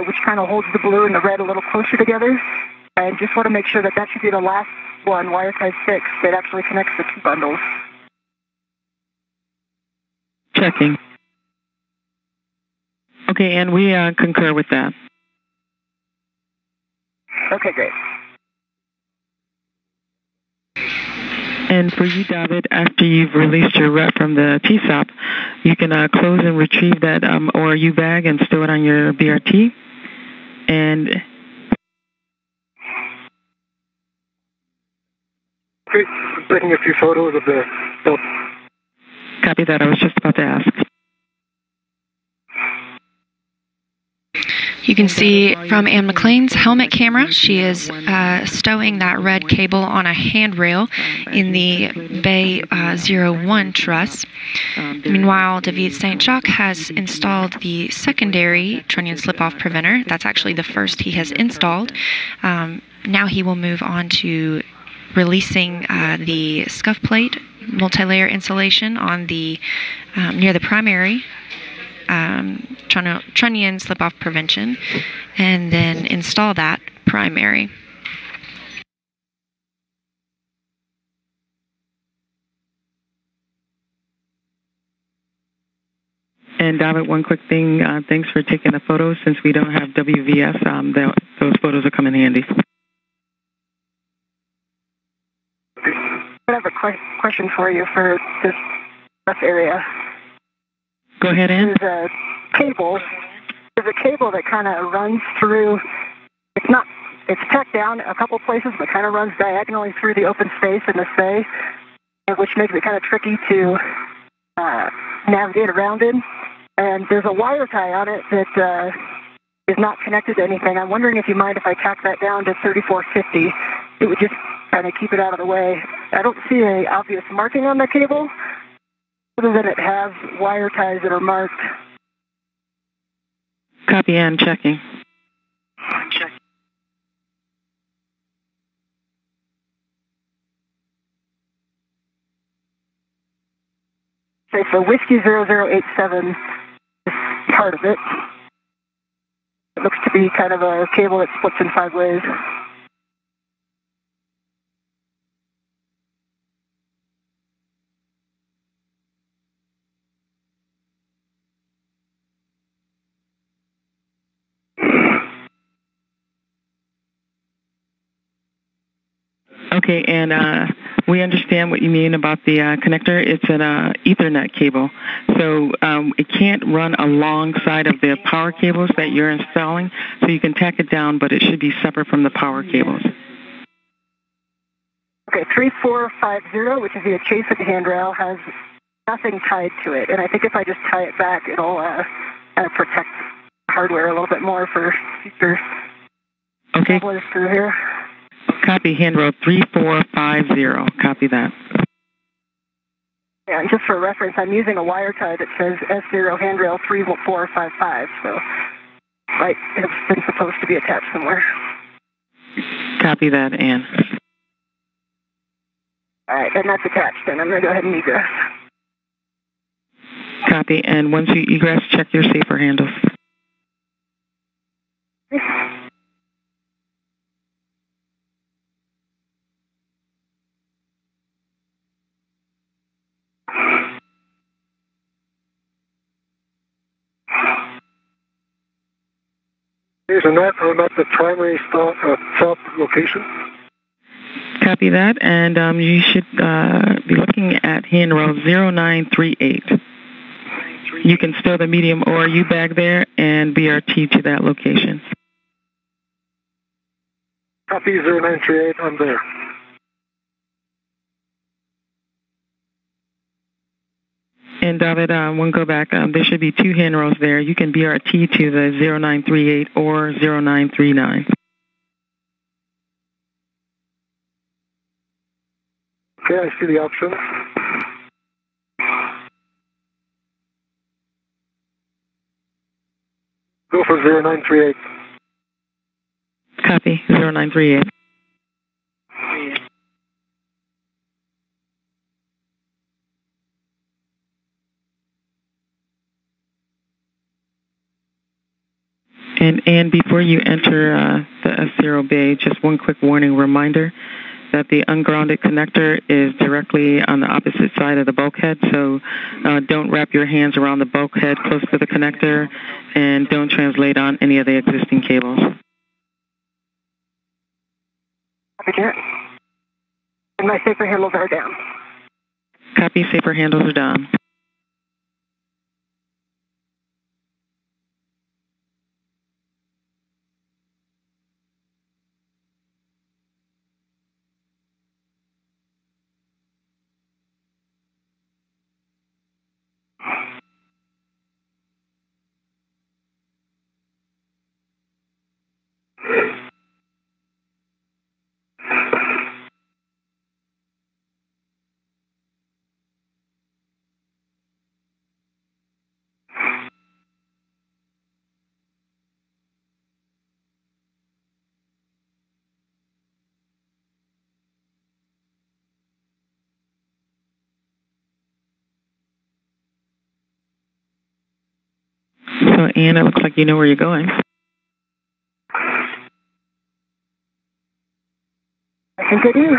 which kind of holds the blue and the red a little closer together. And just want to make sure that that should be the last one, wire tie 6, that actually connects the 2 bundles. Checking. Okay, and we concur with that. Okay, great. And for you, David, after you've released your rep from the T-stop, you can close and retrieve that ORU bag and stow it on your BRT. And Great. Taking a few photos of the boat. Copy that. I was just about to ask. You can see from Ann McClain's helmet camera, she is stowing that red cable on a handrail in the Bay 01 truss. Meanwhile, David Saint-Jacques has installed the secondary trunnion slip-off preventer. That's actually the first he has installed. Now he will move on to releasing the scuff plate multi-layer insulation on the near the primary trunnion slip-off prevention, and then install that primary. And David, one quick thing, thanks for taking the photos. Since we don't have WVS, those photos will come in handy. I have a question for you for this bus area. Go ahead, Ann. There's a cable that kind of runs through, it's tacked down a couple places, but kind of runs diagonally through the open space in the bay, which makes it kind of tricky to navigate around in. And there's a wire tie on it that is not connected to anything. I'm wondering if you mind if I tack that down to 3450. It would just kind of keep it out of the way. I don't see an obvious marking on the cable, other than it has wire ties that are marked. Copy, Ann, checking. Check. Okay, so Whiskey 0087 is part of it. It looks to be kind of a cable that splits in 5 ways. Okay, and we understand what you mean about the connector. It's an Ethernet cable, so it can't run alongside of the power cables that you're installing, so you can tack it down, but it should be separate from the power cables. Okay, 3450, which is the adjacent handrail, has nothing tied to it, and I think if I just tie it back, it'll kind of protect hardware a little bit more for future travelers through here. Copy, handrail 3450. Copy that. Yeah, and just for reference, I'm using a wire tie that says S0 handrail 3455, so right, it's been supposed to be attached somewhere. Copy that, Ann. All right, and that's attached, and I'm going to go ahead and egress. Copy, and once you egress, check your safer handles. Is that or not the primary stop location? Copy that, and you should be looking at handrail 0938. You can stow the medium ORU bag there and BRT to that location. Copy 0938, I'm there. And David, one go back, there should be 2 handrails there. You can BRT to the 0938 or 0939. Okay, I see the options. Go for 0938. Copy, 0938. And before you enter the S0 bay, just one quick warning reminder that the ungrounded connector is directly on the opposite side of the bulkhead, so don't wrap your hands around the bulkhead close to the connector, and don't translate on any of the existing cables. Copy, Janet. And my safer handles are down. Copy, safer handles are down. So, Ann, it looks like you know where you're going. I think I do.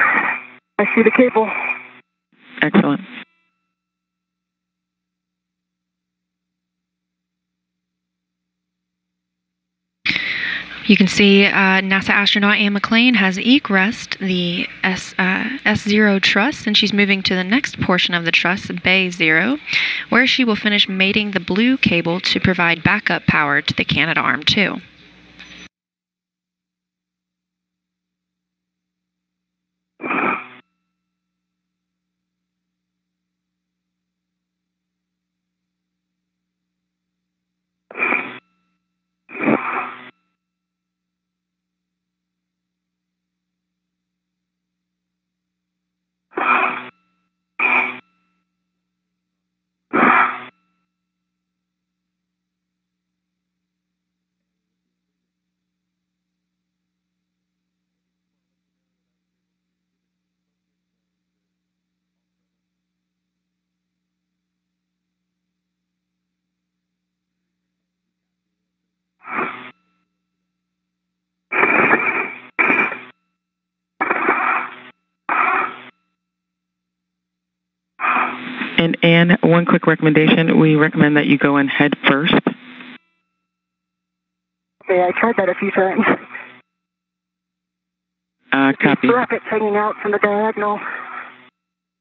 I see the cable. Excellent. You can see NASA astronaut Ann McClain has egressed the S0 truss, and she's moving to the next portion of the truss, Bay 0, where she will finish mating the blue cable to provide backup power to the Canadarm2. And Ann, one quick recommendation. We recommend that you go in head first. Okay, I tried that a few times. Copy. There's brackets hanging out from the diagonal.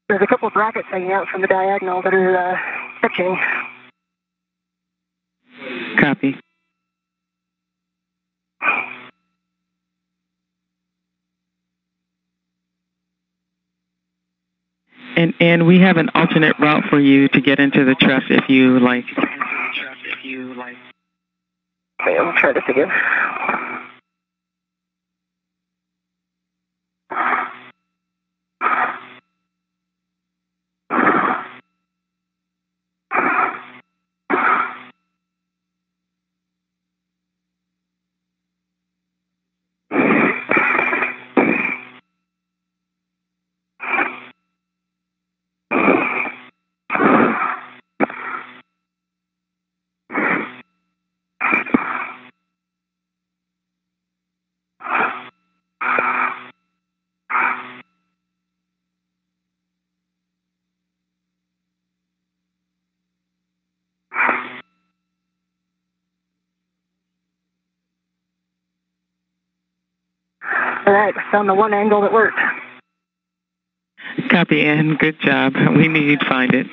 There's a couple of brackets hanging out from the diagonal that are catching. Copy. And we have an alternate route for you to get into the truss if you like. Okay, I'll try this again. All right, found the one angle that worked. Copy, Ann. Good job. We knew you'd find it.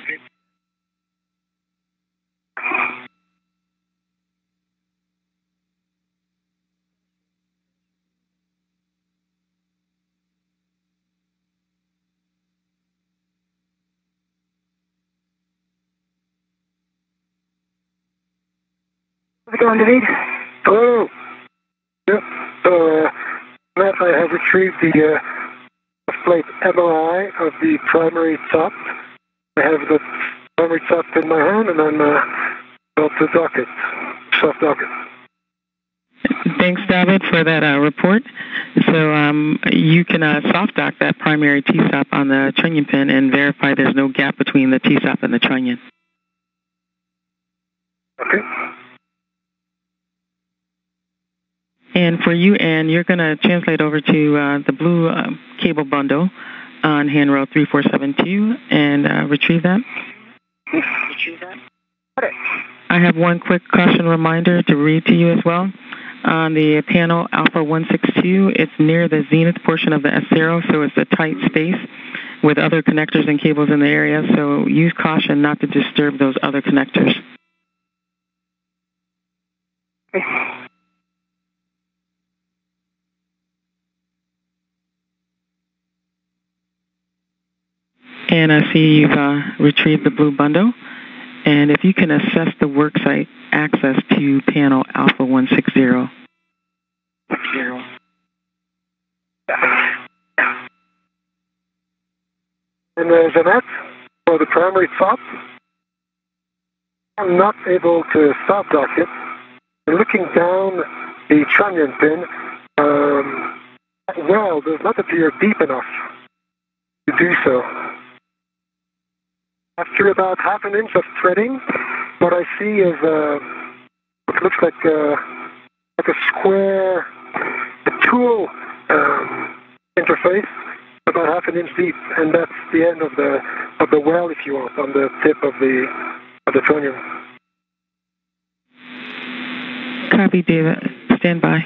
How's it going, David? Hello. Yep. So, Matt, I have retrieved the plate MRI of the primary top. I have the primary top in my hand, and I'm about to dock it, soft dock it. Thanks, David, for that report. So you can soft dock that primary T-stop on the trunnion pin and verify there's no gap between the T-stop and the trunnion. Okay. And for you, Ann, you're going to translate over to the blue cable bundle on handrail 3472 and retrieve that. I have one quick caution reminder to read to you as well. On the panel Alpha 162, it's near the zenith portion of the S0, so it's a tight space with other connectors and cables in the area, so use caution not to disturb those other connectors. And I see you've retrieved the blue bundle. And if you can assess the worksite access to panel Alpha 160. And Jeanette, for the primary top, I'm not able to soft dock it. And looking down the trunnion pin, well, does not appear deep enough to do so. After about half an inch of threading, what I see is looks like a square, a tool interface, about half an inch deep, and that's the end of the well, if you want, on the tip of the tronium. Copy, David. Stand by.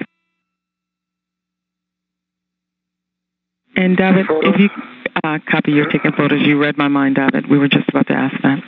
And David, if you copy, you're taking photos. You read my mind, David. We were just about to ask that.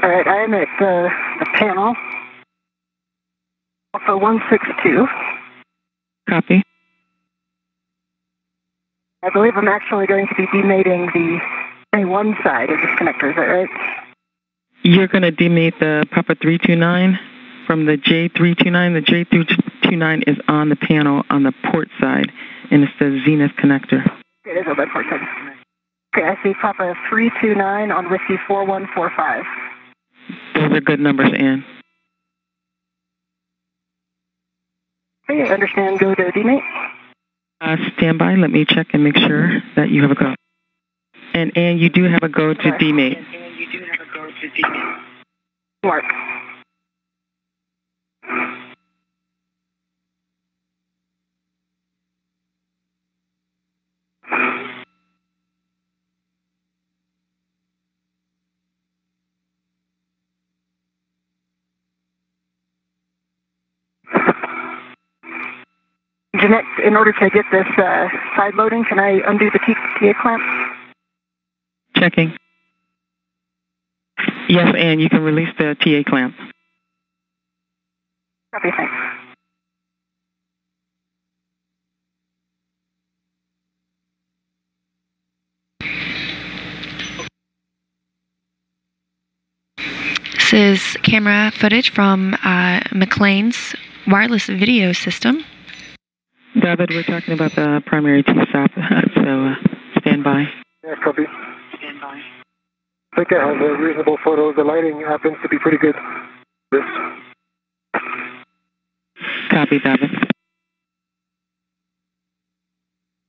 All right, I am at the panel, Alpha 162. Copy. I believe I'm actually going to be demating the A1 side of this connector, is that right? You're going to demate the Papa 329 from the J329. The J329 is on the panel on the port side, and it's the Zenith connector. It is on the port side. Okay, I see Papa 329 on Whiskey 4145. Those are good numbers, Ann. Okay, I understand. Go to demate. Stand by. Let me check and make sure that you have a go. And Ann, you do have a go to demate. Mark. Jeanette, in order to get this side loading, can I undo the TA clamp? Checking. Yes, Ann, you can release the TA clamp. Copy, thanks. This is camera footage from McClain's wireless video system. David, we're talking about the primary T-stop, so stand by. Yeah, copy. Stand by. I think I have a reasonable photo. The lighting happens to be pretty good. This. Copy, David.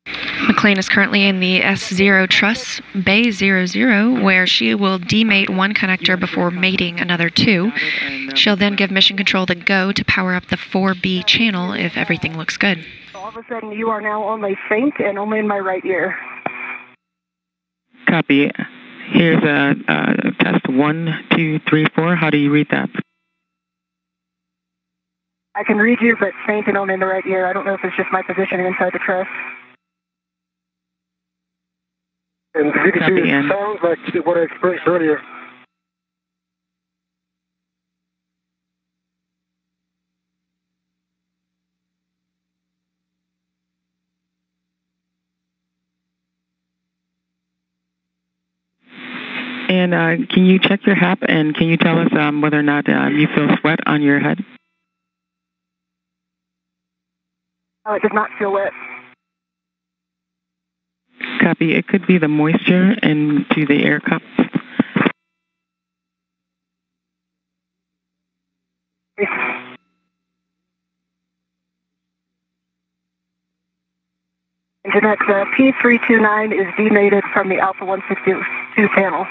McClain is currently in the S0 truss, Bay 00, where she will demate one connector before mating another two. She'll then give mission control the go to power up the 4B channel if everything looks good. All of a sudden, you are now only faint and only in my right ear. Copy. Here's a test 1, 2, 3, 4. How do you read that? I can read you, but faint and only in the right ear. I don't know if it's just my positioning inside the truss. And the VD2 sounds like what I experienced earlier. And can you check your HAP, and can you tell us whether or not you feel sweat on your head? Oh, it does not feel wet. Copy. It could be the moisture into the air cup. Jeanette, P329 is demated from the Alpha 162 panel.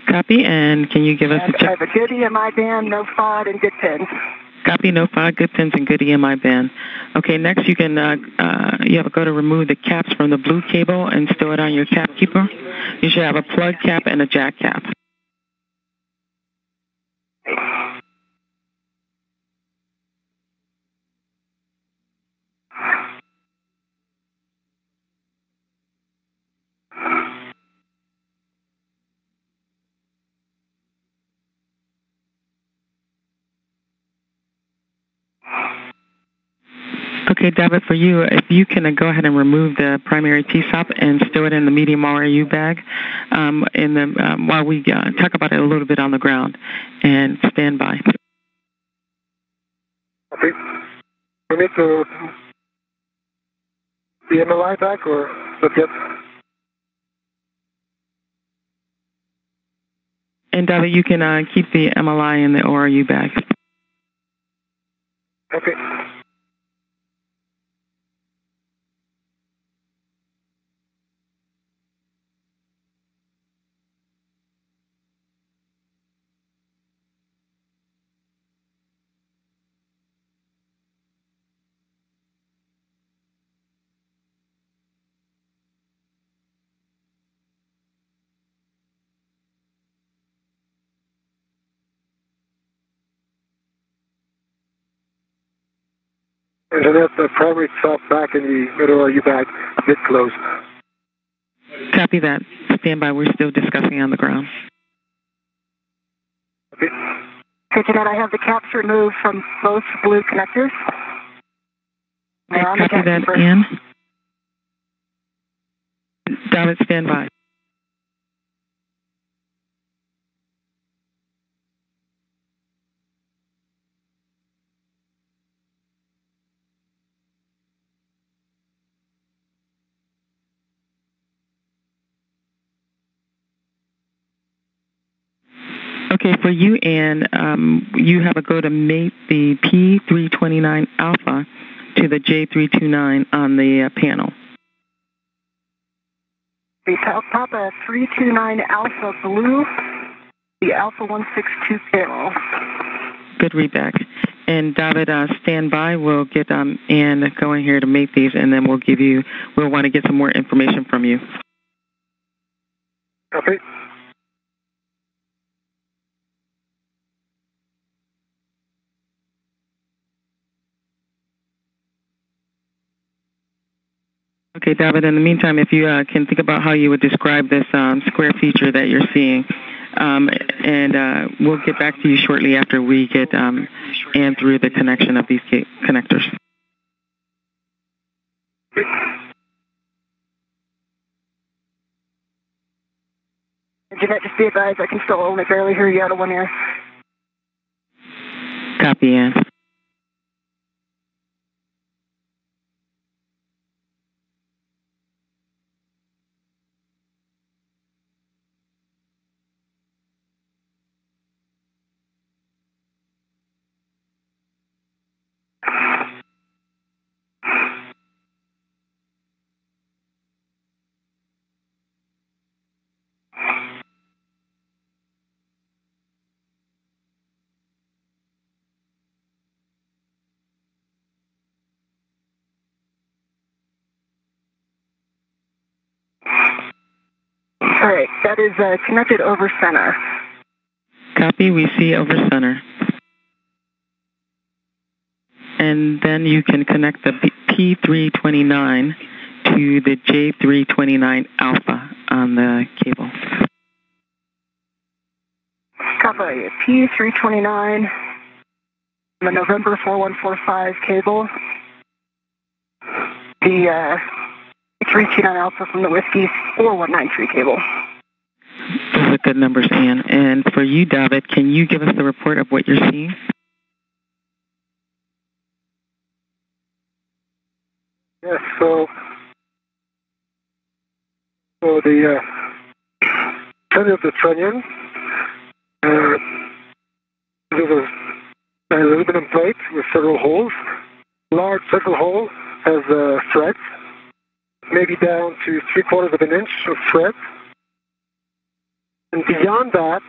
Copy, and can you give us a check? I have a good EMI band, no FOD, and good pins. Copy, no FOD, good pins, and good EMI band. Okay, next you can you have to go to remove the caps from the blue cable and stow it on your cap keeper. You should have a plug cap and a jack cap. Okay, David, for you, if you can go ahead and remove the primary T-stop and store it in the medium RU bag while we talk about it a little bit on the ground, and stand by. Okay. We need to the MLI back or not yet? And David, you can keep the MLI in the ORU bag. Okay. And then the primary stop back in the middle RU bag, a bit closed. Copy that. Stand by. We're still discussing on the ground. Okay. Okay, Jeanette, I have the caps removed from both blue connectors. Okay, copy that, Ann. David, stand by. Okay, for you, Ann, you have a go to mate the P329 alpha to the J329 on the panel. The Papa 329 Alpha Blue, the Alpha 162 panel. Good readback. And David, stand by. We'll get Ann going here to mate these, and then we'll want to get some more information from you. Okay. Okay, David, in the meantime, if you can think about how you would describe this square feature that you're seeing, and we'll get back to you shortly after we get Ann through the connection of these connectors. Jeanette, just be advised, I can still only barely hear you out of one ear. Copy, Ann. All right, that is connected over center. Copy, we see over center. And then you can connect the P329 to the J329 alpha on the cable. Copy, P329, the November 4145 cable. The 329 Alpha from the Whiskey 4193 cable. Those are good numbers, Ann. And for you, David, can you give us the report of what you're seeing? Yes, so the center of the trunnion, there's an aluminum plate with several holes. Large central hole has threads, maybe down to 3/4 of an inch of thread. And beyond that,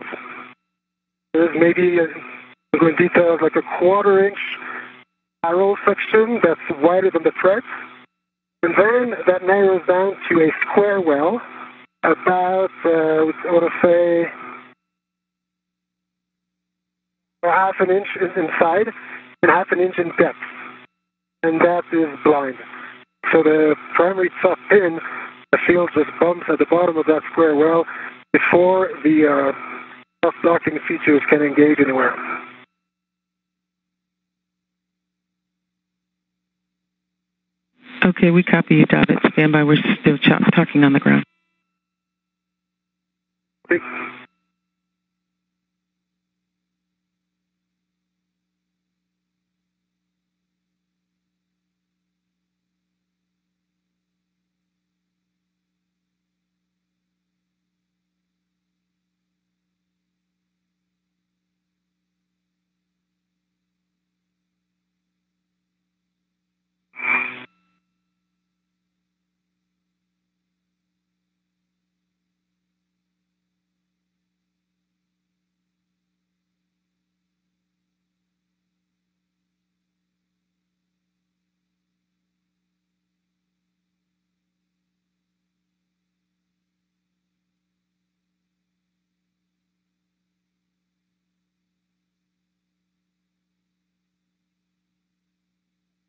there's maybe, to go in detail, like a 1/4 inch arrow section that's wider than the thread. And then that narrows down to a square well, about, I want to say, a 1/2 inch inside and 1/2 inch in depth. And that is blind. So the primary soft pin, the field just bumps at the bottom of that square well before the soft blocking features can engage anywhere. Okay, we copy you, David. Stand by. We're still talking on the ground.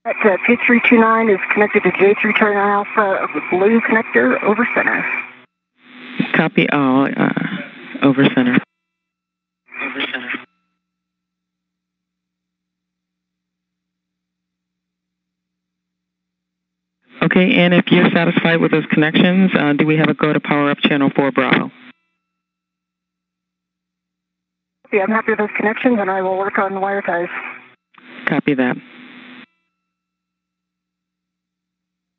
That P329 is connected to J329 Alpha of the blue connector over center. Copy all, over center. Over center. Okay, and if you're satisfied with those connections, do we have a go to power up channel 4 Bravo? Yeah, I'm happy with those connections, and I will work on the wire ties. Copy that.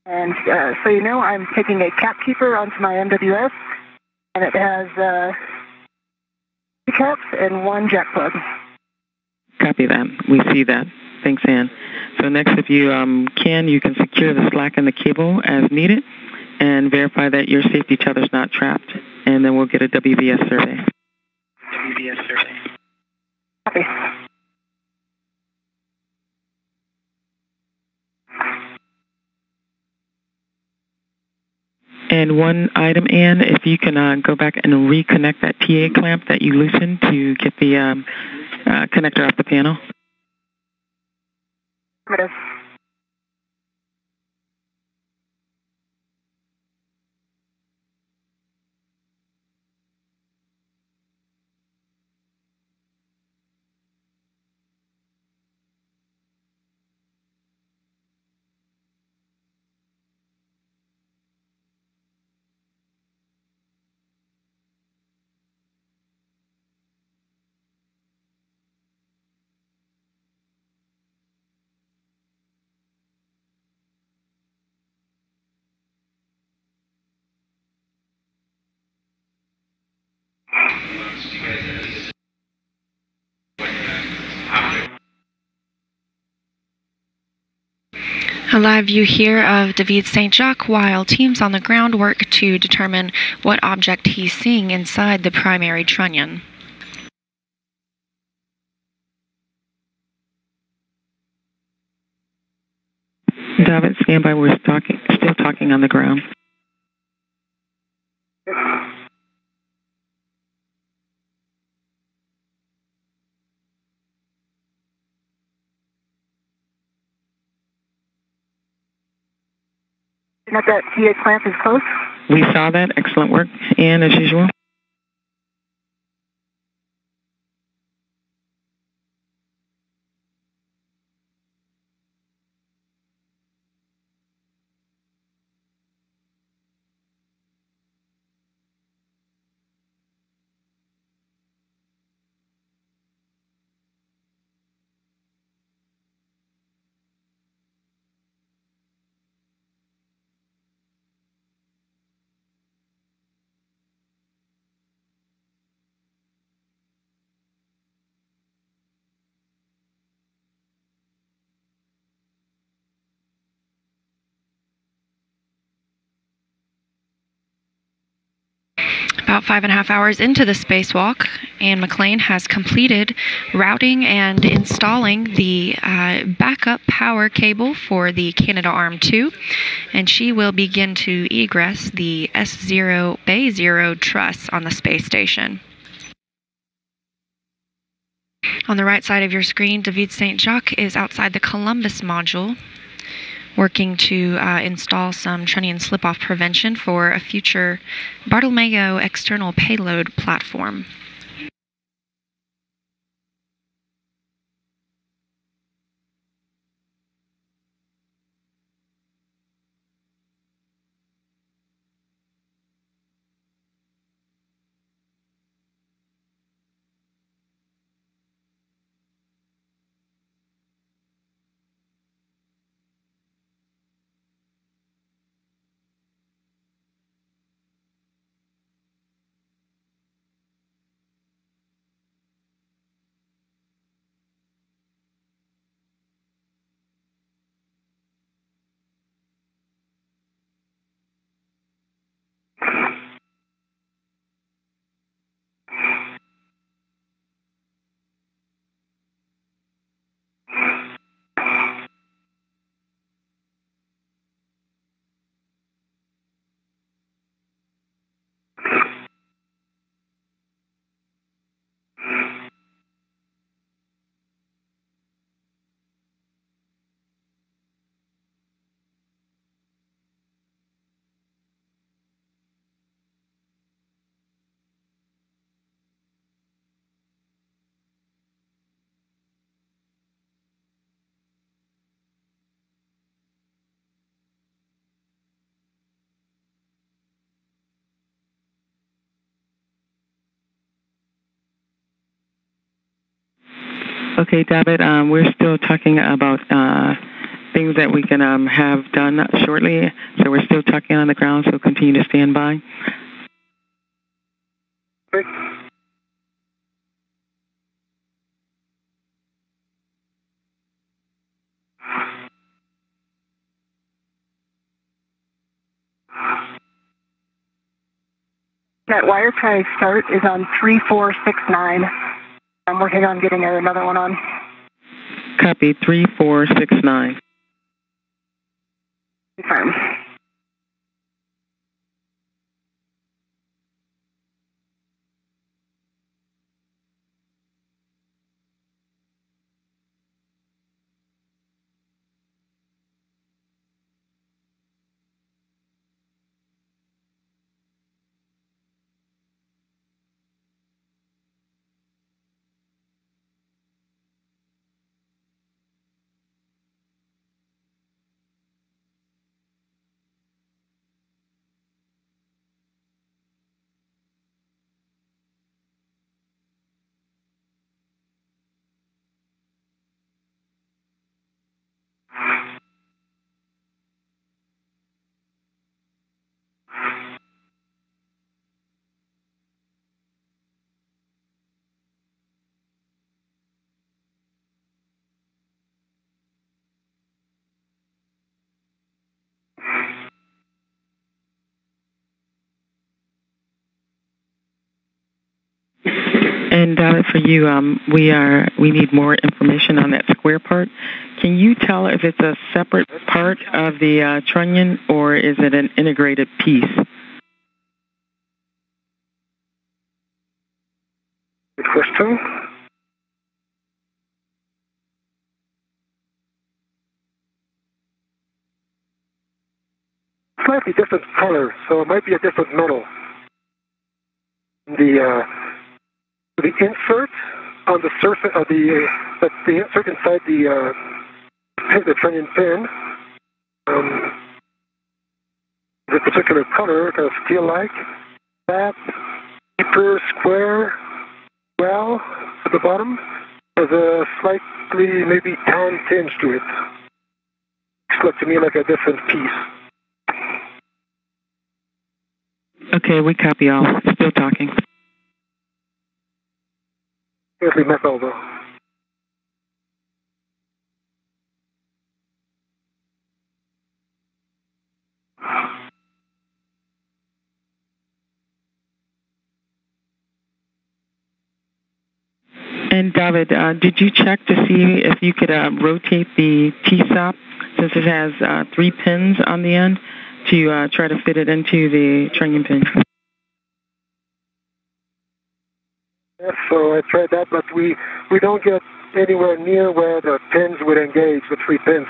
And so you know, I'm taking a cap keeper onto my MWS, and it has 2 caps and 1 jack plug. Copy that. We see that. Thanks, Ann. So next, if you can, you can secure the slack in the cable as needed and verify that your safety tether's not trapped, and then we'll get a WVS survey. WVS survey. Copy. And one item, Ann, if you can go back and reconnect that TA clamp that you loosened to get the connector off the panel. Affirmative. A live view here of David Saint-Jacques while teams on the ground work to determine what object he's seeing inside the primary trunnion. David, stand by. We're still talking on the ground. That TA clamp is close. We saw that. Excellent work. And as usual. About 5.5 hours into the spacewalk, Ann McClain has completed routing and installing the backup power cable for the Canadarm2, and she will begin to egress the S0 Bay 0 truss on the space station. On the right side of your screen, David Saint-Jacques is outside the Columbus module, working to install some trunnion slip-off prevention for a future Bartolomeo external payload platform. Okay, David, we're still talking about things that we can have done shortly. So we're still talking on the ground, so continue to stand by. Okay. That wire tie start is on 3469. I'm working on getting another one on. Copy, 3469. Confirm. And for you, we need more information on that square part. Can you tell if it's a separate part of the trunnion or is it an integrated piece? Good question. Slightly different color, so it might be a different metal. The insert on the surface of the insert inside the trunnion pin is a particular color, kind of steel-like. That deeper square well at the bottom has a slightly maybe tan tinge to it. Looks to me like a different piece. Okay, we copy all. Still talking. Definitely metal though. And David, did you check to see if you could rotate the T-stop since it has 3 pins on the end to try to fit it into the trunnion pin? Yes, so I tried that, but we don't get anywhere near where the pins would engage, the 3 pins.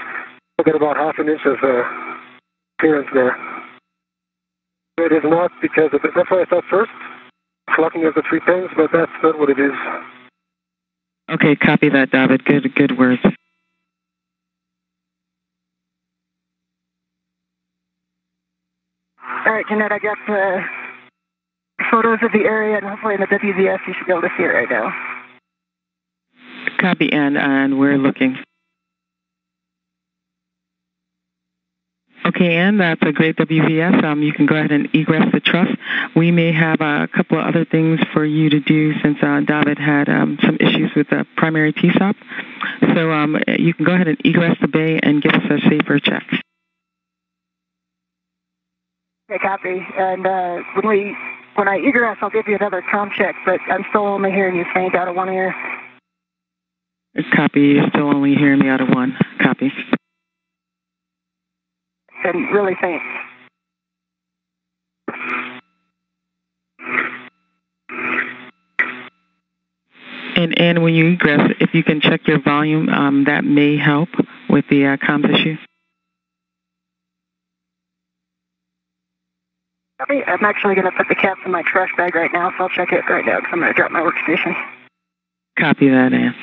We get about half an inch of clearance there. It is not because of it. That's what I thought first, collecting of the 3 pins, but that's not what it is. Okay, copy that, David. Good words. All right, Jeanette, I got photos of the area, and hopefully in the WVS you should be able to see it right now. Copy, and we're looking. Okay, Ann, that's a great WVS. You can go ahead and egress the truss. We may have a couple of other things for you to do since David had some issues with the primary T-stop. So you can go ahead and egress the bay and give us a safer check. Okay, copy. And when I egress, I'll give you another comm check, but I'm still only hearing you faint out of one ear. Copy. You're still only hearing me out of one. Copy. And really faint. And when you egress, if you can check your volume, that may help with the comms issue. Copy. I'm actually going to put the caps in my trash bag right now, so I'll check it right now because I'm going to drop my workstation. Copy that, Ann.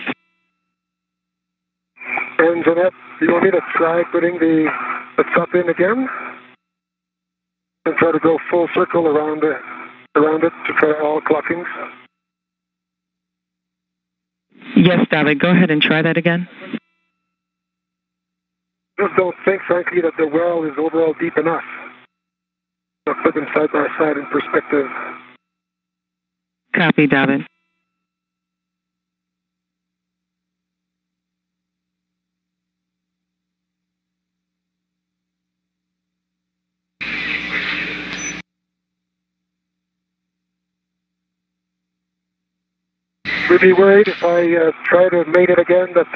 And Jeanette, do you want me to try putting the cup in again? And try to go full circle around it to try all clockings? Yes, David, go ahead and try that again. Just don't think, frankly, that the well is overall deep enough. So put them side by side in perspective. Copy, David. Would be worried if I try to mate it again that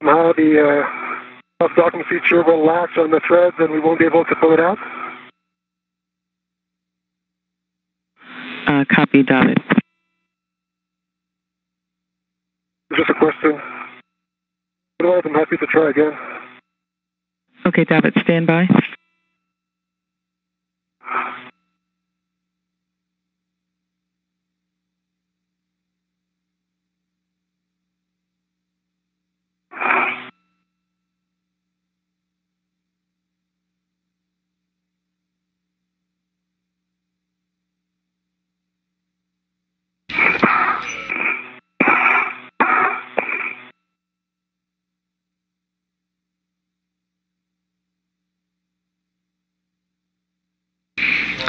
somehow the self-docking feature will latch on the threads and we won't be able to pull it out? Copy, David. Just a question. Otherwise, I'm happy to try again. Okay, David, stand by.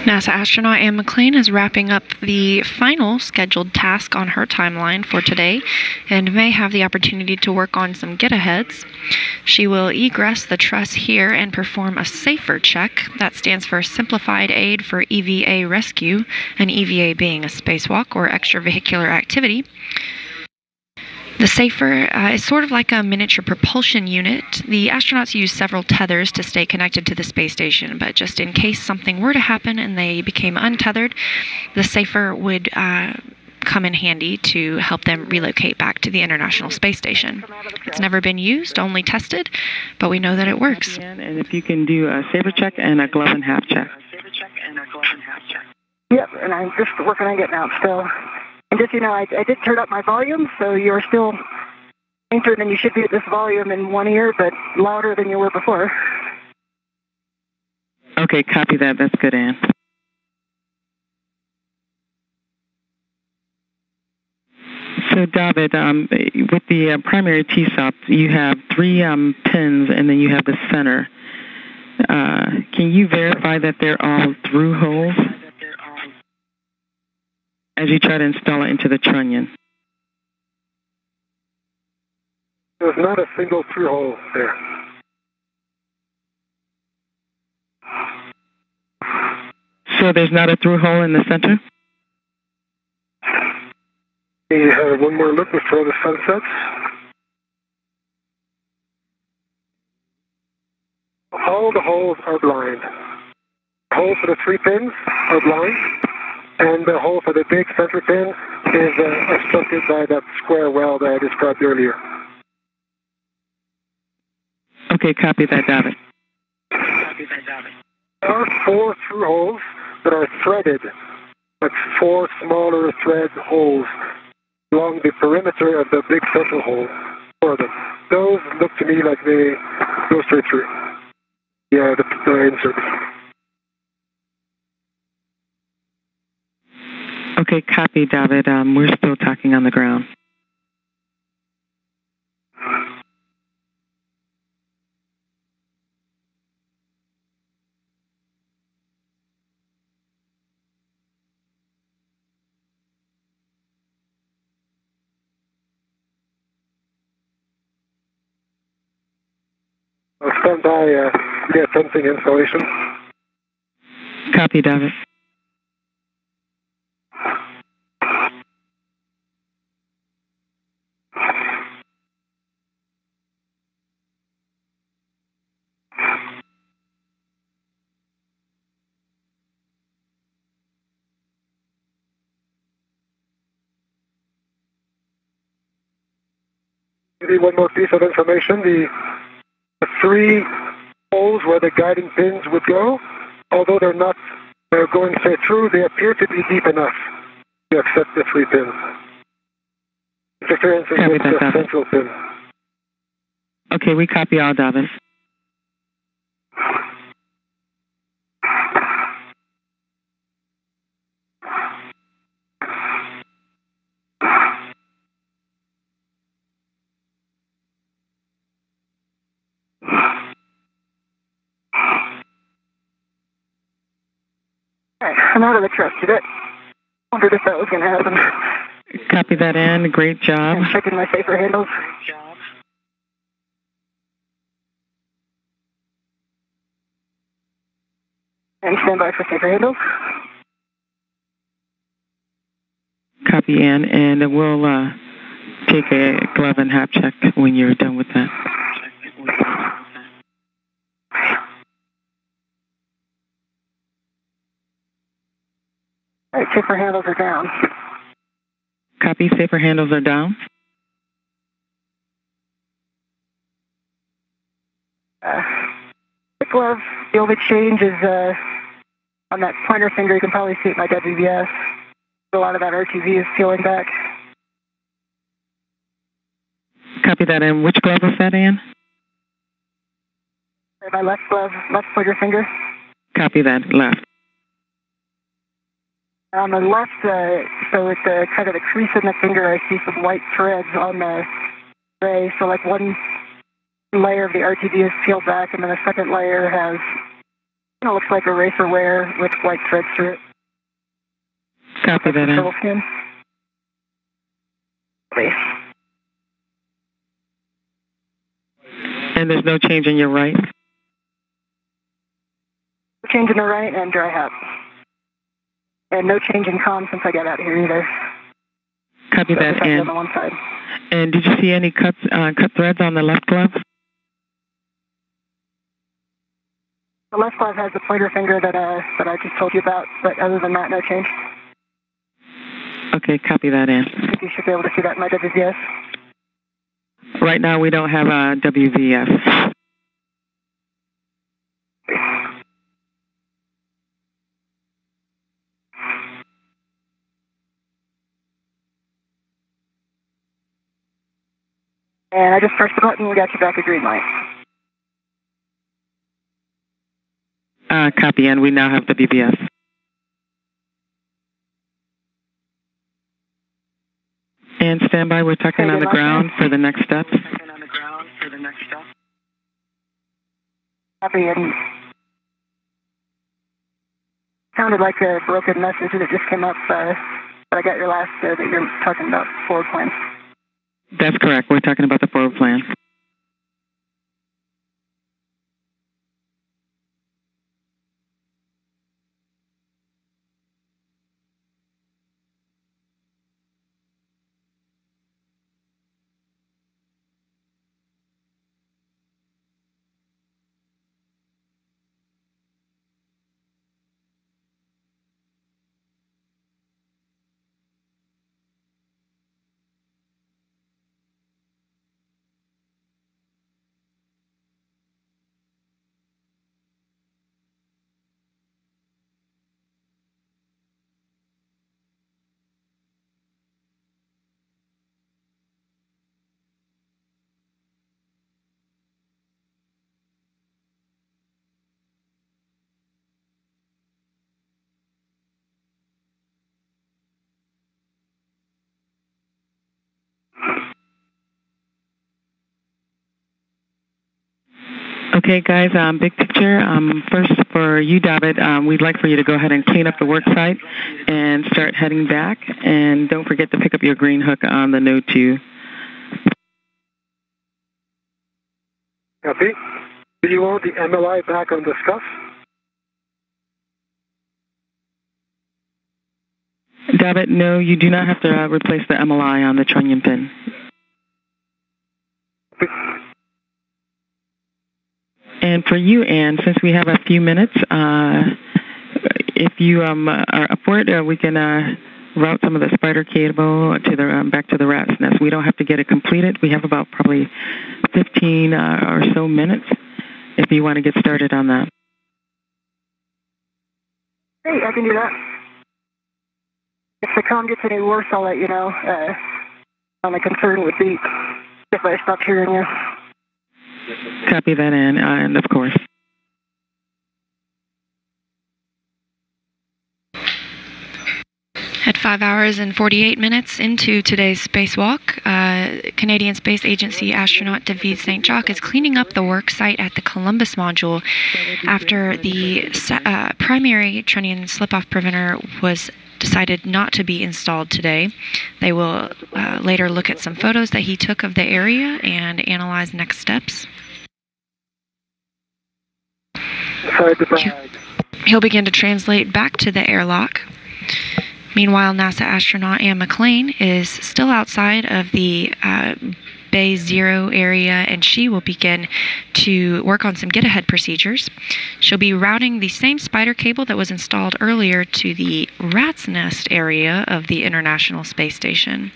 NASA astronaut Anne McClain is wrapping up the final scheduled task on her timeline for today and may have the opportunity to work on some get-aheads. She will egress the truss here and perform a SAFER check. That stands for Simplified Aid for EVA Rescue, an EVA being a spacewalk or extravehicular activity. The SAFER is sort of like a miniature propulsion unit. The astronauts use several tethers to stay connected to the space station, but just in case something were to happen and they became untethered, the SAFER would come in handy to help them relocate back to the International Space Station. It's never been used, only tested, but we know that it works. And if you can do a SAFER check and a glove and half check. Yep, and I'm just working on getting out still. And just, I did turn up my volume, so you're still fainter than you should be at this volume in one ear, but louder than you were before. Okay, copy that. That's good, Ann. So, David, with the primary T-SOP, you have 3 pins, and then you have the center. Can you verify that they're all through holes as you try to install it into the trunnion? There's not a single through hole there. So there's not a through hole in the center? You have one more look before the sun sets. All the holes are blind. The hole for the 3 pins are blind, and the hole for the big center pin is obstructed by that square well that I described earlier. Okay, copy that, David. There are 4 through holes that are threaded, like 4 smaller thread holes along the perimeter of the big central hole. 4 of them. Those look to me like they go straight through. Yeah, the insert. Okay, copy, David. We're still talking on the ground. I'll stand by attempting installation. Copy, David. Maybe one more piece of information. The 3 holes where the guiding pins would go, although they're not going straight through, they appear to be deep enough to accept the 3 pins. For instance, with the central pin. Okay, we copy all, David. All right, I'm out of the trust a bit. Wondered if that was going to happen. Copy that in. Great job. I'm checking my safer handles. Great job. And stand by for safer handles. Copy in, and we'll take a glove and hap check when you're done with that. All right, safer handles are down. Copy. Safer handles are down. The glove, the only change is on that pointer finger. You can probably see it in my WBS. A lot of that RTV is peeling back. Copy that in. Which glove is that in? My left glove, left pointer finger. Copy that. Left. On the left, so at the kind of the crease in the finger, I see some white threads on the tray. So like one layer of the RTV is peeled back, and then the second layer has, looks like eraser wear with white threads through it. Copy that in. Skin. And there's no change in your right? Change in the right and dry hat. And no change in comm since I got out here either. Copy so that in. On the one side. And did you see any cut threads on the left glove? The left glove has the pointer finger that I just told you about, but other than that, no change. Okay, copy that in. I think you should be able to see that in my WVS. Right now, we don't have a WVS. And I just pressed the button and got you back a green light. Copy, and we now have WVS. And stand by, we're tucking on the ground for the next steps. Tucking on the ground for the next step. Copy, and sounded like a broken message that just came up, but I got your last, that you're talking about forward plan. That's correct, we're talking about the forward plan. Okay, guys, big picture. First, for you, David, we'd like for you to go ahead and clean up the work site and start heading back. And don't forget to pick up your green hook on the node 2. Copy. Do you want the MLI back on the scuff? David, no, you do not have to replace the MLI on the trunnion pin. And for you, Ann, since we have a few minutes, if you are up for it, we can route some of the spider cable to the back to the rat's nest. We don't have to get it completed. We have about probably 15 or so minutes if you want to get started on that. Hey, I can do that. If the comm gets any worse, I'll let you know. My concern would be if I stop hearing you. Copy that in, and of course. At 5 hours and 48 minutes into today's spacewalk, Canadian Space Agency astronaut David Saint-Jacques is cleaning up the work site at the Columbus module after the primary trunnion slip-off preventer was decided not to be installed today. They will later look at some photos that he took of the area and analyze next steps. He'll begin to translate back to the airlock. Meanwhile, NASA astronaut Anne McClain is still outside of the Bay 0 area, and she will begin to work on some get-ahead procedures. She'll be routing the same spider cable that was installed earlier to the Rat's Nest area of the International Space Station.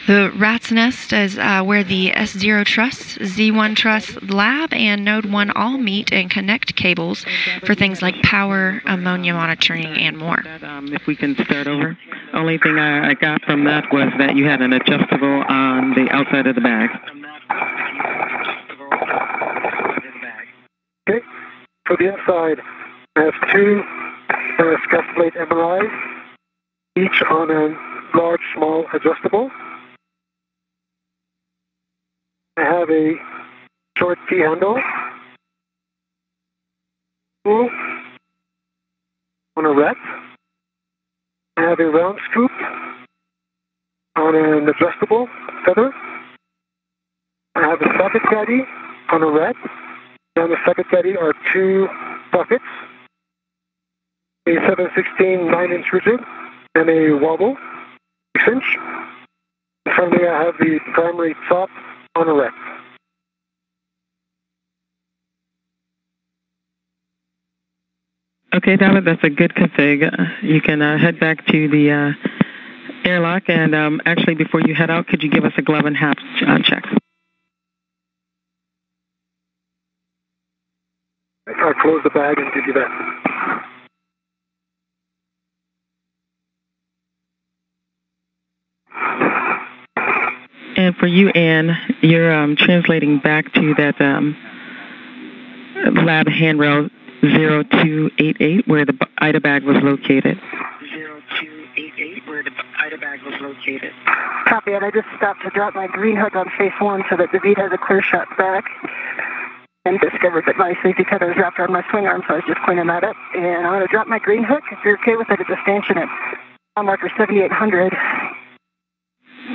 The Rat's Nest is where the S0 Trust, Z1 Trust Lab, and Node 1 all meet and connect cables for things like power, ammonia monitoring, and more. If we can start over. Only thing I got from that was that you had an adjustable on the outside of the bag. Okay. For the inside, I have two scuff plate MRIs, each on a large, small adjustable. I have a short T-handle on a ret. I have a round scoop on an adjustable feather. I have a socket caddy on a ret. On the socket caddy are two sockets, a 7/16 9-inch rigid and a wobble 6-inch. Finally, I have the primary top on a ret. Okay, David, that's a good config. You can head back to the airlock, and actually, before you head out, could you give us a glove and hat check? I'll close the bag and give you that. And for you, Anne, you're translating back to that lab handrail 0288 where the IDA bag was located. 0288 where the IDA bag was located. Copy it. I just stopped to drop my green hook on face 1 so that David has a clear shot back, and discovered that my safety tether is wrapped around my swing arm, so I was just cleaning that up. And I'm going to drop my green hook. If you're okay with it, it's a stanchion at mile marker 7800.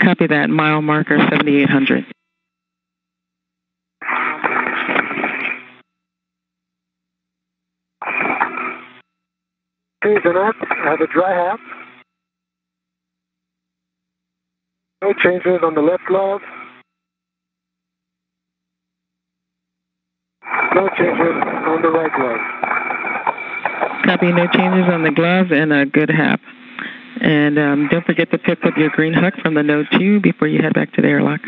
Copy that, mile marker 7800. Change the nut. I have a dry hat. No changes on the left glove. No changes on the right glove. Copy, no changes on the gloves and a good hap. And don't forget to pick up your green hook from the Node 2 before you head back to the airlock.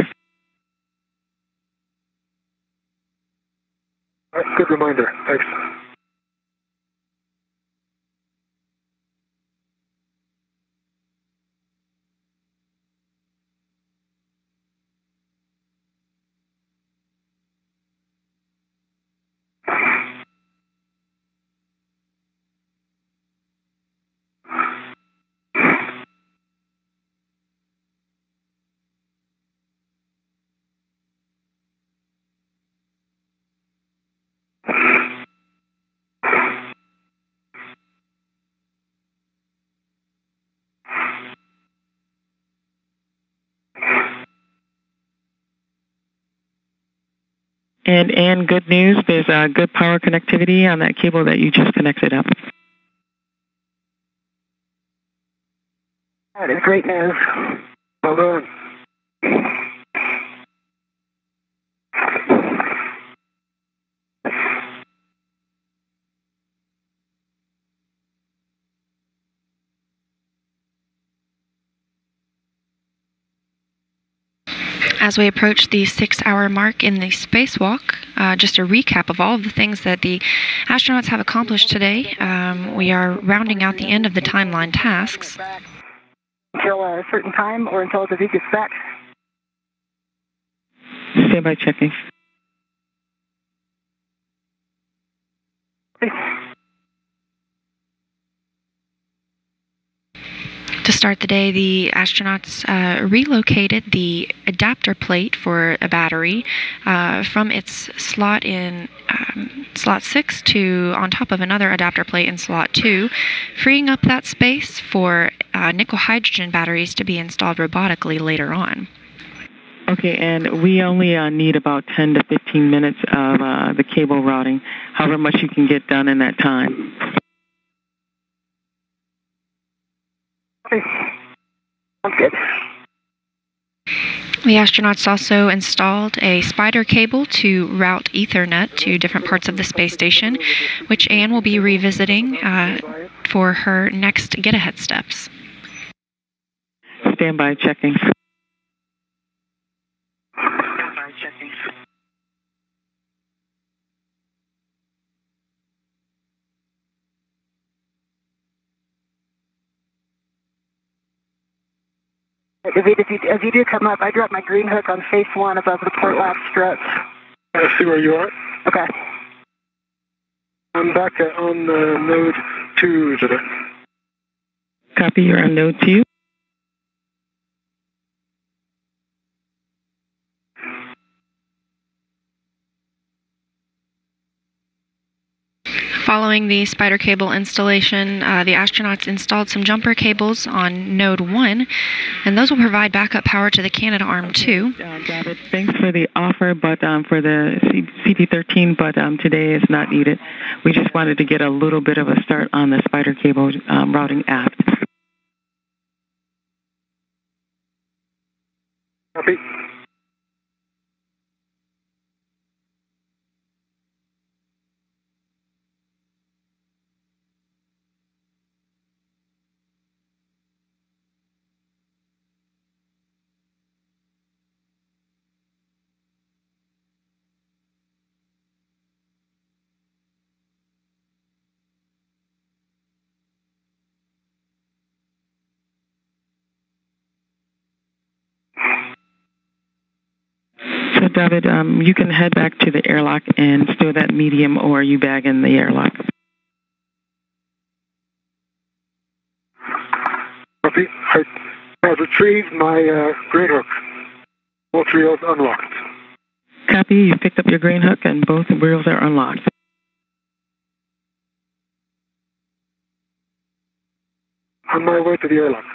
Good reminder. Thanks. And good news, there's good power connectivity on that cable that you just connected up. That is great news. Well done. As we approach the 6-hour mark in the spacewalk, just a recap of all of the things that the astronauts have accomplished today. We are rounding out the end of the timeline tasks. Until a certain time or until the David gets back. Stand by checking. start the day, the astronauts relocated the adapter plate for a battery from its slot in slot 6 to on top of another adapter plate in slot 2, freeing up that space for nickel hydrogen batteries to be installed robotically later on. Okay, and we only need about 10 to 15 minutes of the cable routing, however much you can get done in that time. Okay. Sounds good. The astronauts also installed a spider cable to route Ethernet to different parts of the space station, which Anne will be revisiting for her next get-ahead steps. Standby checking. Standby checking. David, as you do come up, I drop my green hook on face 1 above the port lab struts. I see where you are. Okay. I'm back on node 2 today. Copy, you're on node 2. Following the spider cable installation, the astronauts installed some jumper cables on node 1, and those will provide backup power to the Canadarm2. David, thanks for the offer, but for the CP13, but today is not needed. We just wanted to get a little bit of a start on the spider cable routing aft. Copy. So, David, you can head back to the airlock and stow that medium or U-bag in the airlock. Copy. I've retrieved my green hook. Both reels unlocked. Copy, you picked up your green hook and both wheels are unlocked. On my way to the airlock.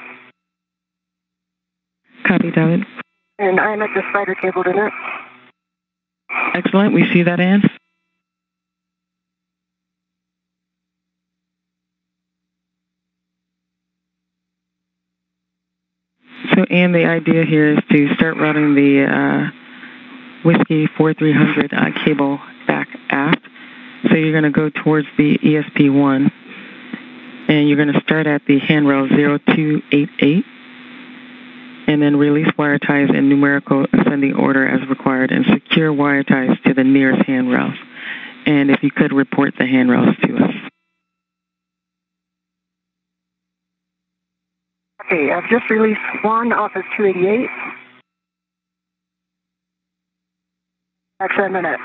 Copy, David. And I'm at the spider cable in it. Excellent, we see that, Anne. So, Anne, the idea here is to start routing the Whiskey 4300 cable back aft. So you're going to go towards the ESP1, and you're going to start at the handrail 0288, and then release wire ties in numerical ascending order as required, and secure wire ties to the nearest handrails. And if you could report the handrails to us. Okay, I've just released 1 off of 288. Actually, I'm going to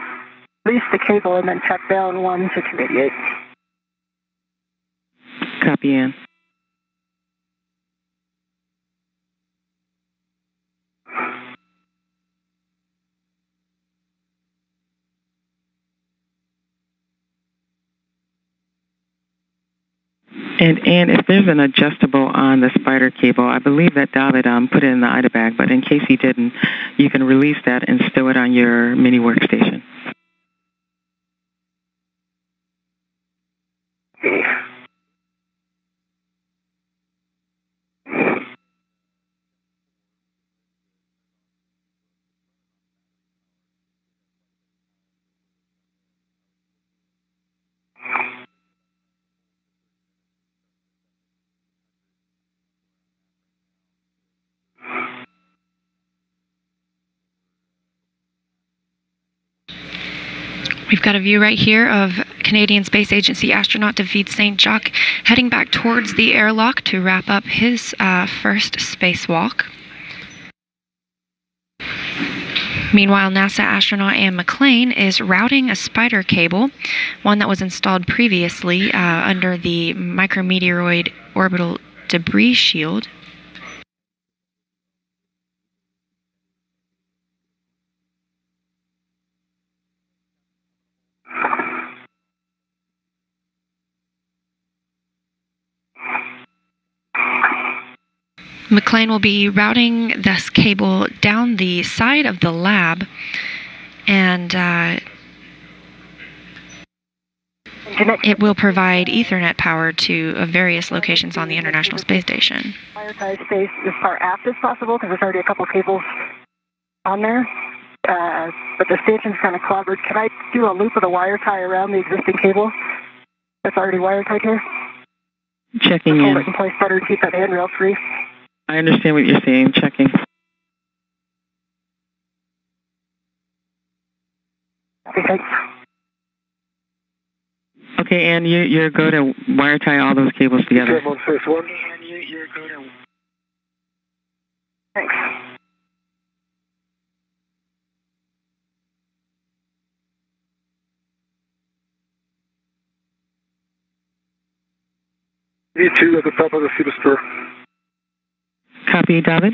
release the cable and then check down 1 to 288. Copy, Ann. And if there's an adjustable on the spider cable, I believe that David put it in the IDA bag, but in case he didn't, you can release that and stow it on your mini workstation. We've got a view right here of Canadian Space Agency astronaut David Saint-Jacques heading back towards the airlock to wrap up his first spacewalk. Meanwhile, NASA astronaut Anne McClain is routing a spider cable, one that was installed previously under the micrometeoroid orbital debris shield McClain will be routing this cable down the side of the lab, and it will provide Ethernet power to various locations on the International Space Station. Wire tie space as far aft as possible because there's already a couple cables on there, but the station's kind of clobbered. Can I do a loop of the wire tie around the existing cable that's already wire tied here? Checking in. Hold it in place better and keep that handrail free. I understand what you're saying. Checking. Okay, thanks. Okay, and you're going to wire tie all those cables together. Okay, I'm on phase one. And you're going to... Thanks. V2 at the top of the feeder spur. Copy, David.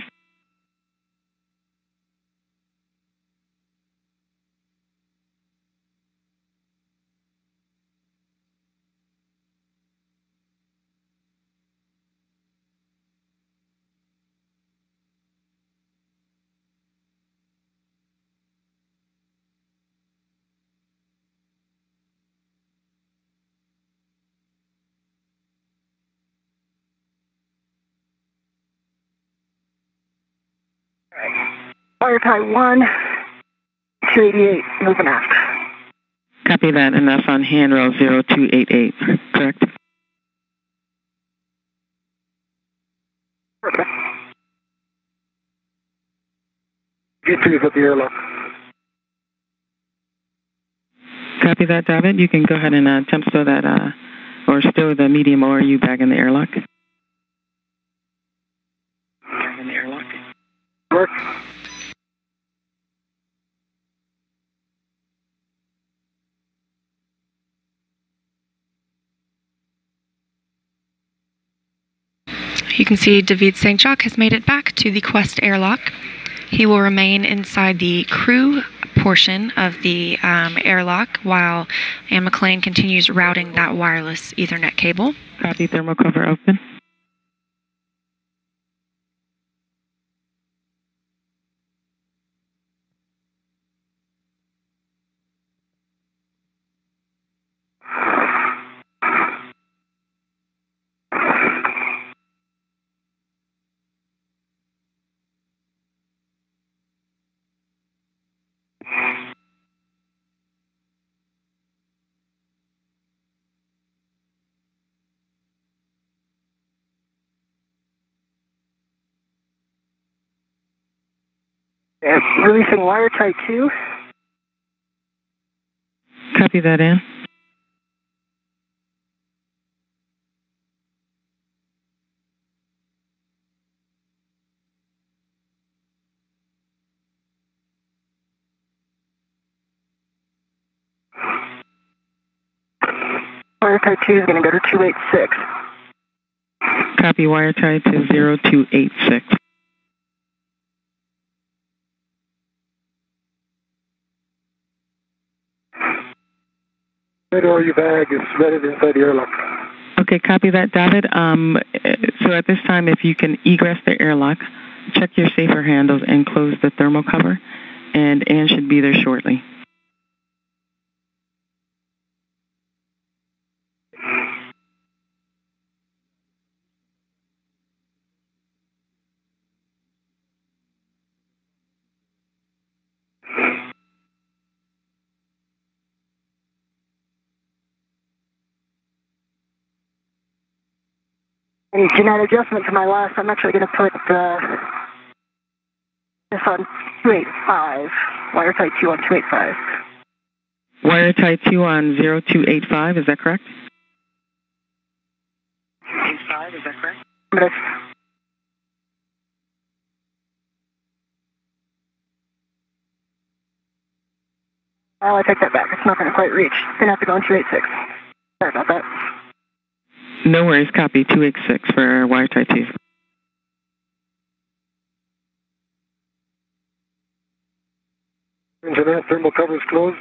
Wire tie 1, 288, moving aft. Copy that, and that's on handrail 0288, correct? Perfect. V2 is at the airlock. Copy that, David. You can go ahead and attempt stow that, or stow the medium ORU bag in the airlock. Bag in the airlock. Work. You can see David Saint-Jacques has made it back to the Quest airlock. He will remain inside the crew portion of the airlock while Anne McClain continues routing that wireless Ethernet cable. Copy, thermal cover open. And releasing wire tie 2. Copy that, Ann. Wire tie 2 is going to go to 286. Copy, wire tie to 0286. Right or your bag is threaded inside the airlock. Okay, copy that, David. So at this time, if you can egress the airlock, check your safer handles and close the thermal cover, and Ann should be there shortly. And genetic adjustment to my last, I'm actually going to put this on 285. Wire tie 2 on 285. Wire tie 2 on 0285, is that correct? 285, is that correct? I'm going to... Oh, I take that back. It's not going to quite reach. It's going to have to go on 286. Sorry about that. No worries, copy 286 for wire tie 2. Engineer, thermal cover is closed.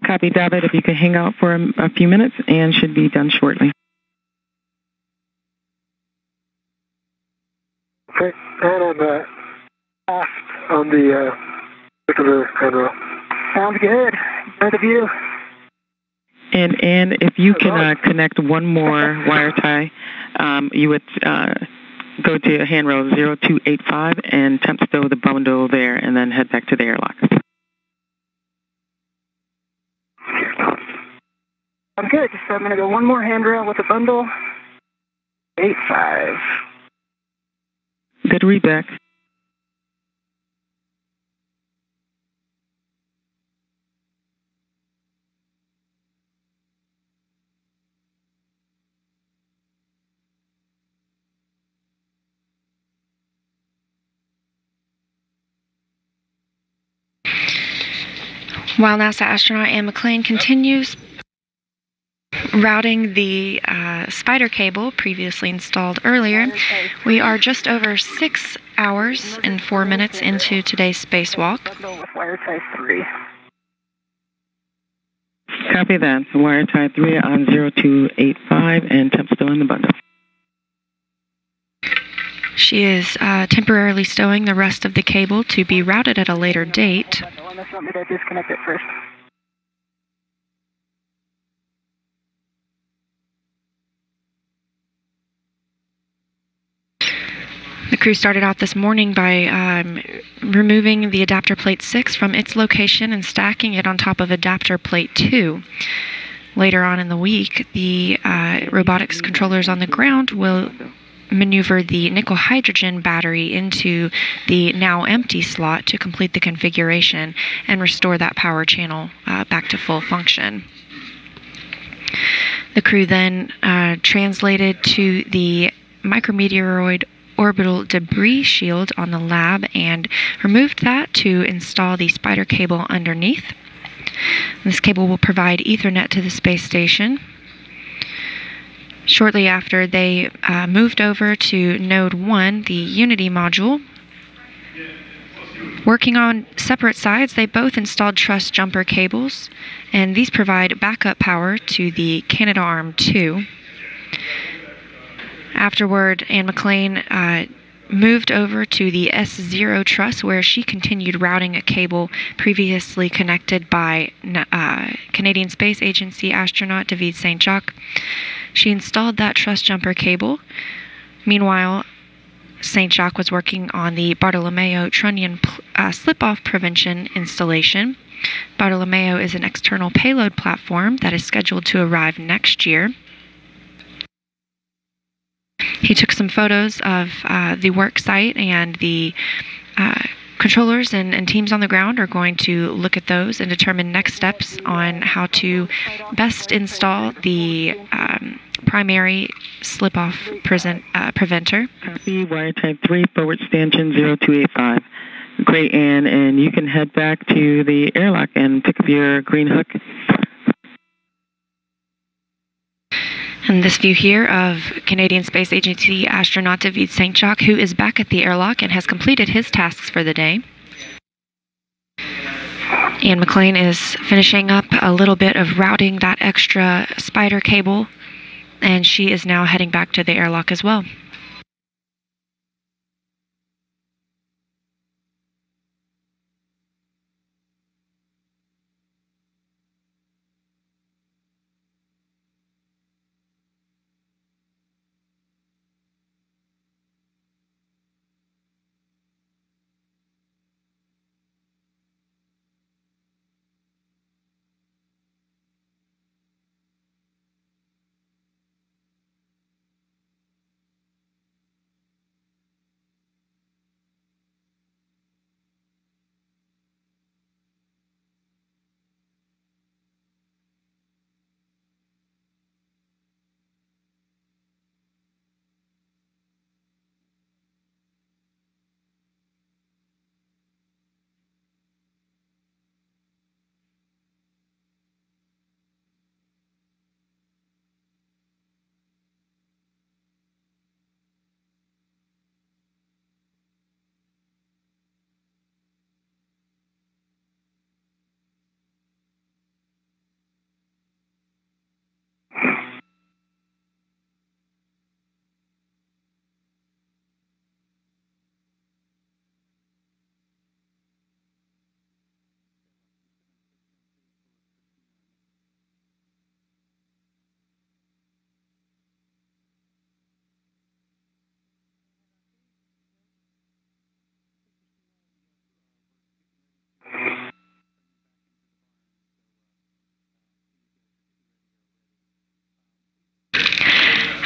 Copy, David. If you can hang out for a few minutes, Ann should be done shortly. And I'm aft on the particular handrail. Sounds good. Enjoy the view. And if you can connect one more wire tie, you would go to handrail 0285 and temp stow the bundle there and then head back to the airlock. I'm good. So I'm going to go one more handrail with the bundle. 85. Good read back. While NASA astronaut Anne McClain continues routing the spider cable previously installed earlier, we are just over 6 hours and 4 minutes into today's spacewalk. With wire tie 3. Copy that. Wire tie 3 on 0285 and temp stow in the bundle. She is temporarily stowing the rest of the cable to be routed at a later date. Unless you want me to disconnect it first. The crew started out this morning by removing the adapter plate 6 from its location and stacking it on top of adapter plate 2. Later on in the week, the robotics controllers on the ground will maneuver the nickel hydrogen battery into the now empty slot to complete the configuration and restore that power channel back to full function. The crew then translated to the micrometeoroid orbital debris shield on the lab and removed that to install the spider cable underneath. This cable will provide Ethernet to the space station. Shortly after, they moved over to Node 1, the Unity module. Working on separate sides, they both installed truss jumper cables, and these provide backup power to the Canadarm2. Afterward, Anne McClain moved over to the S0 truss, where she continued routing a cable previously connected by Canadian Space Agency astronaut David Saint-Jacques. She installed that truss jumper cable. Meanwhile, Saint-Jacques was working on the Bartolomeo trunnion slip-off prevention installation. Bartolomeo is an external payload platform that is scheduled to arrive next year. He took some photos of the work site, and the controllers and teams on the ground are going to look at those and determine next steps on how to best install the primary slip-off preventer. Copy, wire type 3, forward stanchion 0285. Great, Ann, and you can head back to the airlock and pick up your green hook. And this view here of Canadian Space Agency astronaut David Saint-Jacques, who is back at the airlock and has completed his tasks for the day. Anne McClain is finishing up a little bit of routing that extra spider cable, and she is now heading back to the airlock as well.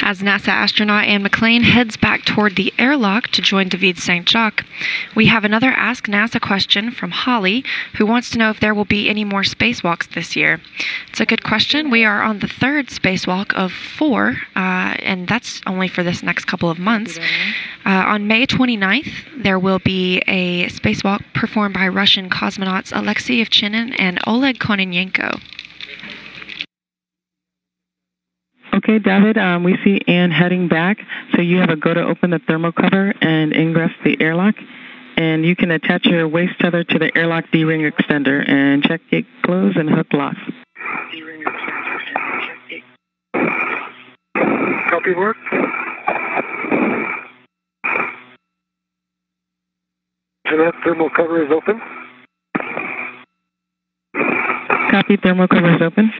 As NASA astronaut Anne McClain heads back toward the airlock to join David Saint-Jacques, we have another Ask NASA question from Holly, who wants to know if there will be any more spacewalks this year. It's a good question. We are on the third spacewalk of 4, and that's only for this next couple of months. On May 29th, there will be a spacewalk performed by Russian cosmonauts Alexei Ovchinin and Oleg Kononenko. Okay, David, we see Anne heading back, so you have a go to open the thermal cover and ingress the airlock, and you can attach your waist tether to the airlock D-ring extender and check gate close and hook lock. Copy, work. Jeanette, thermal cover is open. Copy, thermal cover is open.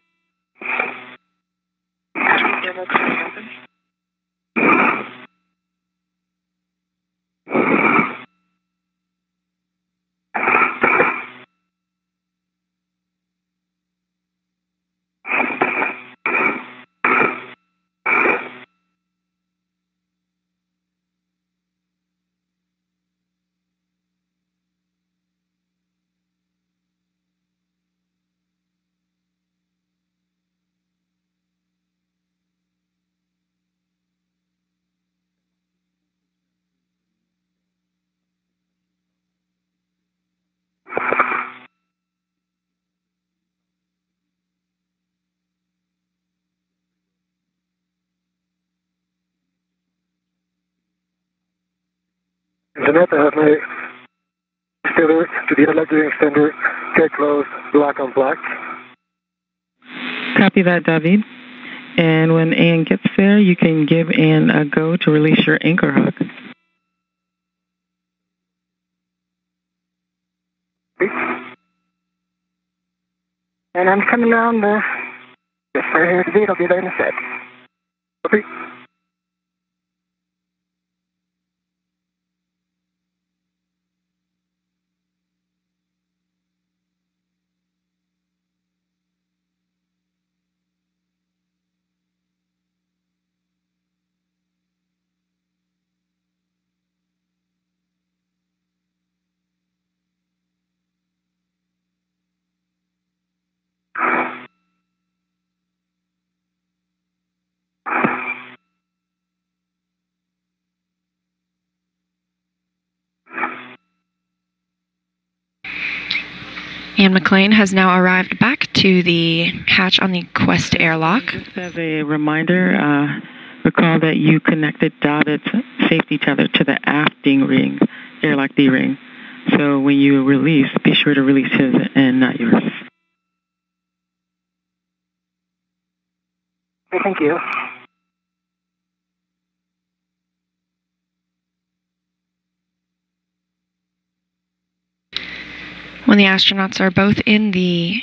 Jeanette, I have my tether to the airlock D-ring extender, gate closed, black on black. Copy that, David. And when Anne gets there, you can give Anne a go to release your anchor hook. And I'm coming down the... Yes, right here, David. I'll be there in a sec. Copy. Anne McClain has now arrived back to the hatch on the Quest airlock. Just as a reminder, recall that you connected David's safety tether to the aft D-ring, airlock D-ring. So when you release, be sure to release his and not yours. Okay, thank you. When the astronauts are both in the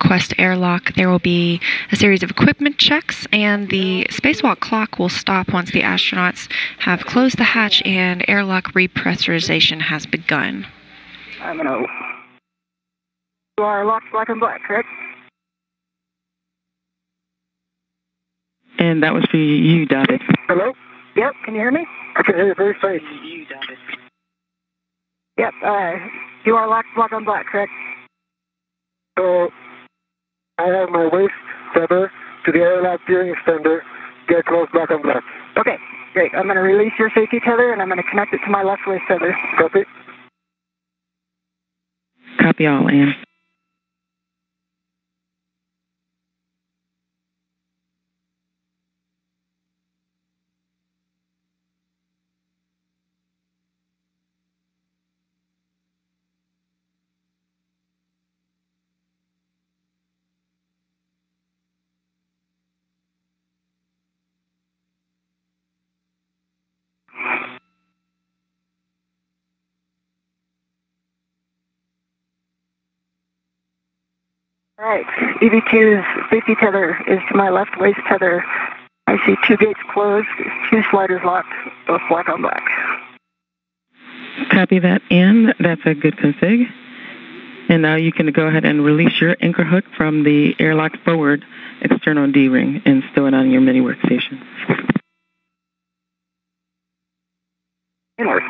Quest airlock, there will be a series of equipment checks, and the spacewalk clock will stop once the astronauts have closed the hatch and airlock repressurization has begun. I'm going to... You are locked black and black, correct? And that was for you, David. Hello? Yep, can you hear me? I can hear you very faint. Yep, you are locked black on black, correct? So, I have my waist tether to the airlock D-ring extender, gate closed, black on black. Okay, great. I'm going to release your safety tether, and I'm going to connect it to my left waist tether. Copy. Copy all, Anne. All right, EV2's safety tether is to my left waist tether. I see 2 gates closed, 2 sliders locked, both black on black. Copy that, Anne. That's a good config. And now you can go ahead and release your anchor hook from the airlock forward external D-ring and stow it on your mini workstation. Inward.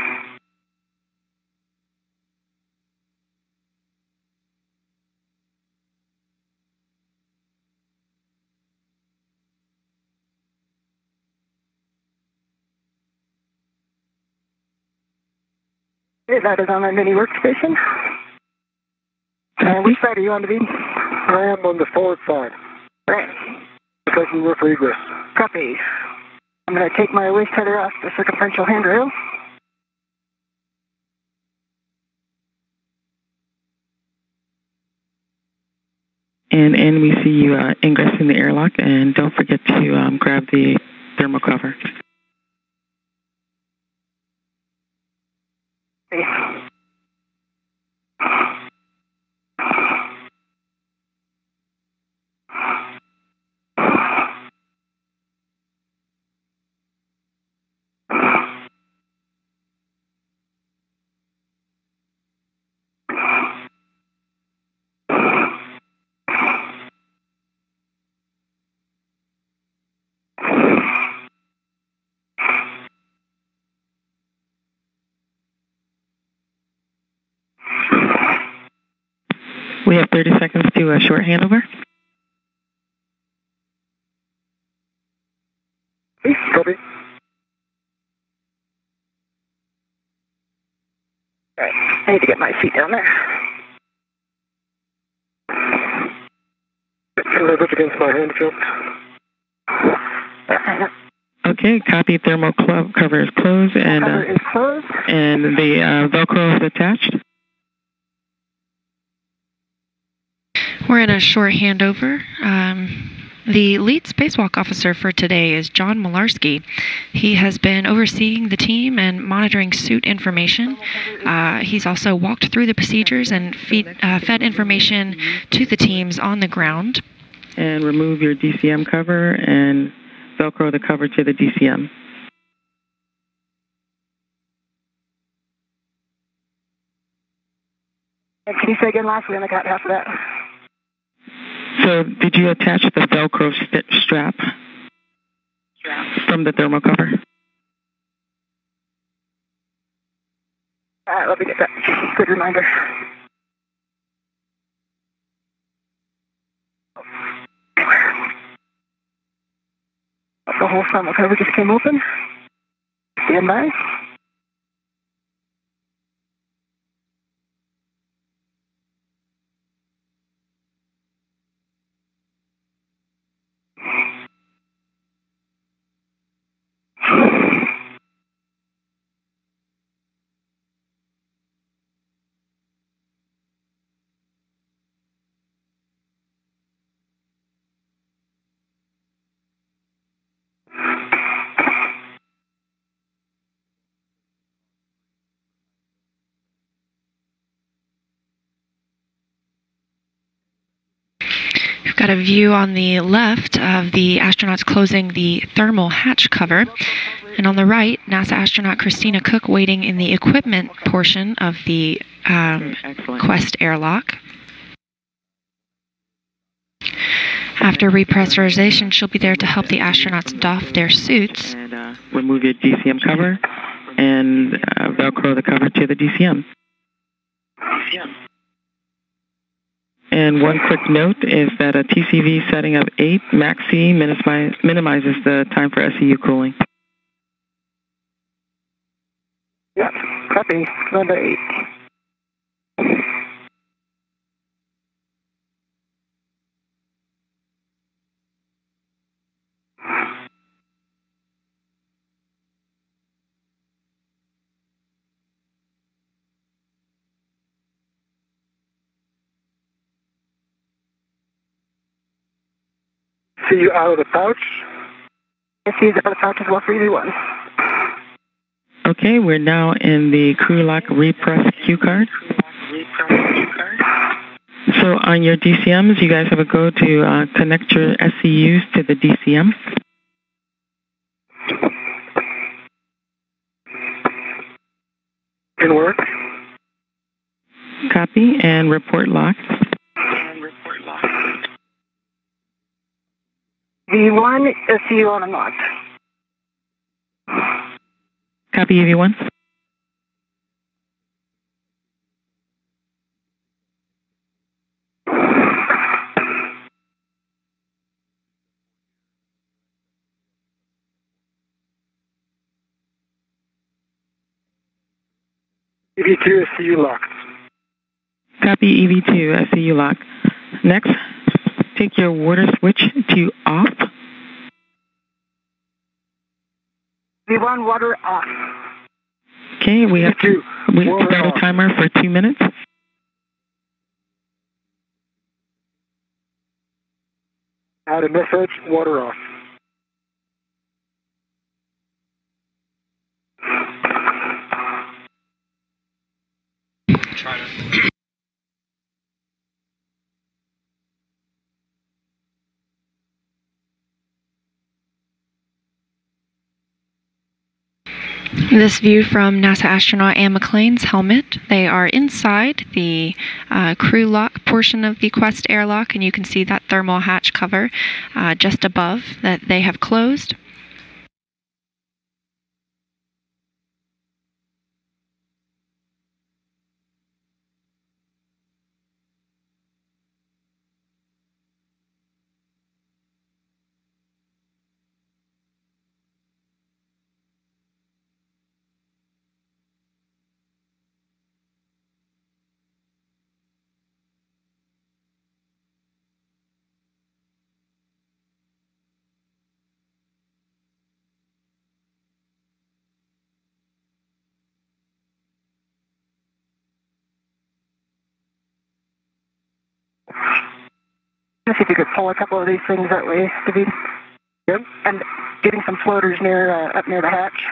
Okay, that is on my mini workstation. And which side are you on, David? I am on the forward side. Right. Because we were for egress. Copy. I'm going to take my waist tether off the circumferential handrail. And we see you ingressing the airlock, and don't forget to grab the thermal cover. Okay. We have 30 seconds to a short handover. Copy. All right. I need to get my feet down there. Can I push against my hand, Phil? Okay, copy. Thermal cover is closed, and Cover is closed. And the Velcro is attached. We're in a short handover. The lead spacewalk officer for today is John Malarski. He has been overseeing the team and monitoring suit information. He's also walked through the procedures and fed information to the teams on the ground. And remove your DCM cover and Velcro the cover to the DCM. And can you say again last? We only got half of that. So did you attach the Velcro strap from the thermal cover? Let me get that. Good reminder. The whole thermal cover just came open. Stand by. We've got a view on the left of the astronauts closing the thermal hatch cover. And on the right, NASA astronaut Christina Cook waiting in the equipment portion of the Quest airlock. After repressurization, she'll be there to help the astronauts doff their suits. And remove your DCM cover and Velcro the cover to the DCM. And one quick note is that a TCV setting of 8 max C minimizes the time for SEU cooling. Yep, copy. Number 8. See you out of the pouch. I see the pouch as well for either one. Okay, we're now in the crew lock repress cue card. So on your DCMs, you guys have a go to connect your SCUs to the DCM. Can work. Copy and report locked. V1, SCU on and locked. Copy, EV1. EV2 SCU locked. Copy EV2, SCU lock. Next, take your water switch to off. V1 water off. Okay, we have to start a timer for 2 minutes. Add a message, water off. This view from NASA astronaut Anne McClain's helmet. They are inside the crew lock portion of the Quest airlock, and you can see that thermal hatch cover just above that they have closed. Let's see if you could pull a couple of these things that way, David. Yep. And getting some floaters near up near the hatch,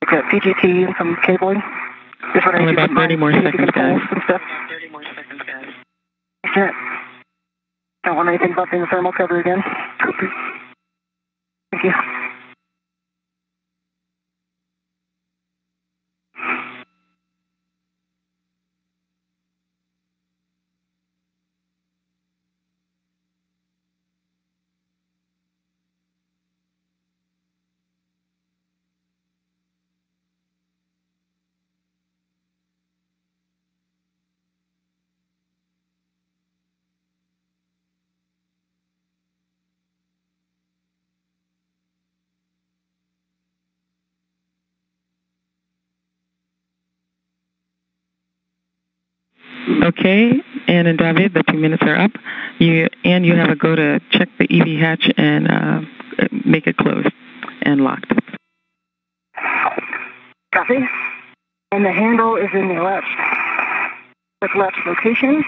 like a PGT and some cabling. Just Only about 30 more seconds, guys. Some stuff. 30 more seconds, guys. Okay. Don't want anything bumping the thermal cover again. Thank you. Okay, Ann and David, the 2 minutes are up. You have a go to check the EV hatch and make it closed and locked. Copy. And the handle is in the left location.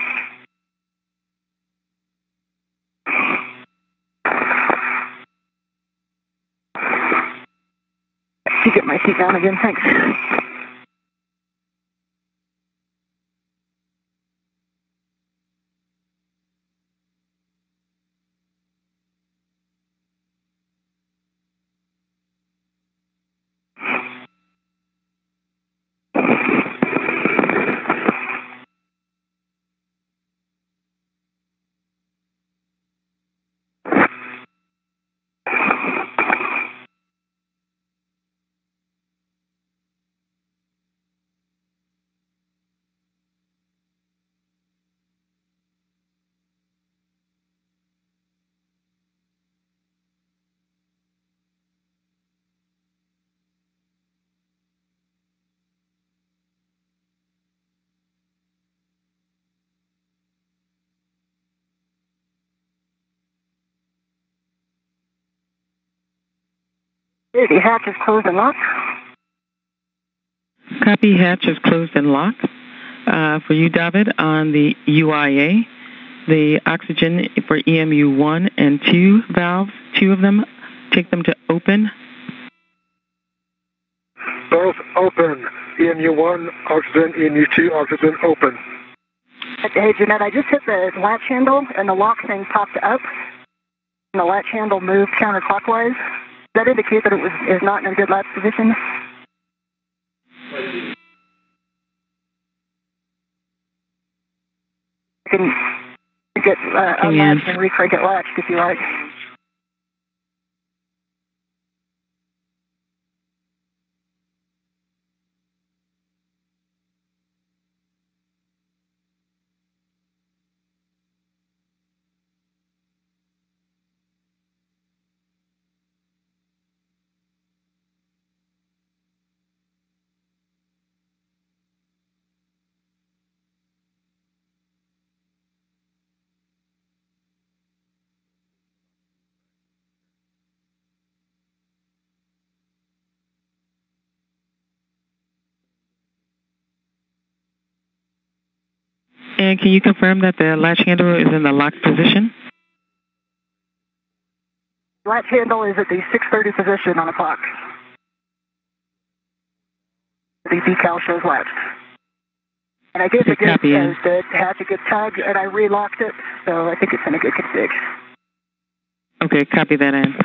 To get my seat down again, thanks. The hatch is closed and locked. Copy, hatch is closed and locked. For you, David, on the UIA, the oxygen for EMU 1 and 2 valves, 2 of them, take them to open. Both open. EMU 1, oxygen, EMU 2, oxygen, open. Hey, Jeanette, I just hit the latch handle and the lock thing popped up. And the latch handle moved counterclockwise. Does that indicate that it is not in a good latch position? You can get unlatched and re-crank it latched if you like. And can you confirm that the latch handle is in the locked position? Latch handle is at the 6:30 position on the clock. The decal shows latched. And I gave the gift as the hatch a good tug, and I relocked it, so I think it's in a good config. Okay, copy that in.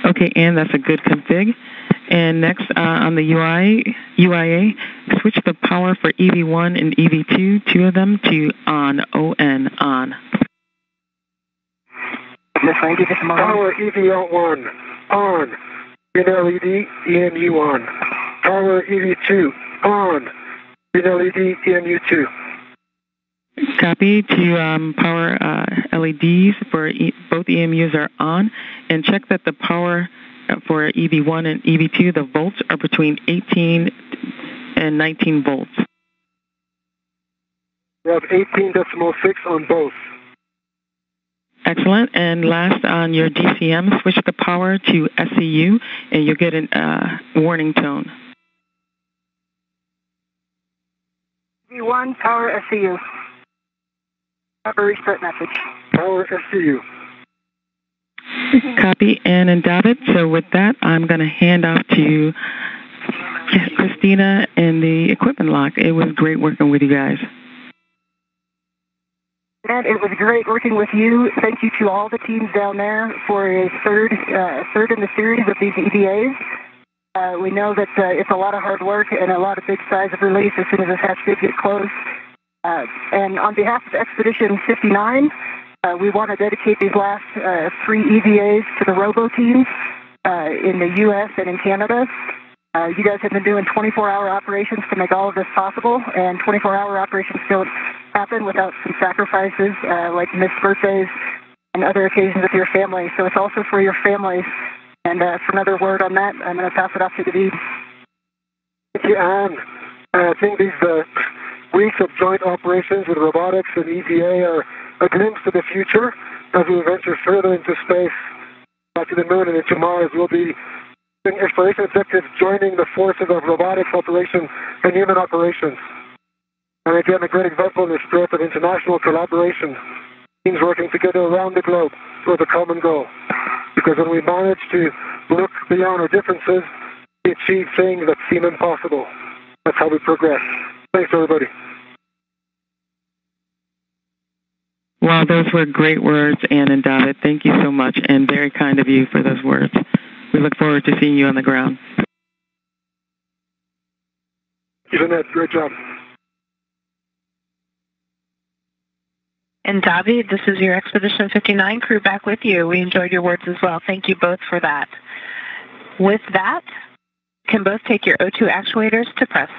Okay, and that's a good config. And next, on the UIA, switch the power for EV1 and EV2, two of them, to on, ON, on. Power EV1, on. Green LED, EMU on. Power EV2, on. Green LED, EMU2. Copy to power LEDs for both EMUs are on, and check that the power for EV1 and EV2, the volts are between 18 and 19 volts. We have 18.6 on both. Excellent. And last, on your DCM, switch the power to SCU, and you'll get a warning tone. EV1, power SCU. Power restart message. Power SCU. Copy, Ann and David. So with that, I'm going to hand off to Christina and the equipment lock. It was great working with you guys. And it was great working with you. Thank you to all the teams down there for a third in the series of these EVAs. We know that it's a lot of hard work and a lot of big size of release as soon as this hatch did get closed. And on behalf of Expedition 59, we want to dedicate these last 3 EVAs to the robo teams in the U.S. and in Canada. You guys have been doing 24-hour operations to make all of this possible, and 24-hour operations don't happen without some sacrifices like missed birthdays and other occasions with your family. So it's also for your families. And for another word on that, I'm going to pass it off to David. Thank you, Anne. I think these weeks of joint operations with robotics and EVA are a glimpse of the future as we venture further into space, back to the moon and into Mars. We'll be doing exploration objectives joining the forces of robotics operations and human operations. And again, a great example in the spirit of international collaboration, teams working together around the globe towards a common goal. Because when we manage to look beyond our differences, we achieve things that seem impossible. That's how we progress. Thanks, everybody. Wow, those were great words, Ann and David. Thank you so much, and very kind of you for those words. We look forward to seeing you on the ground. Jeanette, great job. And David, this is your Expedition 59 crew back with you. We enjoyed your words as well. Thank you both for that. With that, can both take your O2 actuators to press.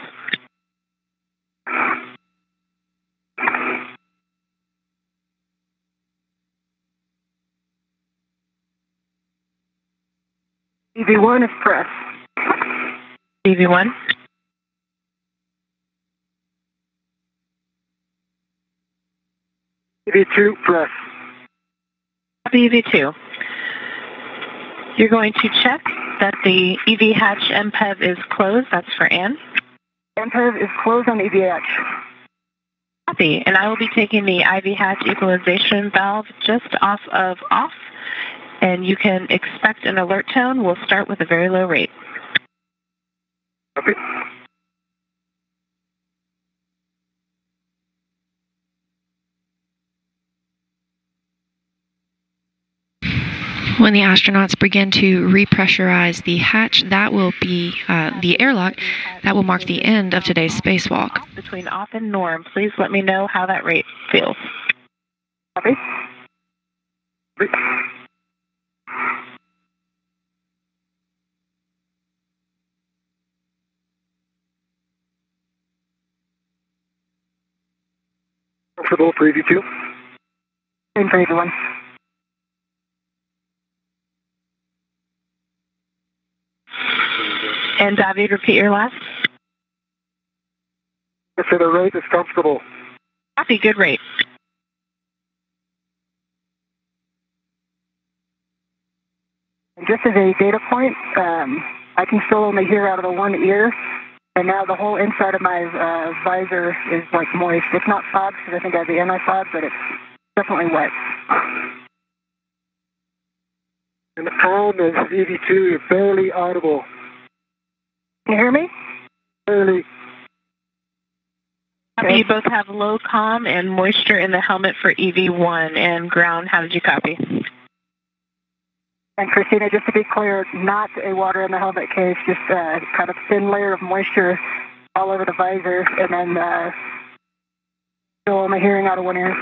EV1 is press. EV1. EV2, press. EV2. You're going to check that the EV hatch MPEV is closed. That's for Ann. MPEV is closed on the EV hatch. Copy. And I will be taking the IV hatch equalization valve just off of off. And you can expect an alert tone. We'll start with a very low rate. Copy. When the astronauts begin to repressurize the hatch, that will be the airlock. That will mark the end of today's spacewalk. Between off and norm, please let me know how that rate feels. Copy. Copy. Comfortable for EV2? Same for EV1. And David, repeat your last. I say the rate is comfortable. Copy, good rate. Just as a data point, I can still only hear out of the one ear, and now the whole inside of my visor is like moist. It's not fogged because I think I have the anti-fog, but it's definitely wet. And the calm is EV2, you're barely audible. Can you hear me? Barely. You both have low comm and moisture in the helmet for EV1 and ground. How did you copy? And Christina, just to be clear, not a water in the helmet case, just a kind of thin layer of moisture all over the visor, and then still only hearing out of one ear.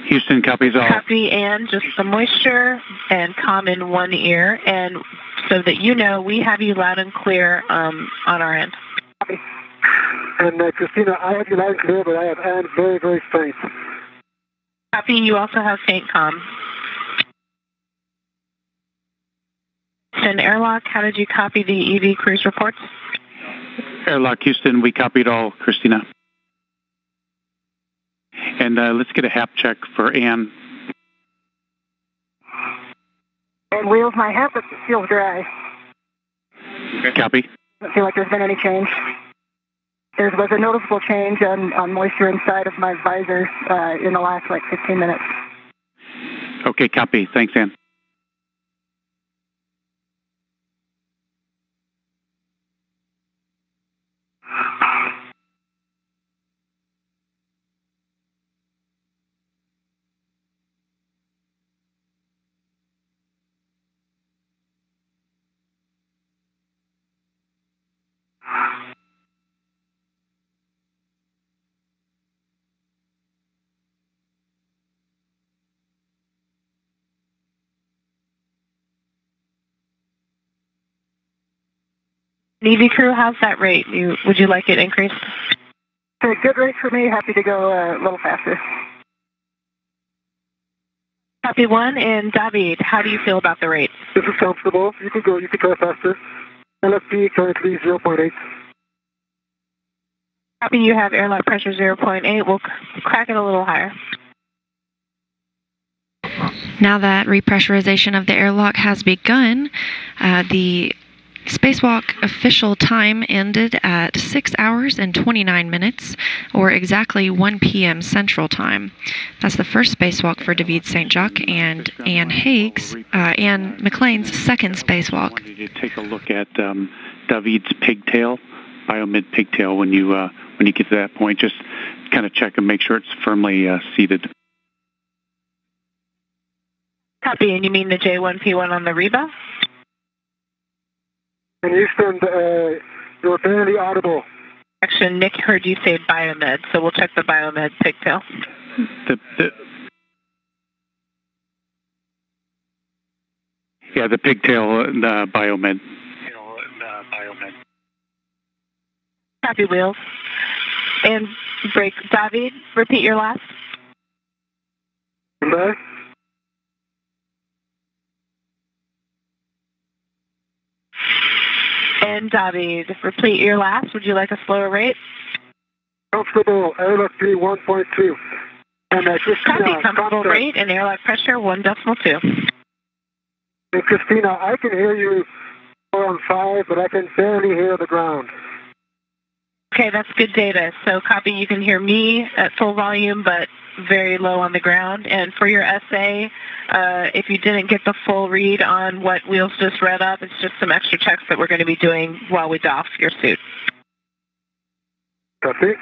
Houston, copies all. Copy, and just the moisture and comm in one ear, and so that you know, we have you loud and clear on our end. Copy. And Christina, I have you loud and clear, but I have Anne very, very faint. Copy, you also have faint comm. And Airlock, how did you copy the EV cruise reports? Airlock, Houston, we copied all, Christina. And let's get a HAP check for Ann. And wheels, my hat, but feels dry. Okay. Copy. Doesn't feel like there's been any change. There was a noticeable change on moisture inside of my visor in the last, 15 minutes. Okay, copy. Thanks, Ann. EV crew, how's that rate? Would you like it increased? A good rate for me. Happy to go a little faster. Copy one, and David, how do you feel about the rate? This is comfortable. You can go faster. LFP currently 0.8. Copy, you have airlock pressure 0.8. We'll crack it a little higher. Now that repressurization of the airlock has begun, the Spacewalk official time ended at 6 hours and 29 minutes, or exactly 1 p.m. Central Time. That's the first spacewalk for David Saint-Jacques and Ann McClain's second spacewalk. I wanted you to take a look at David's pigtail, biomid pigtail. When you get to that point, just kind of check and make sure it's firmly seated. Copy, and you mean the J1P1 on the Reba? And Houston, you're barely audible. Actually, Nick heard you say biomed, so we'll check the biomed pigtail. The pigtail, the biomed. Copy, wheels. And break. David, repeat your last. Okay. And David, repeat your last. Would you like a slower rate? Comfortable, airlock 1.2. And Copy, comfortable rate and airlock pressure 1.2. And Christina, I can hear you 4 on 5, but I can barely hear the ground. Okay, that's good data. So copy, you can hear me at full volume, but very low on the ground. And for your essay, if you didn't get the full read on what Wheels just read up, it's just some extra checks that we're going to be doing while we doff your suit. Copy.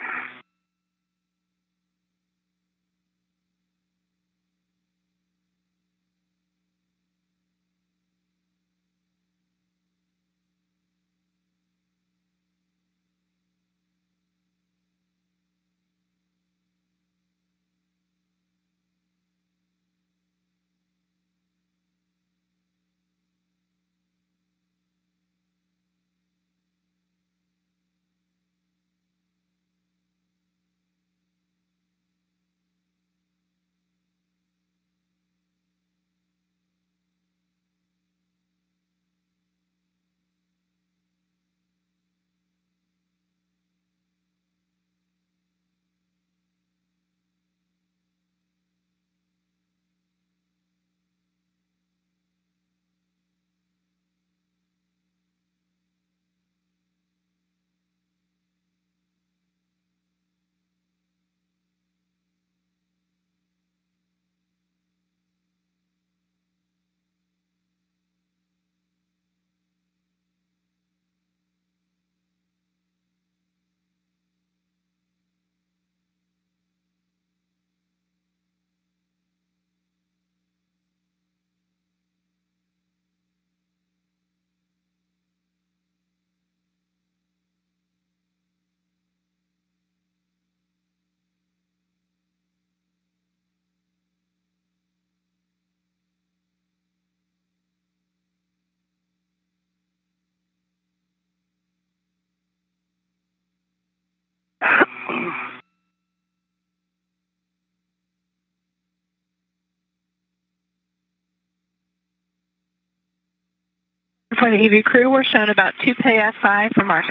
For the EV crew, we're showing about 2 psi from our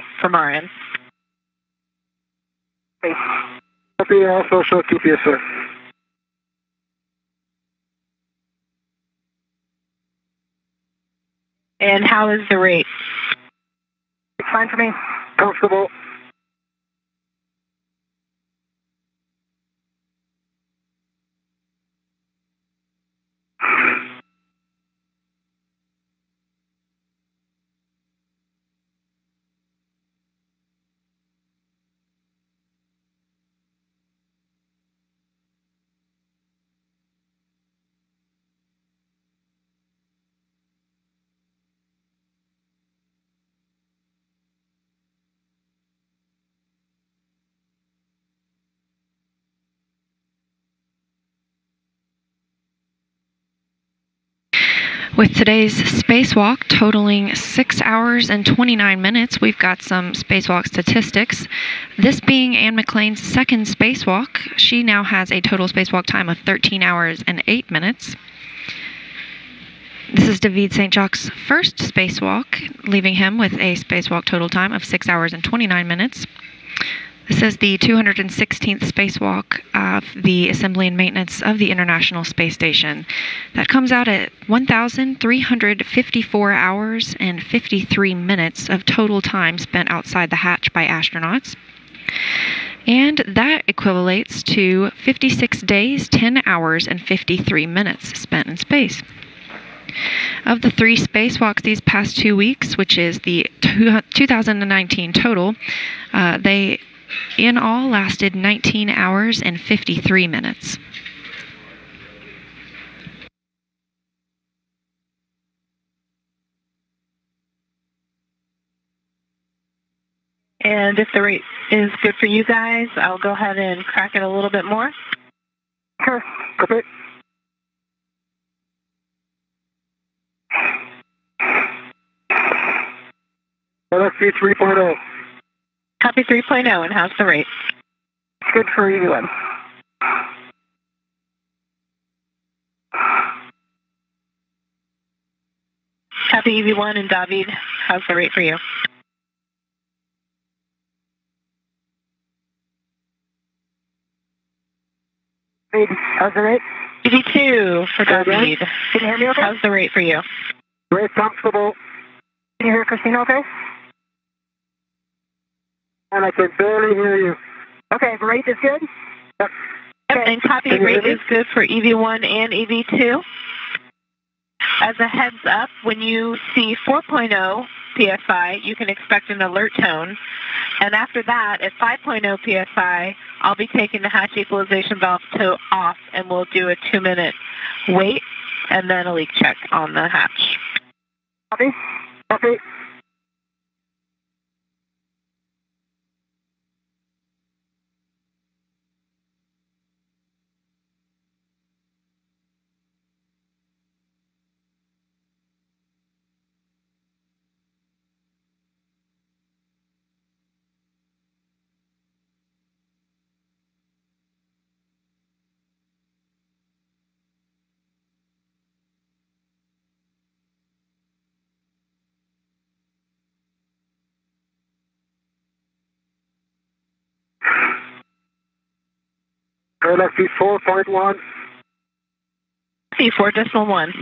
end. Copy, also show 2 PSI. And how is the rate? It's fine for me. Comfortable. With today's spacewalk totaling 6 hours and 29 minutes, we've got some spacewalk statistics. This being Anne McClain's second spacewalk, she now has a total spacewalk time of 13 hours and 8 minutes. This is David Saint-Jacques' first spacewalk, leaving him with a spacewalk total time of 6 hours and 29 minutes. This is the 216th spacewalk of the assembly and maintenance of the International Space Station. That comes out at 1,354 hours and 53 minutes of total time spent outside the hatch by astronauts. And that equivalates to 56 days, 10 hours, and 53 minutes spent in space. Of the 3 spacewalks these past 2 weeks, which is the 2019 total, they in all lasted 19 hours and 53 minutes. And if the rate is good for you guys, I'll go ahead and crack it a little bit more. Sure. Copy. LFC 3.0. Copy 3.0, and how's the rate? It's good for EV1. Copy EV1, and David, how's the rate for you? How's the rate? EV2 for David. Can you hear me okay? How's the rate for you? Very comfortable. Can you hear Christina okay? And I can barely hear you. Okay, the rate is good? Yep. Okay. And copy rate is good for EV1 and EV2. As a heads up, when you see 4.0 PSI, you can expect an alert tone. And after that, at 5.0 PSI, I'll be taking the hatch equalization valve off, and we'll do a 2-minute wait and then a leak check on the hatch. Copy? Copy. LFC 4.1. C4.1.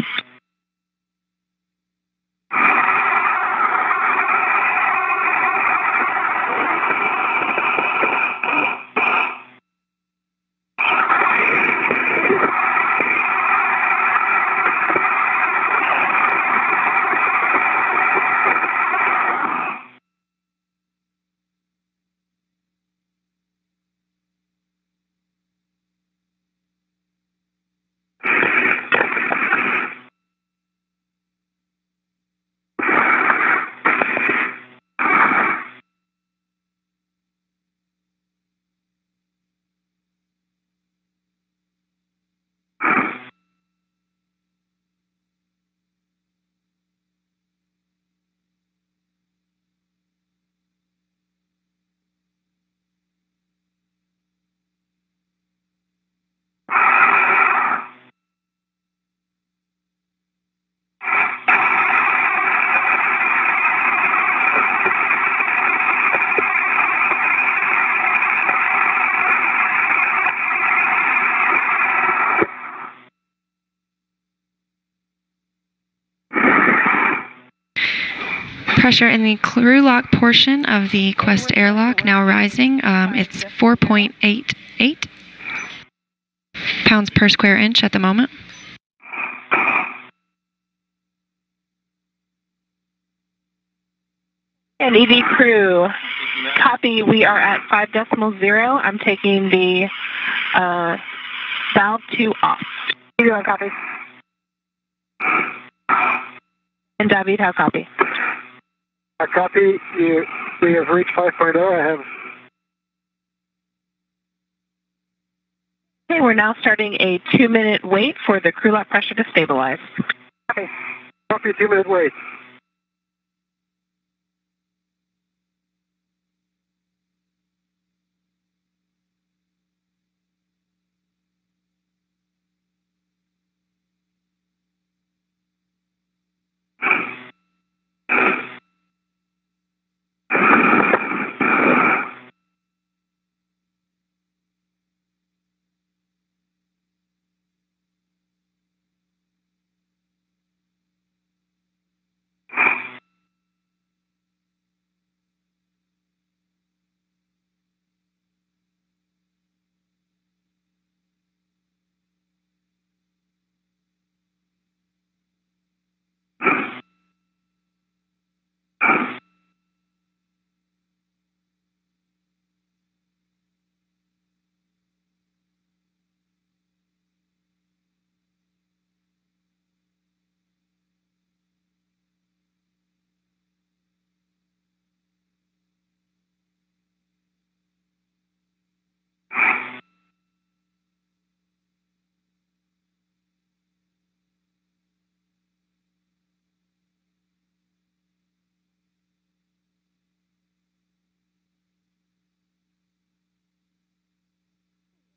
Pressure in the crew lock portion of the Quest airlock now rising. It's 4.88 pounds per square inch at the moment. And EV crew, copy, we are at 5.0. I'm taking the valve 2 off. EV 1, copy. And David, how copy? Copy. We have reached 5.0. I have. Okay, we're now starting a 2-minute wait for the crew lock pressure to stabilize. Copy. Copy, 2-minute wait.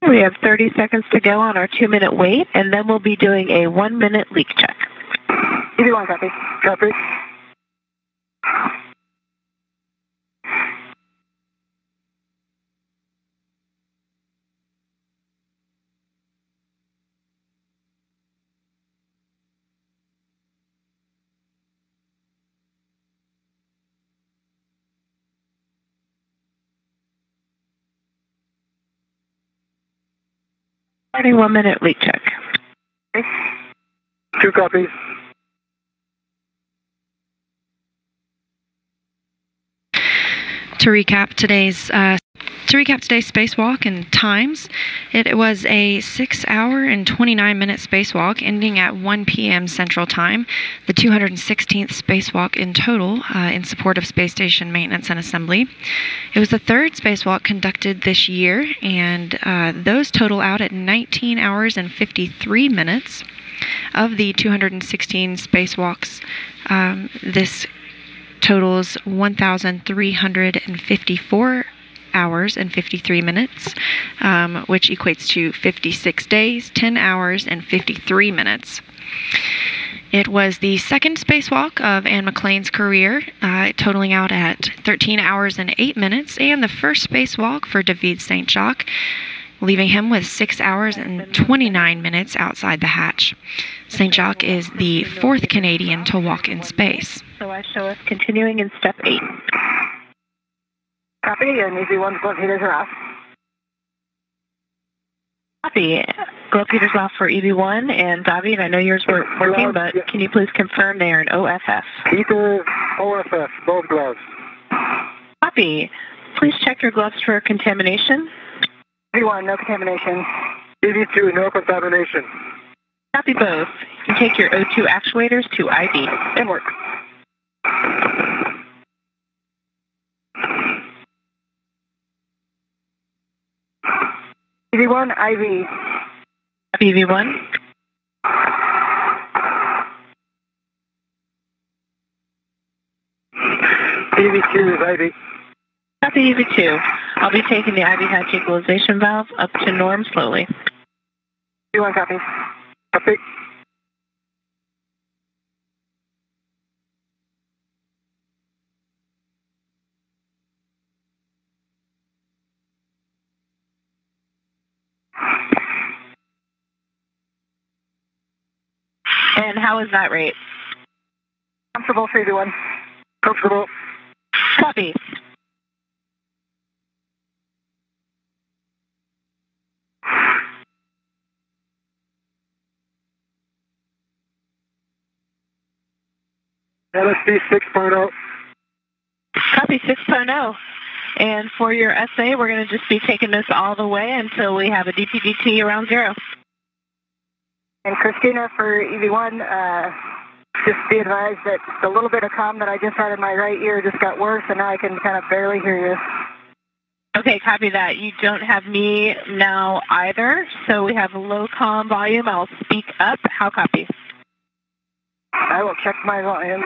We have 30 seconds to go on our 2-minute wait, and then we'll be doing a 1-minute leak check. EV 1, copy. Copy. Starting 1-minute leak check. 2 copies. To recap today's spacewalk and times, it was a 6-hour and 29-minute spacewalk ending at 1 p.m. Central Time, the 216th spacewalk in total in support of space station maintenance and assembly. It was the third spacewalk conducted this year, and those total out at 19 hours and 53 minutes. Of the 216 spacewalks, this totals 1,354 hours and 53 minutes, which equates to 56 days, 10 hours, and 53 minutes. It was the second spacewalk of Anne McClain's career, totaling out at 13 hours and 8 minutes, and the first spacewalk for David Saint-Jacques, leaving him with 6 hours and 29 minutes outside the hatch. Saint-Jacques is the fourth Canadian to walk in space. So I show us continuing in step 8. Copy, and EV 1's globe heaters are off. Copy. Globe heaters off for EV1, and David, I know yours were working, but can you please confirm they are an OFF? Heaters, OFF, both gloves. Copy. Please check your gloves for contamination. EV1, no contamination. EV2, no contamination. Copy both. You can take your O2 actuators to IV. And work. EV1, IV. Copy EV1. EV2 is IV. Copy EV2. I'll be taking the IV hatch equalization valve up to norm slowly. EV1, copy. Copy. And how is that rate? Comfortable for EV1. Comfortable. Copy. LSD 6.0. Copy 6.0. And for your SA, we're going to just be taking this all the way until we have a DPDT around 0. And Christina, for EV1, just be advised that the little bit of comm that I just had in my right ear just got worse, and now I can kind of barely hear you. Okay, copy that. You don't have me now either, so we have a low comm volume. I'll speak up. How copy? I will check my volume.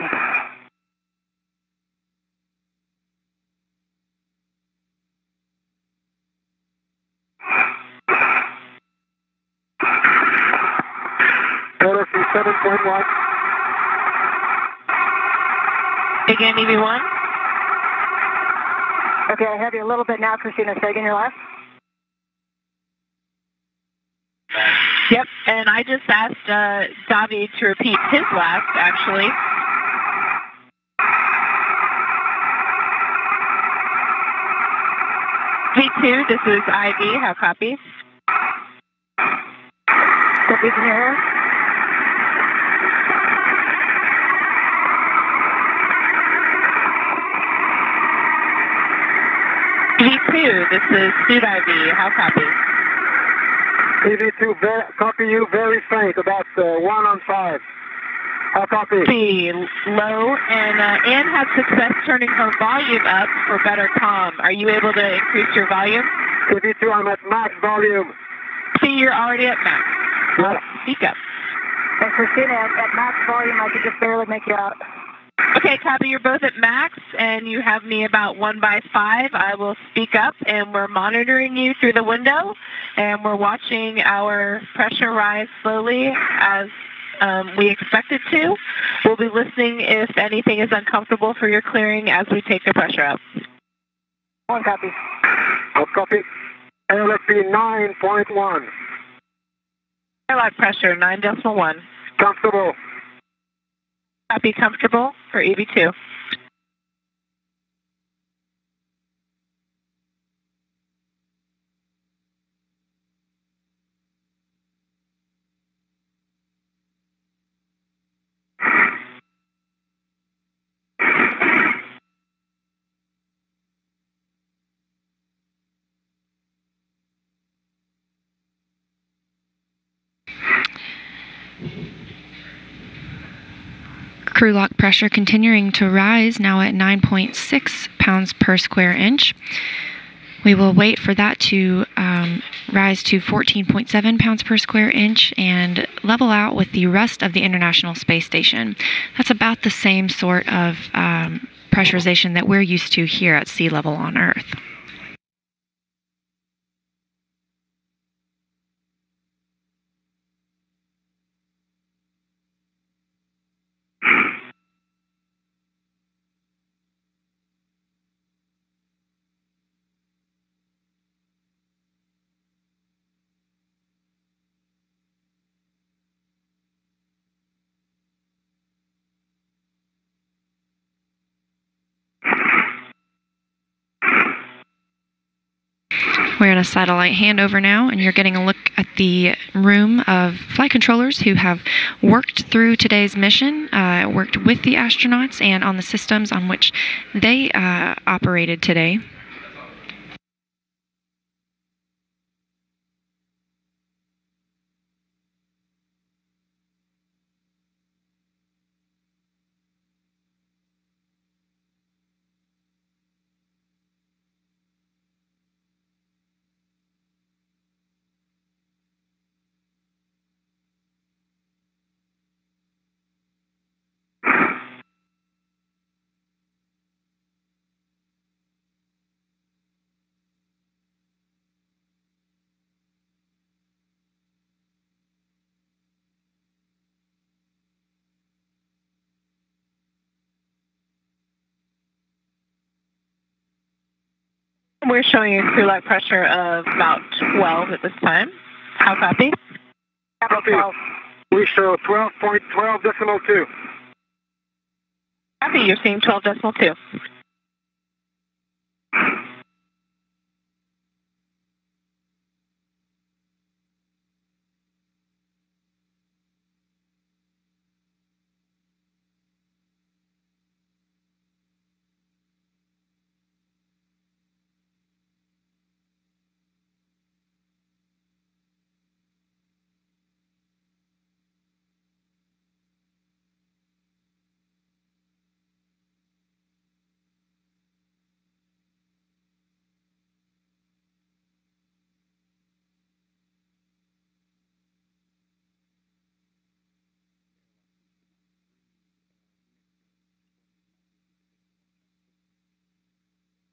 LSD 7.1. Again, EV1. Okay, I have you a little bit now, Christina. Say again your last. Yep, and I just asked Davi to repeat his last, actually. V2, this is IV. How copy? Stephanie, can you hear us? V2, this is Suit IV. How copy? EV2, copy you very faint, about 1 on 5. How copy? C, low, and Ann had success turning her volume up for better comm. Are you able to increase your volume? EV2, I'm at max volume. See, you're already at max. Yes. Speak up. And Christina, at max volume, I could just barely make you out. Okay, copy. You're both at max, and you have me about 1 by 5. I will speak up, and we're monitoring you through the window, and we're watching our pressure rise slowly as we expect it to. We'll be listening if anything is uncomfortable for your clearing as we take the pressure up. 1 copy. I'll copy. LSD 9.1. Airlock pressure 9.1. Comfortable. Copy comfortable for EV2. Crew lock pressure continuing to rise, now at 9.6 pounds per square inch. We will wait for that to rise to 14.7 pounds per square inch and level out with the rest of the International Space Station. That's about the same sort of pressurization that we're used to here at sea level on Earth. We're in a satellite handover now, and you're getting a look at the room of flight controllers who have worked through today's mission, worked with the astronauts and on the systems on which they operated today. We're showing a crew lock pressure of about 12 at this time. How copy? Copy. We show 12.12.2. Copy, you're seeing 12.2.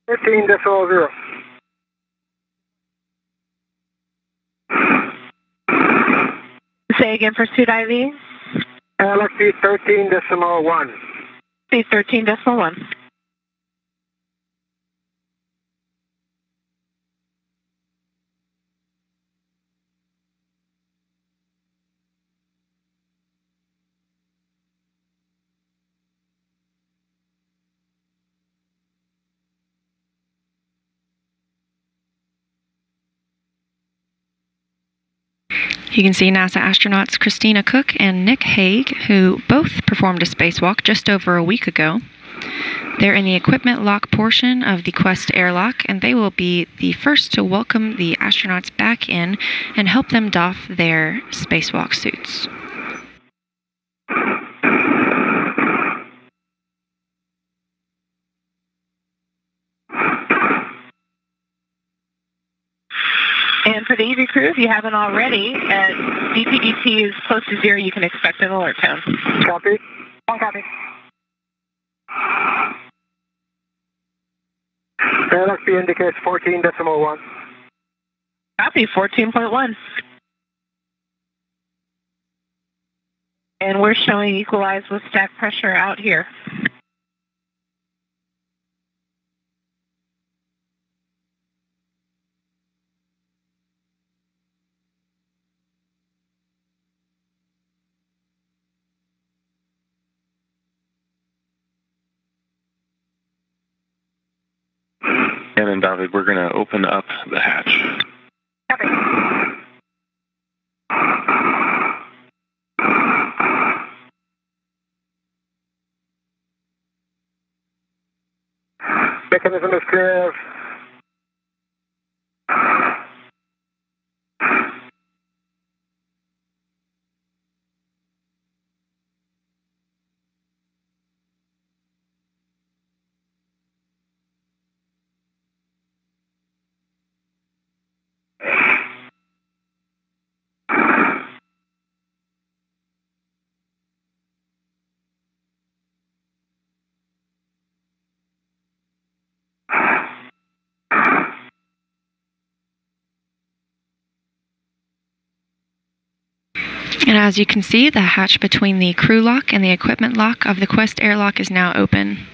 .0. Say again for suit IV. Galaxy 13.1. See 13.1. You can see NASA astronauts Christina Cook and Nick Hague, who both performed a spacewalk just over a week ago. They're in the equipment lock portion of the Quest airlock, and they will be the first to welcome the astronauts back in and help them doff their spacewalk suits. And for the EV crew, if you haven't already, at DPDT is close to 0, you can expect an alert tone. Copy. One copy. Galaxy indicates 14.1. Copy, 14.1. And we're showing equalized with stack pressure out here. And David, we're going to open up the hatch. Copy. Mechanism is clear. And as you can see, the hatch between the crew lock and the equipment lock of the Quest airlock is now open.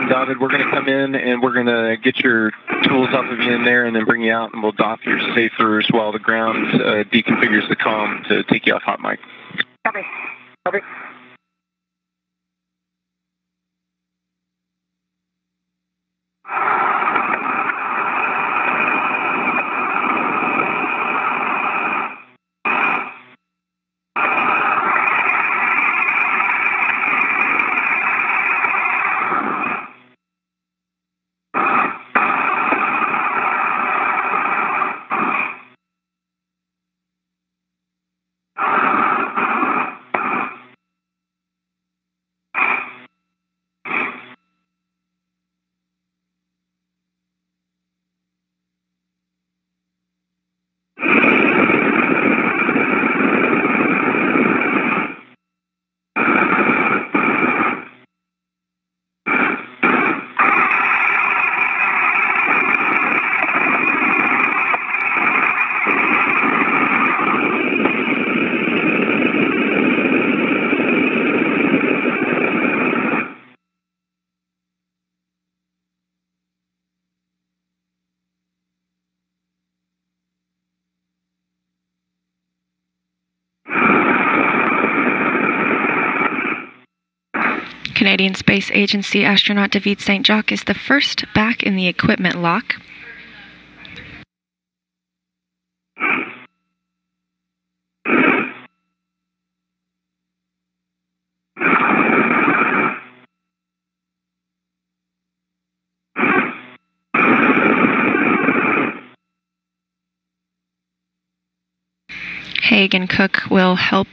David, we're going to come in and we're going to get your tools off of you in there and then bring you out, and we'll doff your safers while the ground deconfigures the comm to take you off hot mic. Copy. Copy. Canadian Space Agency astronaut David Saint-Jacques is the first back in the equipment lock. Haig and Cook will help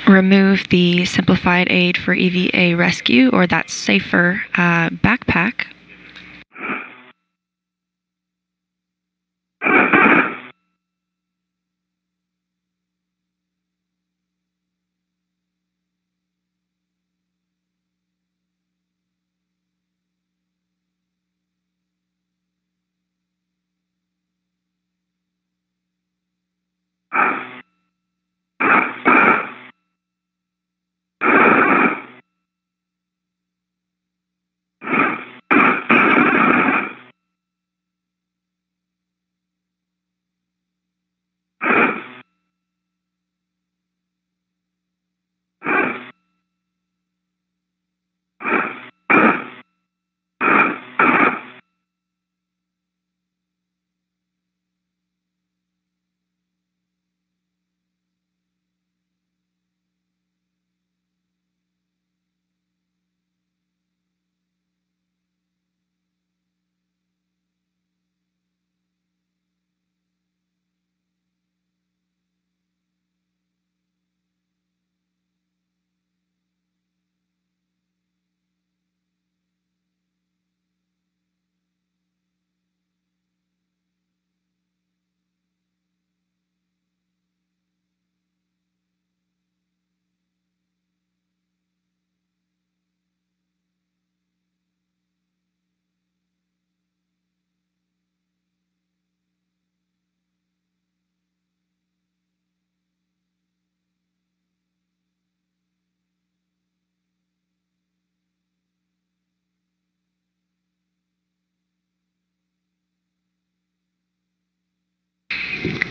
remove the simplified aid for EVA rescue, or that safer backpack.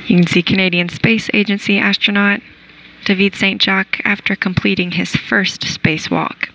You can see Canadian Space Agency astronaut David Saint-Jacques after completing his first spacewalk.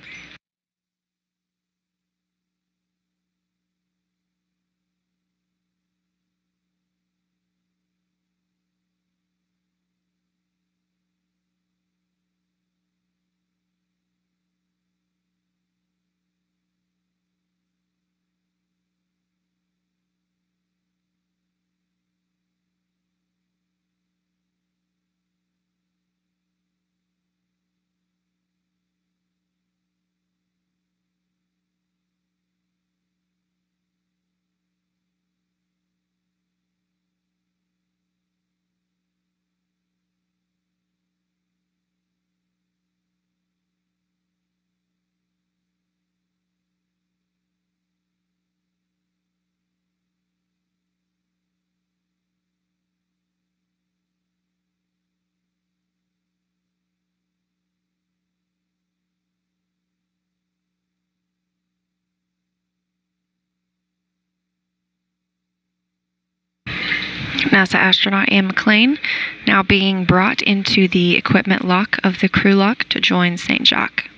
NASA astronaut Anne McClain now being brought into the equipment lock of the crew lock to join Saint-Jacques.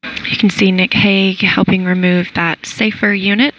You can see Nick Haig helping remove that safer unit.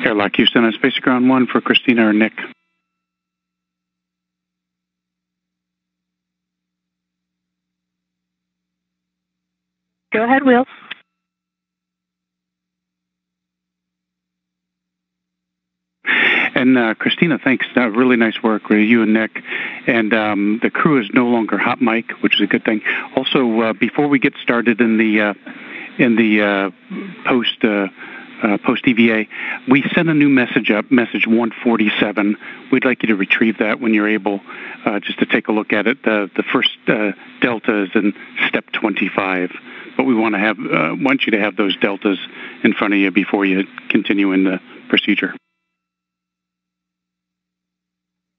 Airlock Houston on Space Ground 1 for Christina or Nick. Go ahead, Wheels. And Christina, thanks. Really nice work with you and Nick. And the crew is no longer hot mic, which is a good thing. Also, before we get started in the post EVA, we sent a new message up, message 147. We'd like you to retrieve that when you're able, just to take a look at it. The first delta is in step 25, but we want you to have those deltas in front of you before you continue in the procedure.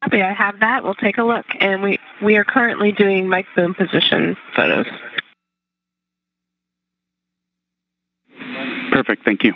Copy, I have that. We'll take a look. And we are currently doing mic boom position photos. Perfect. Thank you.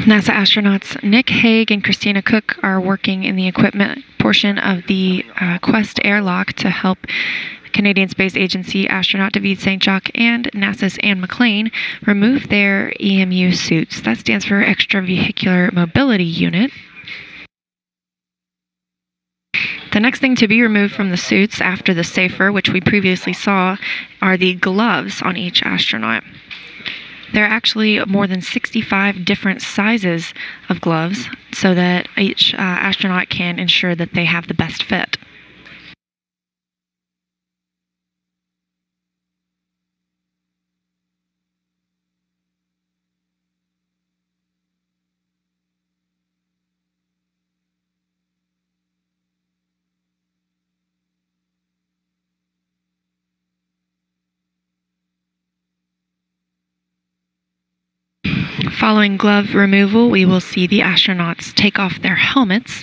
NASA astronauts Nick Hague and Christina Cook are working in the equipment portion of the Quest airlock to help Canadian Space Agency astronaut David Saint-Jacques and NASA's Anne McClain remove their EMU suits. That stands for Extravehicular Mobility Unit. The next thing to be removed from the suits after the safer, which we previously saw, are the gloves on each astronaut. There are actually more than 65 different sizes of gloves so that each astronaut can ensure that they have the best fit. Following glove removal, we will see the astronauts take off their helmets,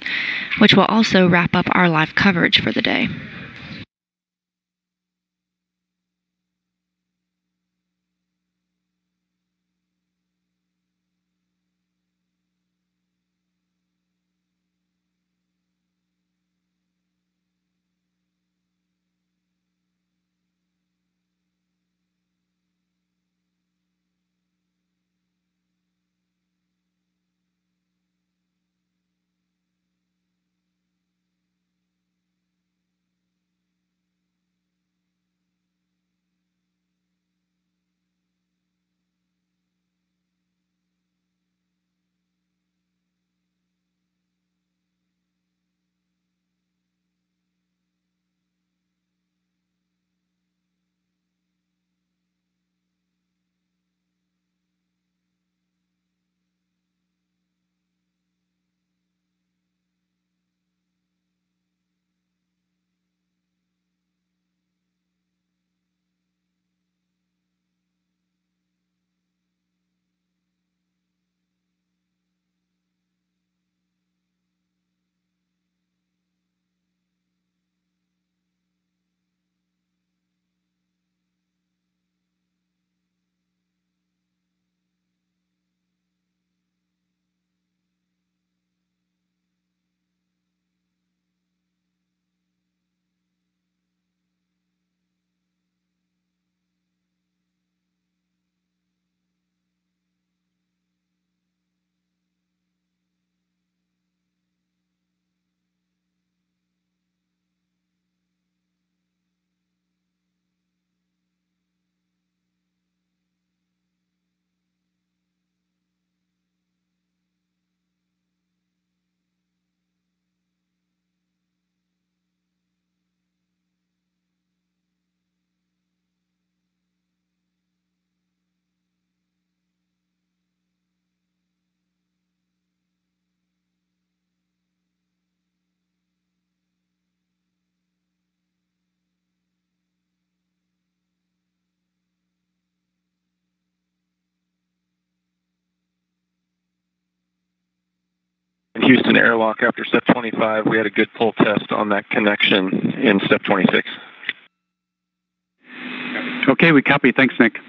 which will also wrap up our live coverage for the day. Houston airlock after step 25. We had a good pull test on that connection in step 26. Okay, we copy. Thanks, Nick.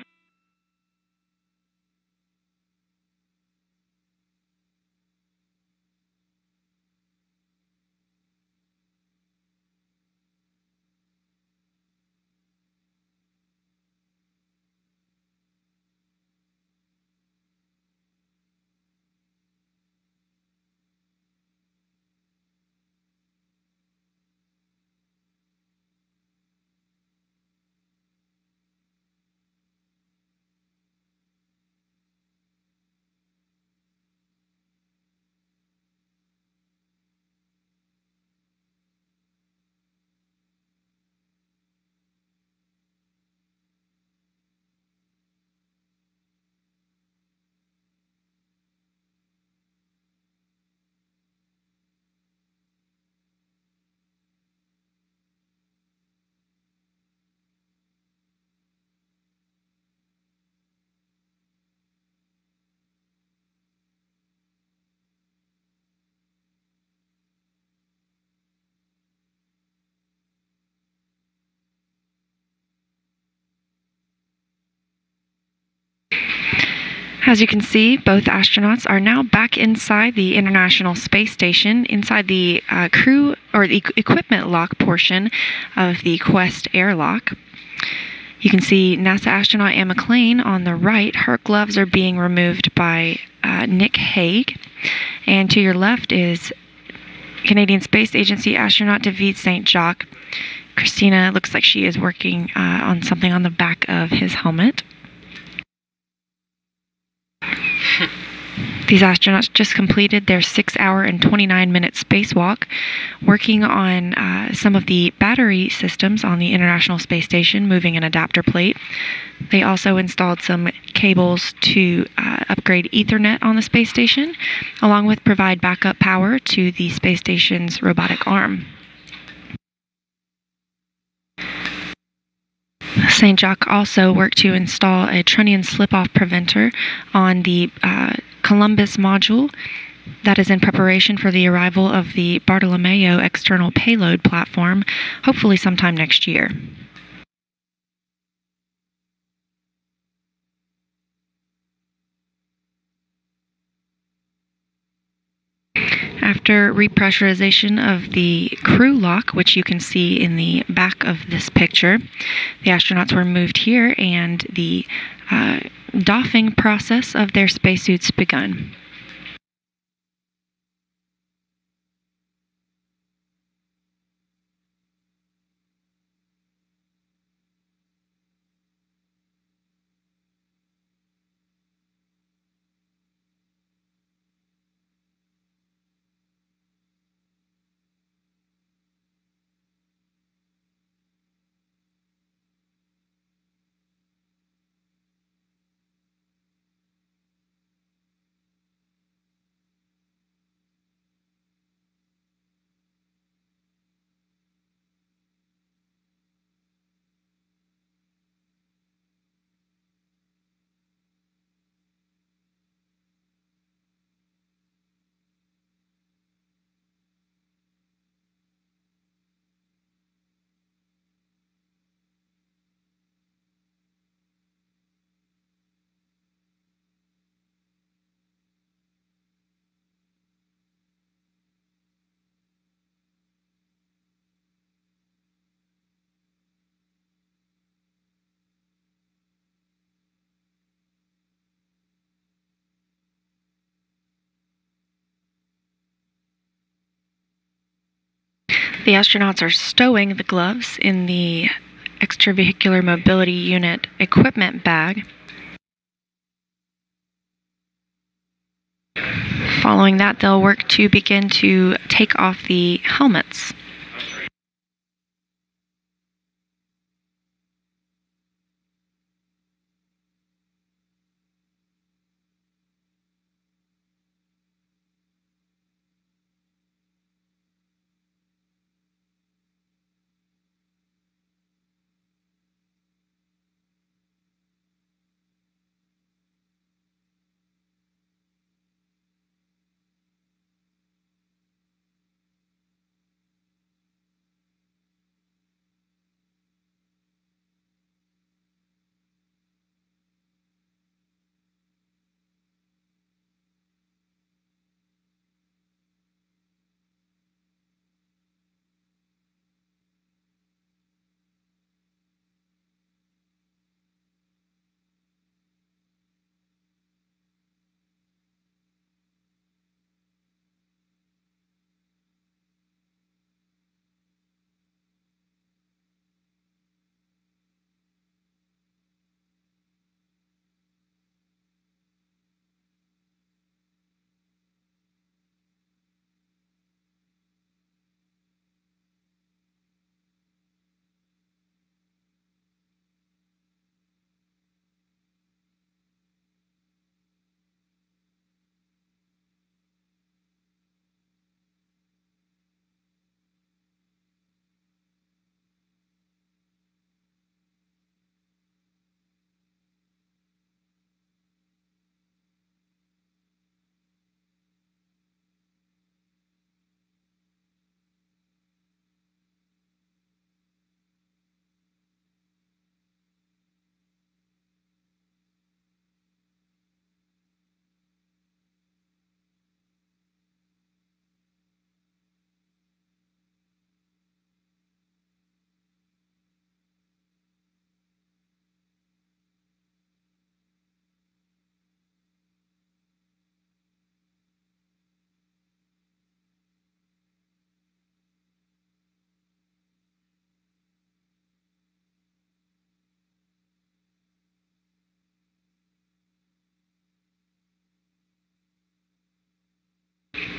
As you can see, both astronauts are now back inside the International Space Station, inside the crew or the equipment lock portion of the Quest airlock. You can see NASA astronaut Anne McClain on the right. Her gloves are being removed by Nick Hague. And to your left is Canadian Space Agency astronaut David Saint-Jacques. Christina looks like she is working on something on the back of his helmet. These astronauts just completed their 6-hour and 29-minute spacewalk, working on some of the battery systems on the International Space Station, moving an adapter plate. They also installed some cables to upgrade Ethernet on the space station, along with provide backup power to the space station's robotic arm. Saint-Jacques also worked to install a trunnion slip-off preventer on the Columbus module that is in preparation for the arrival of the Bartolomeo external payload platform, hopefully sometime next year. After repressurization of the crew lock, which you can see in the back of this picture, the astronauts were moved here and the doffing process of their spacesuits begun. The astronauts are stowing the gloves in the extravehicular mobility unit equipment bag. Following that, they'll work to begin to take off the helmets.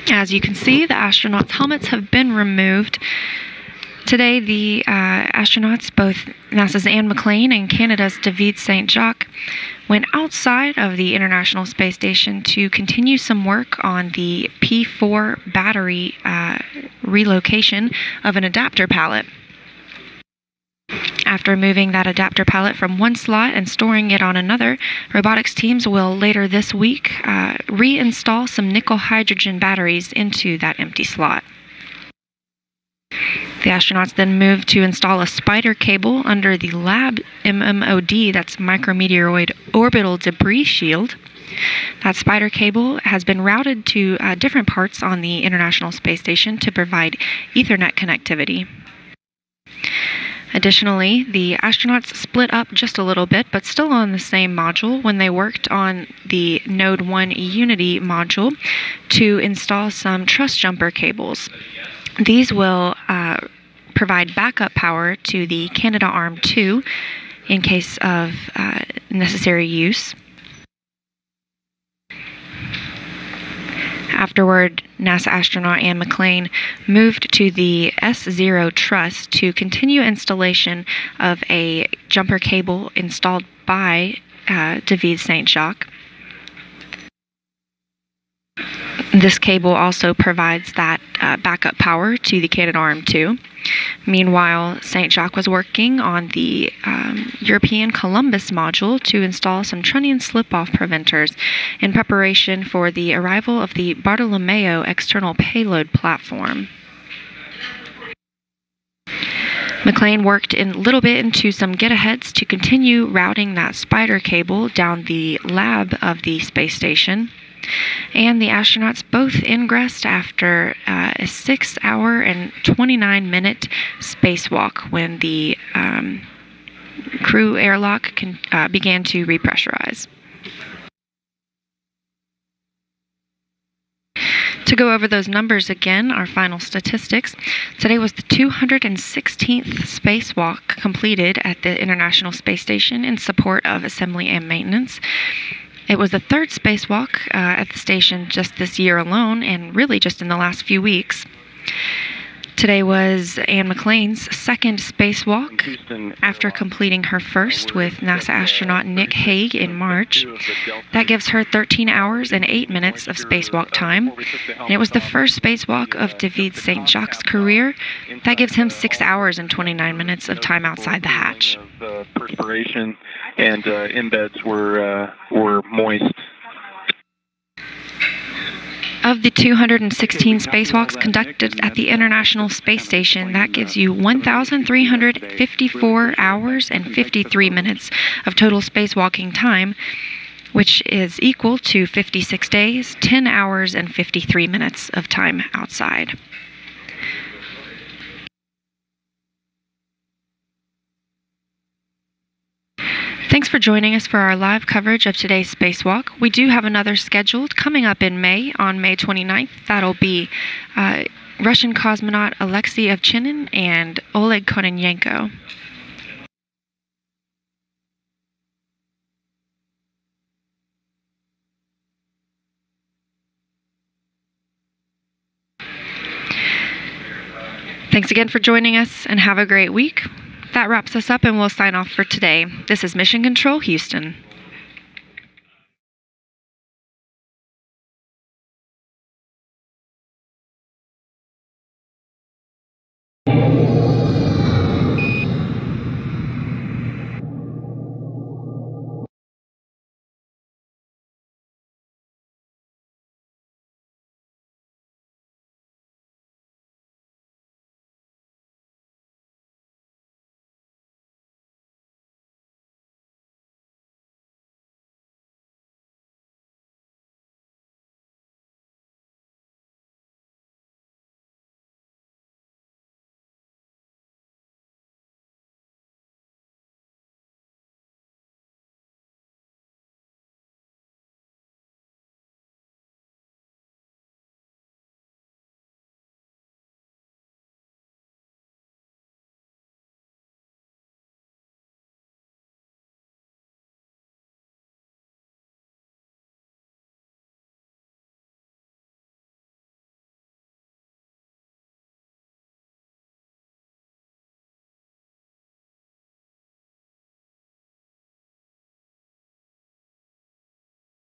As you can see, the astronauts' helmets have been removed. Today, the astronauts, both NASA's Anne McClain and Canada's David Saint-Jacques, went outside of the International Space Station to continue some work on the P4 battery relocation of an adapter pallet. After moving that adapter pallet from one slot and storing it on another, robotics teams will later this week reinstall some nickel-hydrogen batteries into that empty slot. The astronauts then moved to install a spider cable under the lab MMOD, that's micrometeoroid orbital debris shield. That spider cable has been routed to different parts on the International Space Station to provide Ethernet connectivity. Additionally, the astronauts split up just a little bit, but still on the same module when they worked on the Node 1 Unity module to install some truss jumper cables. These will provide backup power to the Canadarm2 in case of necessary use. Afterward, NASA astronaut Anne McClain moved to the S0 truss to continue installation of a jumper cable installed by David Saint-Jacques. This cable also provides that backup power to the Canadarm2. Meanwhile, Saint-Jacques was working on the European Columbus module to install some trunnion slip-off preventers in preparation for the arrival of the Bartolomeo external payload platform. McClain worked a little bit into some get-aheads to continue routing that spider cable down the lab of the space station. And the astronauts both ingressed after a 6-hour and 29-minute spacewalk when the crew airlock began to repressurize. To go over those numbers again, our final statistics. Today was the 216th spacewalk completed at the International Space Station in support of assembly and maintenance. It was the third spacewalk at the station just this year alone, and really just in the last few weeks. Today was Anne McClain's second spacewalk after completing her first with NASA astronaut Nick Hague in March. That gives her 13 hours and 8 minutes of spacewalk time. And it was the first spacewalk of David Saint-Jacques' career. That gives him 6 hours and 29 minutes of time outside the hatch. Perspiration and embeds were moist. Of the 216 spacewalks conducted at the International Space Station, that gives you 1,354 hours and 53 minutes of total spacewalking time, which is equal to 56 days, 10 hours, and 53 minutes of time outside. Thanks for joining us for our live coverage of today's spacewalk. We do have another scheduled coming up in May, on May 29th. That'll be Russian cosmonaut Alexei Ovchinin and Oleg Kononenko. Thanks again for joining us, and have a great week. That wraps us up, and we'll sign off for today. This is Mission Control, Houston.